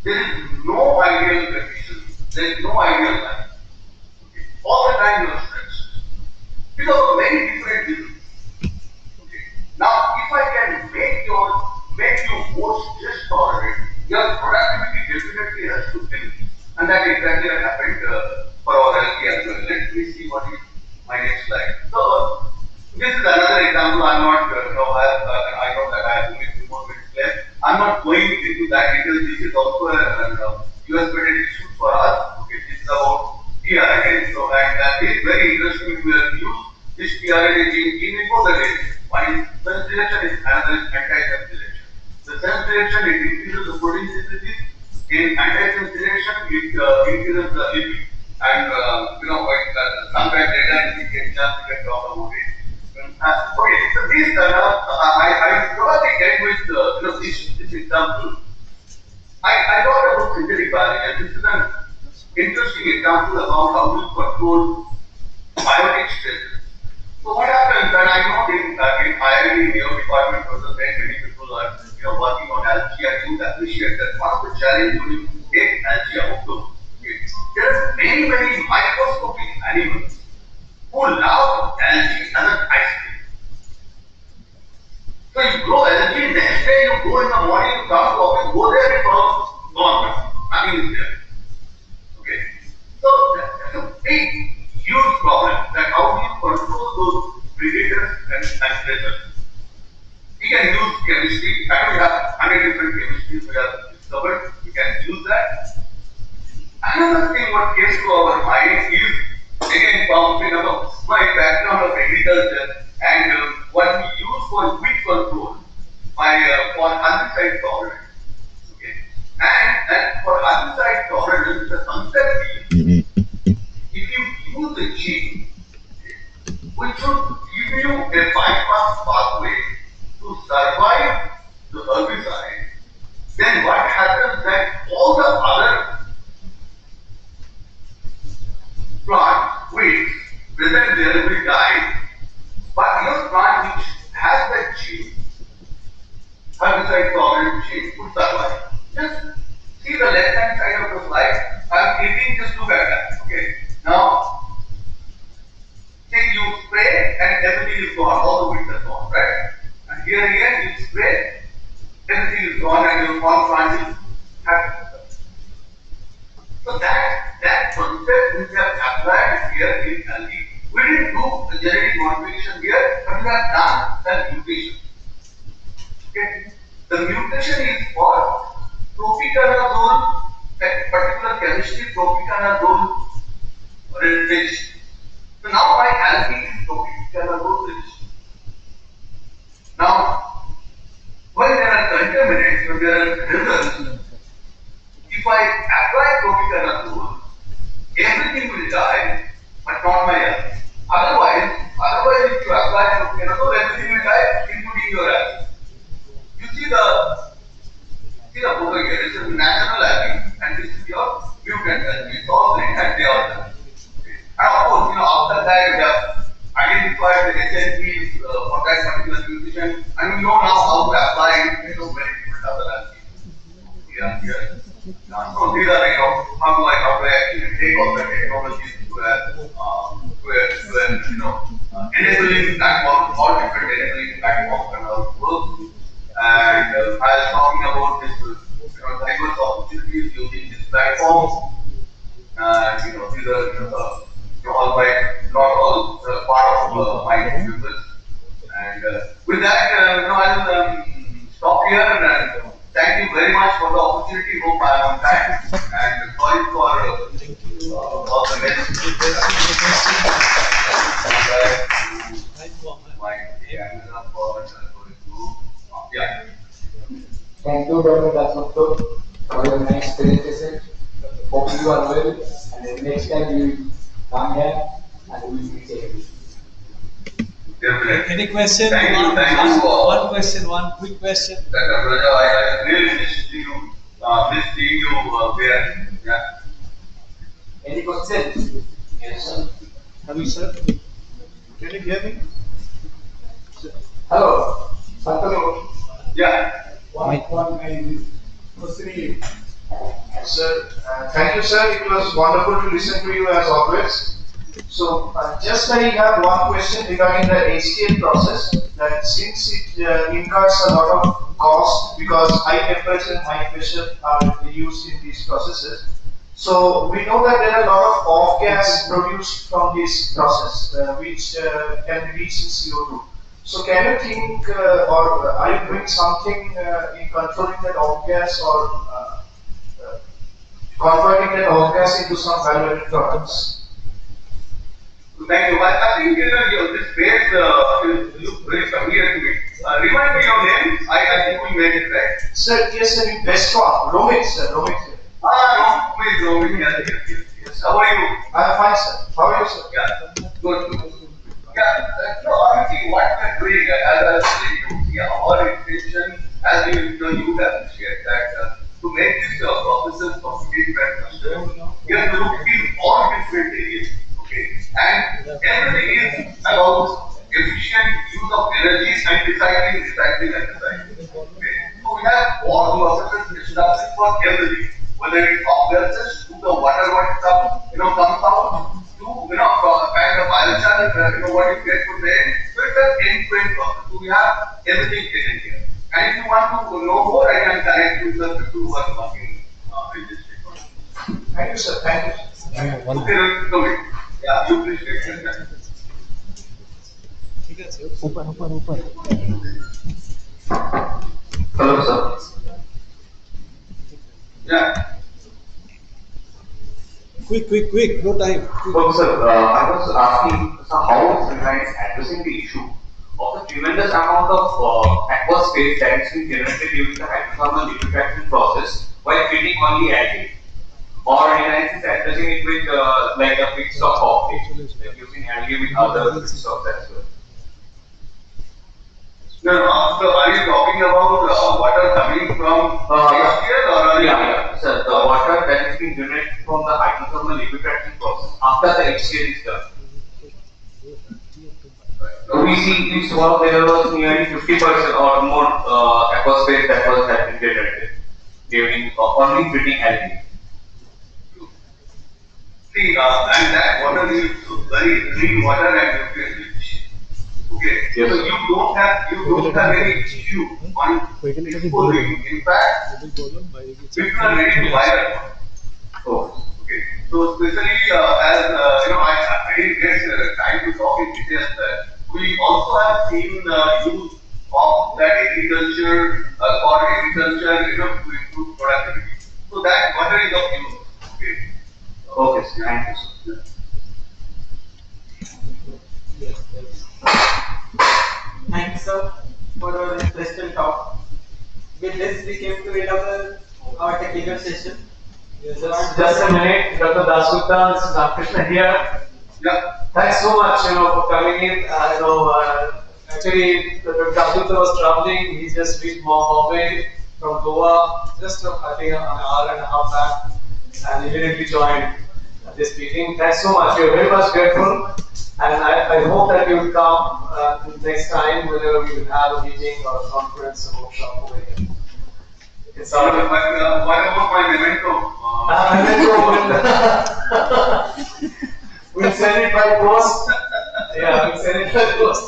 There is no ideal condition. There is no ideal life. Okay. All the time you are stressed. Because of many different reasons. Okay. Now, if I can make you more stress tolerant, your productivity definitely has to increase. And that exactly what happened for our algae as well. Let me see what is my next slide. So, this is another example. I'm not, I know that I have only 2 more minutes left. I'm not going into that because this is also a US patent issue for us. Okay, this is about tRNA. So, and it is very interesting to use this tRNA gene in both the ways. One is self selection, another is anti-self selection. The self selection, it increases the protein synthesis. In anti-self selection, it increases the lipid. And sometimes later we can talk about it. Okay, so this I probably get with this example. I talked about synthetic biology, and this is an interesting example about how to control biotic stresses. So what happens, and I know in IIT, in your department, also many people are working on algae, and you appreciate that one of the challenges when you take algae outdoors, there are many microscopic animals who love algae as an ice cream. So you grow algae, next day you go in the morning, you come to office, go there, it's all gone. Nothing is there. Okay. So that's a big, huge problem, that how do you control those predators and predators. We can use chemistry, and we have 100 different chemistries we have discovered. We can use that. Another thing what came to our mind is, again, my background of agriculture and what we use for weed control for herbicide tolerance. Okay. And for herbicide tolerance, the concept is, if you use the gene, which should give you a bypass pathway to survive the herbicide, then what happens that all the other plant, weeds, present there will die, but your plant which has that gene, herbicide tolerant gene, would survive. Just see the left hand side of the slide. I'm eating, just look at that. Okay. Now, say you spray and everything is gone, all the weeds are gone, right? And here again you spray, everything is gone and your corn plant is happy. So that concept which we have applied here in algae, we didn't do the genetic modification here, but we have done the mutation. Okay. The mutation is for propiconazole, that particular chemistry, propiconazole rich. So now my algae is propiconazole rich. Now, when there are contaminants, when there are results, if I apply propiconazole, everything will die, but not my algae. Otherwise, if you apply propiconazole, everything had identified the HNPs for that particular nutrition, and we know now how to apply it to many different other applications. Yeah. So these are how to actually take all the technologies to enabling platforms, all different enabling platforms and how it works. And I was talking about this, diverse opportunities using this platform. And these are all my, not all, part of my users. And with that, I'll stop here and thank you very much for the opportunity. Hope I am on time. And sorry for all the messages. Yeah. Thank you, Dr. Dasgupta, for your nice presentation. Hope you are well, and the next time you will come here and we will meet again. Any question? Thank you. One question, one quick question. I really miss you. Miss seeing you there. Yeah. Any questions? Yes, sir. Hello, sir. Can you hear me? Hello. Santanu. Yeah. One question. Sir, thank you, sir. It was wonderful to listen to you as always. So, just I have one question regarding the HTL process. That since it incurs a lot of cost because high temperature and high pressure are used in these processes. So we know that there are a lot of off gas produced from this process, which can reach in CO2. So can you think, or are you doing something in controlling that off gas or converting that off gas into some value-added products? Thank you. I think this page looks very familiar to me. Remind me your name. I think we made it right. Sir, yes, sir, in best form. Romit, sir. Romit, sir. Romit. Yes. How are you? I am fine, sir. How are you, sir? Yeah, good. Yeah, honestly, what we are doing, as I was telling you, our intention, as you have shared, that to make these processes completely better, we have to look in all different areas. Okay, and everything is about efficient use of energy and recycling. Okay, so we have all processes established for everything, whether it's off-gases to the water what comes out to kind of biochar, what you get from there. So it's an end-to-end process. So we have everything taken here. And if you want to know more, I can connect you with the people who are working in this technology. Thank you, sir. Thank you. Okay, yeah, you please take it. ऊपर Hello, sir. Yeah. Quick, no time. So, sir, I was asking, so how is Reliance addressing the issue of the tremendous amount of aqueous phase that is being generated during the hydrothermal liquefaction process while treating only algae? Or Reliance is addressing it with like a feedstock optic, like using algae with other feedstocks as well? No, so are you talking about water coming from HCl or are yeah, sir, the water that is being generated from the hydrothermal liquefaction process after the HCl is done. So we see each one there was nearly 50% or more aqueous phase that was generated during only treating algae. See, and that water is very clean water and nutrient rich. Okay, yes. So you don't have any issue on exposing. In fact, people are ready to buy that water. Oh. Okay, so especially I didn't get time to talk in detail that we also have seen use of that agriculture for agriculture, to improve productivity. So that water is of use. Okay. Okay, sir. Thank you, sir. Thanks, sir, for your interesting talk. With this, we came to the end of our technical session. Just a minute, Dr. Dasgupta, this is Ramakrishna here. Yeah. Thanks so much, for coming in. Actually, Dr. Dasgupta was traveling. He just reached Bombay from Goa, just I think an hour and a half back, and immediately joined. this meeting. Thanks so much. We are very much grateful, and I hope that you will come next time whenever we will have a meeting or a conference or workshop over here. It's all. What about my memento? We'll send it by post. Yeah, we'll send it by post.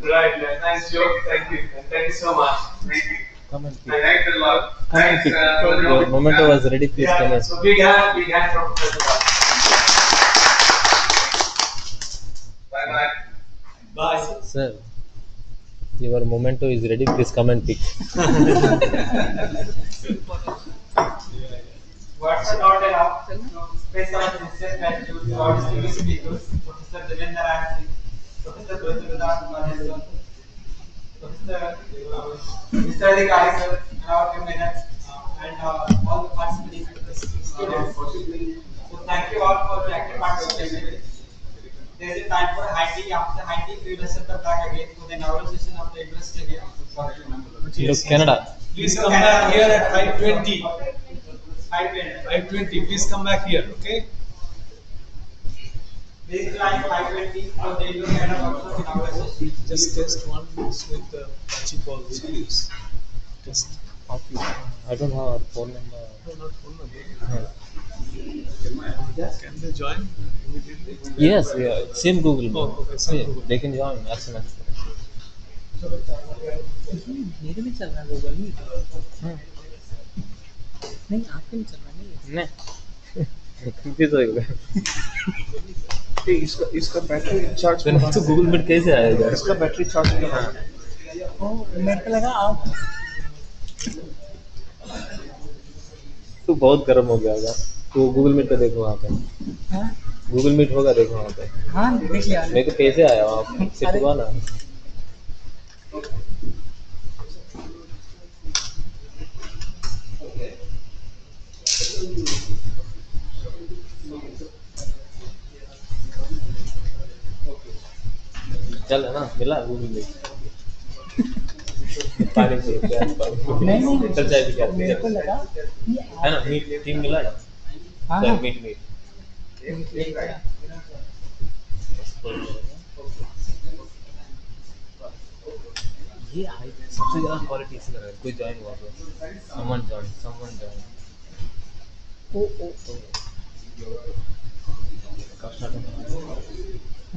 Right. Thanks, Joe. Thank you. And thank you so much. Thank you. Come and pick. Thanks a lot. Come and pick. Your memento was ready. Please come in. So big hand from Professor Bhatt. Bye. Bye. Sir, your memento is ready. Please come and pick. What's the thought now? Special sincere gratitude to our distinguished speakers, Professor Devendra Ryan, Professor Gurudharan Mahesh, Professor Mr. Adhikari sir, and our cabinet, and all the participating students. So thank you all for your active participation. There is a time for a high tea. After the high tea, we will set back again for the inaugural session of the University again. INDO-CANNADA. Please come back here at 5:20. 5:20. Please come back here, okay? Please join 5:20 for the INDO-CANNADA workshop inaugural session. Just test one with the Pachipol, please. Test. I don't have our phone number. No, not phone number. Yeah. Can they join immediately? Yes, yeah. Same Google. Oh, okay, same Google. They can join as soon as. मेरे भी चल रहा है Google meet नहीं आपके नहीं चल रहा नहीं कंफ्यूज हो गया इसका बैटरी चार्ज तो गूगल मीट कैसे आएगा इसका बैटरी चार्ज करना ओ मेरे को लगा आप तो बहुत गर्म हो गया होगा तो गूगल मीट पे देखो वहाँ पे हाँ गूगल मीट होगा देखो वहाँ पे हाँ देख लिया मेरे को कैसे आया वहाँ सिर्फ हुआ ना चल है ना मिला गूगल मीट पानी से नहीं चल चाय भी क्या मेरे को लगा है ना मीट टीम मिला ना हाँ चल मीट ये हाई सबसे ज्यादा क्वालिटी इसी का है कोई ज्वाइन हुआ तो समवन ज्वाइन ओ कब स्टार्ट होगा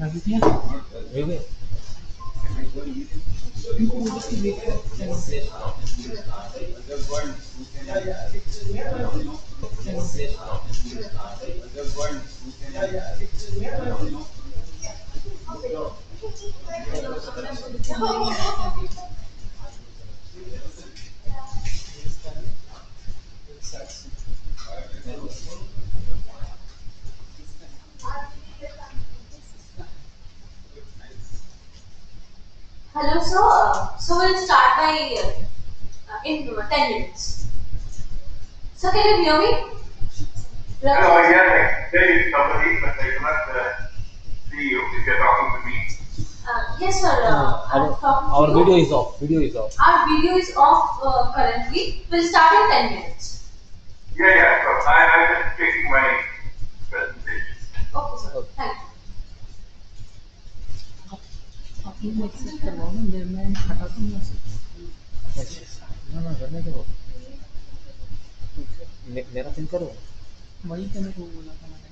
रवि भैया Ravi Hello, so we'll start by in 10 minutes. So can you hear me? Hello, yeah, there is somebody, but I cannot see you if you're talking to me. Yes, sir. I'm talking to our you. video is off. Our video is off currently. We'll start in 10 minutes. Yeah, so I'm just taking my presentation. Okay, sir. Thank you. आप ये accept करवाओ ना मैं हटा दूंगा ना करने दो मेरा पिन करो वही करने को बोला था मैंने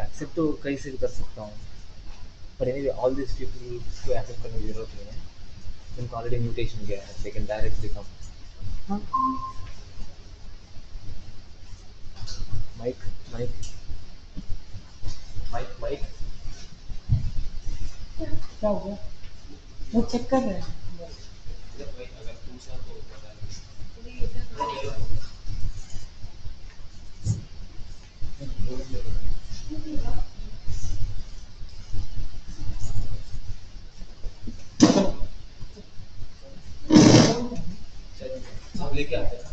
एक्सेप्ट तो कहीं से भी कर सकता हूँ पर एनीवे ऑल दिस पीपल को एक्सेप्ट करने की जरूरत नहीं है उनको ऑलरेडी इनविटेशन गया है दे कैन डायरेक्टली कम हाँ माइक क्या हो गया वो चेक कर रहे हैं सब लेके आते हैं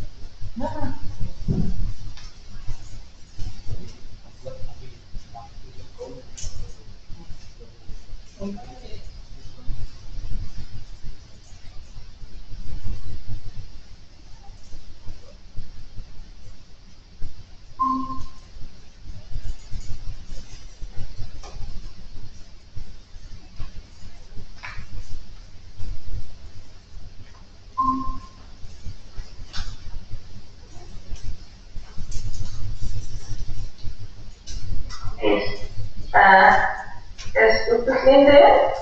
Yes, is this name there?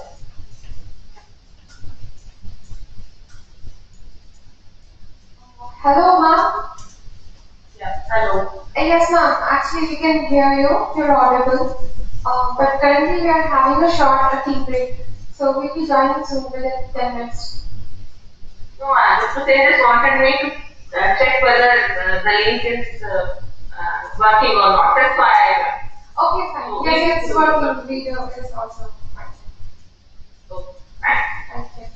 Hello, ma'am. Yeah, hello. Yes, ma'am. Actually, we can hear you. You're audible. But currently, we are having a short tea break. So we'll be joining soon within 10 minutes. No, I was they just wanted me to check whether the link is working or not. That's why I. Okay, fine. So Yes, it's working. Video is also fine. Okay. Thank you.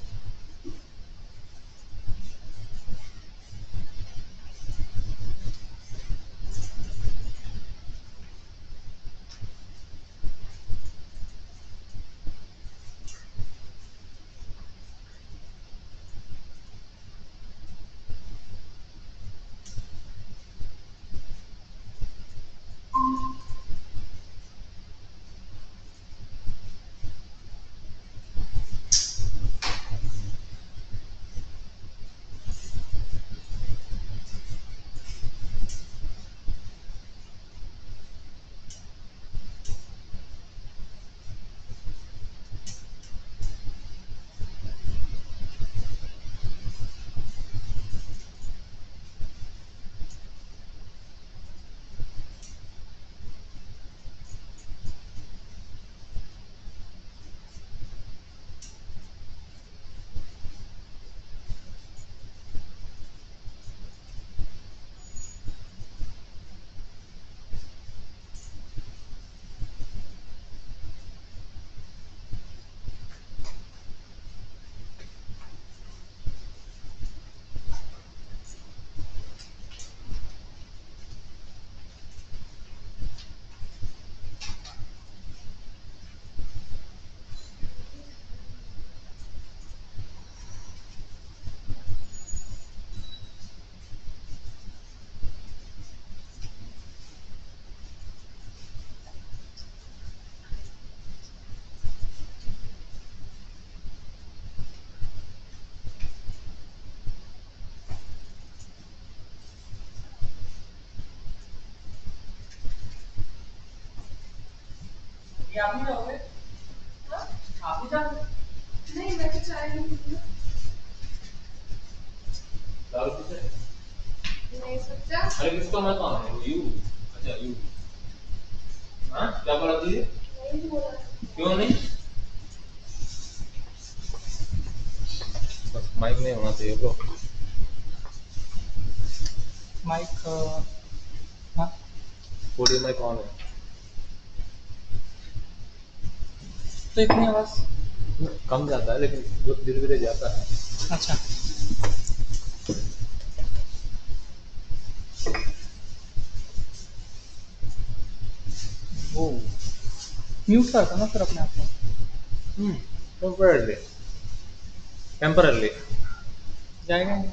ये आप ही जाओगे? आप ही जाओगे? नहीं, मैं तो चाय नहीं पीती। दारू पीते? नहीं सोचा। अरे किसका मैं कौन है? यू। अच्छा यू। हाँ क्या बोला तुझे? नहीं बोला। क्यों नहीं? बस माइक नहीं होना चाहिए ब्रो। माइक हाँ पोडियम माइक ऑन है। तो इतनी आवाज कम जाता है लेकिन धीरे धीरे जाता है। अच्छा वो म्यूट करता ना फिर अपने आप को। टेम्परली जाएगा।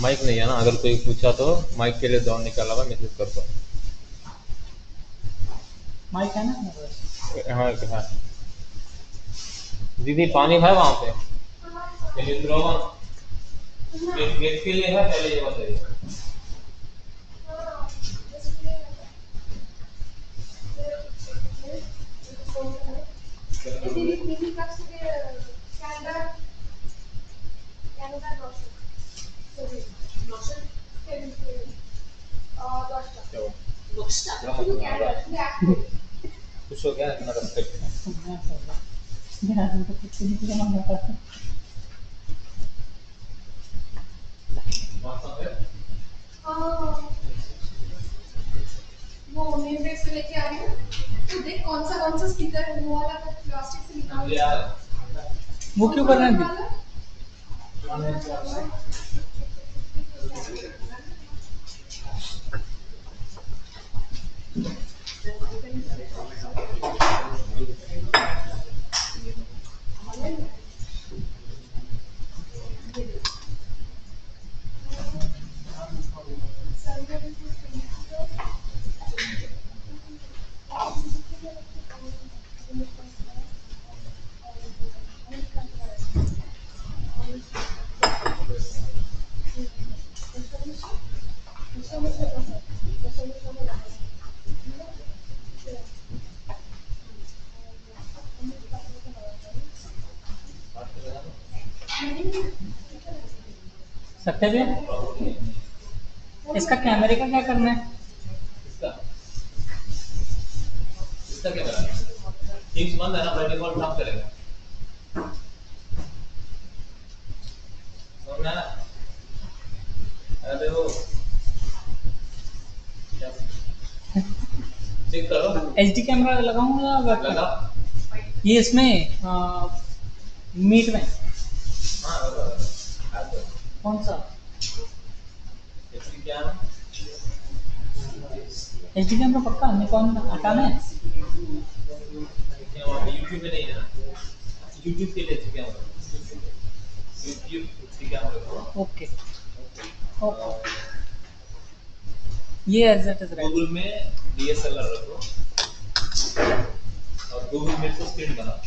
माइक नहीं है ना, अगर कोई पूछा तो माइक के लिए दौड़ निकाला हुआ मैसेज कर दो। माइक है ना? हाँ हाँ। दीदी पानी है वहाँ पे? चलिए थ्रो गेट के लिए है, पहले ये बताइए। दीदी कब से कैनेडा खुश हो गया इतना रेस्पेक्ट। वो नेम टैग से लेके आ रही हूँ, तो देख कौन सा स्पीकर है, वो वाला प्लास्टिक से निकाल। वो क्यों कर रहे हैं? सत्य भी इसका कैमरे का क्या करना है? इसका क्या करना है? टीम्स बंद है ना, बाय डिफॉल्ट काम करेगा। समझ में आया? अरे वो चेक करो। एचडी कैमरा लगाऊंगा या वेब लगा। ये इसमें मीट में हाँ लगा। कौन सा एचडी कैम? एचडी कैमरा पक्का निकॉन हटाना है? क्या वहाँ पे यूट्यूब में नहीं है ना? यूट्यूब के लिए HD camera, YouTube HD camera. Okay okay, ये as it is right. Google में डीएसएलआर रखो और गूगल मीट को स्क्रीन बनाओ।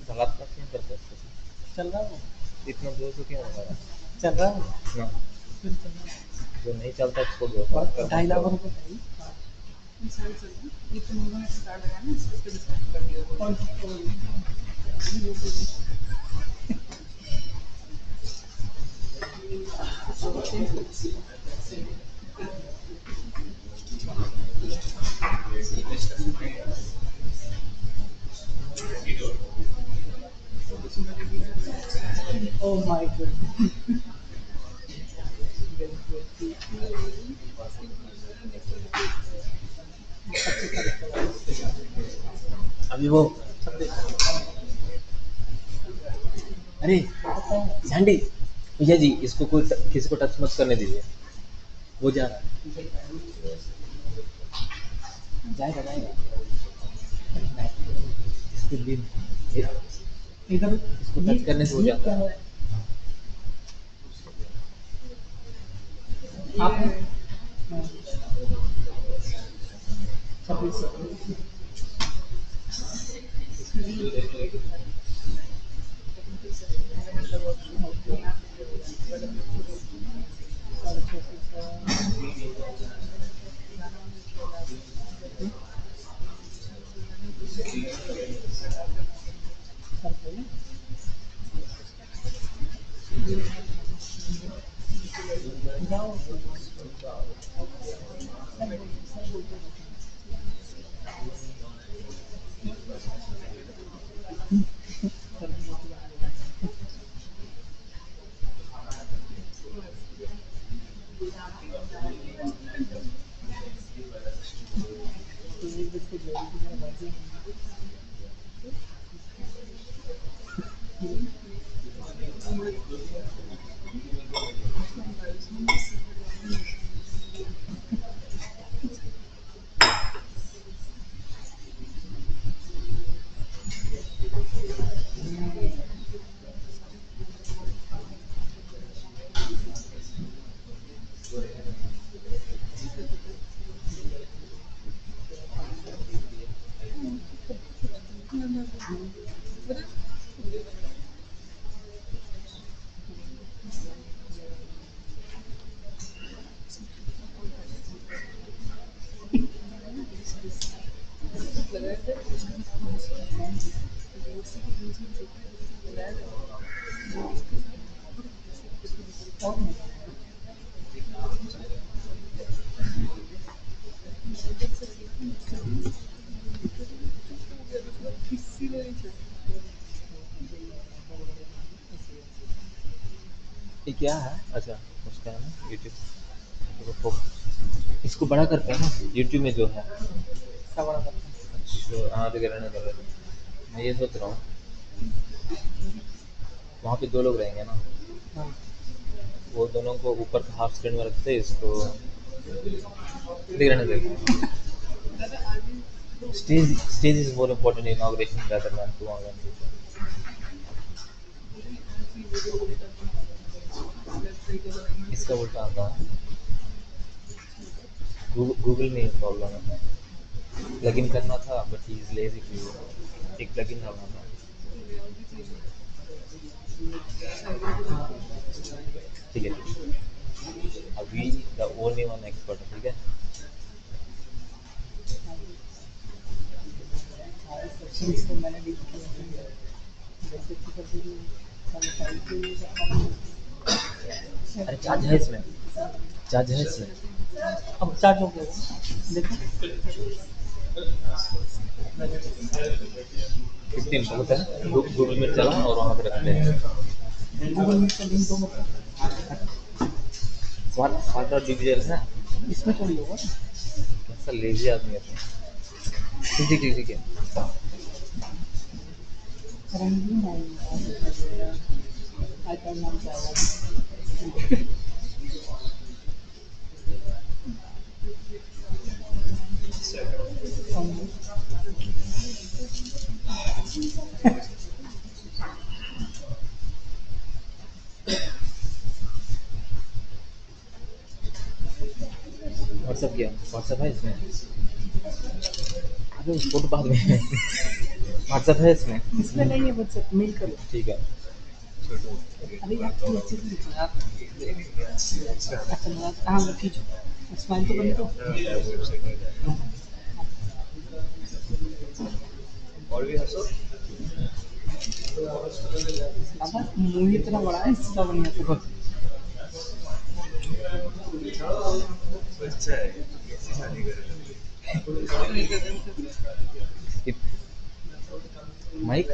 बलात्कार क्यों करते हैं? चल रहा है इतना जोर से क्यों होगा? चल रहा है ना फिर चल रहा है। जो नहीं चलता उसको दो। 2.5 लाख रुपए ये तो लोगों ने स्टार्ट लगा ना, इस पे डिस्काउंट कर दिया। Oh my goodness. अभी वो अरे झंडी भैया जी, इसको कोई किसी को टच मत करने दीजिए, वो जा रहा है। जाएगा जाएगा इसको भी इधर इसको टच करने से हो जाता है। आपने ये क्या है? अच्छा उसका है ना यूट्यूब। इसको बड़ा करते हैं ना यूट्यूब में जो है। अच्छा हाँ तो रहने कर रहे थे। मैं ये सोच रहा हूँ वहाँ पे 2 लोग रहेंगे ना, वो दोनों को ऊपर का हाफ स्क्रीन में रखते हैं, इसको देख रहने दे। Stage is more important inauguration rather than to organization. इसका उल्टा आता है। गूगल में प्रॉब्लम है। प्लगइन करना था but he is lazy to एक प्लगइन करना था। ठीक है अभी द ओनली वन एक्सपर्ट है। ठीक है अरे चार्ज है इसमें, चार्ज है इसमें। अब चार्ज हो गया देखो 15 बहुत है। गूगल मीट चला और वहाँ पे रखते हैं। गूगल मीट का लिंक दो मतलब स्मार्ट डिजिटल है इसमें थोड़ी होगा। कैसा लेजी आदमी है। ठीक है रंगीन है आईपैड नाम से आएगा। व्हाट्सएप किया, व्हाट्सएप है इसमें। अरे फोटो बाद में व्हाट्सएप है इसमें। इसमें नहीं है व्हाट्सएप मेल करो। ठीक है अरे यार तू अच्छे से लिखो यार। अच्छा मैं हाँ मैं खींचो स्माइल तो बंद करो। और भी हंसो। अब मुंह इतना बड़ा है इसका बढ़िया से बस। अच्छा है कैसी शादी कर माइक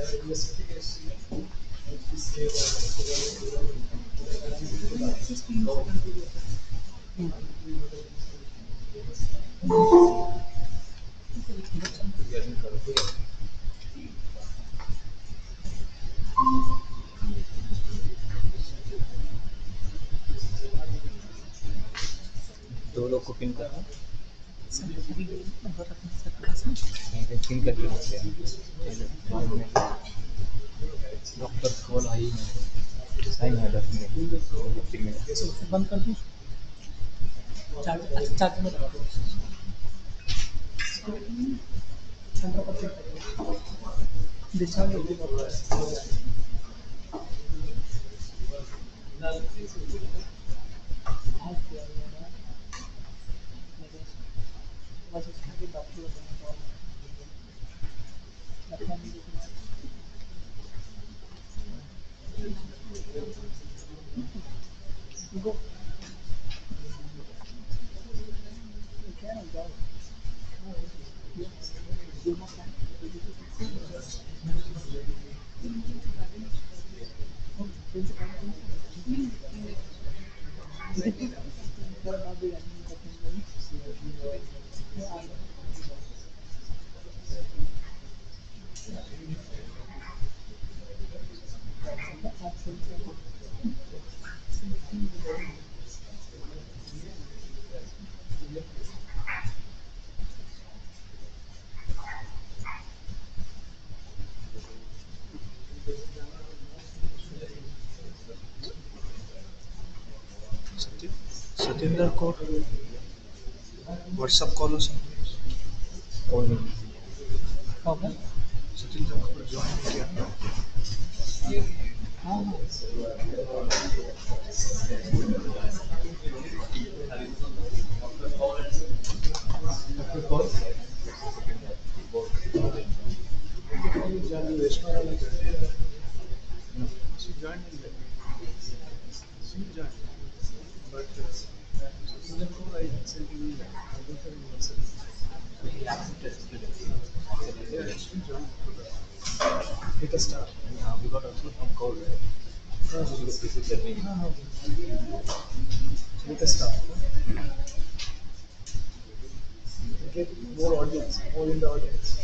दो लोग को पिन करना पिन करके रखते हैं। डॉक्टर कॉल आई टाइम है 10 मिनट 15 मिनट। बंद कर दूँ चार्ज। अच्छा चार्ज में 100% डिस्चार्ज हो गया। बस उसका भी डॉक्टर गो क्या जाओ सतेंद्र को व्हाट्सएप कॉल हो सकता होगा Sachin Tendulkar joined India. She joined India. She joined. But Sachin Tendulkar, I sent him India. I don't have university. He accepted students. Yeah, she joined. Take a star. We got also from code, right? This is the name. Take a star. Get more audience, more in the audience.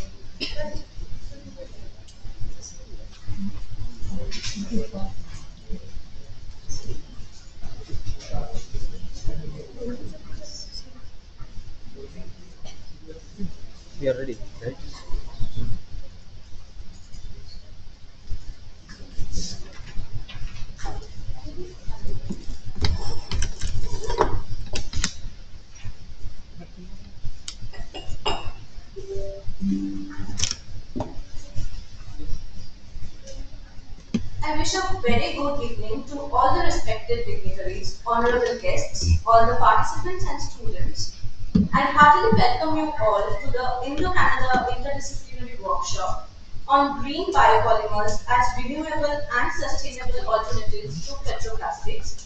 We are ready, right? I wish a very good evening to all the respected dignitaries, honorable guests, all the participants and students, and heartily welcome you all to the INDO-CANNADA Interdisciplinary Workshop on green biopolymers as renewable and sustainable alternatives to petroplastics,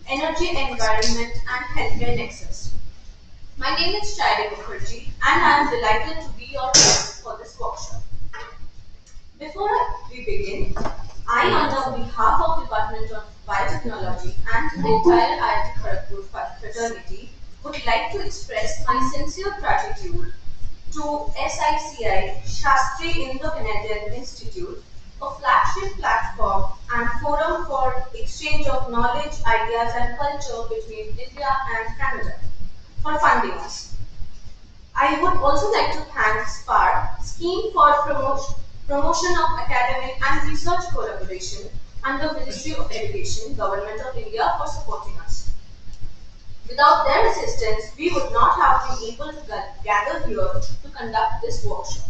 energy, environment, and healthcare nexus. My name is Shairi Mukherjee, and I am delighted to be your host for this workshop. Before we begin, I, on the behalf of Department of Biotechnology and the entire IIT Kharagpur fraternity, would like to express my sincere gratitude to SICI Shastri Indo-Canadian Institute, a flagship platform and forum for exchange of knowledge, ideas and culture between India and Canada, for funding us. I would also like to thank SPARC, Scheme for Promotion of Academic and Research Collaboration under Ministry of Education, Government of India, for supporting us. Without their assistance, we would not have been able to gather here to conduct this workshop.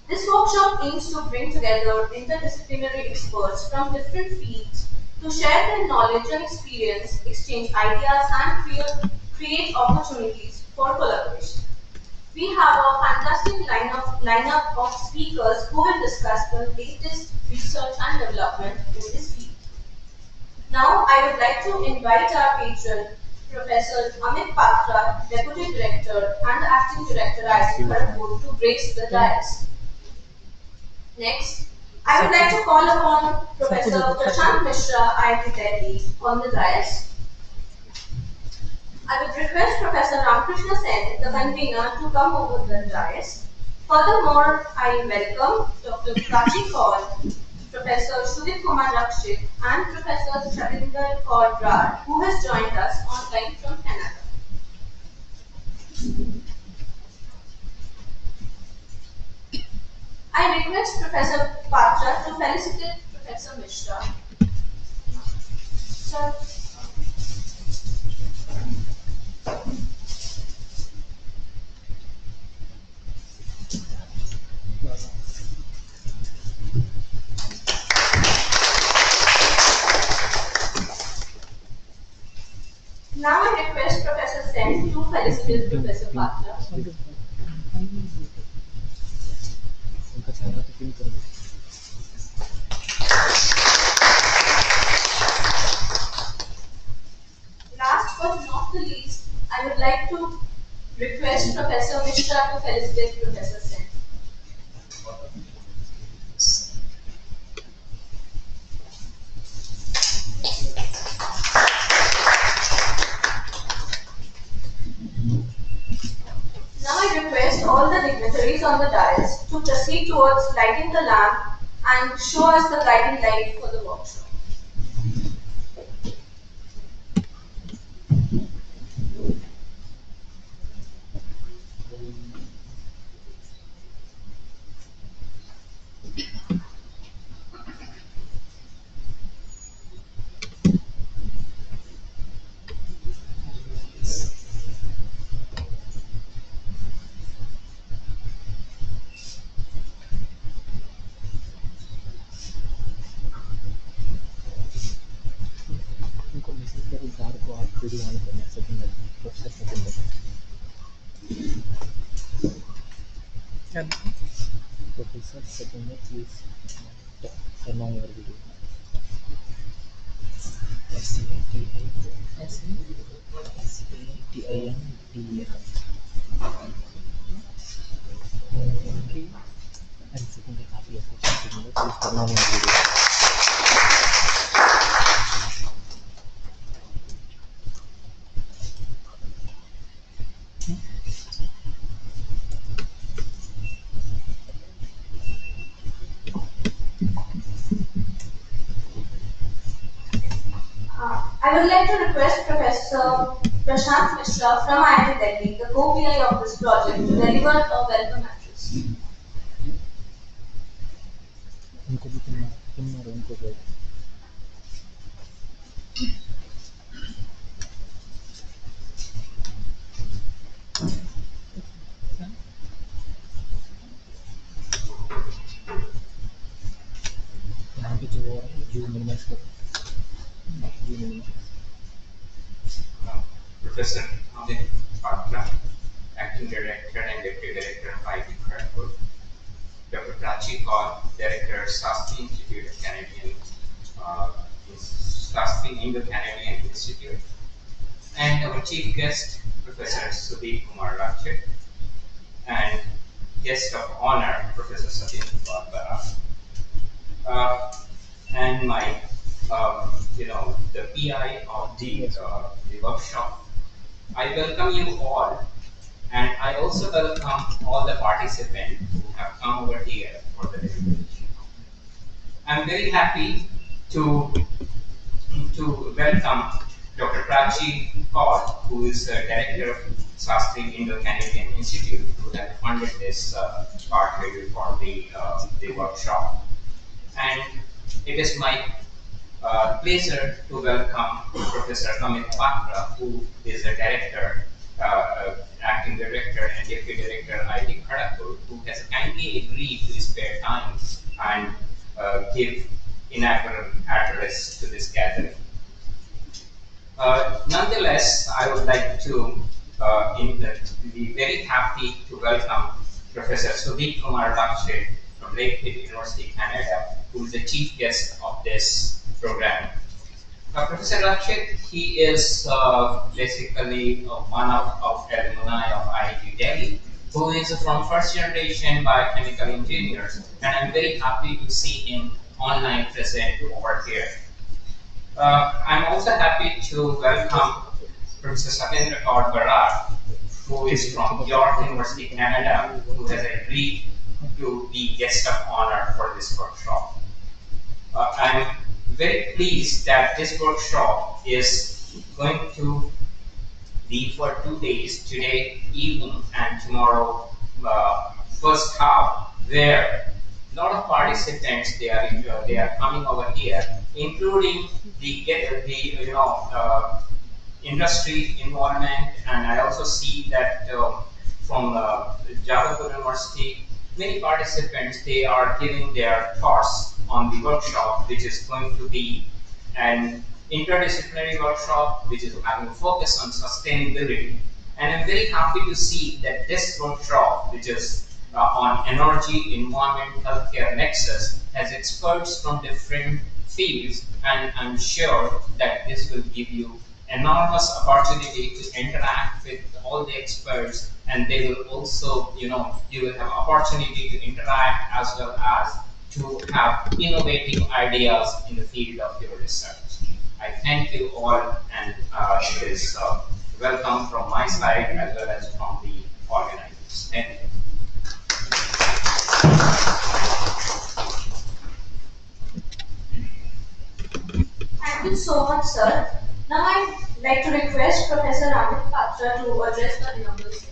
This workshop aims to bring together interdisciplinary experts from different fields to share their knowledge and experience, exchange ideas, and create opportunities for collaboration. We have a fantastic lineup of speakers who will discuss the latest research and development in this field. Now, I would like to invite our patron, Professor Amit Patra, Deputy Director and Acting Director IIT Kharagpur, to grace the dais. Next, I would like to call upon Professor Prashant Mishra, IIT Delhi, on the dais. I would request Professor Ramkrishna Sen, the convener, to come over the dais. Furthermore, I welcome Dr. Prachi Kaur, Professor Sudip Kumar Rakshit, and Professor Chavinder Kaur Brar, who has joined us online from Canada. I request Professor Patra to felicitate Professor Mishra. Sir. Now I request Professor Sen to felicitate Professor Patra. Last but not the least, I would like to request Professor Mishra to felicitate Professor Sen. Now I request all the dignitaries on the dais to proceed towards lighting the lamp and show us the guiding light for the workshop. Professor Satindra, please turn on your video. SATINDA. Okay. And second copy of Professor Satindra, please turn on your video. I would like to request Professor Prashant Mishra from IIT Delhi, the co-PI of this project, to deliver a welcome address. उनको भी तुम उनको दो. यहाँ पे जो view minimize करो. View minimize. Professor Amit Patra, Acting Director and Deputy Director of IIT Kharagpur. Dr. Prachi Kaur, Director, Sastry Institute of Canadian, Sastry INDO-CANNADA Institute. And our chief guest, Professor Sudeep Kumar Rakshit, and guest of honor, Professor Satindra Barbara. And my, the PI of the workshop. I welcome you all, and I also welcome all the participants who have come over here for the deliberation. I'm very happy to welcome Dr. Prachi Kaur, who is Director of Sastry Indo-Canadian Institute, who has funded this part review for the workshop. And it is my pleasure to welcome Professor Amit Patra, who is a director, acting director and deputy director at IIT Kharagpur, who has kindly agreed to spare time and give inaugural address to this gathering. Nonetheless, I would like to be very happy to welcome Professor Sudeep Kumar Rakshit from Lakehead University, Canada, who is the chief guest of this program. Professor Rakshit, he is basically one of alumni of IIT Delhi, who is from first generation biochemical engineers, and I'm very happy to see him online present over here. I'm also happy to welcome Professor Satindra Barbara, who is from York University, Canada, who has agreed to be guest of honor for this workshop. I'm very pleased that this workshop is going to be for 2 days, today evening and tomorrow first half, where a lot of participants they are coming over here, including the industry involvement, and I also see that from Jabalpur University, many participants they are giving their thoughts on the workshop, which is going to be an interdisciplinary workshop, which is having a focus on sustainability. And I'm very happy to see that this workshop, which is on energy, environment, healthcare nexus, has experts from different fields, and I'm sure that this will give you enormous opportunity to interact with all the experts, and they will also, you will have opportunity to interact as well as to have innovative ideas in the field of your research. I thank you all, and it is welcome from my side as well as from the organizers. Thank you. Thank you so much, sir. Now I'd like to request Professor Amit Patra to address the inaugural session.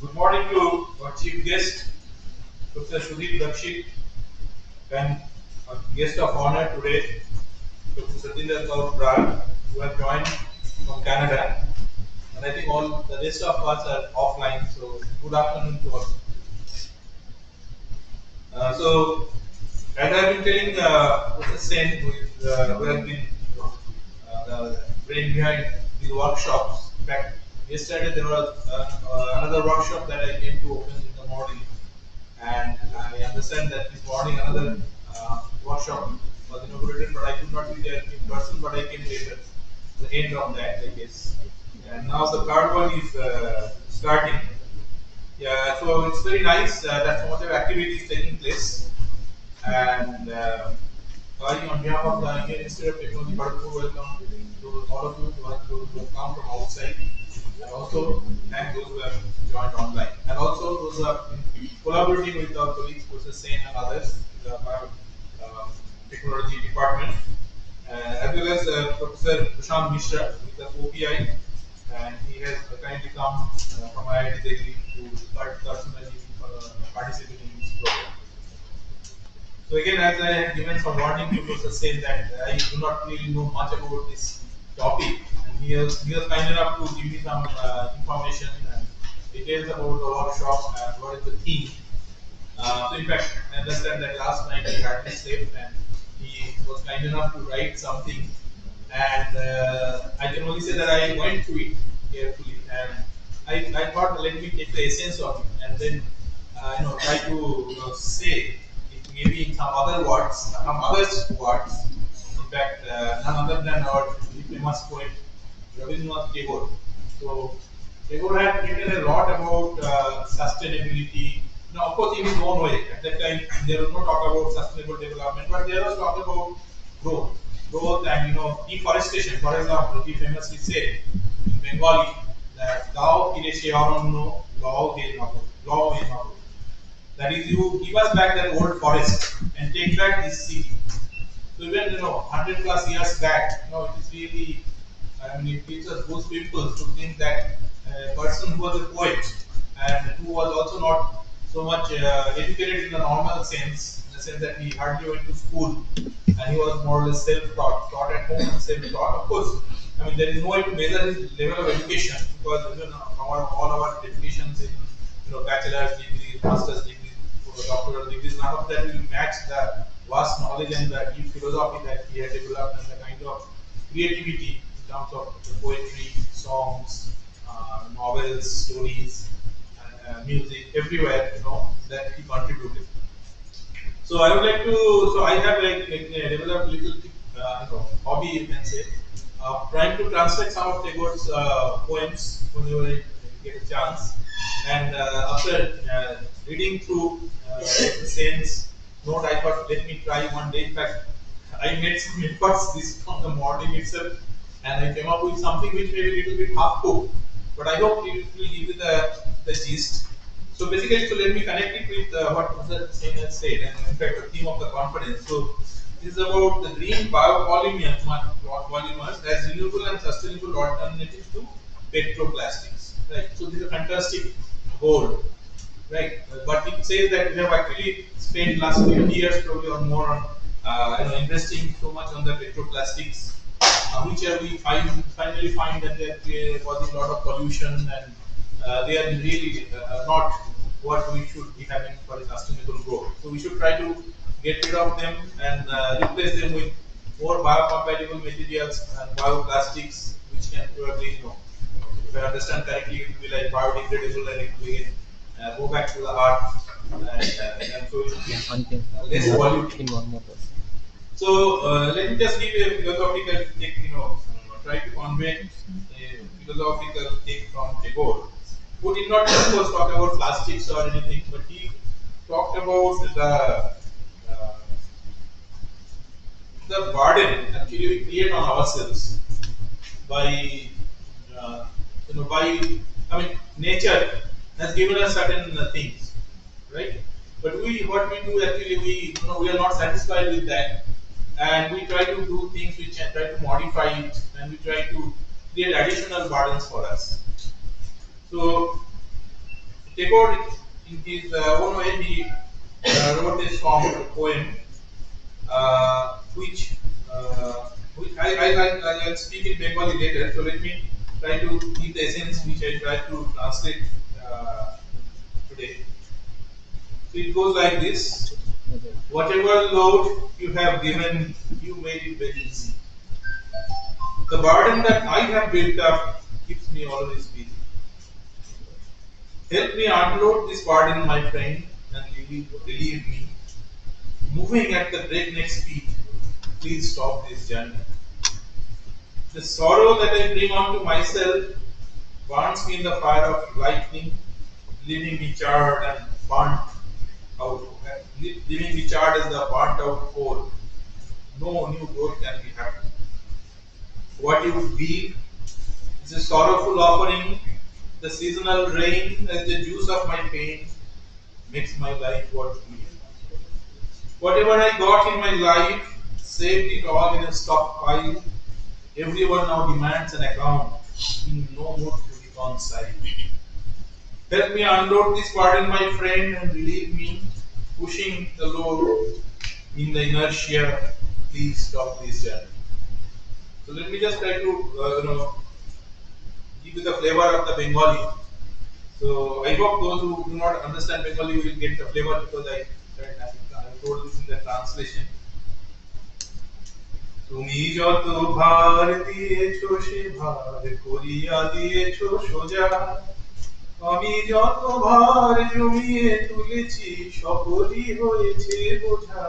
Good morning to our chief guest, Professor Sudeep Rakshit, and our guest of honor today, Professor Satindra Barbara, who have joined from Canada. And I think all the rest of us are offline, so good afternoon to all. So As I've been telling Professor Sen, who has been the brain behind these workshops. In fact, yesterday there was another workshop that I came to open in the morning, and I understand that this morning another workshop was inaugurated, but I could not be there in person, but I came later, the end of that, I guess. And now the third one is starting. Yeah, so it's very nice that so much of activity is taking place. And I, on behalf of the Indian Institute of Technology, Kharagpur, welcome to all of you who have come from outside. And also thank those who have joined online. And also those who have been collaborating with our colleagues, Professor Sen and others, in the biotechnology department, as well as Professor Prashant Mishra with the OPI, and he has kindly come from IIT Delhi to personally participate in this program. So again, as I had given some warning to Professor Sen that I do not really know much about this topic, and he was kind enough to give me some information and details about the workshop and what is the theme. So in fact, I understand that last night he hardly slept and he was kind enough to write something, and I can only say that I went through it carefully, and I thought let me take the essence of it and then try to say it maybe in some other words, some others words. In fact, none other than our famous poet Rabindranath Tagore. So Tagore had written a lot about sustainability. Now, of course, in his own way. At that time, there was no talk about sustainable development, but there was talk about growth, and deforestation. For example, he famously said in Bengali that "Thou kireshe aranyo, law he nago." That is, you give us back that old forest and take back this city. So even 100+ years back, it is really, I mean, it gives us those people to think that a person who was a poet and who was also not so much educated in the normal sense, in the sense that he hardly went to school and he was more or less self-taught, taught at home and self-taught. Of course, I mean, there is no way to measure his level of education because even all our educations in bachelor's degrees, master's degrees, doctoral degrees, none of that will match the vast knowledge and the deep philosophy that he had developed and the kind of creativity in terms of poetry, songs, novels, stories, music, everywhere, that he contributed. So I would like to, so I have developed a little hobby, you can say, trying to translate some of Tagore's poems whenever I get a chance. And after reading through the Sen's note, I thought, let me try one day. In fact, I made some efforts this from the morning itself, and I came up with something which may be a little bit half cooked, but I hope it will give you the gist. So basically, so let me connect it with what Professor Sen has said, and in fact, the theme of the conference. So this is about the green biopolymers as renewable and sustainable alternative to petroplastics. Right. So this is a fantastic goal. Right. But it says that we have actually spent last 50 years probably or more on investing so much on the petroplastics, which we finally find that they are causing a lot of pollution, and they are really not what we should be having for a sustainable growth. So we should try to get rid of them and replace them with more biocompatible materials and bioplastics, which can probably, if I understand correctly, it will be like biodegradable and it will go back to the earth, and so it will be less polluting. One more person. So let me just give a philosophical take, try to convey a philosophical take from Tagore, who did not, of course, talk about plastics or anything, but he talked about the burden actually we create on ourselves by, nature has given us certain things, right? But what we do actually, we are not satisfied with that, and we try to do things which try to modify it, and we try to create additional burdens for us. So Tagore, in his own way, he wrote this poem, which I'll speak in Bengali later. So let me try to give the essence which I try to translate today. So it goes like this. Whatever load you have given, you made it very easy. The burden that I have built up keeps me always busy. Help me unload this burden, my friend, and relieve me. Moving at the breakneck speed, please stop this journey. The sorrow that I bring onto myself burns me in the fire of lightning, leaving me charred and burnt out, leaving me charred as the burnt out coal. No new growth can be happy. What you weep is a sorrowful offering. The seasonal rain as the juice of my pain makes my life worth living. Whatever I got in my life, saved it all in a stockpile. Everyone now demands an account, in no mood to reconcile. Help me unload this burden, my friend, and relieve me, pushing the load in the inertia. Please stop this journey. So let me just try to give you the flavor of the Bengali. So I hope those who do not understand Bengali will get the flavor because I told this in the translation. তুমি যত ভার দিয়েছো সে ভার করিয়া দিয়েছো সোজা আমি যত ভার জমিয়ে তুলেছি সকলই হয়েছে বোঝা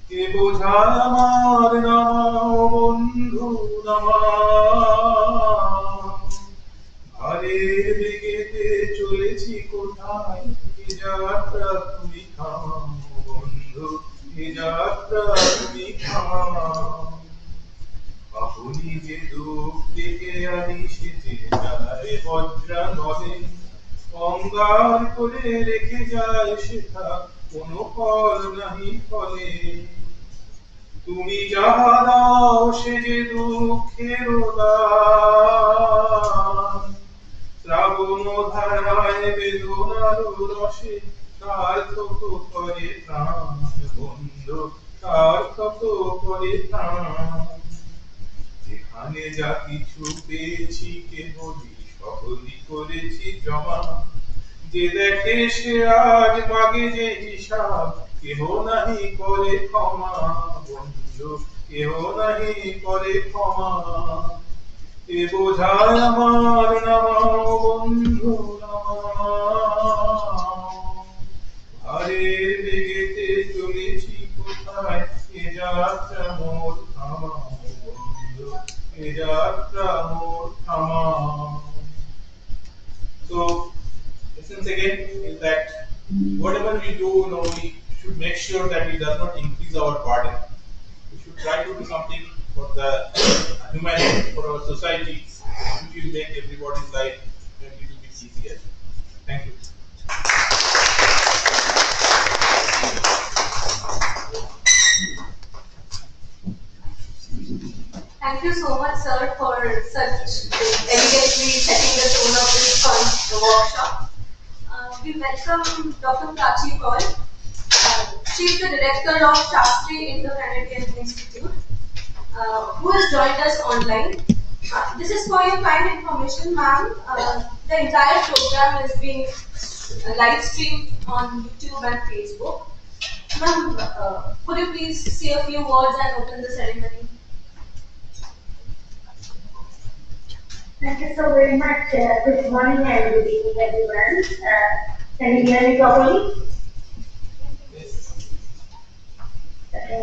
কে বোঝা আমার নামাও বন্ধু নামাও ভারের বেগেতে চলেছি কোথায় এ যাত্রা তুমি থামাও বন্ধু এ যাত্রা তুমি থামাও আপনি যে দুঃখ ডেকে আনি সেচে যায় বজ্রা নদে অঙ্গার করে রেখে যায় সেটা কোনো ফল নাহি ফলে তুমি যাহা দাও সে যে দুঃখের দান শ্রাবণ ধারায় বেদনার রসে সার্থক করে প্রাণ বন্ধু সার্থক করে প্রাণ যেখানে যা কিছু পেয়েছি কেবলই সকলই করেছি জমা যে দেখে সে আজ মাগে যে হিসাব কেহ নাহি করে ক্ষমা বন্ধু কেহ নাহি করে ক্ষমা এ বোঝায় আমার নামাও বন্ধু নামাও ভারের বেগেতে চলেছি কোথায় এ যাত্রা মোর থামাও বন্ধু এ যাত্রা মোর থামাও। So essence again is that whatever we do, we should make sure that it does not increase our burden. We should try to do something for the humanity, for our society, which will make everybody's life a little bit easier. Thank you. Thank you so much, sir, for such elegantly setting the tone of this fun workshop. We welcome Dr. Prachi Paul. She is the director of Shastri INDO-CANNADA Institute, who has joined us online. This is for your kind information, ma'am. The entire program is being live streamed on YouTube and Facebook. Ma'am, could you please say a few words and open the ceremony? Thank you so very much. Good morning and good evening, everyone. Can you hear me properly? Yes. Okay.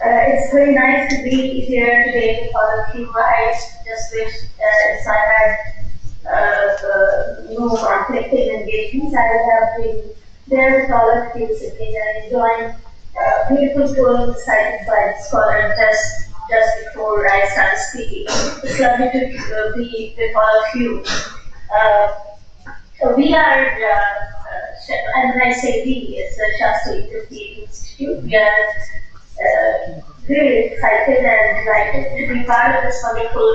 It's very nice to be here today with all of you. I just wish if I had no conflicting engagements, I would have been there with all of you sitting and enjoying beautiful poem cited by the scholar just before I started speaking. It's lovely to be with all of you. We are, and when I say we, it's the Shastri Institute. We are really excited and delighted to be part of this wonderful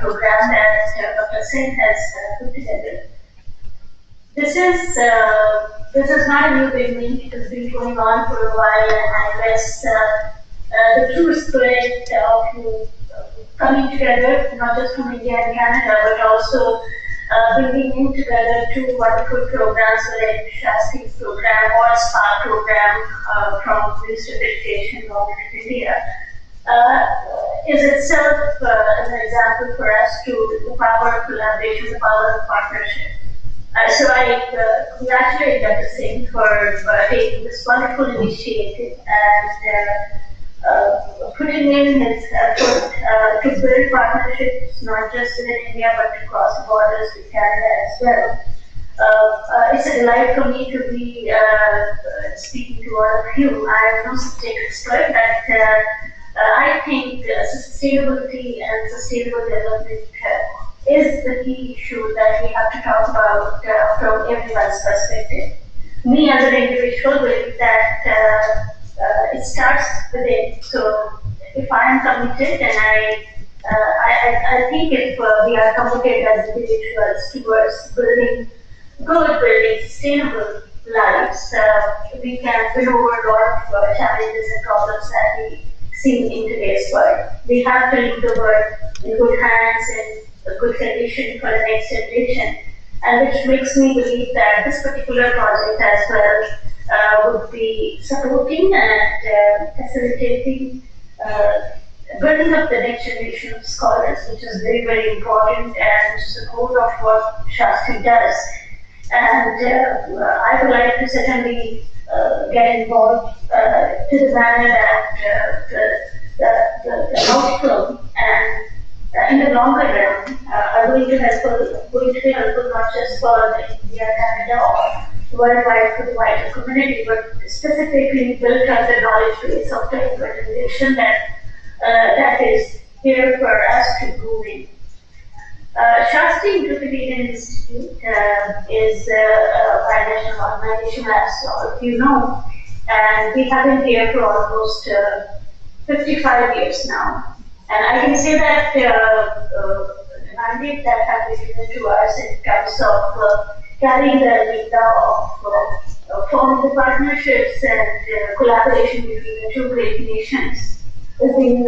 program that Dr. Singh has put together. This is not a new beginning. It has been going on for a while, and I guess the true spirit of coming together, not just from India and Canada, but also bringing in together two wonderful programs, whether it's Shasti's program or SPARC program from Ministry of Education, Government of India, is itself an example for us to the power of collaboration, the power of partnership. So I congratulate Dr. Singh for taking this wonderful initiative and putting in his effort to build partnerships not just within India but across the borders with Canada as well. It's a delight for me to be speaking to all of you. I am no subject expert, but I think sustainability and sustainable development is the key issue that we have to talk about from everyone's perspective. Me as an individual believe that it starts within. So if I am committed and I think if we are committed as individuals towards building good, building sustainable lives, we can win over a lot of challenges and problems that we see in today's world. We have to leave the world in good hands and a good condition for the next generation, and which makes me believe that this particular project as well would be supporting and facilitating building up the next generation of scholars, which is very, very important and which is the core of what Shastri does. And I would like to certainly get involved to the manner that the outcome and in the longer run are going to be helpful not just for India, Canada, or worldwide for the wider community, but specifically build up the knowledge base of the organization that is here for us to grow in. Shastri Intermediate Institute is a binational organization, as all of you know, and we have been here for almost 55 years now. And I can say that the mandate that has been given to us in terms of carrying the agenda of forming the partnerships and collaboration between the two great nations has been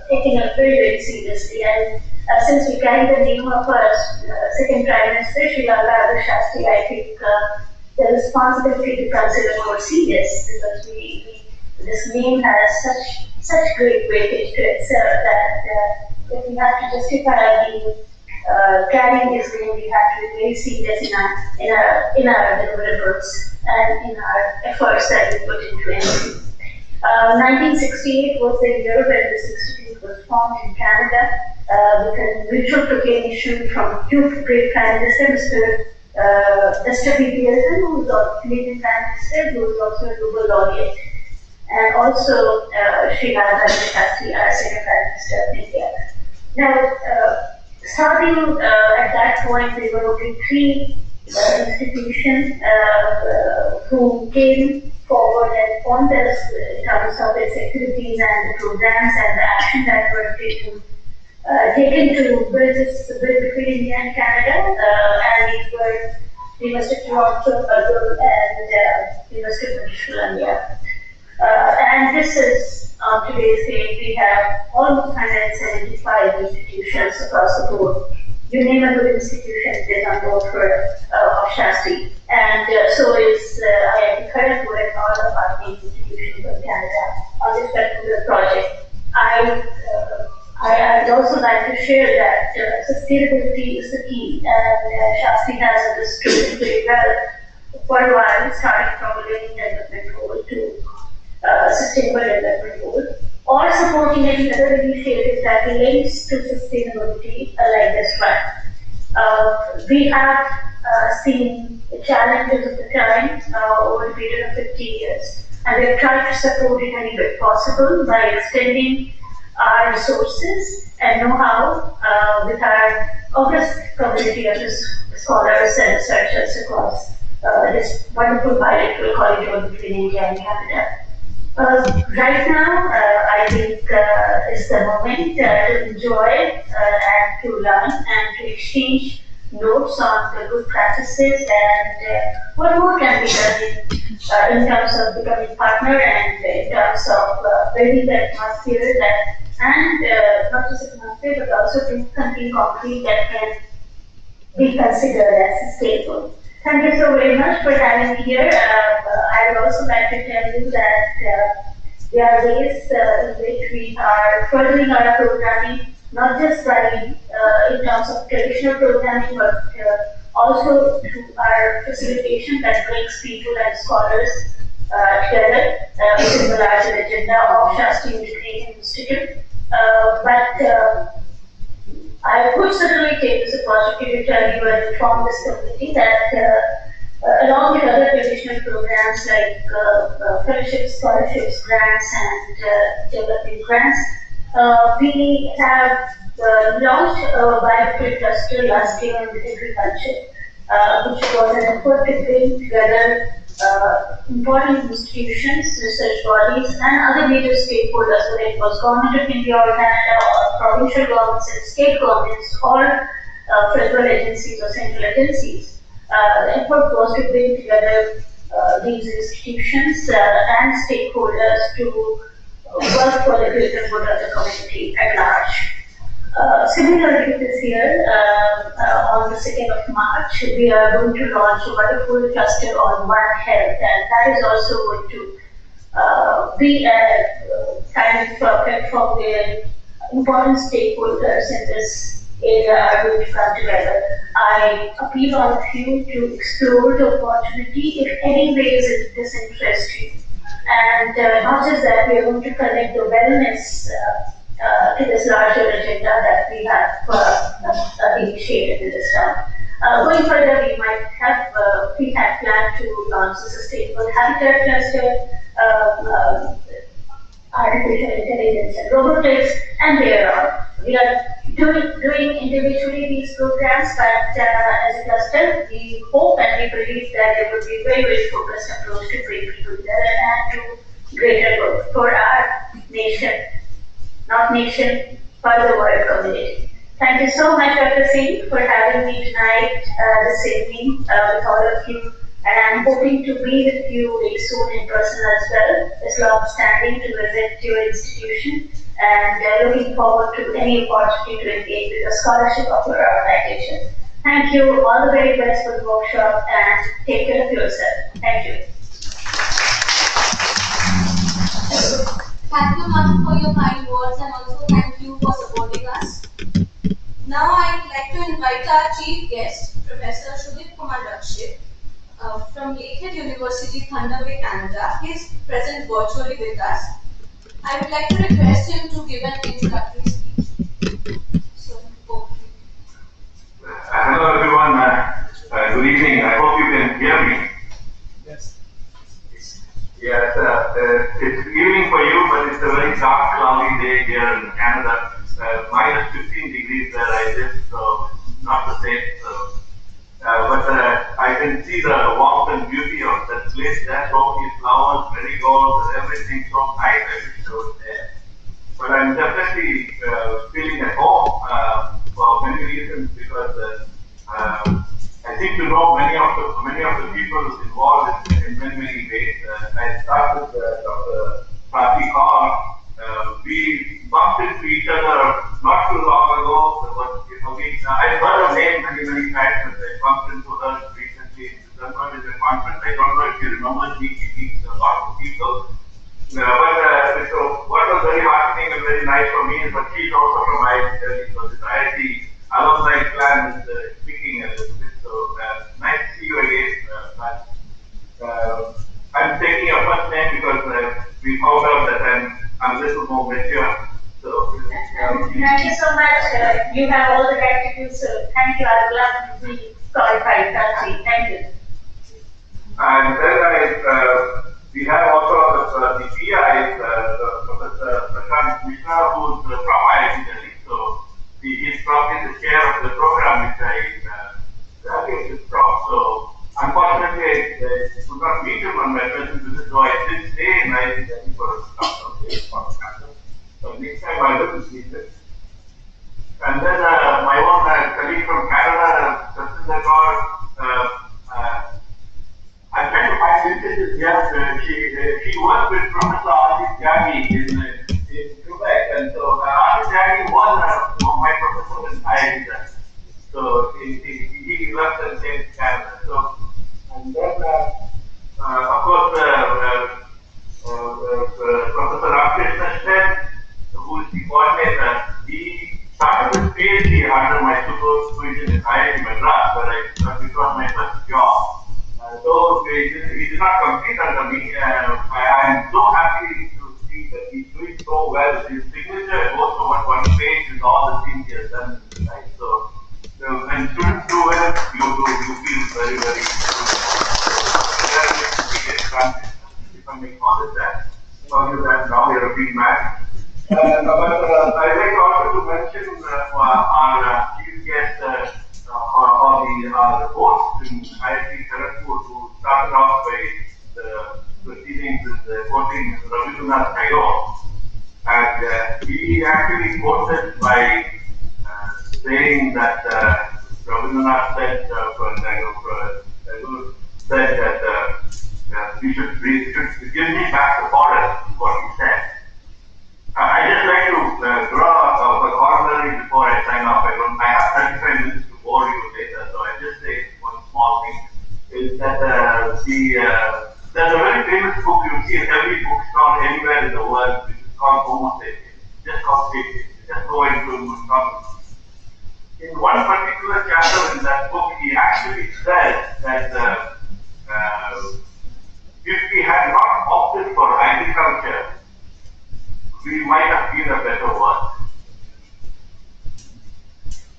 taken up very, very seriously. And since we carry the name of our second Prime Minister, Sri Lala Shastri, I think the responsibility becomes even more serious because this name has such great weightage to itself that if we have to justify being carrying this name, we have to be very serious in our deliverables and in our efforts that we put into it. 1968 was the year when this institute was formed in Canada with a mutual proclamation from two great Prime Ministers, Mr. P.P. Elton, who was a Canadian Prime Minister, who was also a Nobel laureate, and also Sri Lala Shastri, our second Prime Minister of India. Now, starting at that point, there were only three institutions who came forward and formed us in terms of its activities and the programs and the action that were taken to build this bridge between India and Canada, and these were the University of Toronto, and the University of British Columbia. And this is, on today's date, we have almost 175 institutions across the board. You name a good institution, it is on board for Shastri. And so is IIT Kharagpur and all of our main institutions of Canada on this particular project. I would also like to share that sustainability is the key, and Shastri has understood it very well for a while, starting from a living development goal to sustainable development goal, or supporting any other initiatives that relates to sustainability like this one. We have seen the challenges of the time over a period of 50 years, and we have tried to support it any way possible by extending our resources and know-how with our august community of scholars and researchers across this wonderful bilateral corridor between India and Canada. Right now, I think is the moment to enjoy and to learn and to exchange notes on the good practices and what more can be done in terms of becoming partner and in terms of building the atmosphere and not just atmosphere but also doing something concrete that can be considered as sustainable. Thank you so very much for having me here. I would also like to tell you that there are ways in which we are furthering our programming, not just by in terms of traditional programming, but also through our facilitation that brings people and scholars together within the larger agenda of Shastri Education Institute. But I would certainly take this opportunity to tell you and inform this community that along with other traditional programs like fellowships, scholarships, grants, and development grants, we have launched a biofuel cluster last year in agriculture, which was an effort to bring together important institutions, research bodies, and other major stakeholders, whether it was Government of India or Canada, or provincial governments and state governments, or federal agencies or central agencies. The effort was to bring together these institutions and stakeholders to work for the greater good of the community at large. Similarly, this year, on the 2nd of March, we are going to launch a wonderful cluster on One Health, and that is also going to be a kind of platform where important stakeholders in this area are going to come together. I appeal on you to explore the opportunity if any ways this interests you. And not just that, we are going to connect the wellness to this larger agenda that we have initiated in this time. Going further, we had planned to launch a sustainable habitat cluster, artificial intelligence and robotics, and there are. We are doing individually these programs, but as a cluster, we hope and we believe that there will be very focused approach to bring people together and to greater good for our nation, not nation, for the world community. Thank you so much, Dr. Singh, for having me tonight, this evening, with all of you. And I'm hoping to be with you very soon in person as well. It's long-standing to visit your institution, and looking forward to any opportunity to engage with the scholarship of your organization. Thank you. All the very best for the workshop, and take care of yourself. Thank you. Thank you, ma'am, for your kind words, and also thank you for supporting us. Now I'd like to invite our chief guest, Professor Sudip Kumar Rakshit, from Lakehead University, Thunder Bay, Canada. He is present virtually with us. I would like to request him to give an introductory speech. So, hello everyone, good evening. I hope you can hear me. Yes. Yes, it's evening for you, but it's a very dark, cloudy day here in Canada. Minus 15 degrees where I live, so not the same. So, but I can see the warmth and beauty of that place. There, so many flowers, marigolds, everything so nice. I wish I was there. But I'm definitely feeling at home for many reasons, because I think to know many of the people involved in many ways. I start with Dr. Prati Kaur. We bumped into each other not too long ago, but I've heard her name many times, but I bumped into her recently in December in a conference. I don't know if you remember, she meets a lot of people. But so what was very heartening and very nice for me is that she's also from IIT, so this IIT alumni plan is speaking a little bit. So nice to see you again. I'm taking your first name because we found out that I'm a little more mature. So thank you so much. You have all the right to do so. Thank you. I would love to be qualified. Thank you. And then we have also the PI, Professor Prashant Mishra, who's from IIT Delhi. So he's probably the chair of the program which I graduated from. So unfortunately, I could not meet him on my present visit, though I did stay in IIT Delhi for a couple of days on campus. So next time I will see this. And then my own colleague from Canada, Satindra Kaur, I'm trying to find vintages here. She worked with Professor Ajit Tyagi in Quebec, and so Ajit Tyagi was my professor in IIT. So he position in IIT Madras, where it was my first job. So he did not compete under me. I am so happy to see that he's doing so well. His signature goes over one page with all the things he has done. Right? So when students do well, you feel very, very good. Congratulations to get transition, if I may call it that. Call you that now, you're a big man. But I'd like also to mention our chief guest our host in IIT Kharagpur, who started off by the proceedings with quoting Rabindranath Tagore. And he actually quoted by saying that Rabindranath said, Tagore said that we should give me back the forest, is what he said. I just like to draw a corollary before I sign off. I have 35 minutes to bore you later, so I just say one small thing. Is that there's a very famous book you see in every bookstore anywhere in the world, which is called Homo sapiens. Just called Sapiens. Just go into it. In one particular chapter in that book, he actually says that if we had not opted for agriculture, we might have been a better world.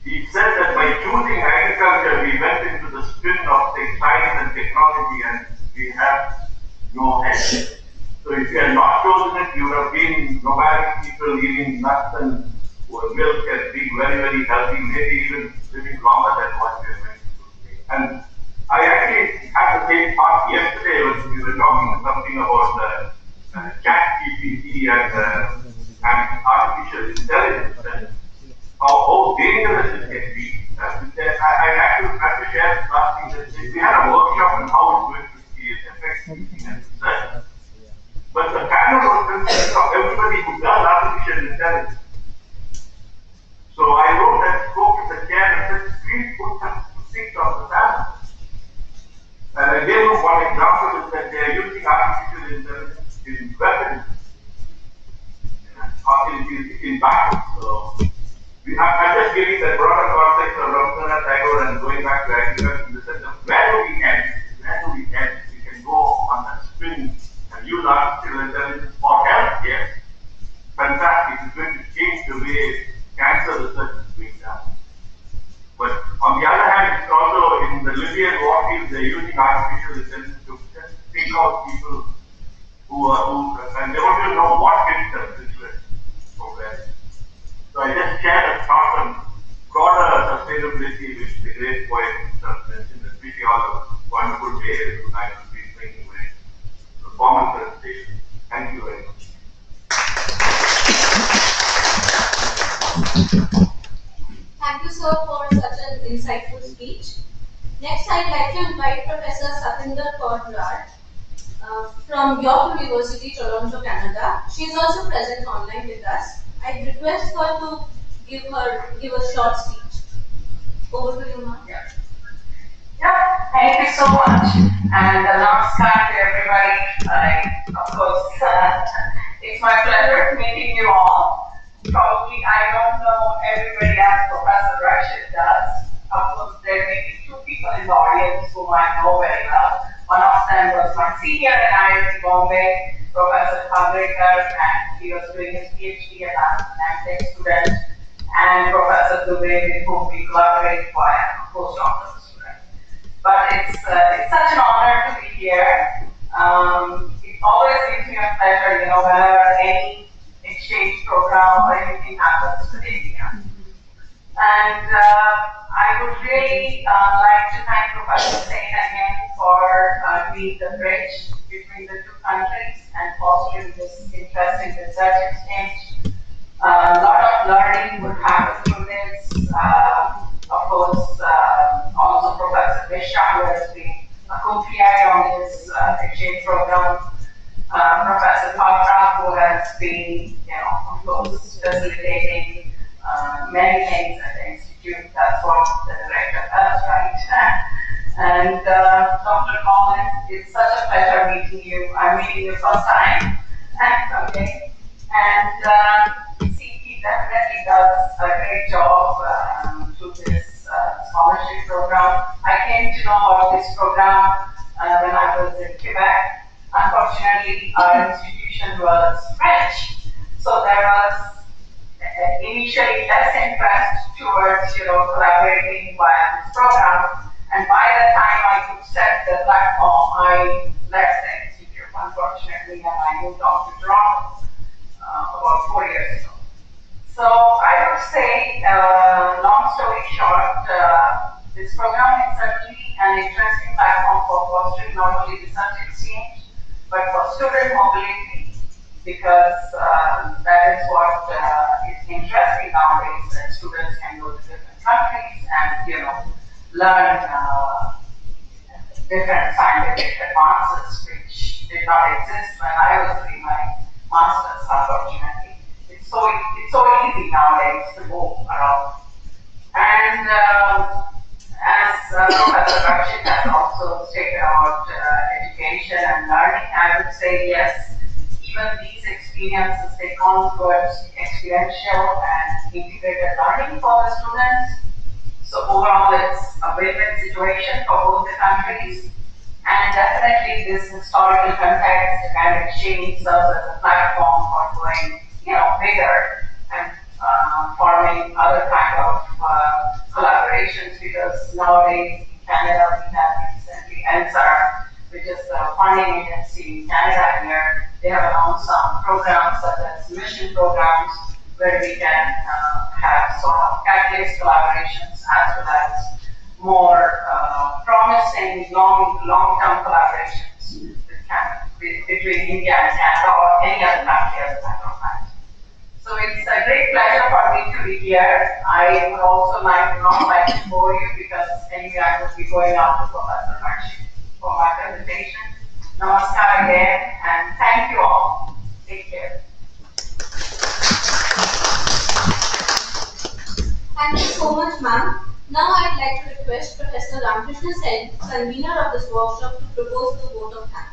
He said that by choosing agriculture, we went into the spin of science and technology, and we have no edge. So if we had not chosen it, you would have been nomadic people eating nuts and milk and being very, very healthy, maybe even living longer than what we are going to do. And I actually had the same thought yesterday when we were talking something about ChatGPT and artificial intelligence and how dangerous it can be. I have to share this last thing that we had a workshop on how it's going to be affect teaching and research. But the panel was consisting of everybody who does artificial intelligence. So I wrote and spoke to the chair and said, please put some things on the panel. And I gave them one example is that they are using artificial intelligence in weapons, in battle. So I'm just giving the broader context of Rabindranath Tagore and going back to agriculture in the sense of where do we end? Where do we end? We can go on that spin and use artificial intelligence for health, yes. Fantastic. It's going to change the way cancer research is being done. But on the other hand, it's also in the Libyan war field, they're using artificial intelligence to just pick out people who and they want to know what hits them situation from where. So I just shared a thought on broader sustainability, which the great poet mentioned, and wishing you all a wonderful day, and I will be making my formal presentation. Thank you very much. Thank you, sir, for such an insightful speech. Next, I'd like to invite Professor Satinder Kaur Brar from York University, Toronto, Canada. She is also present online with us. I request her to give a short speech. Over to you, ma'am. Yeah, thank you so much. And namaskar to everybody. Of course, it's my pleasure meeting you all. Probably I don't know everybody as Professor Rashid does. Of course, there may be two people in the audience whom I know very well. One of them was my senior in IIT Bombay, Professor Kharagpur, and he was doing his PhD as an MTech student, and Professor Dubey, with whom we collaborate via postdoctoral student. But it's such an honor to be here. It always gives me a pleasure, whenever any exchange program or anything happens to India. And I would really like to thank Professor Sen again for being the bridge between the two countries and fostering this interesting research exchange. A lot of learning would happen through this. Of course, also Professor Mishra, who has been a co-PI on this exchange program. Professor Bhakra, who has been, of course, facilitating many things at the institute. That's what the director does, right? And Dr. Colin, it's such a pleasure meeting you. I'm meeting you first time. Okay. And he definitely does a great job through this scholarship program. I came to know about this program when I was in Quebec. Unfortunately, our institution was French, so there was initially less interest towards collaborating via this program. And by the time I could set the platform, I left the institute, unfortunately, and I moved on to Toronto about 4 years ago. So I would say, long story short, this program is certainly an interesting platform for fostering not only research exchange, but for student mobility, because that is what is interesting nowadays, that students can go to different countries and learn different scientific advances which did not exist when I was doing my master's, unfortunately. It's so easy nowadays to move around. And as Professor Rakshit has also stated about education and learning, I would say yes, even these experiences, they count towards experiential and integrated learning for the students. So overall, it's a win-win situation for both the countries. And definitely this historical context and exchange serves as a platform for going, bigger and forming other kind of collaborations, because nowadays in Canada we have recently NSAR, which is the funding agency in Canada here. They have announced some programs such as mission programs where we can have sort of catalyst collaborations as well as more promising long-term collaborations between India and Canada or any other country as a matter of fact. So it's a great pleasure for me to be here. I would also not like to bore you, because anyway I would be going out to Professor Rakshit for my presentation. Namaskar again, and thank you all. Take care. Thank you so much, ma'am. Now I'd like to request Professor Ramakrishna Sen, convener of this workshop, to propose the vote of thanks.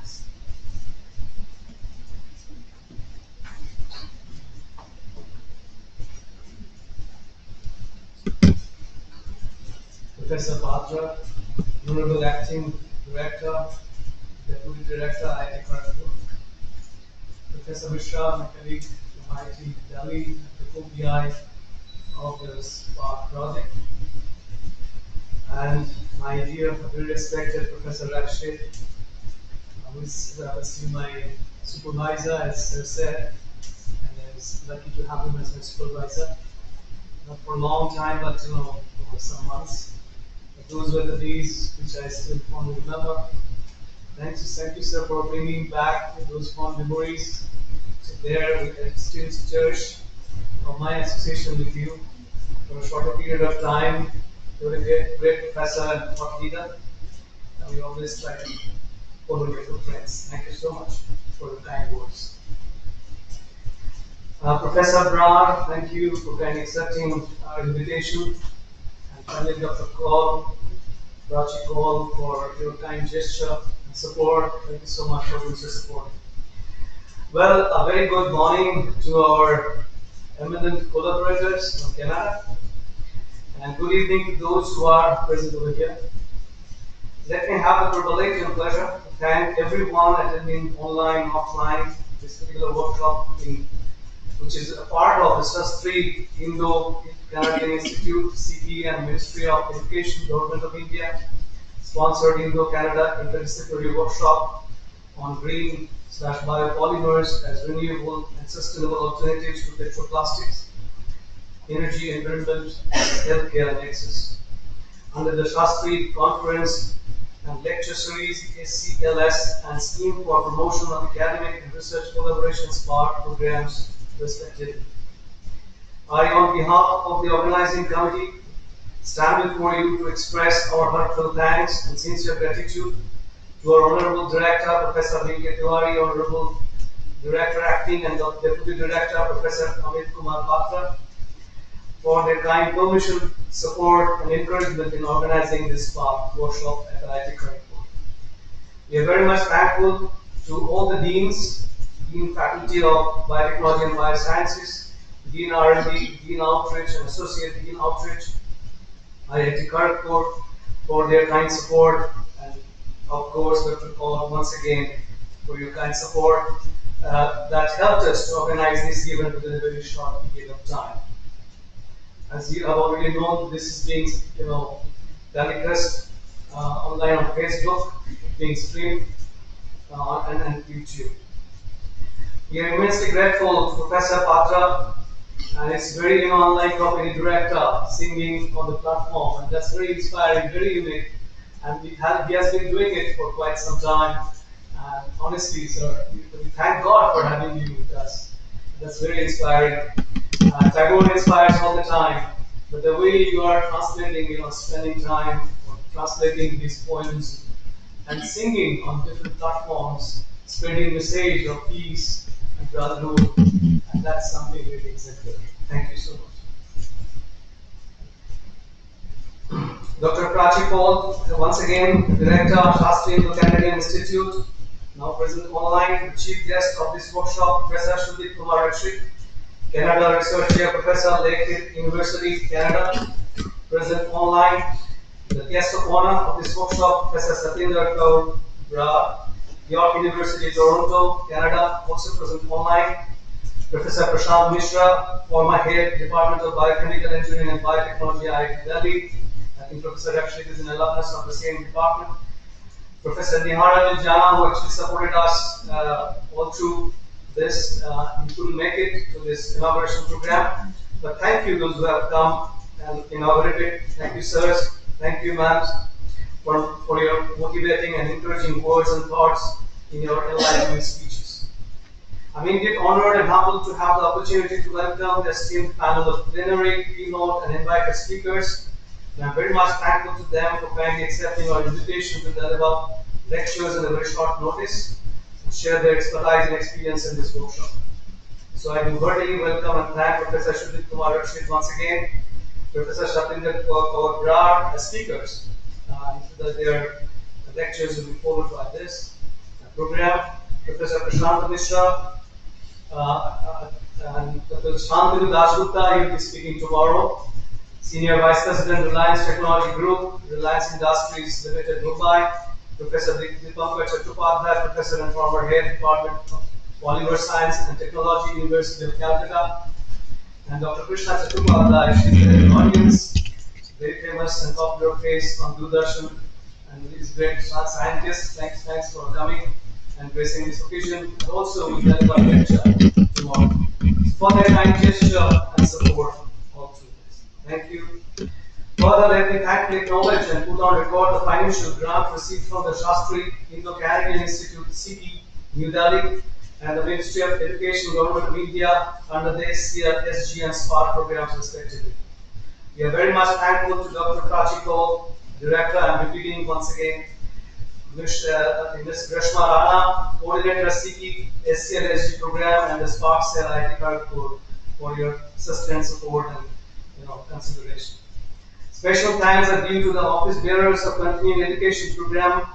Professor Batra, Honorable Acting Director, Deputy Director, IIT Kharagpur. Professor Mishra, my colleague from IIT Delhi, the co-PI of the SPARC project. And my dear, very respected Professor Rakshit, who is obviously my supervisor, as Sir said, and I was lucky to have him as my supervisor. Not for a long time, but for some months. But those were the days which I still fondly remember. Thank you, sir, for bringing back those fond memories. So there, we can still cherish of my association with you for a shorter period of time. You were a great professor and thought leader, and we always try to follow your footprints. Thank you so much for the kind words. Professor Brar, thank you for kindly accepting our invitation, and finally Dr. Rachi Kaul, for your kind gesture and support. Thank you so much for your support. Well, a very good morning to our eminent collaborators from Canada, and good evening to those who are present over here. Let me have the privilege and pleasure to thank everyone attending online and offline this particular workshop, which is a part of the SUS3 Indo-Canadian Institute, CP, and Ministry of Education, Government of India, sponsored INDO-CANNADA interdisciplinary workshop on green/biopolymers as renewable and sustainable alternatives to petroplastics, energy, environment, healthcare nexus. Under the Shastri Conference and Lecture Series, SCLS, and Scheme for Promotion of Academic and Research Collaboration SPARC programs, respectively. I, on behalf of the organizing committee, stand before you to express our heartfelt thanks and sincere gratitude to our Honorable Director, Professor V.K. Tiwari, Honorable Director Acting, and Deputy Director, Professor Amit Kumar Batra, for their kind permission, support, and encouragement in organizing this SPARC workshop at IIT Kharagpur. We are very much thankful to all the deans, Dean Faculty of Biotechnology and Biosciences, Dean R&D, Dean Outreach, and Associate Dean Outreach, IIT Kharagpur for their kind support, and of course Dr. Paul once again for your kind support that helped us to organize this event within a very short period of time. As you have already known, this is being telecast online on Facebook, being streamed and YouTube. We are immensely grateful to Professor Patra, and it's very unlike of any director singing on the platform, and that's very inspiring, very unique, and he has been doing it for quite some time. And honestly, sir, we thank God for having you with us. That's very inspiring. Tagore inspires all the time, but the way you are translating, spending time translating these poems and singing on different platforms, spreading message of peace and brotherhood, and that's something really exemplary. Thank you so much. Dr. Prachi Paul, once again, Director of Shastri Indo-Canadian Institute, now present online, the chief guest of this workshop, Professor Sudhir Kumar Rakshit, Canada Research Chair, Professor Lakehead University, Canada, present online. The guest of honor of this workshop, Professor Satinder Kaur Brar, York University, Toronto, Canada, also present online. Professor Prashant Mishra, former head, Department of Biochemical Engineering and Biotechnology, IIT Delhi. I think Professor Rakshit is an alumnus of the same department. Professor Nihara Niljana, who actually supported us all through this. He couldn't make it to this inauguration program, but thank you those who have come and inaugurated. Thank you, sirs. Thank you, ma'am, for your motivating and encouraging words and thoughts in your enlightening speeches. I'm indeed honored and humbled to have the opportunity to welcome the esteemed panel of plenary, keynote, and invited speakers. And I'm very much thankful to them for kindly accepting our invitation to deliver lectures in a very short notice and share their expertise and experience in this workshop. So I do heartily welcome and thank Professor Sudhir Kumar Rakshit once again, Professor Satinder Kaur Brar as speakers. Their lectures will be followed by this program. Professor Prashant Mishra and Dr. Shantanu Dasgupta, he will be speaking tomorrow. Senior Vice President, Reliance Technology Group, Reliance Industries Limited, Mumbai. Professor Dipankar Chattopadhyay, Professor and former Head, Department of Polymer Science and Technology, University of Calcutta. And Dr. Krishna Chattopadhyay, she is in the audience, very famous and popular face on Doordarshan, and he's a great scientist. Thanks for coming and gracing this occasion. And also, we deliver a lecture tomorrow. For their kind gesture and support all through this. Thank you. Further, let me thankfully acknowledge and put on record the financial grant received from the Shastri Indo-Canadian Institute, CITI, New Delhi, and the Ministry of Education, Government of India under the SCR, SG, and SPARC programs, respectively. We are very much thankful to Dr. Prachi Paul, Director, and repeating once again, Ms. Greshma Rana, Coordinator CITI, SCR, SG program, and the SPARC Cell IIT Kharagpur for your sustained support and consideration. Special thanks are due to the office bearers of continuing education program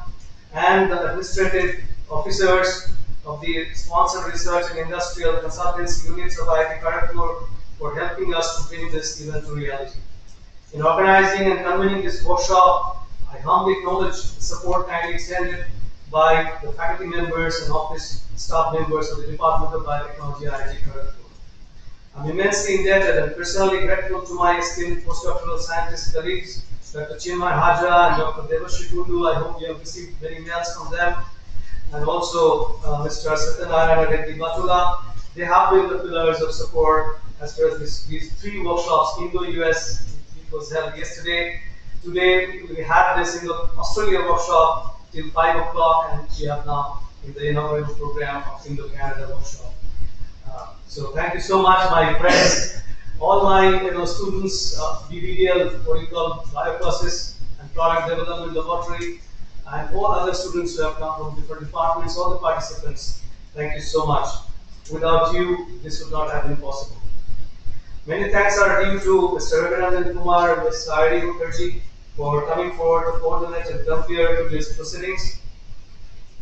and the administrative officers of the sponsored research and industrial consultancy units of IIT Kharagpur for helping us to bring this event to reality. In organizing and convening this workshop, I humbly acknowledge the support kindly extended by the faculty members and office staff members of the Department of Biotechnology, IIT Kharagpur. I'm immensely indebted and personally grateful to my esteemed postdoctoral scientist colleagues, Dr. Chinmay Haja and Dr. Devashri Kundu. I hope you have received many mails from them. And also Mr. Satyanarayana Reddy Batula. They have been the pillars of support as far as these three workshops, INDO-AUS, it was held yesterday. Today we had this Indo-Australia workshop till 5 o'clock, and we have now in the inaugural program of Indo-Canada workshop. So thank you so much, my friends, all my students, BBDL, what you call bioprocess and product development laboratory, and all other students who have come from different departments, all the participants. Thank you so much. Without you, this would not have been possible. Many thanks are due to Mr. Raghunandan Kumar and Ms. Saidi Mukherjee for coming forward to coordinate and come here to these proceedings.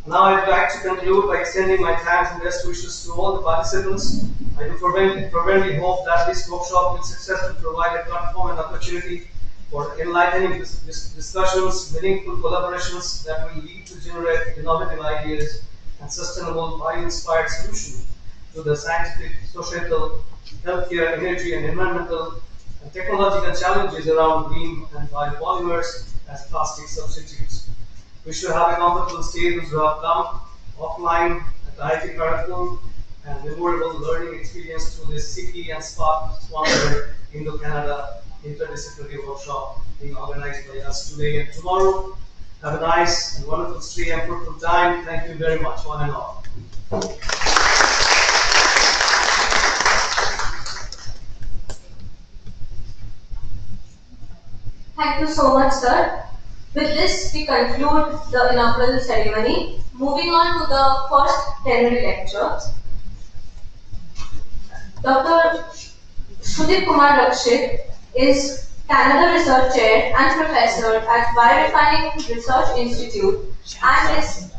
Now I'd like to conclude by extending my thanks and best wishes to all the participants. I do fervently hope that this workshop will successfully provide a platform and opportunity for enlightening discussions, meaningful collaborations that will lead to generate innovative ideas and sustainable bio-inspired solutions to the scientific, societal, healthcare, energy, and environmental and technological challenges around green and biopolymers as plastic substitutes. We should have a comfortable students who have come offline at IIT Kharagpur and memorable learning experience through this CP and SPARC sponsored INDO-CANNADA interdisciplinary workshop being organized by us today and tomorrow. Have a nice and wonderful stay and fruitful time. Thank you very much, one and all. Thank you so much, sir. With this, we conclude the inaugural ceremony. Moving on to the first plenary lecture. Dr. Sudip Kumar Rakshit is Canada Research Chair and Professor at Biorefining Research Institute and is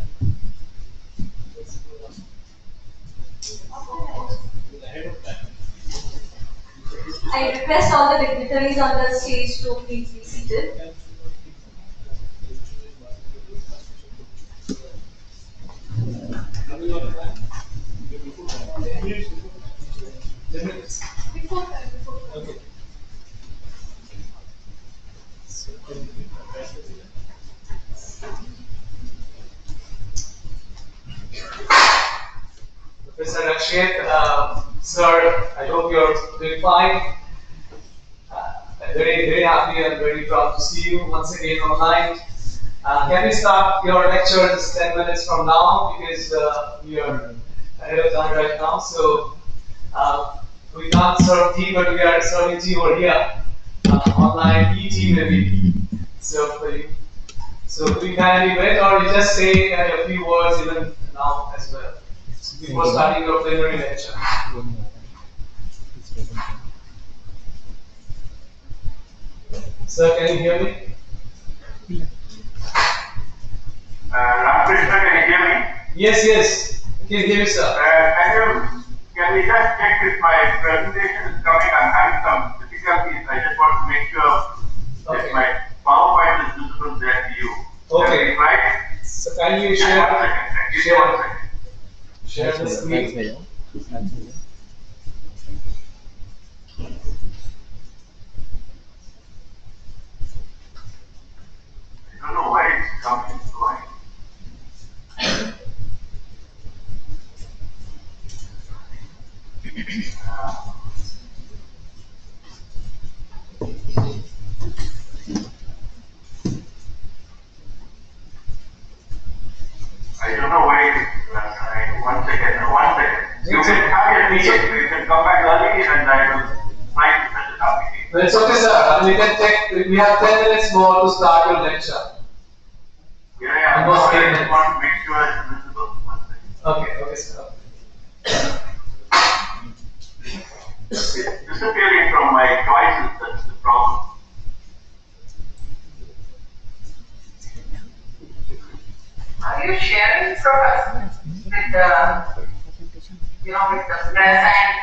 I request all the dignitaries on the stage to please be seated. Okay. Professor Rakshit, sir, I hope you're doing fine. I'm very happy and very proud to see you once again online. Can we start your lecture just 10 minutes from now because we are ahead of time right now. So we can't serve tea, but we are serving tea over here. Online tea maybe. So we kindly wait or you just say a few words even now as well before starting your plenary lecture. Sir, can you hear me? Ramakrishna, can you hear me? Yes. I can hear you, sir. Can we just check if my presentation is coming? I'm having some difficulties. I just want to make sure if my PowerPoint is visible there to you. Okay. Right? So can you share? 1 second. Give me 1 second. Share the screen. I don't know why it's coming and going. I don't know why it's 1 second. 1 second. You can have your meeting. You can come back early and I will try to set it up again. No, it's okay, sir. We can check. We have 10 minutes more to start your lecture. Yeah. Almost 10 I minutes. just want to make sure it's visible. 1 second. Okay, sir. It's disappearing from my choices, that's the problem. Are you sharing products with the, with the present,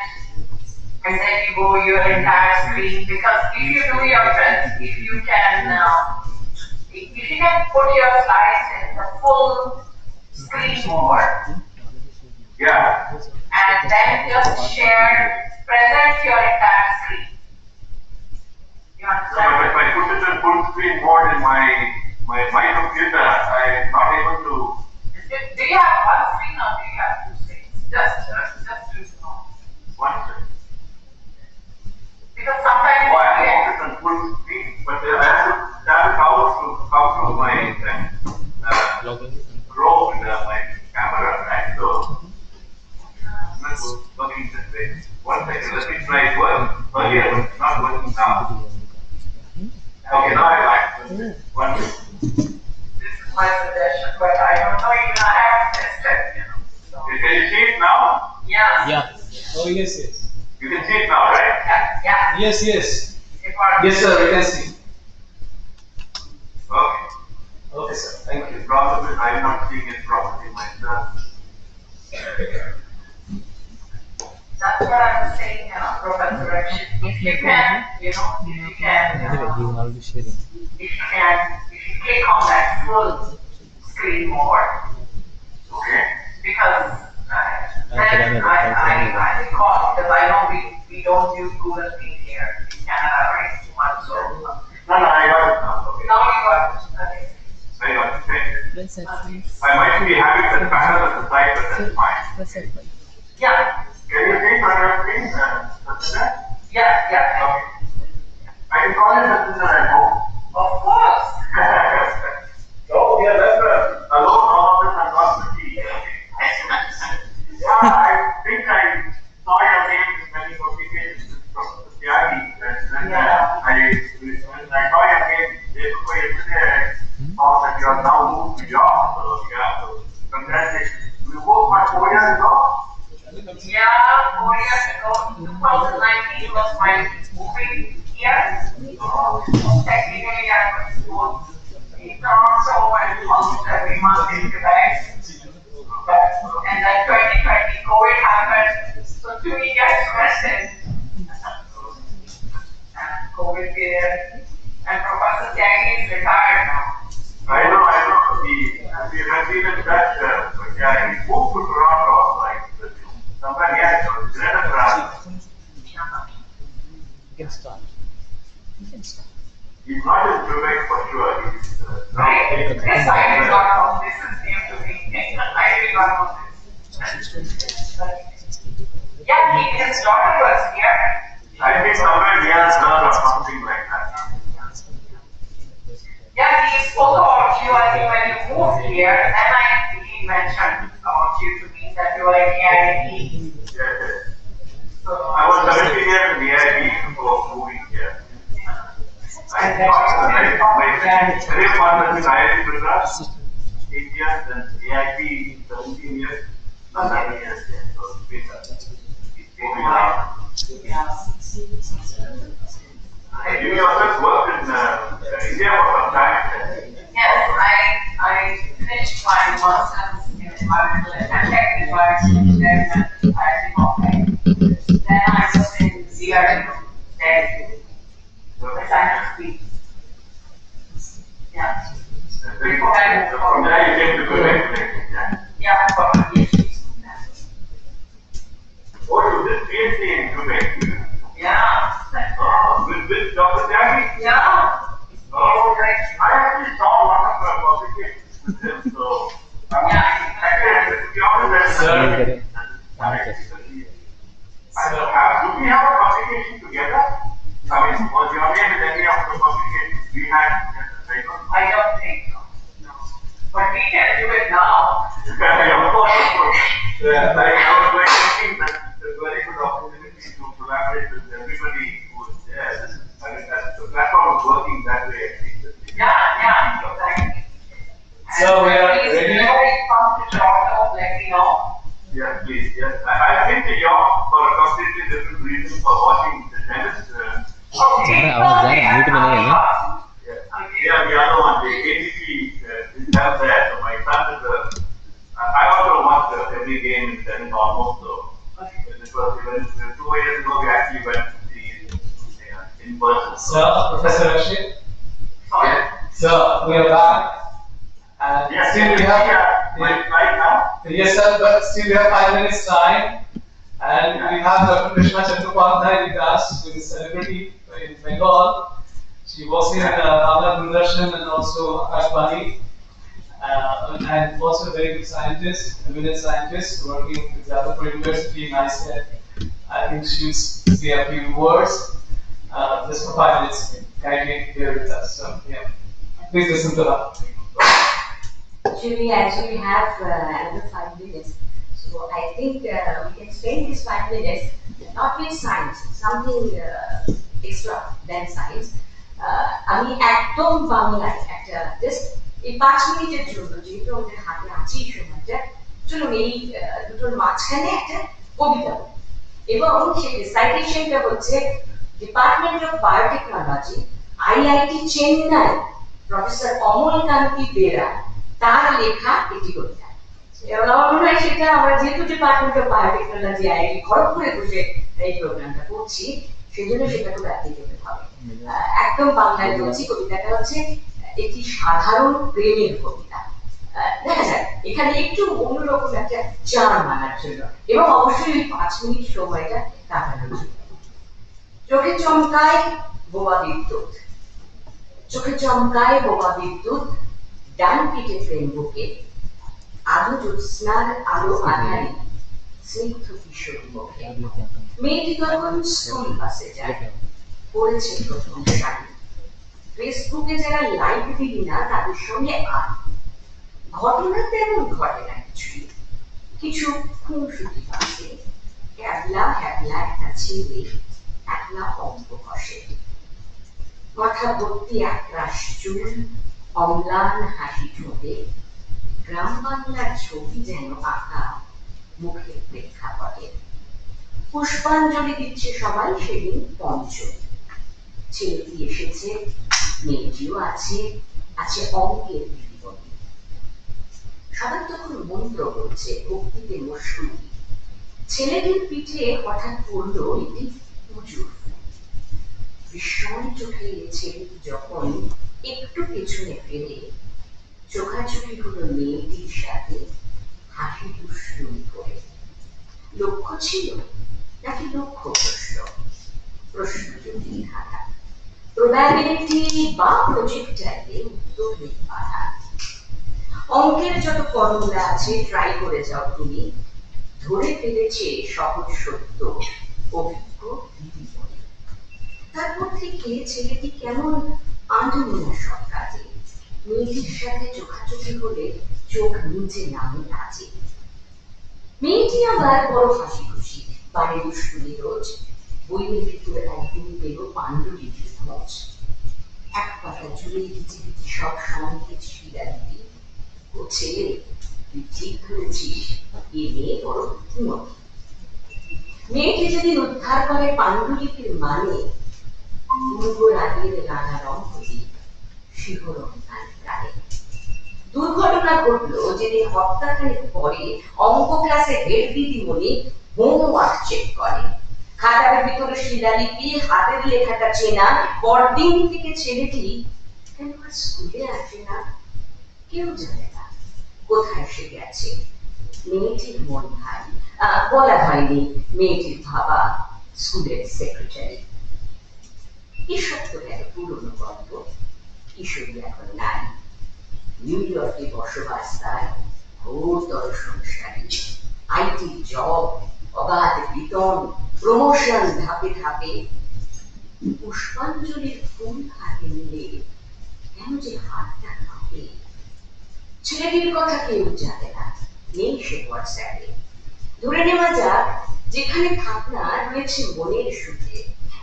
and then you go your entire screen? Because if you do your best, if you can put your slides in the full screen mode, yeah, and then just present your entire screen. You understand? But if I put it in full screen mode in my computer, I'm not able to. Do you have one screen or do you have two screens? Just to know. 1 second. Because sometimes I have to put it on full screen, but I have to start how to my grow in my camera, right? So I'm not working that way. 1 second, let me try it work. Earlier it was not working now. Okay, now I like it. 1 second. This is my suggestion, but I don't know even I haven't tested, Can you see it now? Yeah. Oh, yes. You can see it now, right? Yeah. Yes. It Yes, sir, we can see. Okay. Okay, sir. Thank you. Probably I'm not seeing it properly myself. That's what I was saying, Professor Rakshit, if you can, if you can, Anyway, he's already sharing. if you click on that full screen mode, okay, because then I recall, because I know we don't use Google Meet here in Canada, right, too much, so. No, I got it now. Okay. Now you got it, okay. I got it. Thank you. I might be having the panel at the side, but that's fine. Yeah. Can you see my screen, Satinder? Yeah. Okay. I can call you Satinder at home. Of course. So, yeah, that's alone all of this across the sea. Yeah, I think I saw your name in many notifications from the IIT, and then when I saw your name day before yesterday, I found that you are now moved to York. So, yeah, so congratulations. You moved much 4 years ago? Yeah, 4 years ago, 2019 was my moving year. Technically, I was moved in Toronto and almost every month in Quebec. And then 2020, COVID happened, so 2 years rested. And COVID period. And Professor Tiagi is retired now. I know. We have been in touch, yeah, he moved to Toronto, like, somewhere else, or Canada. You can start. He's not in Quebec for sure. He's Yes, I did not know. This is new to me. I did not know this. Yeah, his daughter was here. I think somewhere near her or something like that. Yeah, he spoke about you, I think, when you moved here, and then he mentioned about you to me that you were in IIT. Yes. So I was 17 years in the IIT before moving here. I thought my career partner in IIT Madras, 8 years, and AIT 17 years, not 7 years yet. So it's been moving around. You yourself worked in India for some time. Yes, I finished my master's in environmental and technical environment and IIT Bombay. Then I was in CRM, the science field. Yeah. Before I moved from there you came to Quebec. Yeah, for a PhD. Oh, you did PhD in Quebec? Yeah. Oh, with Dr. Tiagi? Yeah. Oh, I actually saw a lot of publications with him, so actually, to be honest, do we have a publication together? I mean, was your name in any of the publications we had? I don't think so. No. But we can do it now. Yeah, of course. Yeah, I was thinking that it's a very good opportunity to collaborate with everybody who is there. I mean, the platform is working that way, at least. Yeah, exactly. So we are ready. If anybody comes to Toronto, let me know. Yes, please. Yes, I've been to York for a completely different reason, for watching the tennis. Yeah, the other one, the ATP is held there. So my son is I also watch every game in tennis almost. So it was even 2 years ago we actually went to see in person. So, Professor Rashid? So, we are back. And yes, still we have my slide now. Yes, sir, but still we have 5 minutes time. And we have Dr. Krishna Chattopadhyay with us, who is a celebrity in Bengal. She works in Tamil Doordarshan and also Akashvani. And also a very good scientist, eminent scientist, working with Kharagpur University in IIT. I think she'll say a few words just for 5 minutes, kindly here with us. So, yeah, please listen to her. Actually, we have another 5 minutes. So I think we can spend these 5 minutes not with science, something extra than science. আমি একদম বাংলায় একটা just এই 5 মিনিটের জন্য যেহেতু আমাদের হাতে আছে এই সময়টা, চলুন এই দুটোর মাঝখানে একটা কবিতা এবং সেই সাইটেশনটা হচ্ছে department of biotechnology IIT Chennai professor Amal Kanti Bera তার লেখা একটি কবিতা। এবং আমার মনে হয় সেটা আমরা যেহেতু ডিপার্টমেন্ট অফ বায়োটেকনোলজি আইআইটি খড়গপুরে বসে এই প্রোগ্রামটা করছি, সেই জন্য সেটা খুব অ্যাপ্লিকেবল হবে। একদম বাংলায় বলছি, কবিতাটা হচ্ছে একটি সাধারণ প্রেমের কবিতা। দেখা যাক এখানে একটু অন্যরকম একটা চার মানার জন্য, এবং অবশ্যই ওই 5 মিনিট সময়টা কাটানোর জন্য। চোখে চমকায় বোমা বিদ্যুৎ, চোখে চমকায় বোমা বিদ্যুৎ, ডান পিঠে প্রেম বুকে, আলো জ্যোৎস্নার আলো আধারে স্নিগ্ধ কিশোর মুখে। মেয়েটি তখন স্কুল বাসে যায়, পড়েছে প্রথম শাড়ি। ফেসবুকে যারা লাইক দিলি না তাদের সঙ্গে আর ঘটনা তেমন ঘটে না কিছুই, কিছু খুনসুটি বাসে। ক্যাবলা হ্যাবলা একটা ছেলে একলা অঙ্ক কষে, মাথা ভর্তি একরাশ চুল, অম্লান হাসি ঠোঁটে, গ্রাম বাংলার ছবি যেন আঁকা মুখের প্রেক্ষাপটে। পুষ্পাঞ্জলি দিচ্ছে সবাই সেদিন পঞ্চমী। ছেলেটি এসেছে, মেয়েটিও আছে, আছে অঙ্কের দিদিমণি। সবাই তখন মন্ত্র বলছে, ভক্তিতে মশগুল। ছেলেটির পিঠে হঠাৎ পড়ল একটি পুজোর ফুল। বিস্ময় চোখে ছেলেটি যখন একটু পেছনে ফেলে, চোখাচোখি হলো মেয়েটির সাথে হাসি দুষ্টুমি করে। লক্ষ্য ছিল নাকি লক্ষ্য প্রশ্ন, প্রশ্ন জটিল ধারা, প্রবাবিলিটি বা প্রজেক্টাইলে উত্তর নেই বাধা। অঙ্কের যত ফর্মুলা আছে ট্রাই করে যাও তুমি, ধরে ফেলেছে সহজ সত্য অভিজ্ঞ দিদিমণি। তারপর থেকে ছেলেটি কেমন আন্দোলন সব কাজে, মেয়েটির সাথে চোখাচোখি হলে চোখ নিচে নামে নাচে। মেয়েটি আবার বড় হাসি খুশি, বাড়ি দুষ্টুমি রোজ। বইয়ের ভিতরে একদিন পেল পাণ্ডুলিপির খোঁজ। এক পাতা জুড়ে ভিচি ভিচি সব সংকেত শিলালিপি। ও ছেলে, তুই ঠিক ধরেছিস, এ মেয়ে বড় বুদ্ধিমতী। মেয়েটি যেদিন উদ্ধার করে পাণ্ডুলিপির মানে, পূর্ব রাগের রাঙা রং হলি শিহরণ তার প্রাণে। দুর্ঘটনা ঘটলো যেদিন হত্যাকারীর পরে অঙ্ক ক্লাসে হেড দিদিমণি হোমওয়ার্ক চেক করে। খাতার ভিতরে শিলালিপি, হাতের লেখাটা চেনা। পরদিন থেকে ছেলেটি কেন আর স্কুলে আসে না, কেউ জানে না কোথায় সে গেছে। মেয়েটির মন ভারী, বলা হয়নি মেয়েটির বাবা স্কুলের সেক্রেটারি। এসব তো গেল পুরনো গল্প, কিশোরী এখন নাই। নিউ ইয়র্কে বসবাস তার ঘোরতর সংসারী। আইটি জব, অগাধ বেতন, প্রমোশন ধাপে ধাপে। পুষ্পাঞ্জলির ফুল হাতে নিলে কেন যে হাতটা কাঁপে। ছেলেটির কথা কেউ জানে না, নেই সে হোয়াটসঅ্যাপে। ধরে নেওয়া যাক যেখানে থাকনা রয়েছে মনের সুখে,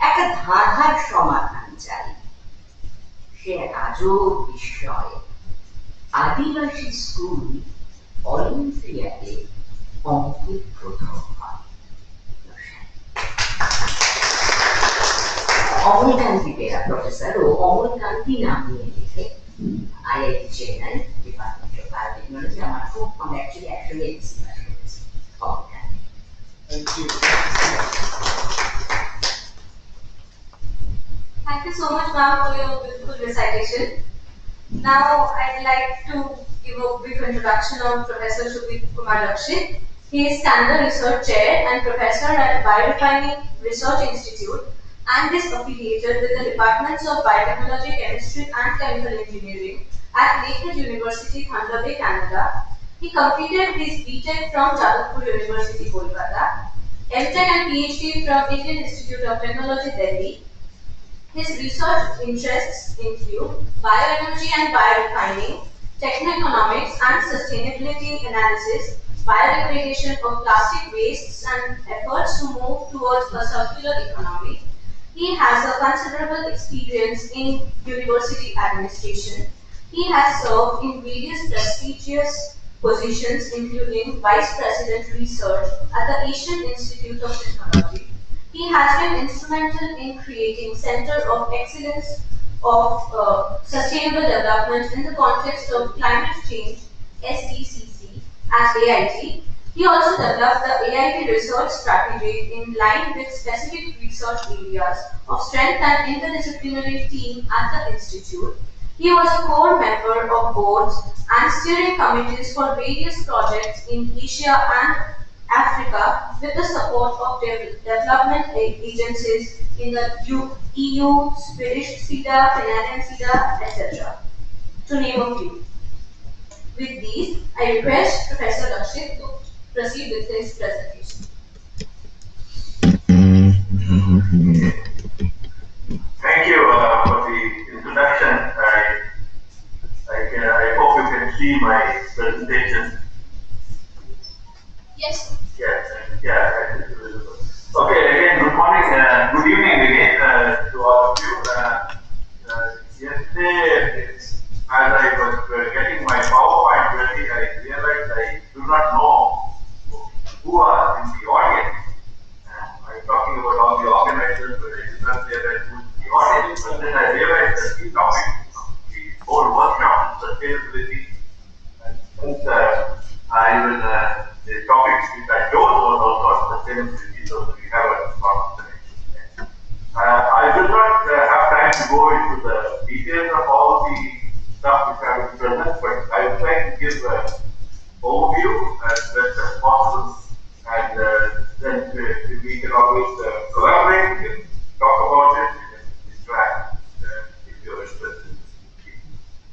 একটা ধাঁধার সমাধান চাই। সে এক আজব বিস্ময়, আদিবাসী স্কুল অলিম্পিয়াডে অঙ্কের প্রথম হয়। অমলকান্তি বেরা প্রফেসর ও অমলকান্তি নাম নিয়ে লিখে IIT Chennai department of biotechnology. আমার খুব আমি অ্যাকচুয়ালি একসঙ্গে এসি পাস করেছি Amalkanti. Thank you so much, ma'am, for your beautiful recitation. Now, I'd like to give a brief introduction of Professor Sudip Kumar Rakshit. He is Canada Research Chair and Professor at Biorefining Research Institute and is affiliated with the Departments of Biotechnology, Chemistry and Chemical Engineering at Lakehead University, Thunder Bay, Canada. He completed his BTech from Kharagpur University, Kolkata, MTech and PhD from Indian Institute of Technology, Delhi. His research interests include bioenergy and biorefining, techno-economics and sustainability analysis, biodegradation of plastic wastes and efforts to move towards a circular economy. He has a considerable experience in university administration. He has served in various prestigious positions including Vice President Research at the Asian Institute of Technology. He has been instrumental in creating Center of Excellence of Sustainable Development in the context of climate change (SDCC) at IIT. He also developed the IIT research strategy in line with specific research areas of strength and interdisciplinary team at the institute. He was a core member of boards and steering committees for various projects in Asia and Africa with the support of development agencies in the EU, Swedish SIDA, Canadian SIDA, etc. To name a few. With these, I request Professor Lakshit to proceed with his presentation. Thank you for the introduction. I hope you can see my presentation. Yes. Yeah. Okay, again, good morning, good evening again to all of you. Yesterday, as I was getting my PowerPoint ready, I realized I do not know who are in the audience. I'm talking about all the organizers, but I did not realize who's in the audience. But then I realized that the topic, the whole workshop is sustainability. And since I will, the topics which I chose was also sustainability, so we have a lot of connection. I will not have time to go into the details of all the stuff which I will present, but I would like to give an overview as best as possible, and then we can always collaborate, we can talk about it, we can interact if you're interested.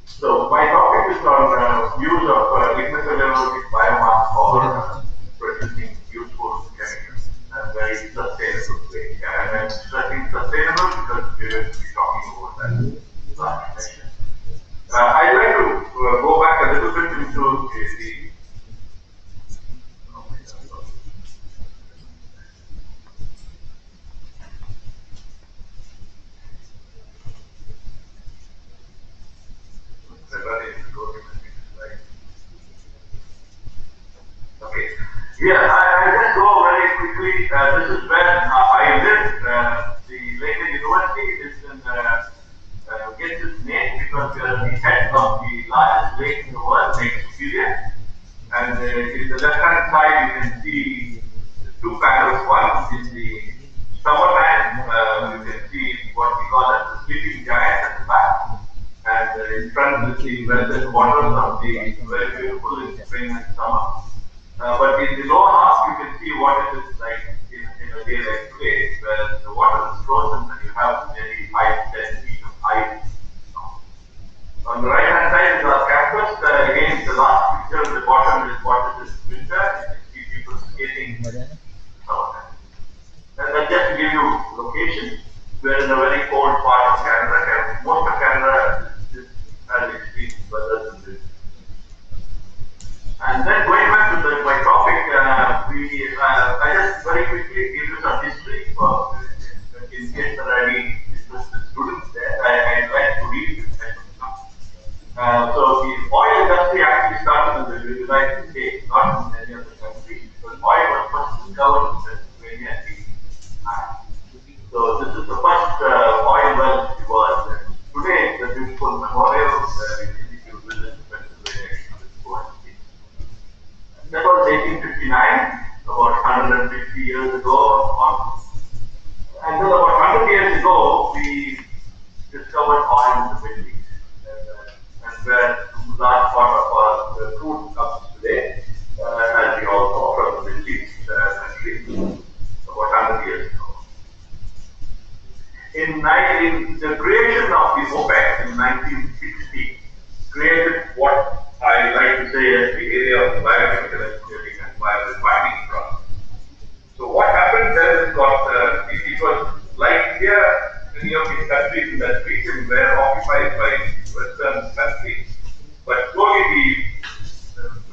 So my topic is on use of lignocellulosic biomass for producing useful chemicals and very sustainable way. And I'm stressing sustainable because we're going to be talking about that last session. I'd like to go back a little bit into the Okay. Yeah, I'll just go very quickly. This is where I live. The Lake University is in, gets its name because we are the head of the largest lake in the world, Lake Superior. And in the left-hand side, you can see two panels. One in the summertime, you can see what we call as the sleeping giant at the back. And in front is the welcome waters of the very beautiful in spring and summer. But in the lower half, you can see what it is like in a day like today, where the water is frozen and you have maybe 5-10 feet of ice. On the right hand side is our campus. Again, the last picture at the bottom is what it is winter. You can see people skating. And just to give you location, we are in a very cold part of Canada. Most of Canada has extreme weather than this. And then going back to my topic, I just very quickly give you some history in case there are any interested students there. I'd like to read this kind of stuff. So the oil industry actually started in the United States, not in any other country, because oil was first discovered in Pennsylvania in 1809. So this is the first oil well in the world. And today, the beautiful memorial, if you visit Pennsylvania, you can go and see. That was 1859, about 150 years ago. And then about 100 years ago, we discovered oil in the Middle East. And where a large part of our crude comes today, as we all know from the Middle East countries, about 100 years ago. In the creation of the OPEC in 1960, created what I like to say as the area of biochemical engineering and biorefining process. So what happened there is it was like India, many of these countries in that region were occupied by Western countries, but slowly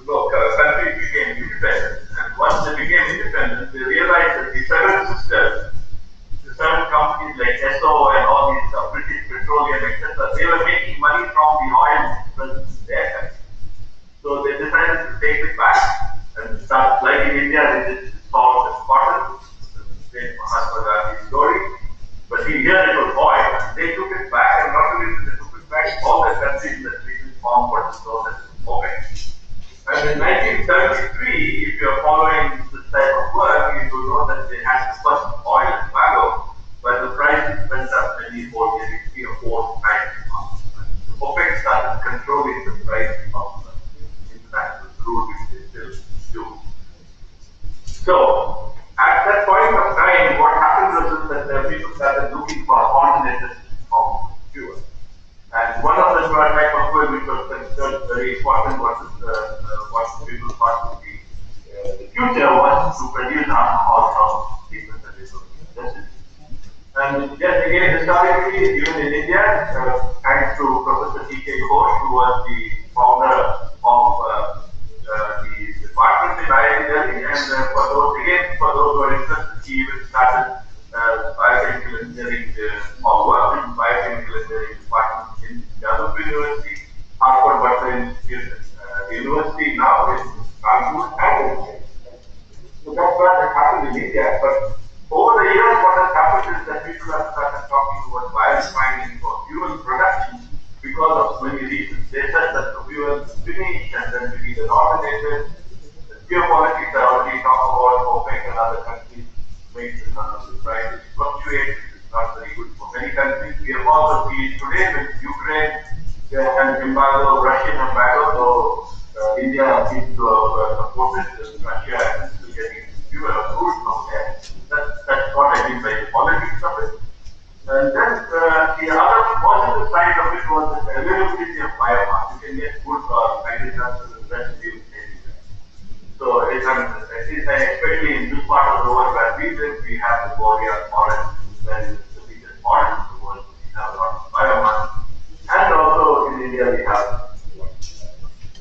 the countries became independent, and once they became independent, they realized that the seven sisters, the seven companies like Esso and all these British Petroleum, etc., they were making money from the oil present in their country. So they decided to take it back and start, like in India, they did salt and cotton, the same Mahatma Gandhi story. But here it was oil. They took it back, and not only did they took it back, all the countries in that region formed what is known as OPEC. And in 1973, if you are following this type of work, you will know that they had the first oil embargo, where the prices went up maybe for nearly 3 or 4 times. OPEC started controlling the price of international crude, which they still do. So, at that point of time, what happened was that people started looking for alternatives of fuel. And one of the type of fuel which was considered very important was what people thought would be the future was to produce alcohol from sequence and and just again, historically, even in India, thanks to Professor T.K. Ghosh, who was the founder of the department in IIT Delhi, and for those who are interested, he even started biochemical engineering or worked in biochemical engineering department in Kharagpur University, Harvard Butler Institute, University now in Kharagpur and so that's what has happened in India. But over the years, what has happened is that people have started talking about biorefining for fuel production because of many reasons. They said that the fuel is finished and then we need an alternative. The geopolitics I already talked about, OPEC and other countries make the prices fluctuate. It's not very good for many countries. We have also seen today with Ukraine and embargo, Russian embargo, so India seems to have supported Russia and still getting fuel or crude from there. That's what I mean by the politics of it. And then the other positive side of it was the availability of biomass. You can get good agricultural residues anywhere. So especially in this part of the world where we live, we have the boreal forest, that is the biggest forest in the world. We have a lot of biomass. And also in India we have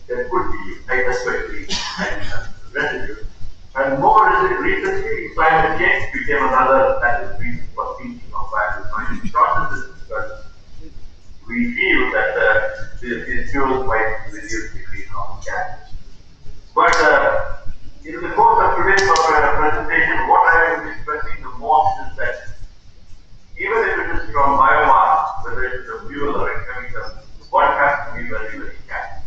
there could be especially residue. And more recently, climate change became another reason for thinking of biorefining processes because we feel that these fuels might reduce the greenhouse gas. But in the course of today's presentation, what I am expressing the most is that even if it is from biomass, whether it is a fuel or a chemical, one has to be very, very careful.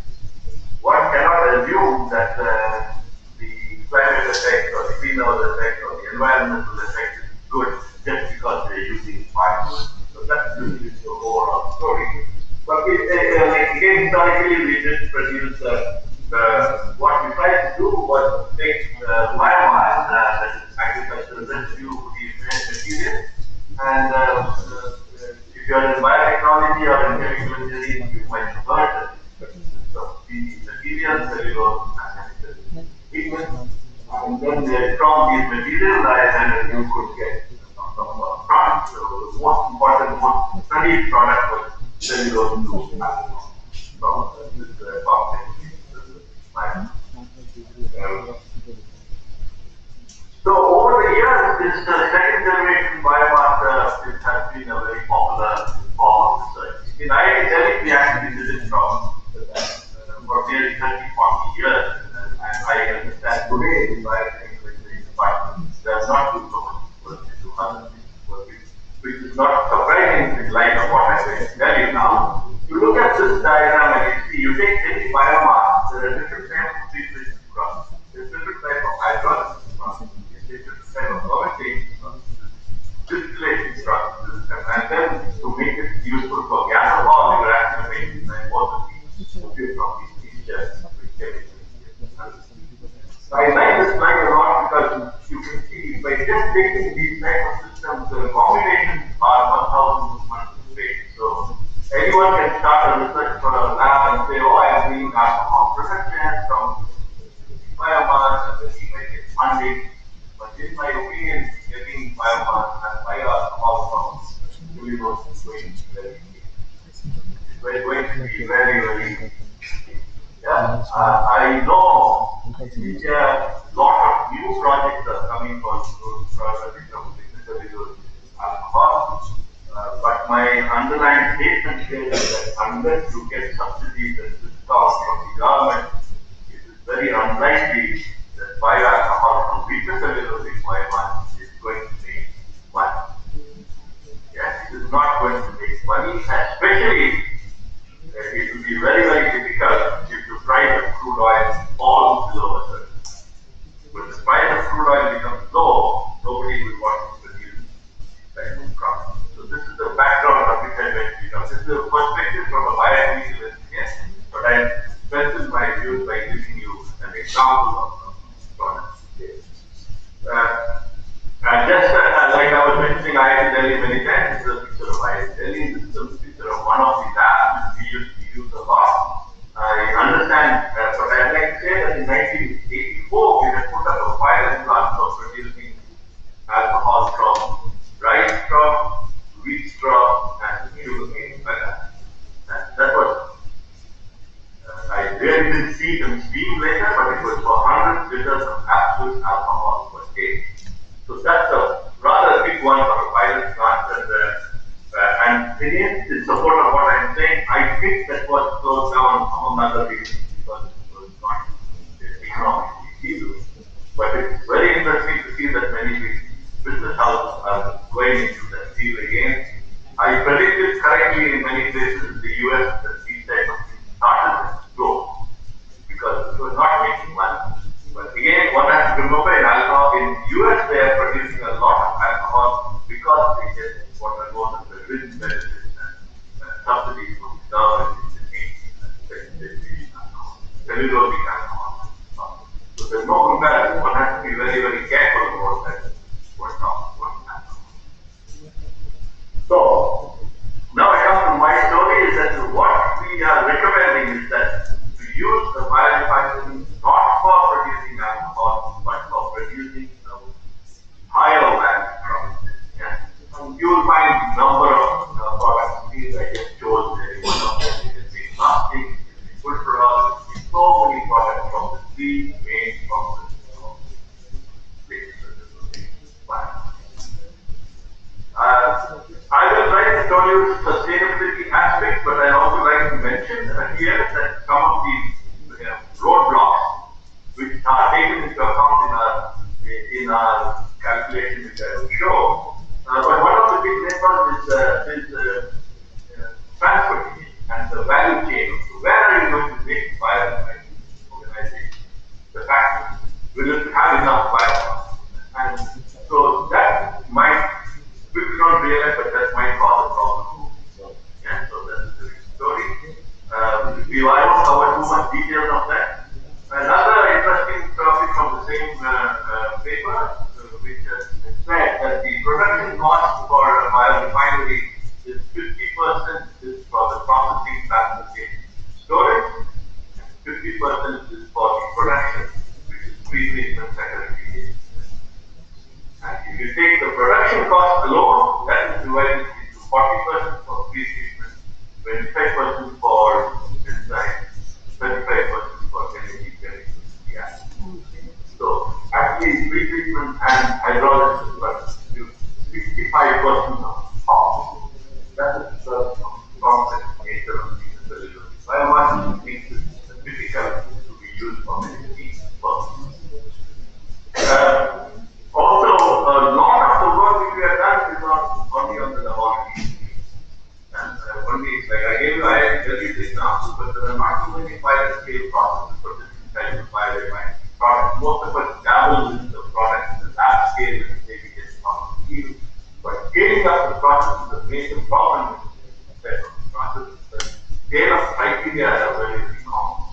One cannot assume that the climate effect or the greenhouse effect or the environmental effect is good just because they're using biomass. So that's usually the overall story. But again, historically, we did produce what we tried to do was take biomass, that is agricultural residue, material, and if you are in biotechnology or in chemical engineering, you might convert the materials, cellulose, and pigments, and then from these materials, then you could get some product. So the most important, most studied product was cellulose to alcohol from this complex. So over the years, this second generation biomass has been a very popular form of research. In IIT Delhi, we actually did it from for nearly 30, 40 years, and I understand today in biochemical engineering department, there are not too so much work to do other things, which is not surprising in light of what I'm going to tell you now. You look at this diagram and you see, you take any biomass, there are different types of distillation processes, there's different types of hydrolysis processes, there's different types of fermentation processes, distillation processes, and then to make it useful for gas alcohol, you're actually making both of these from these mixtures with chemicals. I like this slide a lot because you can see by just taking these type of systems, the combinations are 1,000 months straight. So anyone can start a research for a lab and say, oh, I'm doing alcohol production from biomass, and then you might get funding. But in my opinion, getting biomass and bioalcohol from cellulose is going to be very, very yeah, I know in India a lot of new projects are coming for projects of cellulose alcohol. But my underlying statement here is that unless you get subsidies and discounts from the government, it is very unlikely that bioalcohol from cellulosic biomass is going to make money. Yes, it is not going to make money, especially it will be very, very difficult if you price of crude oil all this is a perspective from a biomedical engineer, but I strengthen my views by giving you an example of products. And just like I was mentioning IIT Delhi many times, this is a picture of IIT Delhi. This is a picture of one of the labs which we used to use a lot. I understand, but I'd like to say that in 1984 we had put up a pilot plant for producing alcohol from rice straw, wheat straw, and sugarcane by that. And that was, I really didn't see them steam later, but it was for 100 liters of absolute alcohol per day. So that's a rather big one for a pilot plant. And again, in support of what I'm saying, I think that was slowed down among other reasons because it was not economically feasible. But it's very interesting to see that many business houses are going into that field again. I predicted correctly in many places in the US that these types of things started to grow because it was not making money. But again, one has to remember in alcohol, in US they are producing a lot of alcohol because they get what are known as the rich benefits and subsidies from the government in the cellulosic alcohol. So there's no comparison. One has to be very, very careful about that. What's not alcohol. So now I come to my story is that what we are recommending is that to use the biorefinery not for producing alcohol, but for producing higher value products. Yeah? You will find a number of products. These I just chose one of them. You can see plastic, you can see food products, you can see so many products from the three main processes of I will try to tell you sustainability aspects, but I also like to mention here that some of these roadblocks which are taken into account in our calculation, which I will show. But one of the big methods is transportation and the value chain. So where are you going to make biorefinery organization? The factory. Will it have enough biomass? And so that might, people don't realize, but that might cause a problem. Yeah, so that's the story. I won't cover too much details of that. Another interesting topic from the same paper, which said that the production cost for a biorefinery is 50% is for the processing, transportation, storage, and 50% is for the production, which is pre-treatment, secondary. And if you take the production cost alone, that is divided into 40% for pre-treatment, 25% for design, 35% for energy carrying. Yeah. So actually, pre-treatment and hydrolysis are 65% of cost. That is the complex nature of the cellulose. Biomass makes it difficult to be used for many purposes. Also, a lot of the work which we have done is only on the laboratory. And only, like I gave you IIT Delhi's example, but there are not too many pilot scale processes for different types of biorefining products. Most of us dabble with the products in the lab scale and maybe get some yield. But scaling up the process is a major problem with this type of process. The scale of criteria are very, very common.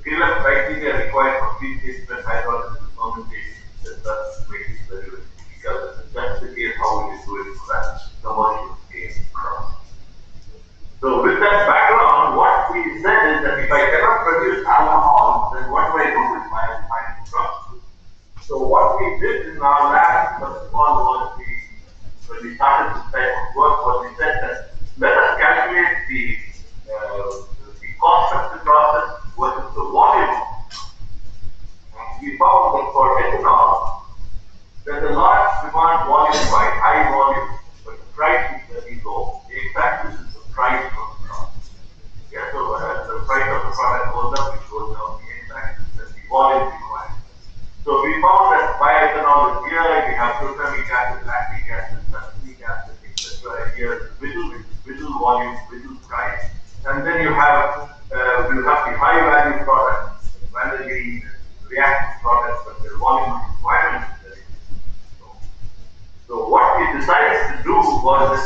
Scale of criteria required for pre-treatment, hydrolysis, fermentation, etc. makes it very, very difficult. That's the case how we do it for that commercial scale process. So with that background, what we said is that if I cannot produce alcohol, then what do I do with my refining process? So what we did in our lab, first of all, was when we started this type of work, was we said that let us calculate the cost of the process versus the volume. And we found that for ethanol, there's a large demand volume-wide, high volume, but the price is very low. The x-axis is the price of the product. Yeah, so as the price of the product goes up, it goes down the x-axis, and the volume required. So we found that bioethanol is here, we have glutamic acid, lactic acid, succinic acid, etc. Here, middle volume, middle price. And then you have the high value products, vanillin, reactive products, but their volume requirement is very low. So what we decided to do was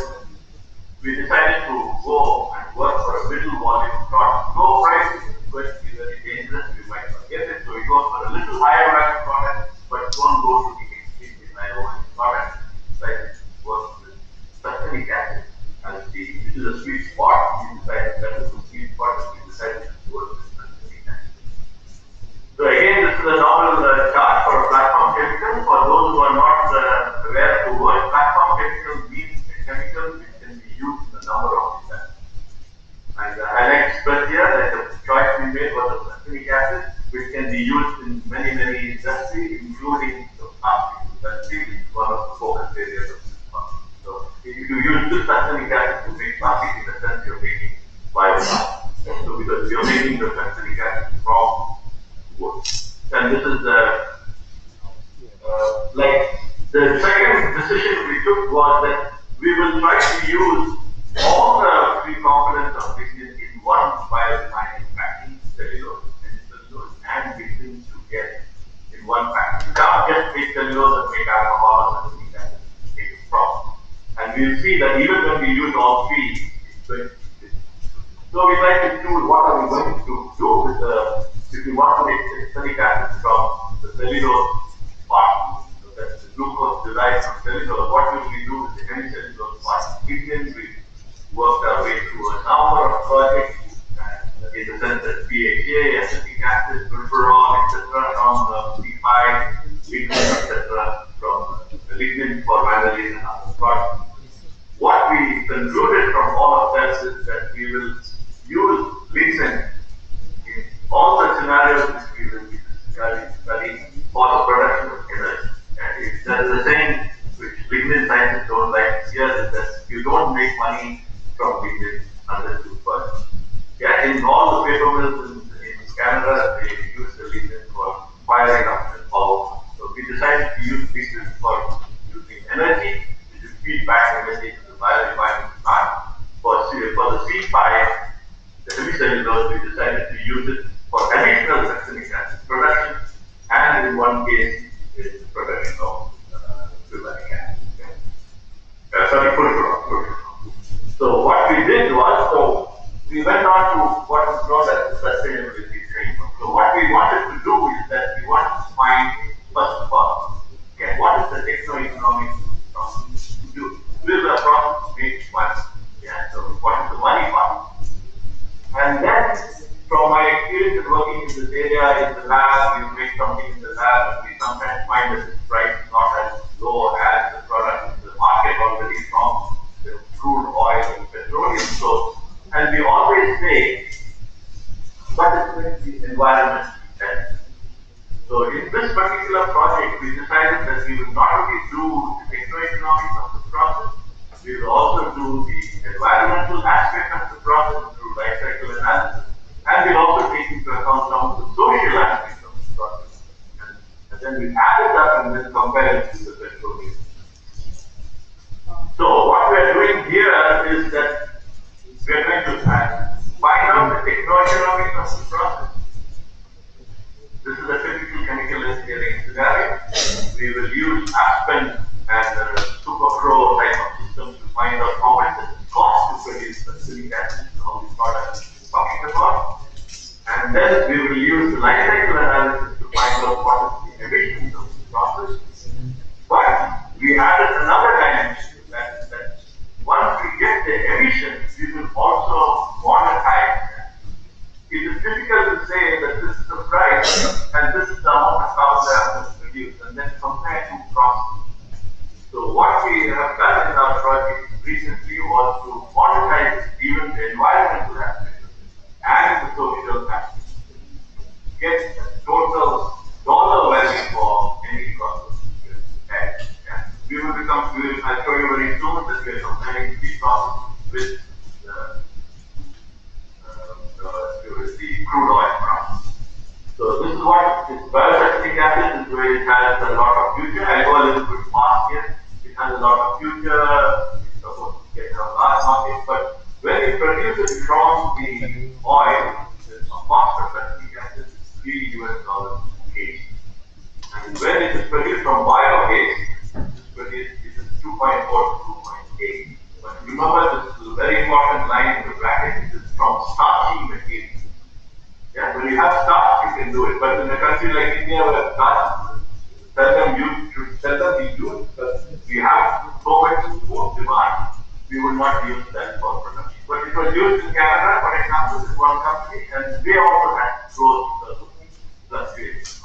we decided to go and work for a middle volume product. Low price is going to be very dangerous. We might not get it. So we go for a little higher value product, but don't go to the extremely high volume product. Like work with sulfuric acid as this is a sweet spot. We decided that is a sweet spot, and we decided to work with sulfuric acid. So again, this is a normal chart for a platform chemical. For those who are not aware of the word, platform chemical means a chemical which can be used in a number of designs. And I like to stress here that the choice we made was the sulfuric acid, which can be used in many industries, including the plastic industry, which is one of the focus areas of this project. So if you use this sulfuric acid to make plastic, in a sense you're making biomass. So because you're making the sulfuric acid from wood. And this is like the second decision we took was that we will try to use all the three components of lignin in one biorefining package, cellulose, and lignin together in one package. You can't just take cellulose and make alcohol or something like that. It's a problem. And we'll see that even when we use all three, it's going to be different. So we try to choose what are we going to do with the, if we want to make sulfuric acid from the cellulose part, so that's the glucose derived from cellulose, what will we do with the hemicellulose part? Lignin, we worked our way through a number of projects, in the sense that PHA, acetic acid, sulfurol, etc., from C5, lignin, etc., from lignin for vanillin and other products. What we concluded from all of this is that we will use lignin in all the scenarios which we will be studying for the production of energy. And if there is a saying which lignin scientists don't like to hear, is that you don't make money from lignin unless you burn. Yeah, in all the paper mills in Canada, they use the lignin for firing up the power. So we decided to use lignin for using energy, which is feedback energy to the biorefining plant. For the C5, the hemicellulose, we decided to use it for additional sulfuric acid production, and in one case, it's production of sulfuric acid. Sorry, sulfurol. So what we did was, so we went on to what is known as the sustainability framework. So what we wanted to do is that we wanted to find, first of all, okay, what is the techno-economic process to do? Will the process make money? Yeah, so what is the money part? And then, from my experience in working in this area in the lab, we make something in the lab, and we sometimes find that the price is not as low as the product in the market already from the crude oil and petroleum source. And we always say, what is going to be environmentally better? So in this particular project, we decided that we will not only do the techno-economics of the process, we will also do the environmental aspect of the process through life cycle analysis, and we'll also take into account some of the social aspects of the process. And then we add it up and then compare it to the petroleum. So what we are doing here is that we are going to find out the techno-economics of the process. This is a typical chemical engineering scenario. We will use Aspen and Superpro type of systems to find out how much it costs to produce sulfuric acid, how the product is talking about. And then we will use the life cycle analysis to find out what is the emissions of the process. But we added another dimension that once we get the emissions, we will also monetize that. It is difficult to say that this is the price and this is the amount of carbon dioxide produced, and then compare two processes. So what we have done in our project recently was to monetize even the environmental aspect of it and the social aspect. Get a total dollar value for any process. We will I'll show you very soon that we are comparing the process with the crude oil process. So this is what this bioacetic acid is where it has a lot of future. I'll go a little bit fast here. It has a lot of future. It's supposed to get a large market, but when you produce it from the oil, the cost of acetic acid is $3 a kg. And when it is produced from biowaste, it is 2.4 to 2.8. But remember, this is very important line in the bracket is from starchy material. Yeah, when you have starch, you can do it. But in a country like India, where starch is seldom be used, because we have so much food demand, we would not use that for production. But it was used in Canada, for example, in one company, and they also had growth because of fluctuations.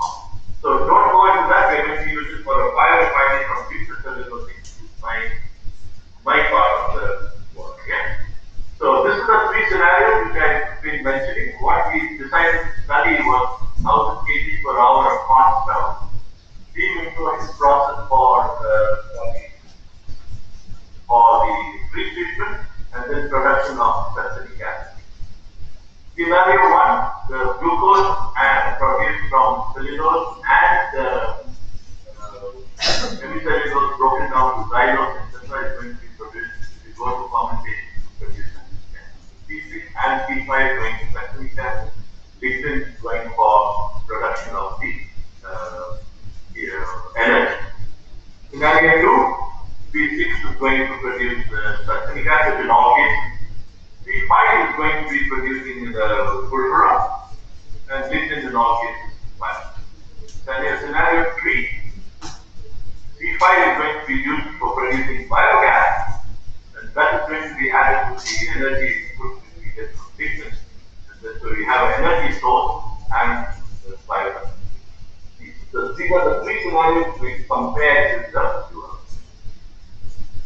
So don't go into that. We're going to use it for a biorefinery from future cellulose, my part of the work. Yeah. So this is the three scenarios which I've been mentioning. What we decided to study was 1000 kg per hour of corn stuff being into a process for the pre-treatment and then production of sulfuric acid. Scenario 1, the glucose and produced from cellulose and hemicellulose broken down to xylose, etc. is going to be produced if you go to fermentation to produce P6 and P5 going to sulfuric acid, P6 going for production of the energy. Scenario 2, P6 is going to produce sulfuric acid in all cases. P5 is going to be producing the purpura, and P6 in all cases. Scenario 3, P5 is going to be used for producing biogas, and that is going to be added to the energy input which we get from pigment. So we have an energy source and the biogas. So these are the three scenarios we compared with the fuel.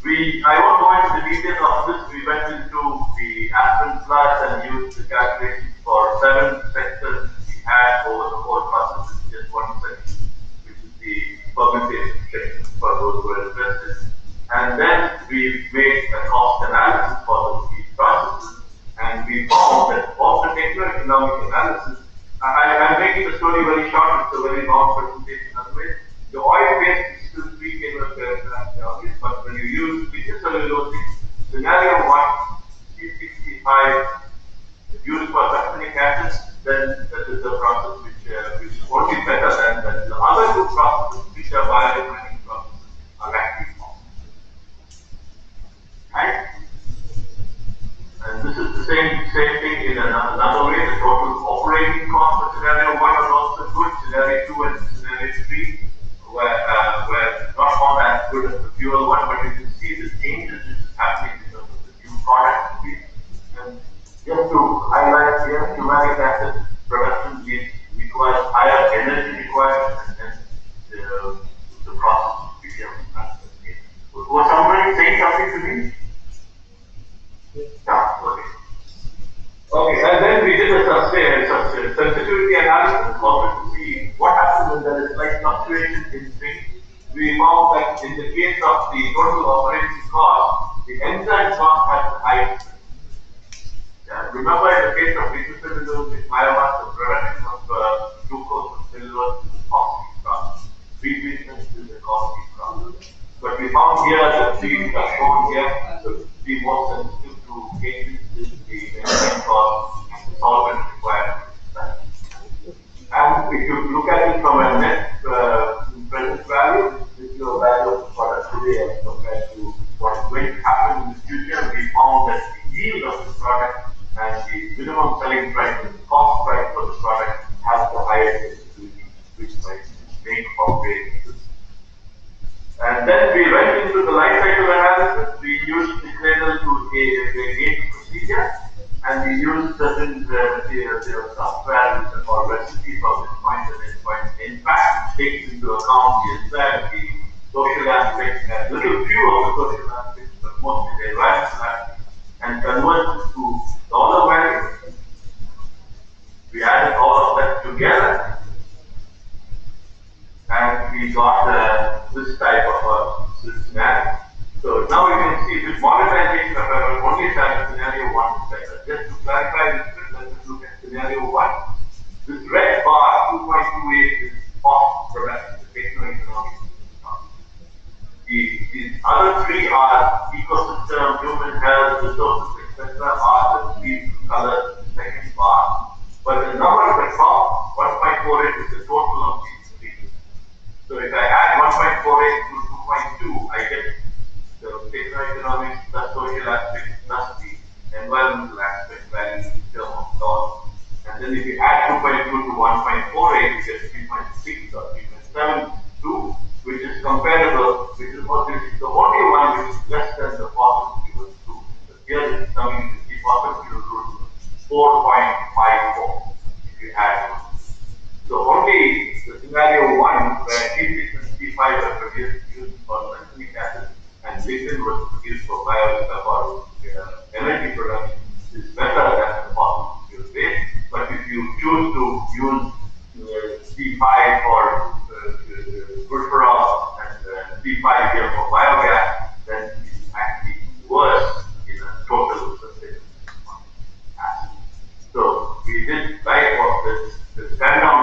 I won't go into the details of this. We went into the Aspen Plus and used the calculations for 7 sectors we had over the whole process. It's just one section, which is the fermentation section for those who are interested. And then we made a cost analysis for these processes, and we found that for the techno-economic analysis, I'm making the story very short. It's a very long presentation otherwise. The oil-based is still 3 kilocalories, but when you use cellulosic, scenario 1, C65 used for sulfuric acid, then that is the process which is only better than the other two processes, which are biorefining processes, are actually formed. Right? And this is the same thing in another way. The total operating cost for scenario 1 was also good. Scenario 2 and scenario 3 were not found as good as the fuel one, but you can see the changes which is happening because of the new product. And just to highlight here, humanic acid production requires higher energy requirements, and the process becomes faster. Was somebody saying something to me? Yeah, okay. Okay, and then we did a sensitivity analysis also to see what happens when there is slight fluctuation in zinc. We found that in the case of the total operating cost, the enzyme cost has the highest. Yeah, remember in the case of nitrocellulose with biomass, the production of glucose and cellulose is a costly process. Pre-treatment is a costly process. But we found here that these are shown here to be more sensitive to changes in the enzyme cost and the solvent requirement. And if you look at it from a net present value, this is your value of the product today as compared to what is going to happen in the future, we found that the yield of the product and the minimum selling price and the cost price for the product has the highest sensitivity, which might make for great use. And then we went into the life cycle analysis. We used the cradle to a gate procedure, and we used certain software or recipes of endpoints and endpoints. In fact, it takes into account the environment, the social aspects, a little few of the social aspects, but mostly the environmental aspects, and converts it to dollar value. We added all of that together, and we got this type of scenario. So now you can see with monetization of our only started scenario 1 is better. Just to clarify this, let's look at scenario 1. This red bar, 2.28, is cost production, the techno-economic. The other three are ecosystem, human health, resources, etc. are the three colored second bar. But the number at the top, 1.48, is the total of these three. So if I add 1.48 to 2.2, I get the techno-economics plus social aspects plus the produced for energy production is better than the fossil fuel waste. But if you choose to use C5 for glucerol and C5 here for biogas, then it's actually worse in a total sustainable. So we did right what the stand down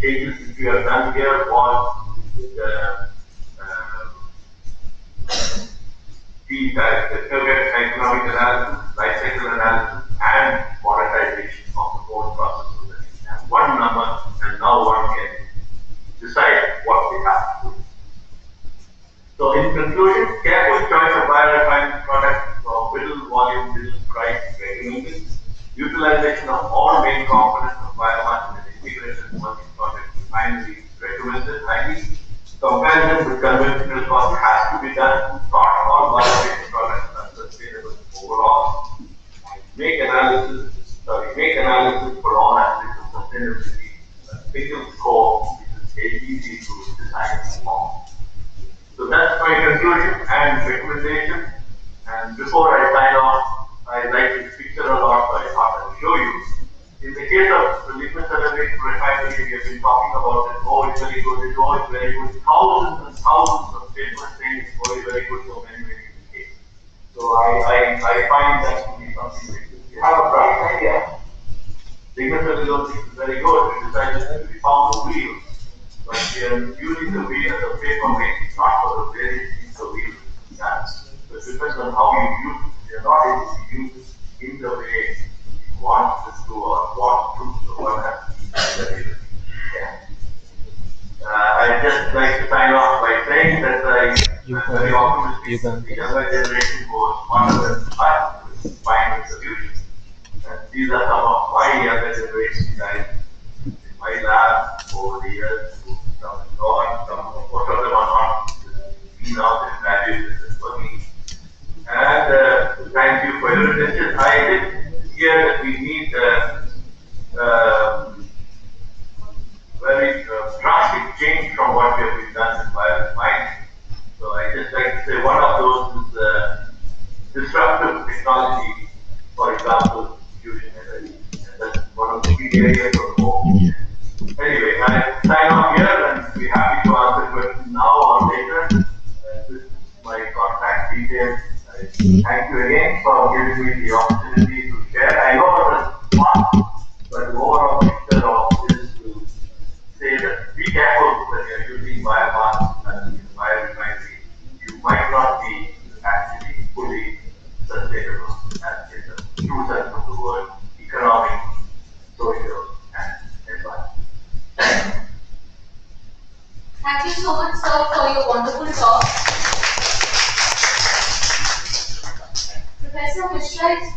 changes which we have done here was the economic analysis, life cycle analysis, and monetization of the whole process of the thing. And one number, and now one can decide what we have to do. So in conclusion, careful choice of biorefining products for middle volume, middle price recommended. Utilization of all main components of biomass in integrated multi-product refinery recommended highly. Comparison with conventional costs has to be done. Not all bio-based products are sustainable overall. Make analysis for all aspects of sustainability. A single score is easy to decide upon. So that's my conclusion and recommendation. And before I sign off, I like this picture a lot, so I thought I'd show you. In the case of the liquid cellulose refinery, we have been talking about it. Oh, it's very good. It's very good. Thousands and thousands of statements saying it's very good for many cases. So I find that to be something like this. You have a bright idea. Liquid cellulose is very good. We decided we found the wheel, but we are using the wheel as a paperweight, not for the very things the wheel stands. So it depends on how you use it. You are not able to use it in the way you want it to or want to. So one has to be very I'd just like to sign off by saying that I'm very optimistic that the younger generation was smarter than us to find a solution. And these are some of my younger generation guys in my lab over the years who some have gone, most of them are not been out and graduated and working. And thank you for your attention. I did hear that we need very drastic change from what we have been done in biorefining. So I just like to say one of those is disruptive technology, for example, fusion energy. And that's one of the key areas of hope. Anyway, I sign off here and be happy to answer questions now or later. This is my contact details. Thank you again for giving me the opportunity to share. I know it was fun, but the overall picture of this to say that be careful when you're using biomass and biorefinery. You might not be actually fully sustainable as in the true sense of the word, economic, social, and environmental. Thank you so much, sir, for your wonderful talk. Professor Mishra is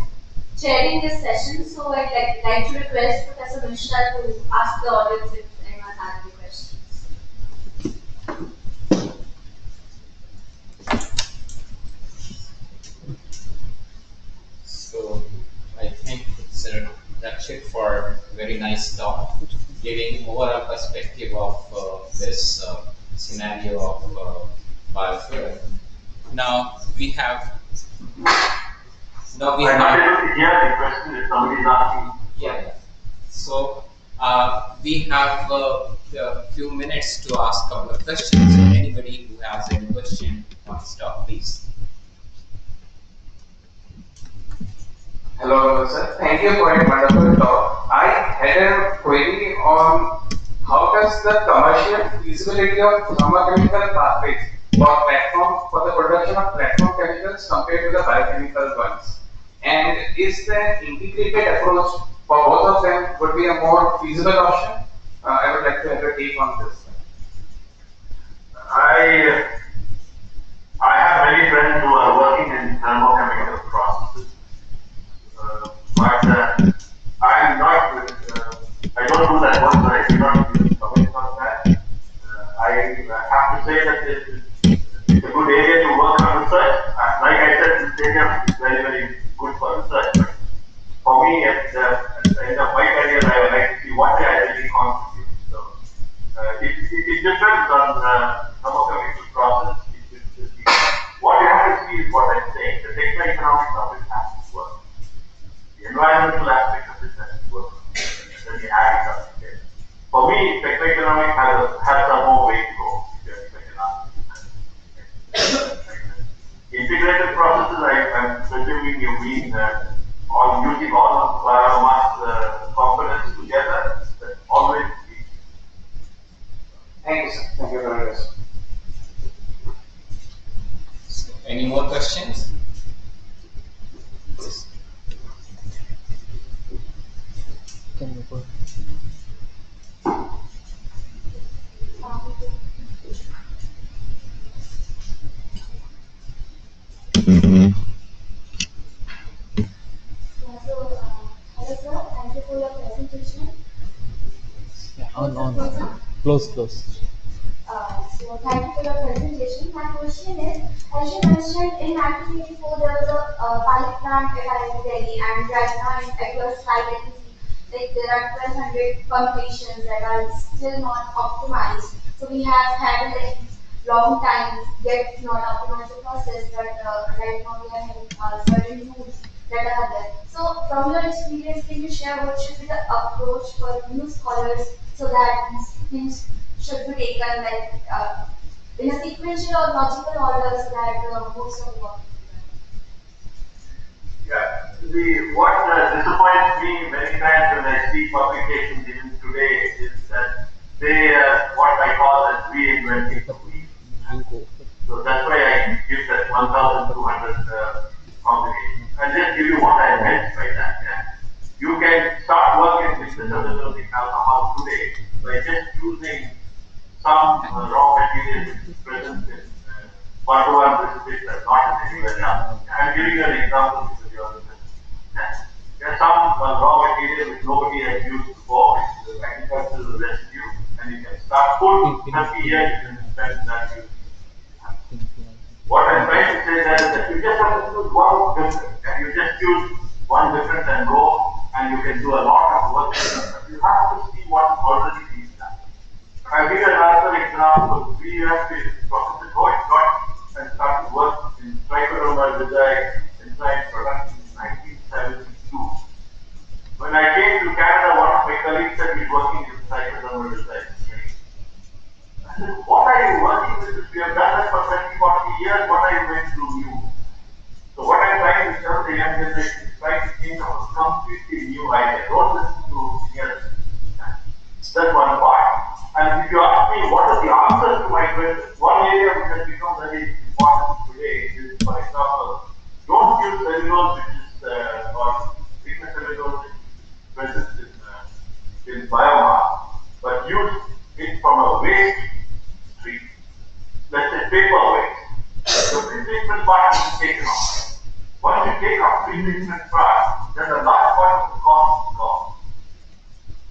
chairing this session, so I'd like to request Professor Mishra to ask the audience if anyone has any questions. So I thank Sir Rakshit for a very nice talk, giving overall perspective of this scenario of biofuel. Now we have. I'm not able to hear the question if somebody is asking. Yeah. So we have a few minutes to ask a couple of questions. So anybody who has any question wants to talk, please. Hello, sir. Thank you for your wonderful talk. I had a query on how does the commercial feasibility of thermochemical pathways for the production of platform chemicals compared to the biochemical ones? And is the integrated approach for both of them would be a more feasible option? I would like to have a take on this. I have many friends who are working in thermochemical processes, but I'm not. I don't do that work, but I cannot comment on that. I have to say that it's a good area to work on research. Like I said, this area is very good for research. But for me, at the end of my career, I would like to see what I really contribute. So it depends on thermochemical process. What you have to see is what I I'm saying. The techno-economics of it has to work. The environmental aspect of it has to work. Then you add it up together. For me, techno-economics has some more way to go. Integrated processes, I'm presuming you mean all using all biomass components together, that always. Thank you, sir. Thank you very much. Any more questions? Can you go? Hello sir, thank you for your presentation. Yeah, on. Close. So thank you for your presentation. My question is, as you mentioned, in 1984 there was a pilot plant at IIT Delhi, and right now in across slide I can see like there are 1,200 pump stations that are still not optimized. So we have had like long time yet not optimized the process, but right now we are having certain rules that are there. So from your experience, can you share what should be the approach for new scholars so that these things should be taken like in a sequential or logical order so that most of the work. Yeah, what disappoints me many times when I see publications even today is that they what I call as reinventing the wheel. So that's why I give that 1,200 combination. I'll just give you what I meant by that. Yeah. You can start working with the synthetic alcohol today by just using some raw material which is present in one-to-one precipitation, not in anywhere else. I'm giving you an example because you are interested. There's some raw material which nobody has used before, which is agricultural residue, and you can start full 30 years you can spend that using. What I'm trying to say there is that you just have to choose one different. You just choose one different and go, and you can do a lot of work. But you have to see what already is done. I'll give you another example. We have Professor Ghosh got and started work in trichoderma vidyi enzyme production in 1972. When I came to Canada, one of my colleagues said he's working in trichoderma vidyi. I said, what are you working with? We have done that for 30, 40 years. What are you going to do new? So what I'm trying to tell the young generation is try to think of a completely new idea. Don't listen to seniors. That's one part. And if you ask me what are the answers to my question, one area which has become very important today is, for example, don't use cellulose which is or thickness cellulose which is present in biomass, but use it from a waste stream. Let's say paper waste. The pre-treatment part is taken off. Once you take off pre-treatment part, then a large part of the cost is gone.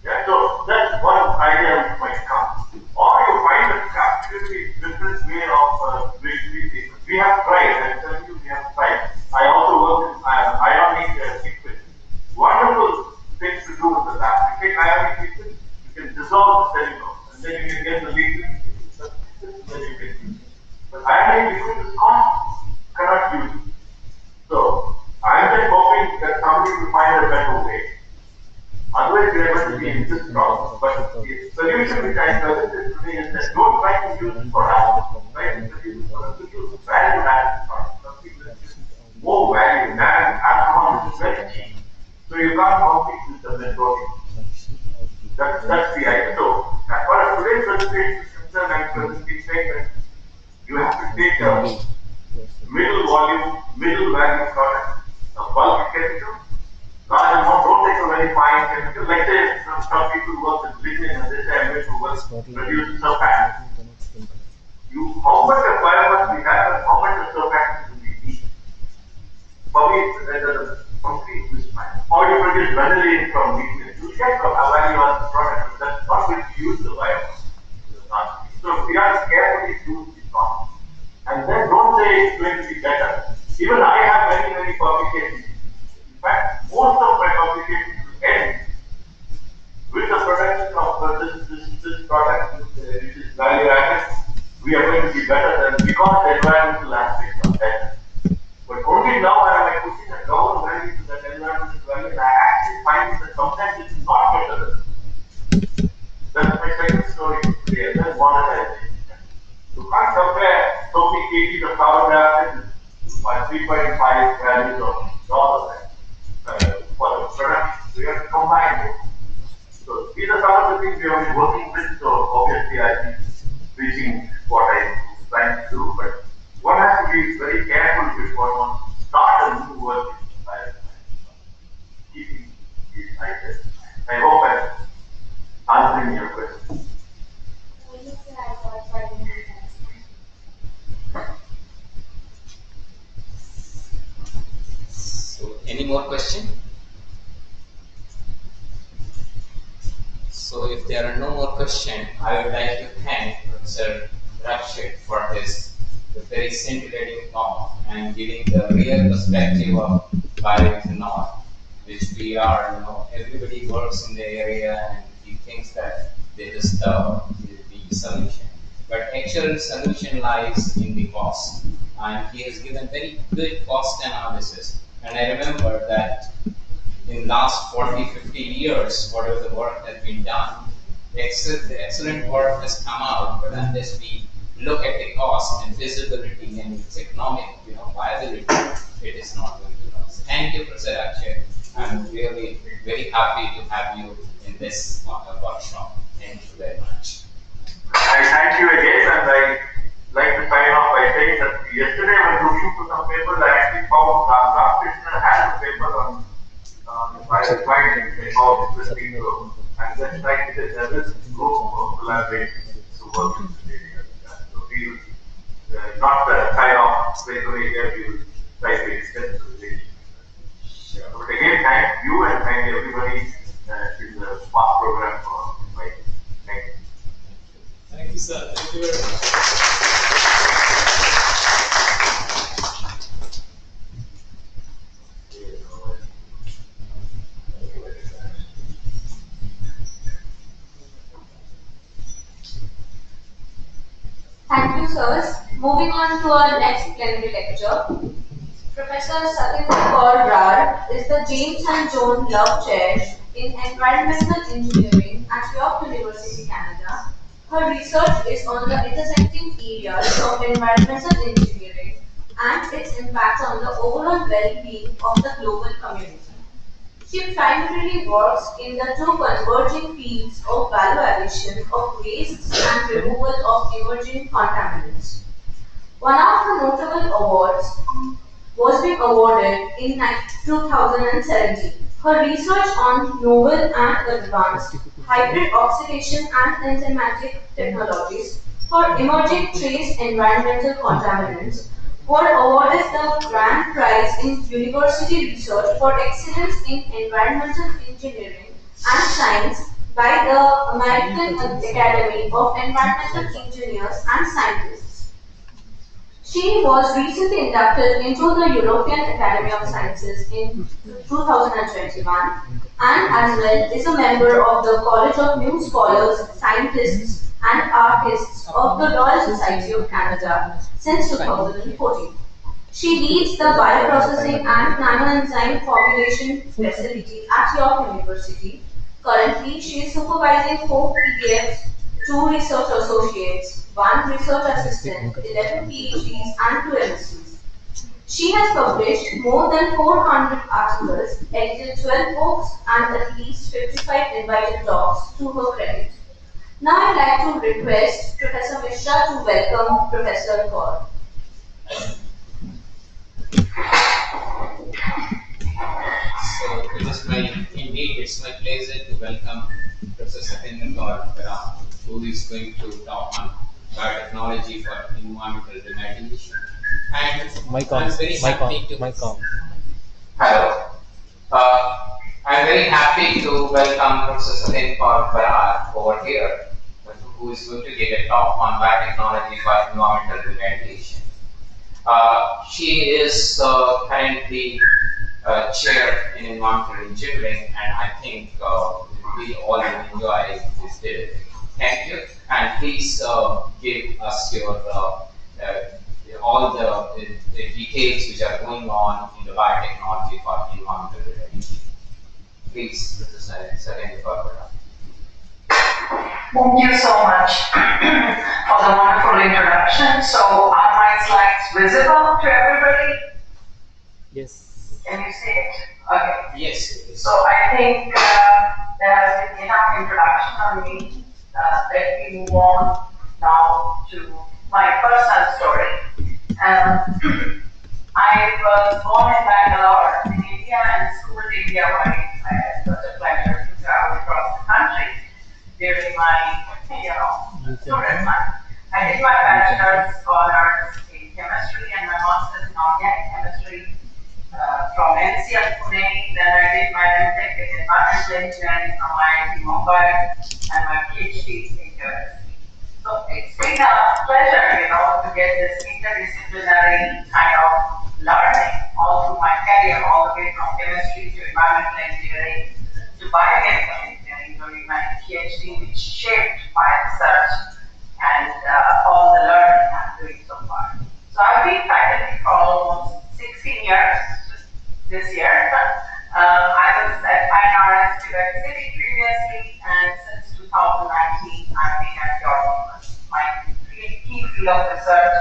Yeah, so that's one idea which might come. Or you find a completely different way of waste treatment. We have tried, I'm telling you, we have tried. I also work in ionic liquid. Wonderful things to do with the lab. You take ionic liquid, you can dissolve the cellulose, and then you can get the liquid, then you can use it. But ionic liquid is cannot use it. So, I'm just hoping that somebody will find a better way. Otherwise, we are going to be in this problem. But the solution which I presented today is that don't try to use it for us. Try to use it for a little value-added product, something that gives more value. And alcohol is very cheap. So you can't compete with the petroleum. That's the idea. So, as far as today's presentation is concerned, I'm presently saying that you have to take a middle volume, middle value product, a bulk chemical. Large amount, don't take a very fine chemical. Like say, some people work with lignin and they say I'm going to work produce surfactant. How much of biomass we have and how much of surfactant do we need? For me, the complete mismatch. Or you produce vanillin from lignin. You get a value on the product, but that's not going to use the biomass. So we have to carefully choose the process. And then don't say it's going to be better. Even I have many publications. In fact, most of my publications will end with the production of this product, which is value added. We are going to be better than because the environmental aspects are better. But 3.5 values of dollars for the product. We have combined it. So these are some of the things we have been working with. So obviously I think reaching what I was trying to do, but one has to be very careful before one starts a new work in science. Keeping these ideas. I hope I'm answering your question. So, any more question? So, if there are no more questions, I would like to thank Professor Rakshit for his very scintillating talk and giving the real perspective of bioethanol, which we are, everybody works in the area and he thinks that there is the solution. But actual solution lies in the cost. And he has given very good cost analysis. And I remember that in last 40, 50 years, whatever the work has been done, the excellent work has come out, but unless we look at the cost and feasibility and its economic viability, it is not going to last. Thank you, Professor Akshay. I'm really very happy to have you in this workshop. Thank you very much. I thank you again, and I like to sign off by saying that yesterday I was looking for some papers. I actually found Ramakrishna has a paper on biorefining about this thing. So I'm just trying to say there is group of collaboration to work in this area. So we will not sign off straight away here, we will try to extend the relationship. But again, thank you and thank everybody in the SPARC program for inviting. Thank you. Thank you, sir. Thank you very much. Thank you, sirs. Moving on to our next plenary lecture. Professor Satinder Kaur Brar is the James and Joan Love Chair in Environmental Engineering at York University, Canada. Her research is on the intersecting areas of environmental engineering and its impact on the overall well-being of the global community. She primarily works in the two converging fields of value addition of wastes and removal of emerging contaminants. One of the notable awards was being awarded in 2017. Her research on novel and advanced hybrid oxidation and enzymatic technologies for emerging trace environmental contaminants were awarded the grand prize in university research for excellence in environmental engineering and science by the American Academy of Environmental Engineers and Scientists. She was recently inducted into the European Academy of Sciences in 2021 and as well is a member of the College of New Scholars, Scientists and Artists of the Royal Society of Canada since 2014. She leads the bioprocessing and nanoenzyme formulation facility at York University. Currently, she is supervising 4 PDFs, 2 research associates, 1 research assistant, 11 PhDs and 2 MScs. She has published more than 400 articles, edited 12 books and at least 55 invited talks to her credit. Now I'd like to request Professor Mishra to welcome Professor Kaur. So it's my pleasure to welcome Professor Satinder Kaur Brar, who is going to talk on biotechnology for environmental remediation. And I'm very happy to Hello. I'm very happy to welcome Professor Satinder Kaur Brar over here, who is going to give a talk on biotechnology for environmental remediation. She is currently chair in environmental engineering, and I think we all will enjoy this delivery. Thank you, and please give us your all the details which are going on in the biotechnology for environmental remediation. Please, Professor Satinder Kaur Brar. Thank you so much for the wonderful introduction. So are my slides visible to everybody? Yes. Can you see it? Okay. Yes. So I think there has been enough introduction on me. Let me move on now to my personal story. I was born in Bangalore, in India, and schooled in India. I had such a pleasure to travel across the country during my, student life. I did my bachelor's honors in chemistry and my master's in organic chemistry from NCL Pune. Then I did my MTech in environmental engineering from IIT Mumbai and my PhD in chemistry. So it's been a pleasure, to get this interdisciplinary kind of learning all through my career, all the way from chemistry to environmental engineering to biochemical engineering during my PhD, which shaped my research and all the learning I'm doing so far. So I've been faculty for almost 16 years this year. I was at INRS Quebec City previously, and since 2019, I've been at your university. My key field of research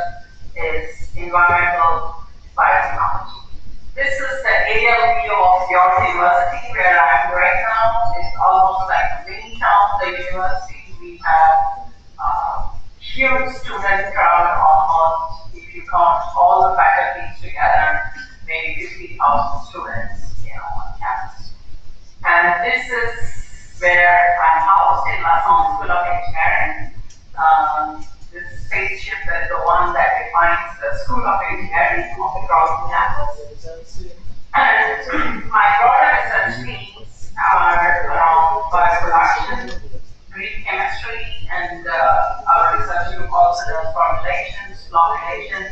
is environmental biotechnology. This is the aerial view of your university, where I am right now. It's almost like a mini town, the university. We have huge student crowd, almost, if you count all the faculties together, maybe 50,000 students, on campus. And this is where I'm housed in Lassonde School of Engineering. This spaceship is the one that defines the School of Engineering across the campus. And my broader research themes are around bioproduction, green chemistry, and our research group also does formulations, formulation,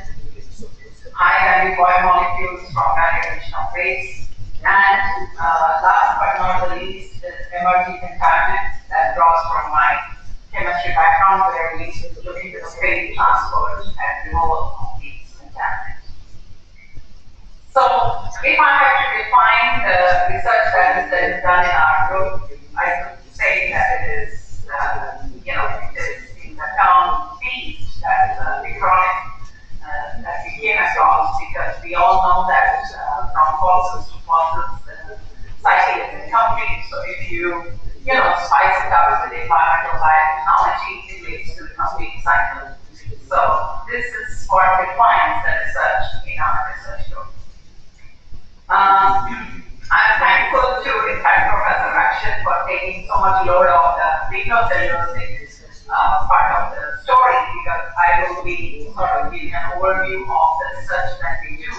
high-value biomolecules from validation of waste, and last but not the least is emerging contaminants that draws from my chemistry background, where we look into the safe transport and removal of these contaminants. So if I have to define the research that is done in our group, I could say that it is, it is in the term feast, that is acronym that we came across, because we all know that from fossils to fossils, the cycle is incomplete. So if you, spice it up with environmental biotechnology, it leads to the complete cycle. So this is what defines the research in our research group. I'm thankful to, in fact, Professor Rakshit for taking so much load of the lignocellulosic part of the story, because I will be sort of giving an overview of the research that we do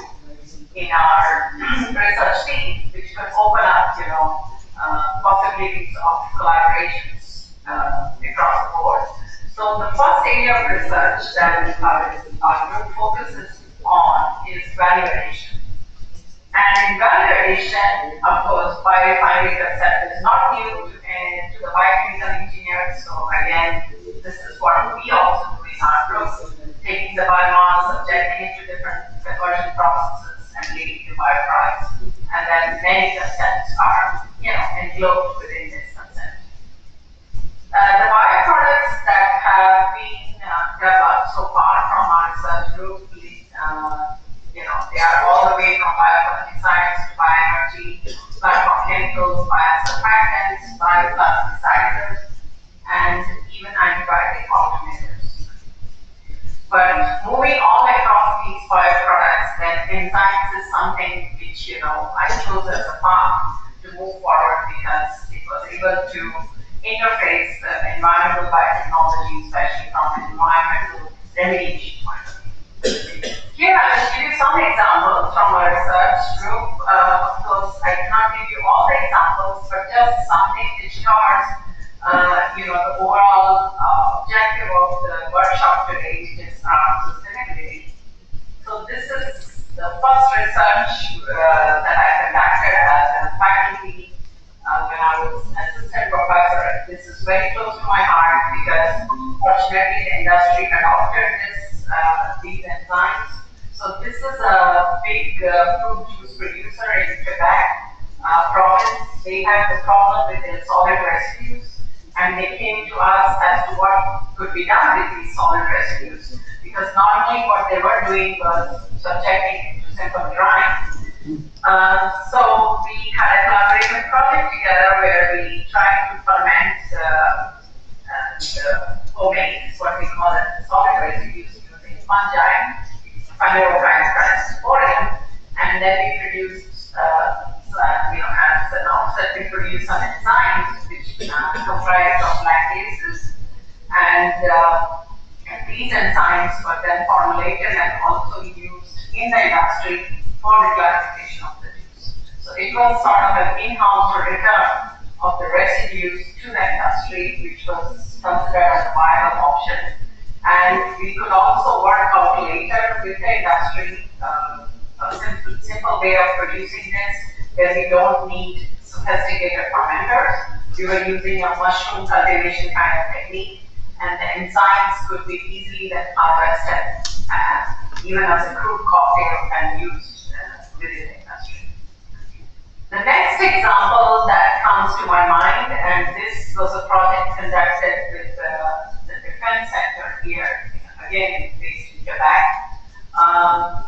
in our research team, which could open up, possibilities of collaborations across the board. So the first area of research that our group focuses on is value addition. And in value addition, of course, biorefinery concept is not new to the biochemical engineers. So again, this is what we also do in our group, taking the biomass, subjecting it to different conversion processes, and leading to bioproducts. And then many concepts are, englobed within this concept. The bioproducts that have been developed so far from our research group, they are all the way from biopesticides to bioenergy, from chemicals, biosurfactants, bioplasticisers, and even antibiotic alternatives. But moving all across these bioproducts, then enzymes is something which, I chose as a path to move forward, because it was able to interface the environmental biotechnology, especially from an environmental remediation point of view. Here I will give you some examples from our research group. Of course, I cannot give you all the examples, but just something which covers, the overall objective of the workshop today, which is around sustainability. So this is the first research that I conducted as a faculty when I was assistant professor. This is very close to my heart, because fortunately the industry adopted these enzymes. So this is a big fruit juice producer in Quebec province. They had the problem with their solid residues, and they came to us as to what could be done with these solid residues. Because normally what they were doing was subjecting it to simple drying. and then we produced, as an offset, we produced some enzymes which comprise of lactases, and these enzymes were then formulated and also used in the industry for the clarification of the juice. So it was sort of an in-house return of the residues to the industry, which was considered as a viable option. And we could also work out later with the industry a simple way of producing this, where we don't need sophisticated fermenters. We were using a mushroom cultivation kind of technique, and the enzymes could be easily then harvested even as a crude cocktail and used within the industry. The next example that comes to my mind, and this was a project conducted with the defense sector here, again based in Quebec.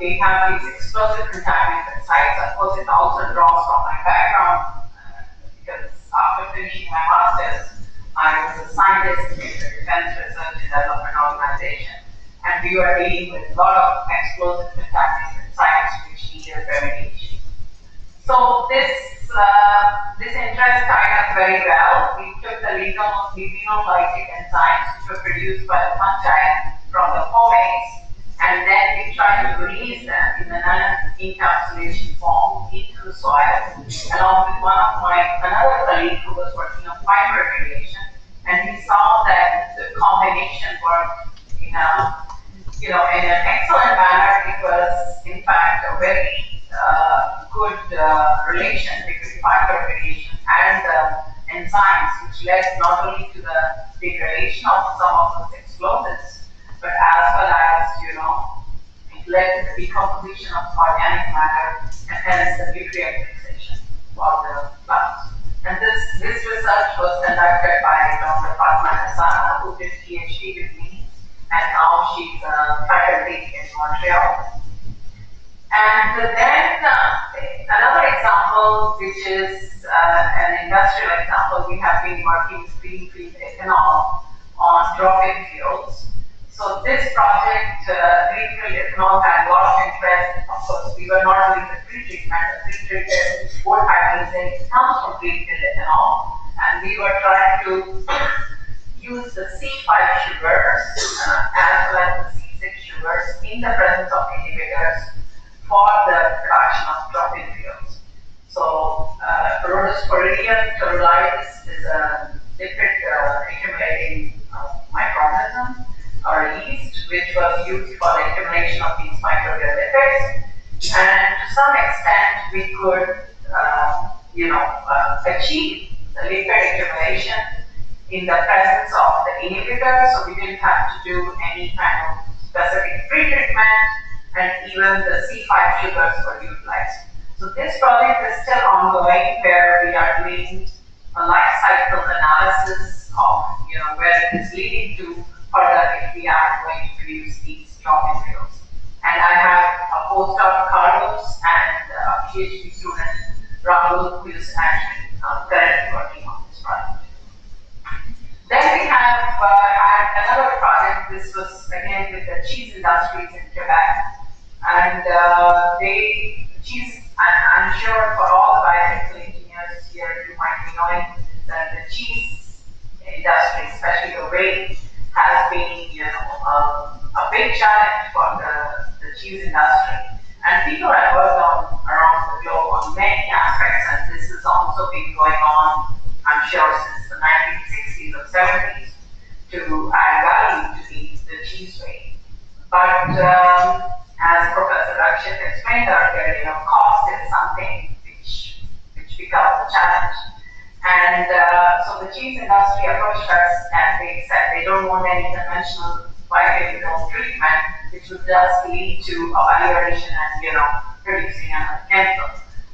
They have these explosive contaminated sites. Of course, it also draws from my background because after finishing my master's, I was a scientist in the Defense Research and Development Organization, and we were dealing with a lot of explosive contaminated sites which needed remediation. So this interest tied us very well. We took the ligninolytic enzymes which were produced by the fungi from the fomates, and then we tried to release them in the non-encapsulation form into the soil, along with another colleague who was working on fiber irrigation, and he saw that the combination worked in an excellent manner. It was in fact a very good relation between fiber irrigation and the enzymes, which led not only to the degradation of some of those explosives, but as well as, it led to the decomposition of organic matter and hence the nutrient fixation for the plants. And this research was conducted by Dr. Fatma Hassana, who did PhD with me, and now she's a faculty in Montreal. And then another example, which is an industrial example, we have been working with greenfield ethanol on drop-in fuels. So this project, greenfield ethanol, had a lot of interest. Of course, we were not doing the pre-treatment. The pre-treated wood hydrolysis comes from greenfield ethanol, and we were trying to use the C5 sugars as well as the C6 sugars in the presence of inhibitors for the production of drop-in fuels. So, Rhodosporidium toluidis is a lipid accumulating microorganism or yeast, which was used for the accumulation of these microbial lipids. And to some extent, we could, achieve the lipid accumulation in the presence of the inhibitor, so we didn't have to do any kind of specific pre-treatment, and even the C5 sugars were utilized. So this project is still ongoing, where we are doing a life cycle analysis of where it is leading to further if we are going to produce these drop-in fuels. And I have a postdoc, Carlos, and a PhD student, Rahul, who is actually currently working on this project. Then we have had another project. This was again with the cheese industries in Quebec, and I'm sure for all the biomedical engineers here, you might be knowing that the cheese industry, especially the whey, has been a big challenge for the cheese industry. And people have worked on around the globe on many aspects, and this has also been going on, I'm sure, since the 1960s or 70s to add value to the cheese whey. But as Professor Rakshit explained earlier, cost is something which becomes a challenge. And so the cheese industry approached us, and they said they don't want any conventional biochemical treatment, which would just lead to evaluation and producing a chemical.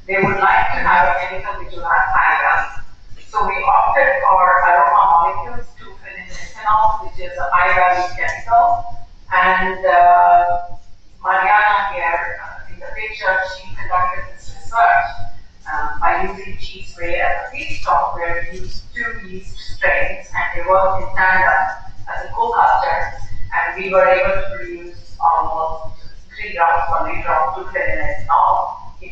They would like to have a chemical which will have high value. So we opted for aroma molecules to fill in ethanol, which is a high value chemical. And Mariana here in the picture, she conducted this research by using cheese whey as a feedstock, where we used 2 yeast strains, and they worked in tandem as a co-culture, and we were able to produce almost 3 grams per liter of 2-phenyl ethanol in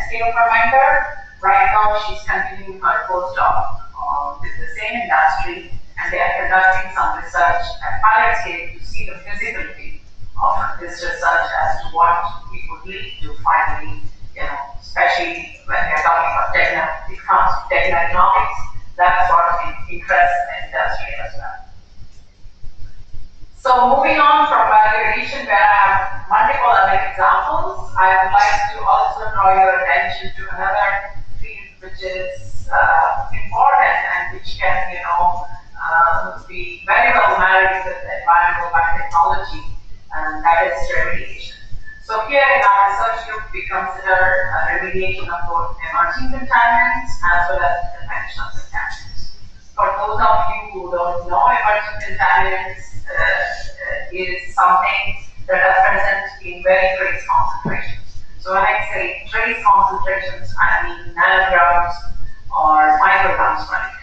scale fermenter. Right now, she's continuing her postdoc with the same industry, and they are conducting some research at pilot scale to see the feasibility of this research as to what it would lead to finally, especially when we are talking about techno-economics, that's what interests the industry as well. So moving on from value addition, where I have multiple other examples, I would like to also draw your attention to another field which is important and which can, be very well married with environmental biotechnology, and that is remediation. So here in our research group, we consider remediation of both emerging contaminants as well as conventional contaminants. For those of you who don't know, emerging contaminants is something that are present in very trace concentrations. So when I say trace concentrations, I mean nanograms or micrograms per liter.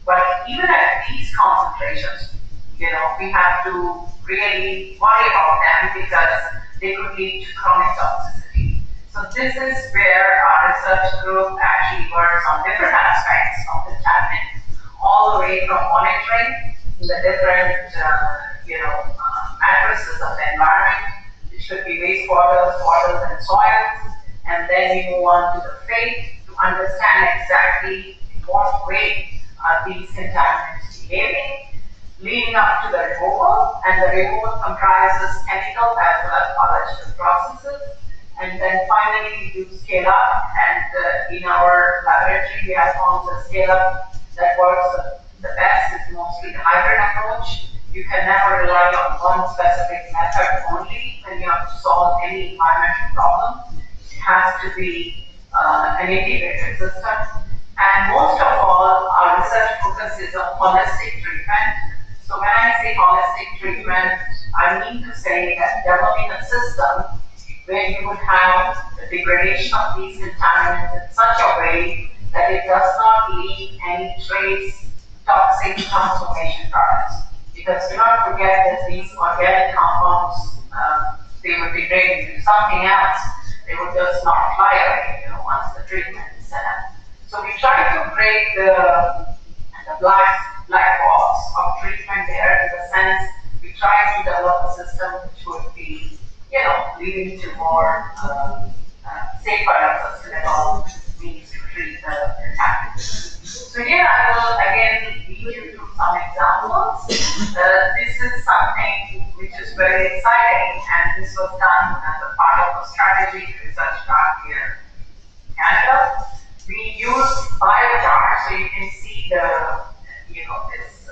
But even at these concentrations, we have to really worry about them because they could lead to chronic toxicity. So this is where our research group actually works on different aspects of contaminants, all the way from monitoring the different matrices of the environment, which could be wastewaters, waters, and soils, and then we move on to the fate to understand exactly in what way are these contaminants behaving, leading up to the removal, and the removal comprises chemical as well as biological processes, and then finally we do scale up, and in our laboratory we have found the scale up that works the best is mostly the hybrid approach. You can never rely on one specific method only when you have to solve any environmental problem. It has to be an integrated system. And most of all, our research focuses on holistic treatment. So when I say holistic treatment, I mean to say that developing a system where you would have the degradation of these contaminants in such a way that it does not leave any trace toxic transformation products. Because do not forget that these organic compounds, they would degrade into something else. They would just not fly away, once the treatment is set up. So we try to break the black box of treatment there, in the sense we try to develop a system which would be, leading to more safer and sustainable means to treat the contaminants. So here I will again lead you through some examples. This is something which is very exciting, and this was done as a part of a strategic research grant here in Canada. We use biochar, so you can see the, this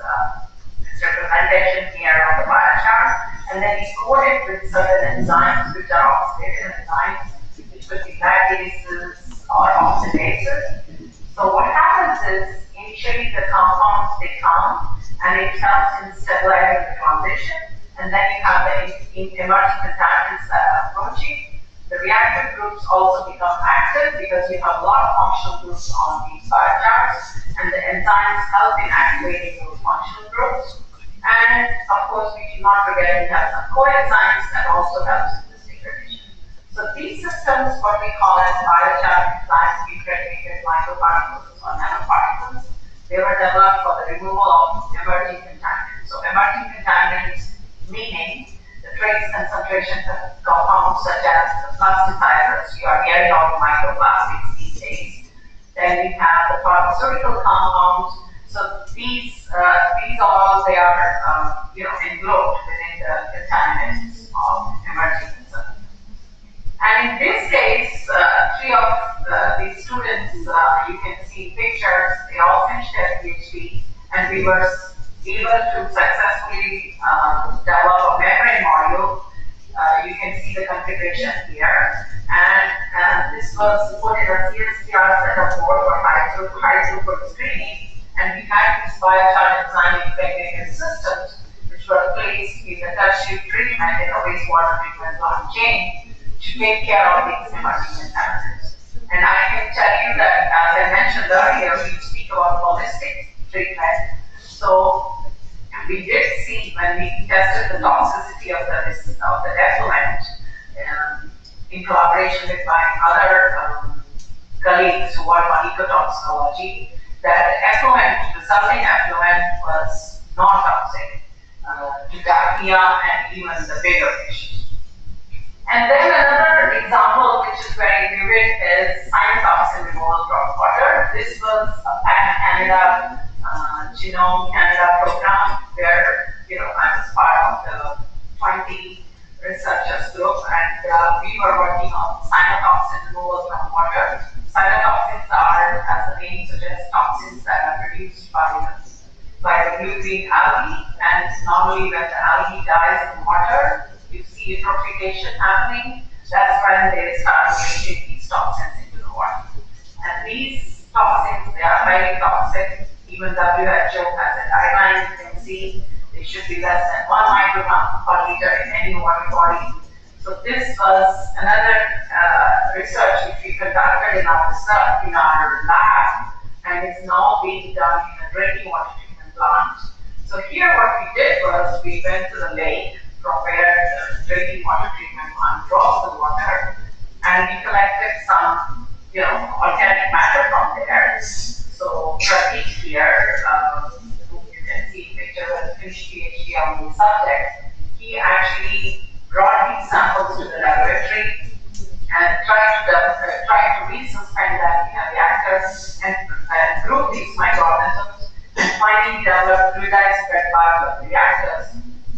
representation here of the biochar, and then we coat it with certain enzymes, which are oxidative enzymes, which could be lactases or oxidases. So what happens is, initially the compounds, they come, and it helps in stabilizing the transition, and then you have the emerging contaminants that are approaching. The reactive groups also become active because you have a lot of functional groups on these biochars, and the enzymes help in activating those functional groups. And of course, we should not forget we have some coenzymes that also helps in this degradation. So these systems, what we call as biochar enzymes, impregnated microparticles or nanoparticles, they were developed for the removal of emerging contaminants. So emerging contaminants meaning the trace concentrations of compounds such as the plasticizers. You are hearing of microplastics these days. Then we have the pharmaceutical compounds. So these all, they are enveloped within the contaminants of emerging concerns. And in this case, three of these students, you can see pictures, they all finished their PhD, and we were able to successfully develop a membrane module. You can see the configuration here, and this was put in a CSTR setup board for high throughput screening, and we had these biochar enzyme impregnated systems which were placed in the tertiary treatment in a wastewater treatment plant chain to take care of these emerging contaminants. And I can tell you that, as I mentioned earlier, we speak about holistic treatment. So we did see, when we tested the toxicity of the effluent in collaboration with my other colleagues who work on ecotoxicology that effluent, resulting effluent was non-toxic to Daphnia and even the bigger fish. And then another example which is very vivid is cyanotoxin removal from water. This was a PAN Canada, Genome Canada program where I was part of the 20 researchers group, and we were working on cyanotoxin removal from water. Cyanotoxins are, as the name suggests, toxins that are produced by the blue green algae, and normally when the algae dies in water, you see eutrophication happening. That's when they start releasing these toxins into the water. And these toxins, they are highly toxic. Even WHO has a guideline. You can see they should be less than 1 microgram per liter in any water body. So this was another research which we conducted in our lab, and is now being done in a drinking water treatment plant. So here what we did was we went to the lake from where the drinking water treatment plant draws the water, and we collected some, organic matter from there. So Pratik here, who you can see a picture with finished PhD on the subject, he actually brought these samples to the laboratory and tried to resuspend them in a reactor and grew these microorganisms, and finally developed fluidized bed biofilm reactors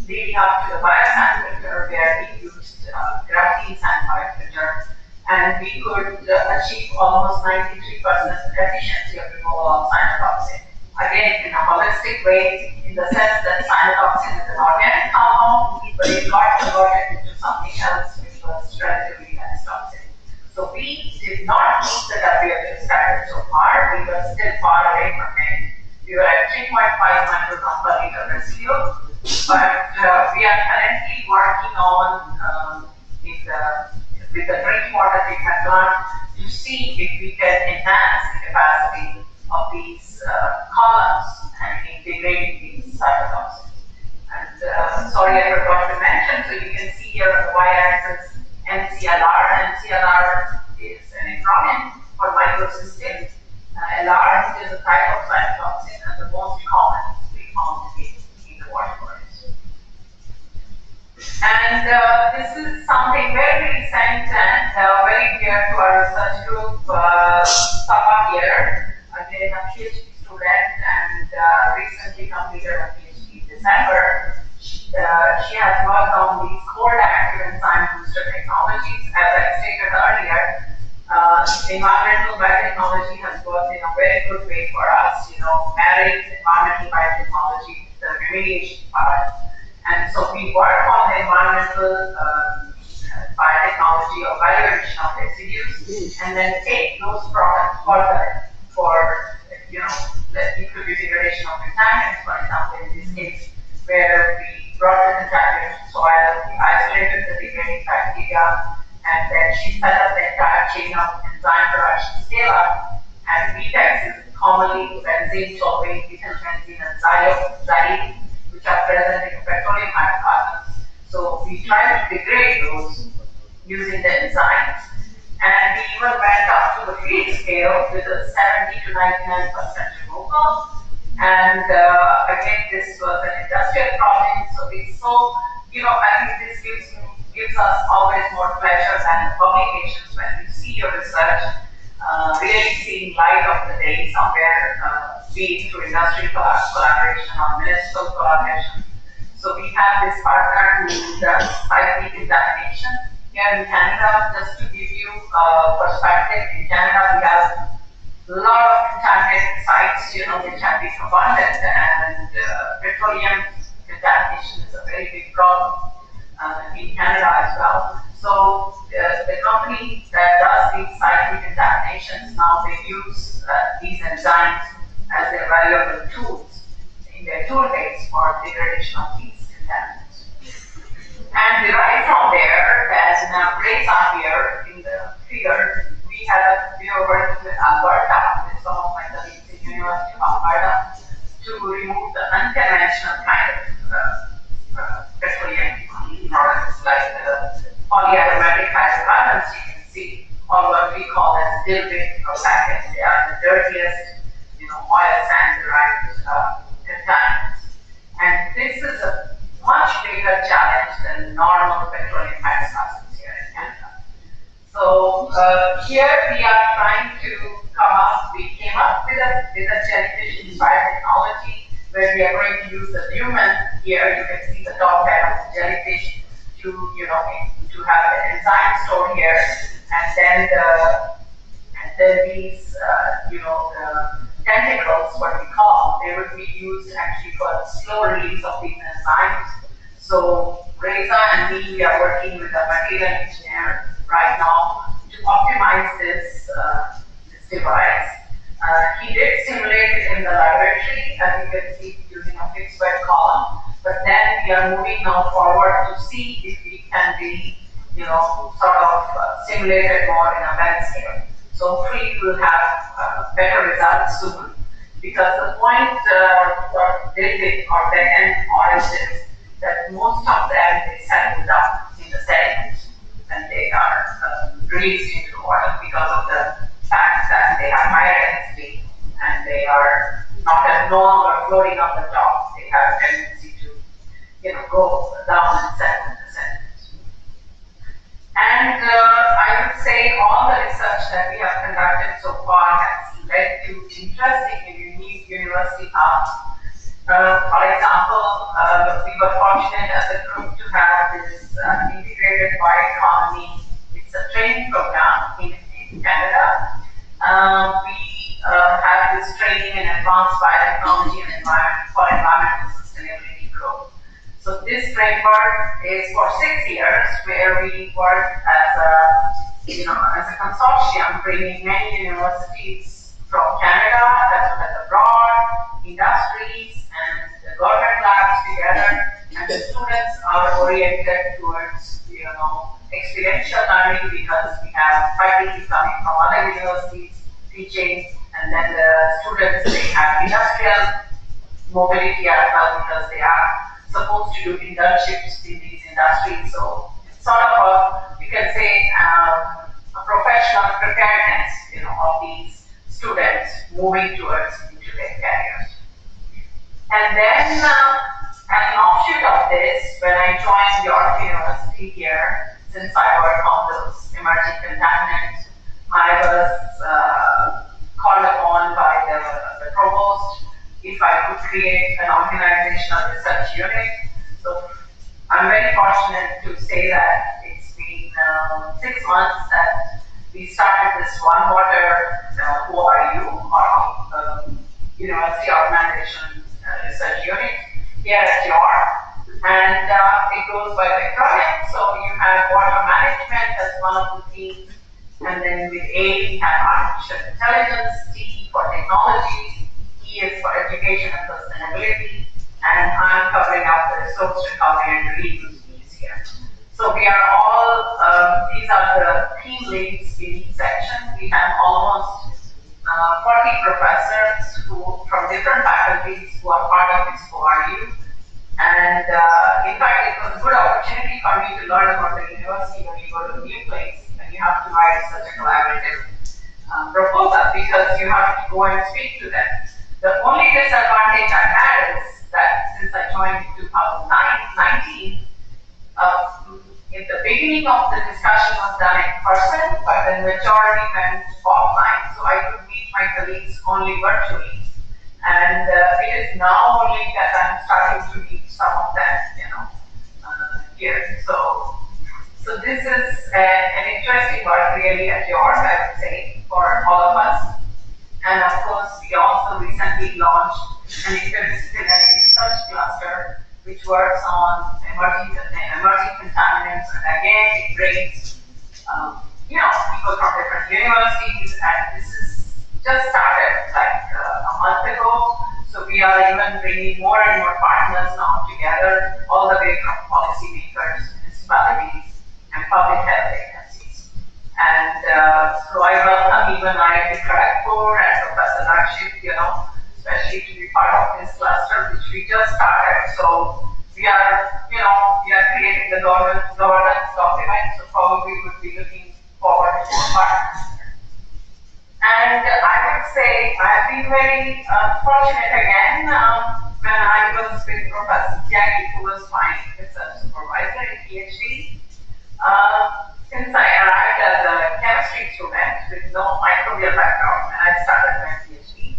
leading up to the biosand filter, where we used graphene sand biofilter, and we could achieve almost 93% efficiency of removal of cyanotoxin. Again, in a holistic way, in the sense that cyanotoxin is an organic compound, but it got converted into something else which was relatively less toxic. So we did not meet the WHO standard so far. We were still far away from it. We were at 3.5 microgram per liter residue, but we are currently working on with the drinking water treatment plant to see if we can enhance the capacity of these columns and integrating these cytotoxins. And sorry, I forgot to mention, so you can see here on the y-axis MCLR. MCLR is an acronym for microcystin. LR is a type of cytotoxin and the most common we found in the water bodies. And this is something very recent and very dear to our research group. Saba here, again a PhD student, and recently completed a PhD in December. She has worked on these cold active enzyme booster technologies. As I stated earlier, environmental biotechnology has worked in a very good way for us, married environmental biotechnology, the remediation part. And so we work on the environmental biotechnology of evaluation of residues, and then take those products further for, the equidegradation of contaminants, for example, in this case, where we brought the contaminant to soil, we isolated the degrading bacteria, and then she set up the entire chain of enzyme production scale-up, and VTEX is commonly benzene, toluene, ethyl benzene, and xylene, which are present in petroleum hydrocarbons. So we try to degrade those using the enzymes, and we even went up to the field scale with a 70 to 99% removal. And again, this was an industrial project, so it's so, I think this gives us always more pleasure than the publications when you see your research really seeing light of the day somewhere, be it through industrial collaboration or municipal collaboration. So we have this partner who does site contamination here in Canada. Just to give you perspective, in Canada we have a lot of contaminated sites, which have been abundant, and petroleum contamination is a very big problem in Canada as well. So the company that does these site contaminations now, they use these enzymes as their valuable tools in their toolkits for degradation of these contaminants. And derived from there, as rays are here in the figure, we were working with Alberta, with some of my colleagues in the University of Alberta, to remove the unconventional kind of petroleum products like the polyaromatic hydrocarbons, you can see, or what we call as dilbit or dirtiest, oil sand derived contaminants. And this is a much bigger challenge than normal petroleum hydrocarbons here in Canada. So here we are trying to we came up with a jellyfish inspired technology where we are going to use the lumen. Here you can see the top head of the jellyfish to have the enzyme stored here, and then these the tentacles, what we call, they would be used actually for slow release of these enzymes. So Reza and me, we are working with a material engineer right now to optimize this device. He did simulate it in the laboratory, as you can see, using a fixed bed column. But then we are moving now forward to see if we can be, simulated more in a bed scale. So hopefully we will have better results soon. Because the point what they did, or back-end audit is that most of them, they settle down in the sediment and they are released into the water because of the fact that they have higher density and they are no longer floating on the top. They have a tendency to go down and settle in the sediment. And I would say all the research that we have conducted so far has led to interesting and unique university hubs. For example, we were fortunate as a group to have this integrated bioeconomy. It's a training program in Canada. We have this training in advanced biotechnology and for environmental sustainability growth. So this framework is for 6 years, where we work as a consortium, bringing many universities from Canada as well as abroad, industries, and the government labs together. And the students are oriented towards, experiential learning because we have faculty coming from other universities teaching, and then the students, they have industrial mobility as well because they are supposed to do internships in these industries. So it's sort of you can say, a professional preparedness, of these students moving towards into their careers. And then, as an offshoot of this, when I joined York University here, since I work on those emerging contaminants, I was called upon by the provost if I could create an organizational research unit. So I'm very fortunate to say that it's been 6 months that we started this One Water, Who Are You, or University Organization Research Unit here at York. And it goes by the acronym. So you have water management as one of the themes. And then with A, we have artificial intelligence, T for technology, E is for education and sustainability, and I'm covering up the resource recovery and reuse needs here. So we are all, these are the theme leads in each section. We have almost 40 professors from different faculties who are part of this ORU. And in fact, it was a good opportunity for me to learn about the university when you go to a new place and you have to write such a collaborative proposal because you have to go and speak to them. The only disadvantage I had is that since I joined in 2019, in the beginning of the discussion was done in person, but the majority went offline, so I could meet my colleagues only virtually. And it is now only that I'm starting to meet some of them, here. So this is an interesting work really at York, I would say, for all of us. And of course, we also recently launched an interdisciplinary research cluster which works on emerging contaminants. And again, it brings people from different universities. And this is just started like a month ago. So we are even bringing more and more partners now together, all the way from policymakers, municipalities, and public health agencies. And so I welcome even IIT Kharagpur and Professor Rakshit, especially to be part of this cluster, which we just started. So we are, creating the governance document, so probably would be looking forward to more partners. And I would say I've been very fortunate again when I was with Professor Jackie, who was my research supervisor in PhD. Since I arrived as a chemistry student with no microbial background and I started my PhD,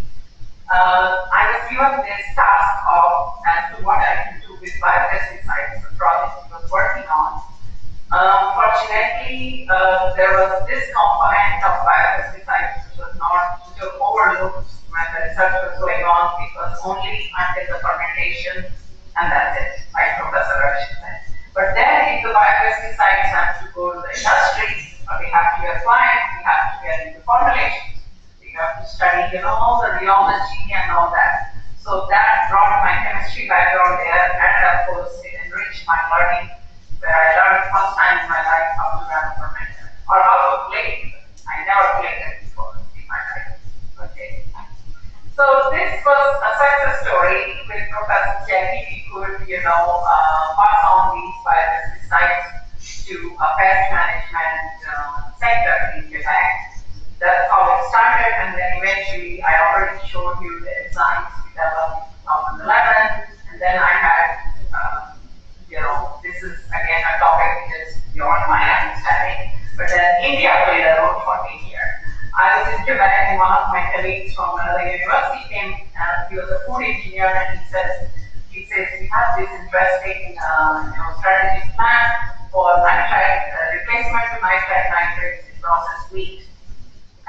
I was given this task of as to what I can do with biopesticides, the project he was working on. Fortunately, there was this component of biopesticides which was overlooked when the research was going on. It was only until the fermentation, and that's it, like Professor Rashid said. But then, if the biopesticides have to go to the industry, or they have to be applied, we have to get into formulations. We have to study, all the rheology and all that. So that brought my chemistry background there, and of course, it enriched my learning, where I learned first time in my life how to run a fermenter, or how to play it. I never played it before in my life. Okay. So this was a success story with Professor Jackie. We could, pass on these biopesticides to a pest management sector in Quebec. That's how it started, and then eventually I already showed you the enzymes we developed in 2011, and then I had, this is again a topic which is beyond my understanding, but then India played a role for me here. I was in Quebec and one of my colleagues from another university came, he was a food engineer, and he says, we have this interesting strategic plan for nitrite, replacement to nitrates in processed wheat.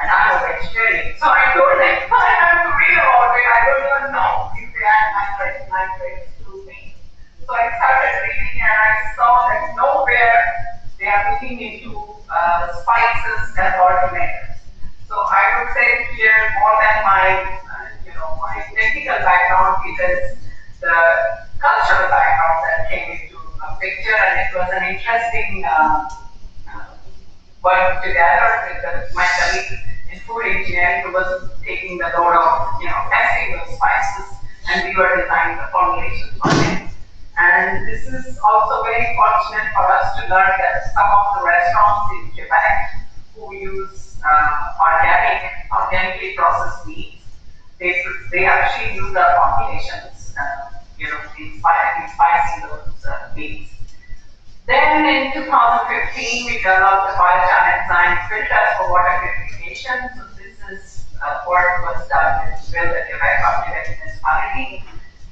And I'm a vegetarian. So I told them, I have to read about it. I don't even know if they add nitrates to me. So I started reading and I saw that nowhere they are looking into spices as alternatives. So I would say here, more than my technical background, it is the cultural background that came into a picture, and it was an interesting work together with my colleague in food engineering who was taking the load of testing those spices, and we were designing the formulation for them. And this is also very fortunate for us to learn that some of the restaurants in Quebec who use organically processed meats, they actually use our formulations, in spicing those meats. Then in 2015, we developed a biochar enzyme filters for water purification. So this is work was done with the Quebec municipality.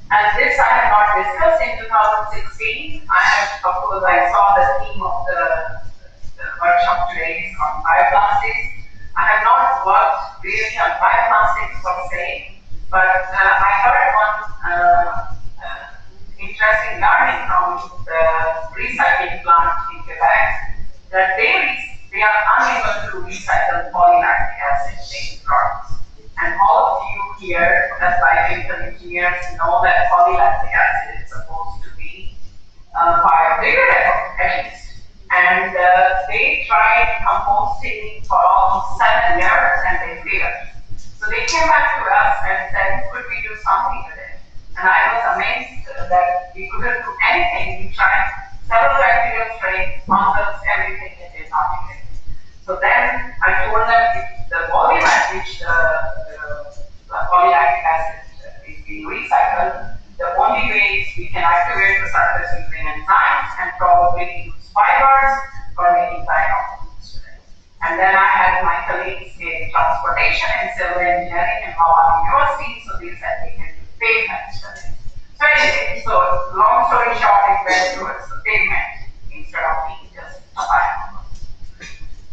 And this I have not discussed in 2016. Of course, I saw the theme of the workshop today is on bioplastics. I have not worked really on bioplastics per se, but I heard one interesting learning from the recycling plant in Quebec that they are unable to recycle polylactic acid-based products. And all of you here as biochemical engineers know that polylactic acid is supposed to be biodegradable at least. And they tried composting for almost 7 years and they failed. So they came back to us and said, could we do something with it? And I was amazed that we couldn't do anything. We tried several bacterial strains, fungus, everything, and did not get it. So then I told them the volume at which the polylactic acid is being recycled, the only way is we can activate the surface using enzymes and probably use fibers for making biopolymers. And then I had my colleagues in transportation and civil engineering in Hawaii University, so they said they can do pavements for it. So anyway, so long story short, it went towards the pavement instead of being just a biopolymer.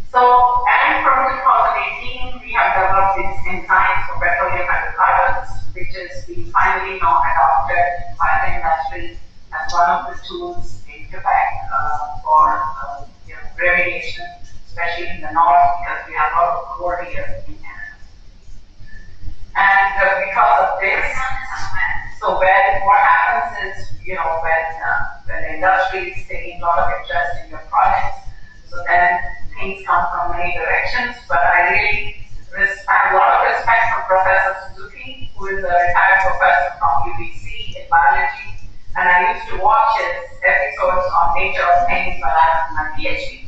So, and from 2018, we have developed these enzymes for petroleum hydrocarbons, which is being finally now adopted by the industry as one of the tools in Quebec for remediation, especially in the north, because we have a lot of cold here in Canada. And because of this, so what happens is, when the industry is taking a lot of interest in your projects, so then things come from many directions, but I really have a lot of respect for Professor Suzuki, who is a retired professor from UBC in biology, and I used to watch his episodes on Nature of Things when I was in my PhD.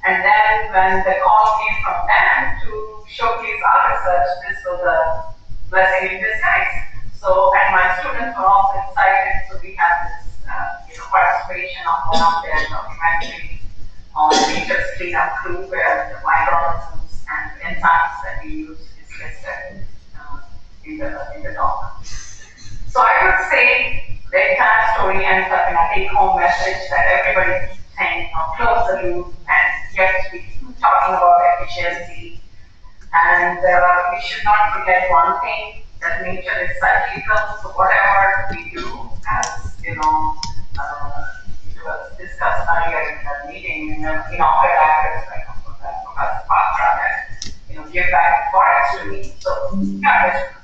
And then when the call came from them to showcase our such, this was a blessing in disguise. So, and my students were also excited. So we had this, participation of one of their documentary on nature's cleanup crew, where the microorganisms and enzymes that we use is listed in the doc. So I would say the entire story ends up in a take-home message that everybody keeps saying, close the loop, and yes, we keep talking about efficiency, and we should not forget one thing, that nature is cyclical. So whatever we do, as it was discussed earlier in the meeting, in our actors like Professor Patra, that give back forest to me. So yeah,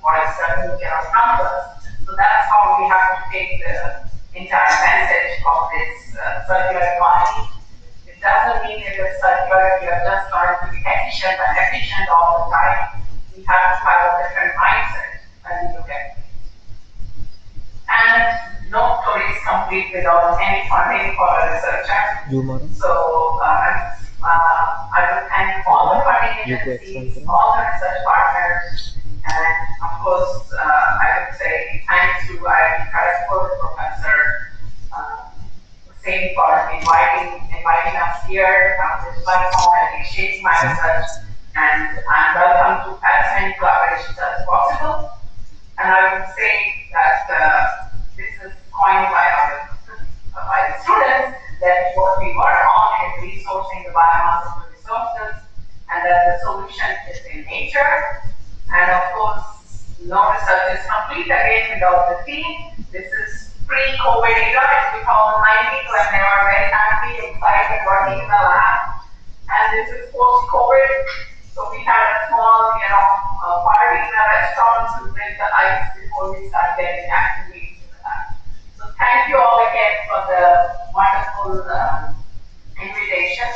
forest certainly cannot come to us. So that's how we have to take the entire message of this circular economy. It doesn't mean it is circular, we are just trying to be efficient all the time. We have to have a different mindset when we look at it. And no story is complete without any funding for a researcher. So I would thank all the funding agencies, all the research partners, and of course I would say thanks to IIT Kharagpur Professor Singh for inviting us here on this platform and exchanging my research. And I'm welcome to as many collaborations as possible. And I would say that this is coined by the students, that what we work on is resourcing the biomass of the resources, and that the solution is in nature. And of course, no research is complete again without the team. This is pre-COVID era, it's 2019, when they were very happy, excited, working in the lab. And this is post-COVID, so we had a small, party in a restaurant to break the ice before we start getting activities in the lab. So thank you all again for the wonderful invitation.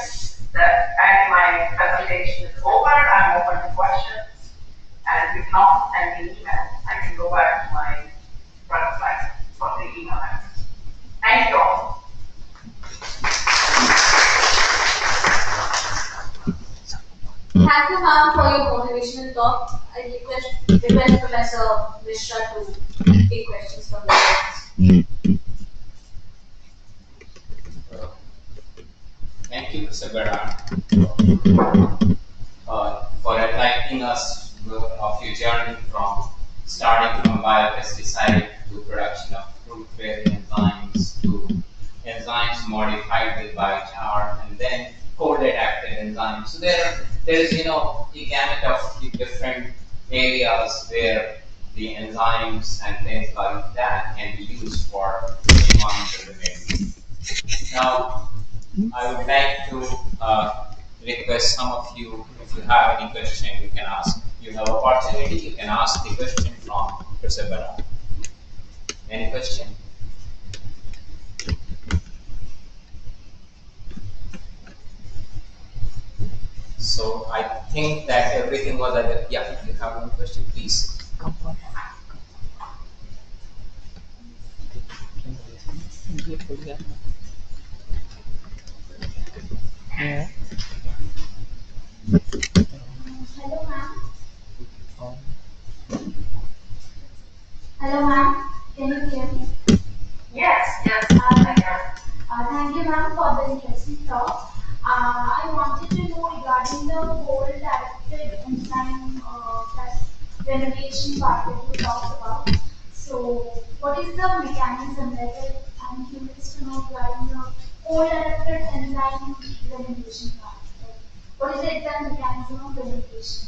And my presentation is over. I'm open to questions. And if not, send me an email. I can go back to my front slide for the email address. Thank you all. Thank you, ma'am, for your motivational talk. I request Professor Mishra to take questions from the audience. Thank you, Mr. Bernard, for enlightening us of your journey from starting from biopesticide to production of fruit-bearing enzymes to enzymes modified with biochar, and then cold active enzymes. So there is a gamut of different areas where the enzymes and things like that can be used for environmental remedy. Now, I would like to request some of you, if you have any question, you can ask. You have opportunity, you can ask the question from Professor Bara. Any question? So I think that everything was at the, yeah, if you have one question, please. Yeah. Hello, ma'am. Hello, ma'am. Can you hear me? Yes, I can. Thank you, ma'am, for the interesting talk. I wanted to know regarding the whole directed enzyme renovation part that you talked about. So, what is the mechanism that I'm curious to know regarding the whole directed enzyme renovation part? Like, what is the exact mechanism of renovation?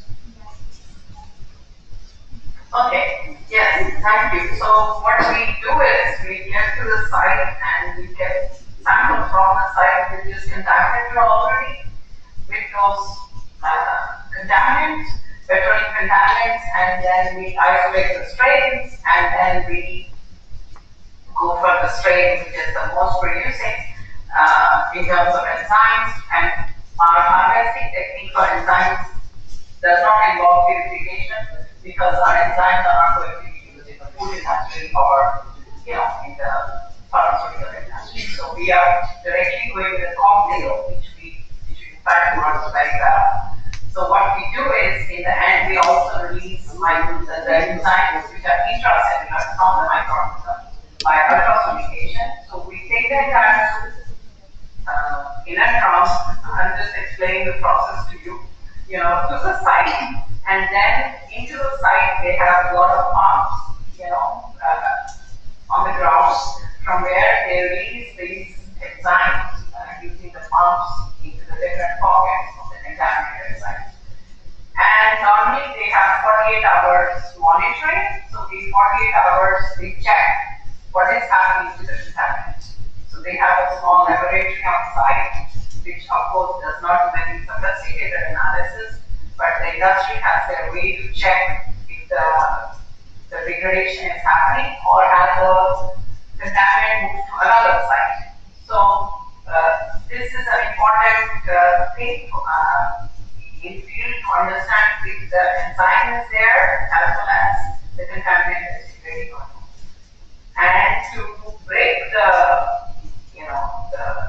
Okay, yes, thank you. So what we do is we get to the site and we get samples from the site which is contaminated already with those contaminants, petroleum contaminants, and then we isolate the strains, and then we go for the strain which is the most producing in terms of enzymes. And our harvesting technique for enzymes does not involve purification, because our enzymes are not going to be used in the food industry or in the pharmaceutical industry. So we are directly going with a cocktail, which we in fact works very well. So what we do is, in the end, the enzymes which are intracellular from the microorganism by ultrasonication. So we take the entire electrons, I'll just explain the process to you, to the site, and then into the site they have a lot of pumps, on the grounds from where they release these enzymes using the pumps into the different pockets of the contaminated site. And normally they have 48 hours monitoring, so these 48 hours they check what is happening to the contaminant. So they have a small laboratory on site, which of course does not do any sophisticated analysis, but the industry has their way to check if the degradation is happening or has the contaminant moved to another site. So this is an important thing in field to understand if the enzyme is there as well as the contaminant is degrading or not. And to break the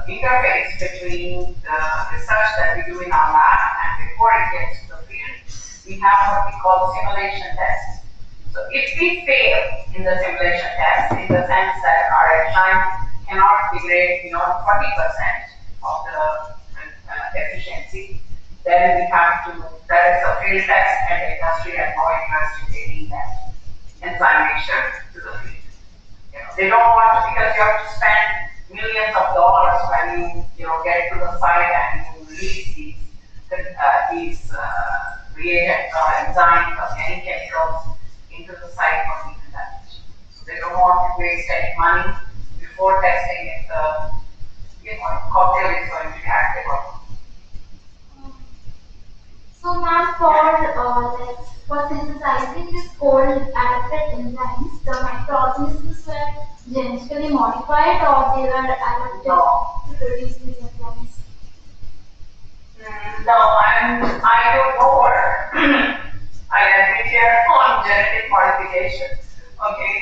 interface between the research that we do in our lab and before it gets to the field, we have what we call simulation tests. So if we fail in the simulation test, in the sense that our enzyme cannot degrade beyond 40% of the efficiency, then we have to, that is a field test, and the industry has no interest in taking that enzymation to the field. They don't want to, because you have to spend millions of dollars when you get to the site and you release these reagents or enzymes or any chemicals into the site for decontamination. So they don't want to waste any money before testing if the cocktail is going to be active or not. So ma'am, for synthesizing these cold adapted enzymes, the microorganisms were genetically modified or they were adapted to produce these enzymes? No, I don't know what I admit here on genetic modification. Okay.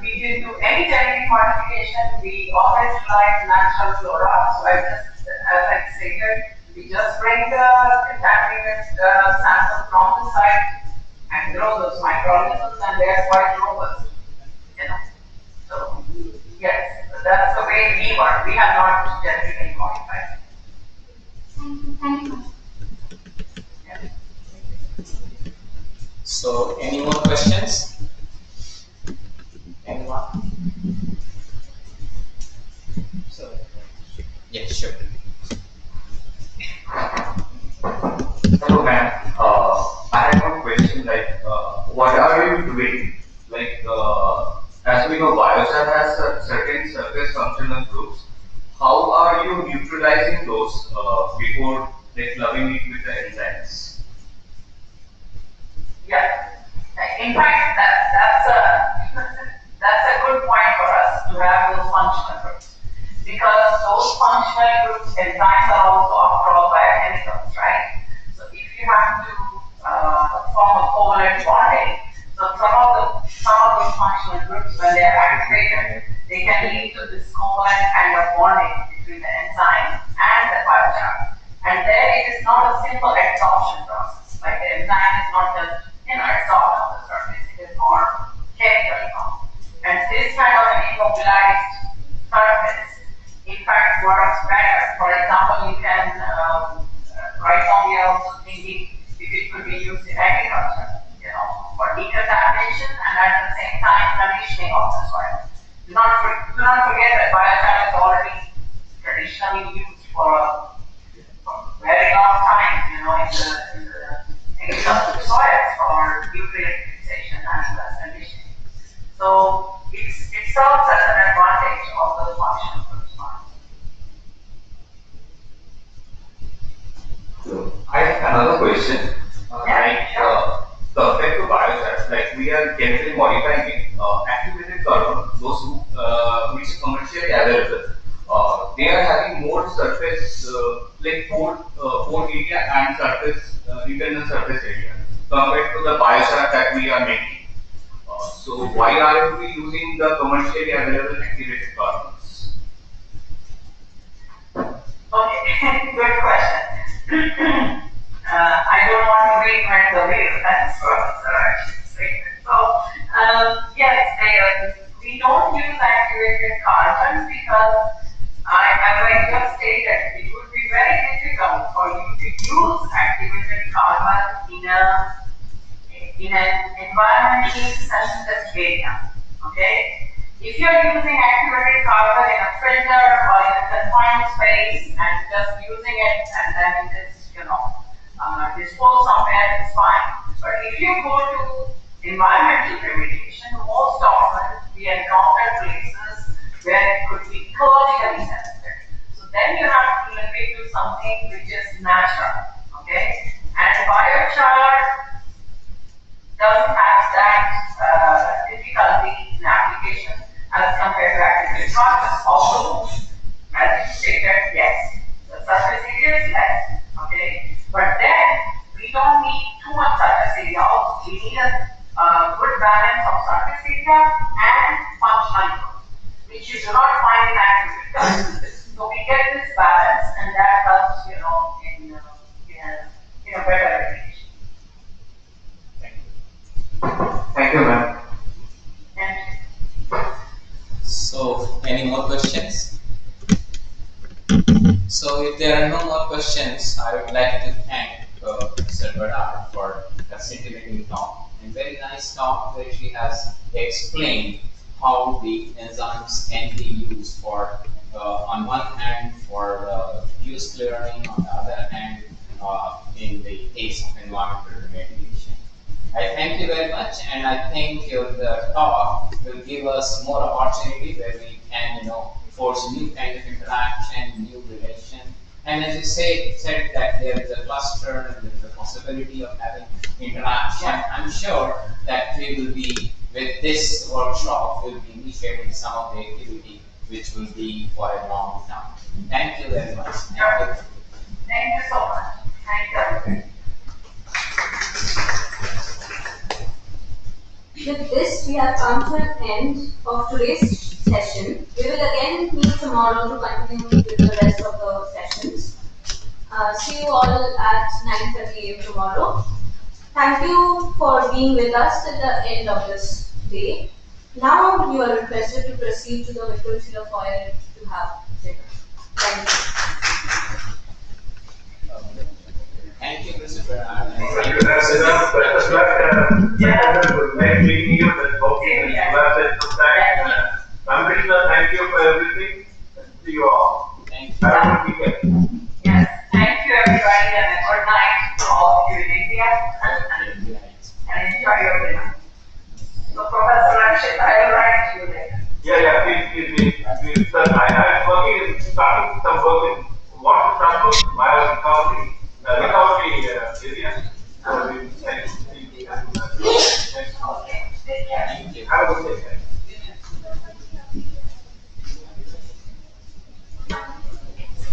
We didn't do any genetic modification. We always like natural flora. So as I stated, we just bring the contaminated sample from the site and grow those microorganisms, and they are quite robust. So yes, that's the way we work. We have not genetically modified. Thank you. So, any more questions? Anyone? So, yeah, sure. Hello, ma'am. I have one question. Like, what are you doing? Like, as we know, biochar has certain surface functional groups. How are you neutralizing those before clubbing it with the enzymes? Yeah. In fact, that's a good point for us to have those functional groups, because those functional groups, enzymes are also after all biochemicals, right? So if you have to form a covalent bonding, so some of those functional groups, when they are activated, they can lead to this covalent kind of bonding between the enzyme and the biochar. And then it is not a simple adsorption process. Like the enzyme is not just adsorbed on the surface, it is more chemically bound. And this kind of an immobilized surface, in fact, works better. For example, you can rhizome, we are also thinking if it could be used in agriculture, for decontamination and at the same time conditioning of the soil. Do not forget that biochar is already traditionally used for a very long time, in the agricultural soils for nutrient fixation as well as conditioning. So it serves as an advantage of the functional groups. I have another question. Compared to biochar, like we are chemically modifying it, activated carbon, those which are commercially available, they are having more surface, like pore area and surface, internal surface area compared to the biochar that we are making. So why aren't we using the commercially available activated carbons? Okay, good question. I don't want to reinvent the wheel. That's what I should say. So yes, we don't use activated carbon because as I just stated, it would be very difficult for you to use activated carbon in an environmentally sensitive area. Okay? If you're using activated carbon in a filter or in a confined space and just using it and then it is, disposed somewhere, it's fine. But if you go to environmental remediation, most often we encounter places where it could be ecologically sensitive. So then you have to limit to something which is natural. Okay? And biochar doesn't have that difficulty in application as compared to activated carbon. Although, as you stated, yes, the surface area is less, okay? But then, we don't need too much surface area also. We need a good balance of surface area and functional growth, which you do not find in activated carbon. So we get this balance and that helps, in a better application. Thank you, ma'am. So, any more questions? So, if there are no more questions, I would like to thank Mr. Bernard for the scintillating talk and very nice talk where she has explained how the enzymes can be used for, on one hand, for use clearing, on the other hand, in the case of environmental remediation. I thank you very much, and I think your talk will give us more opportunity where we can, force new kind of interaction, new relation. And as you said that there is a cluster and there is a possibility of having interaction. I'm sure that we will be, with this workshop, we'll be initiating some of the activity which will be for a long time. Thank you very much. Thank you so much. Thank you. With this, we have come to an end of today's session. We will again meet tomorrow to continue with the rest of the sessions. See you all at 9:30 a.m. tomorrow. Thank you for being with us at the end of this day. Now you are requested to proceed to the Victoria foyer to have dinner. Thank you. Thank you, Mr. Bernard. Thank you. That's enough. Nice meeting you. That's okay. Krishna, thank you for everything. See you all. Thank you. Have a good weekend. Yes. Thank you, everybody, and a good night to all of you in India. And enjoy your dinner. So, Professor Rakshit, I will write to you later. Yeah, please. I'm working, starting some work in water transport, recovery area. So, thank you. Okay. Take care. Thank you. Have a good day.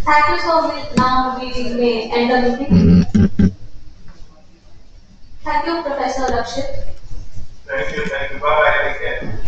Thank you so much. Now we may end the meeting. Thank you, Professor Rakshit. Thank you. Bye-bye. Take care.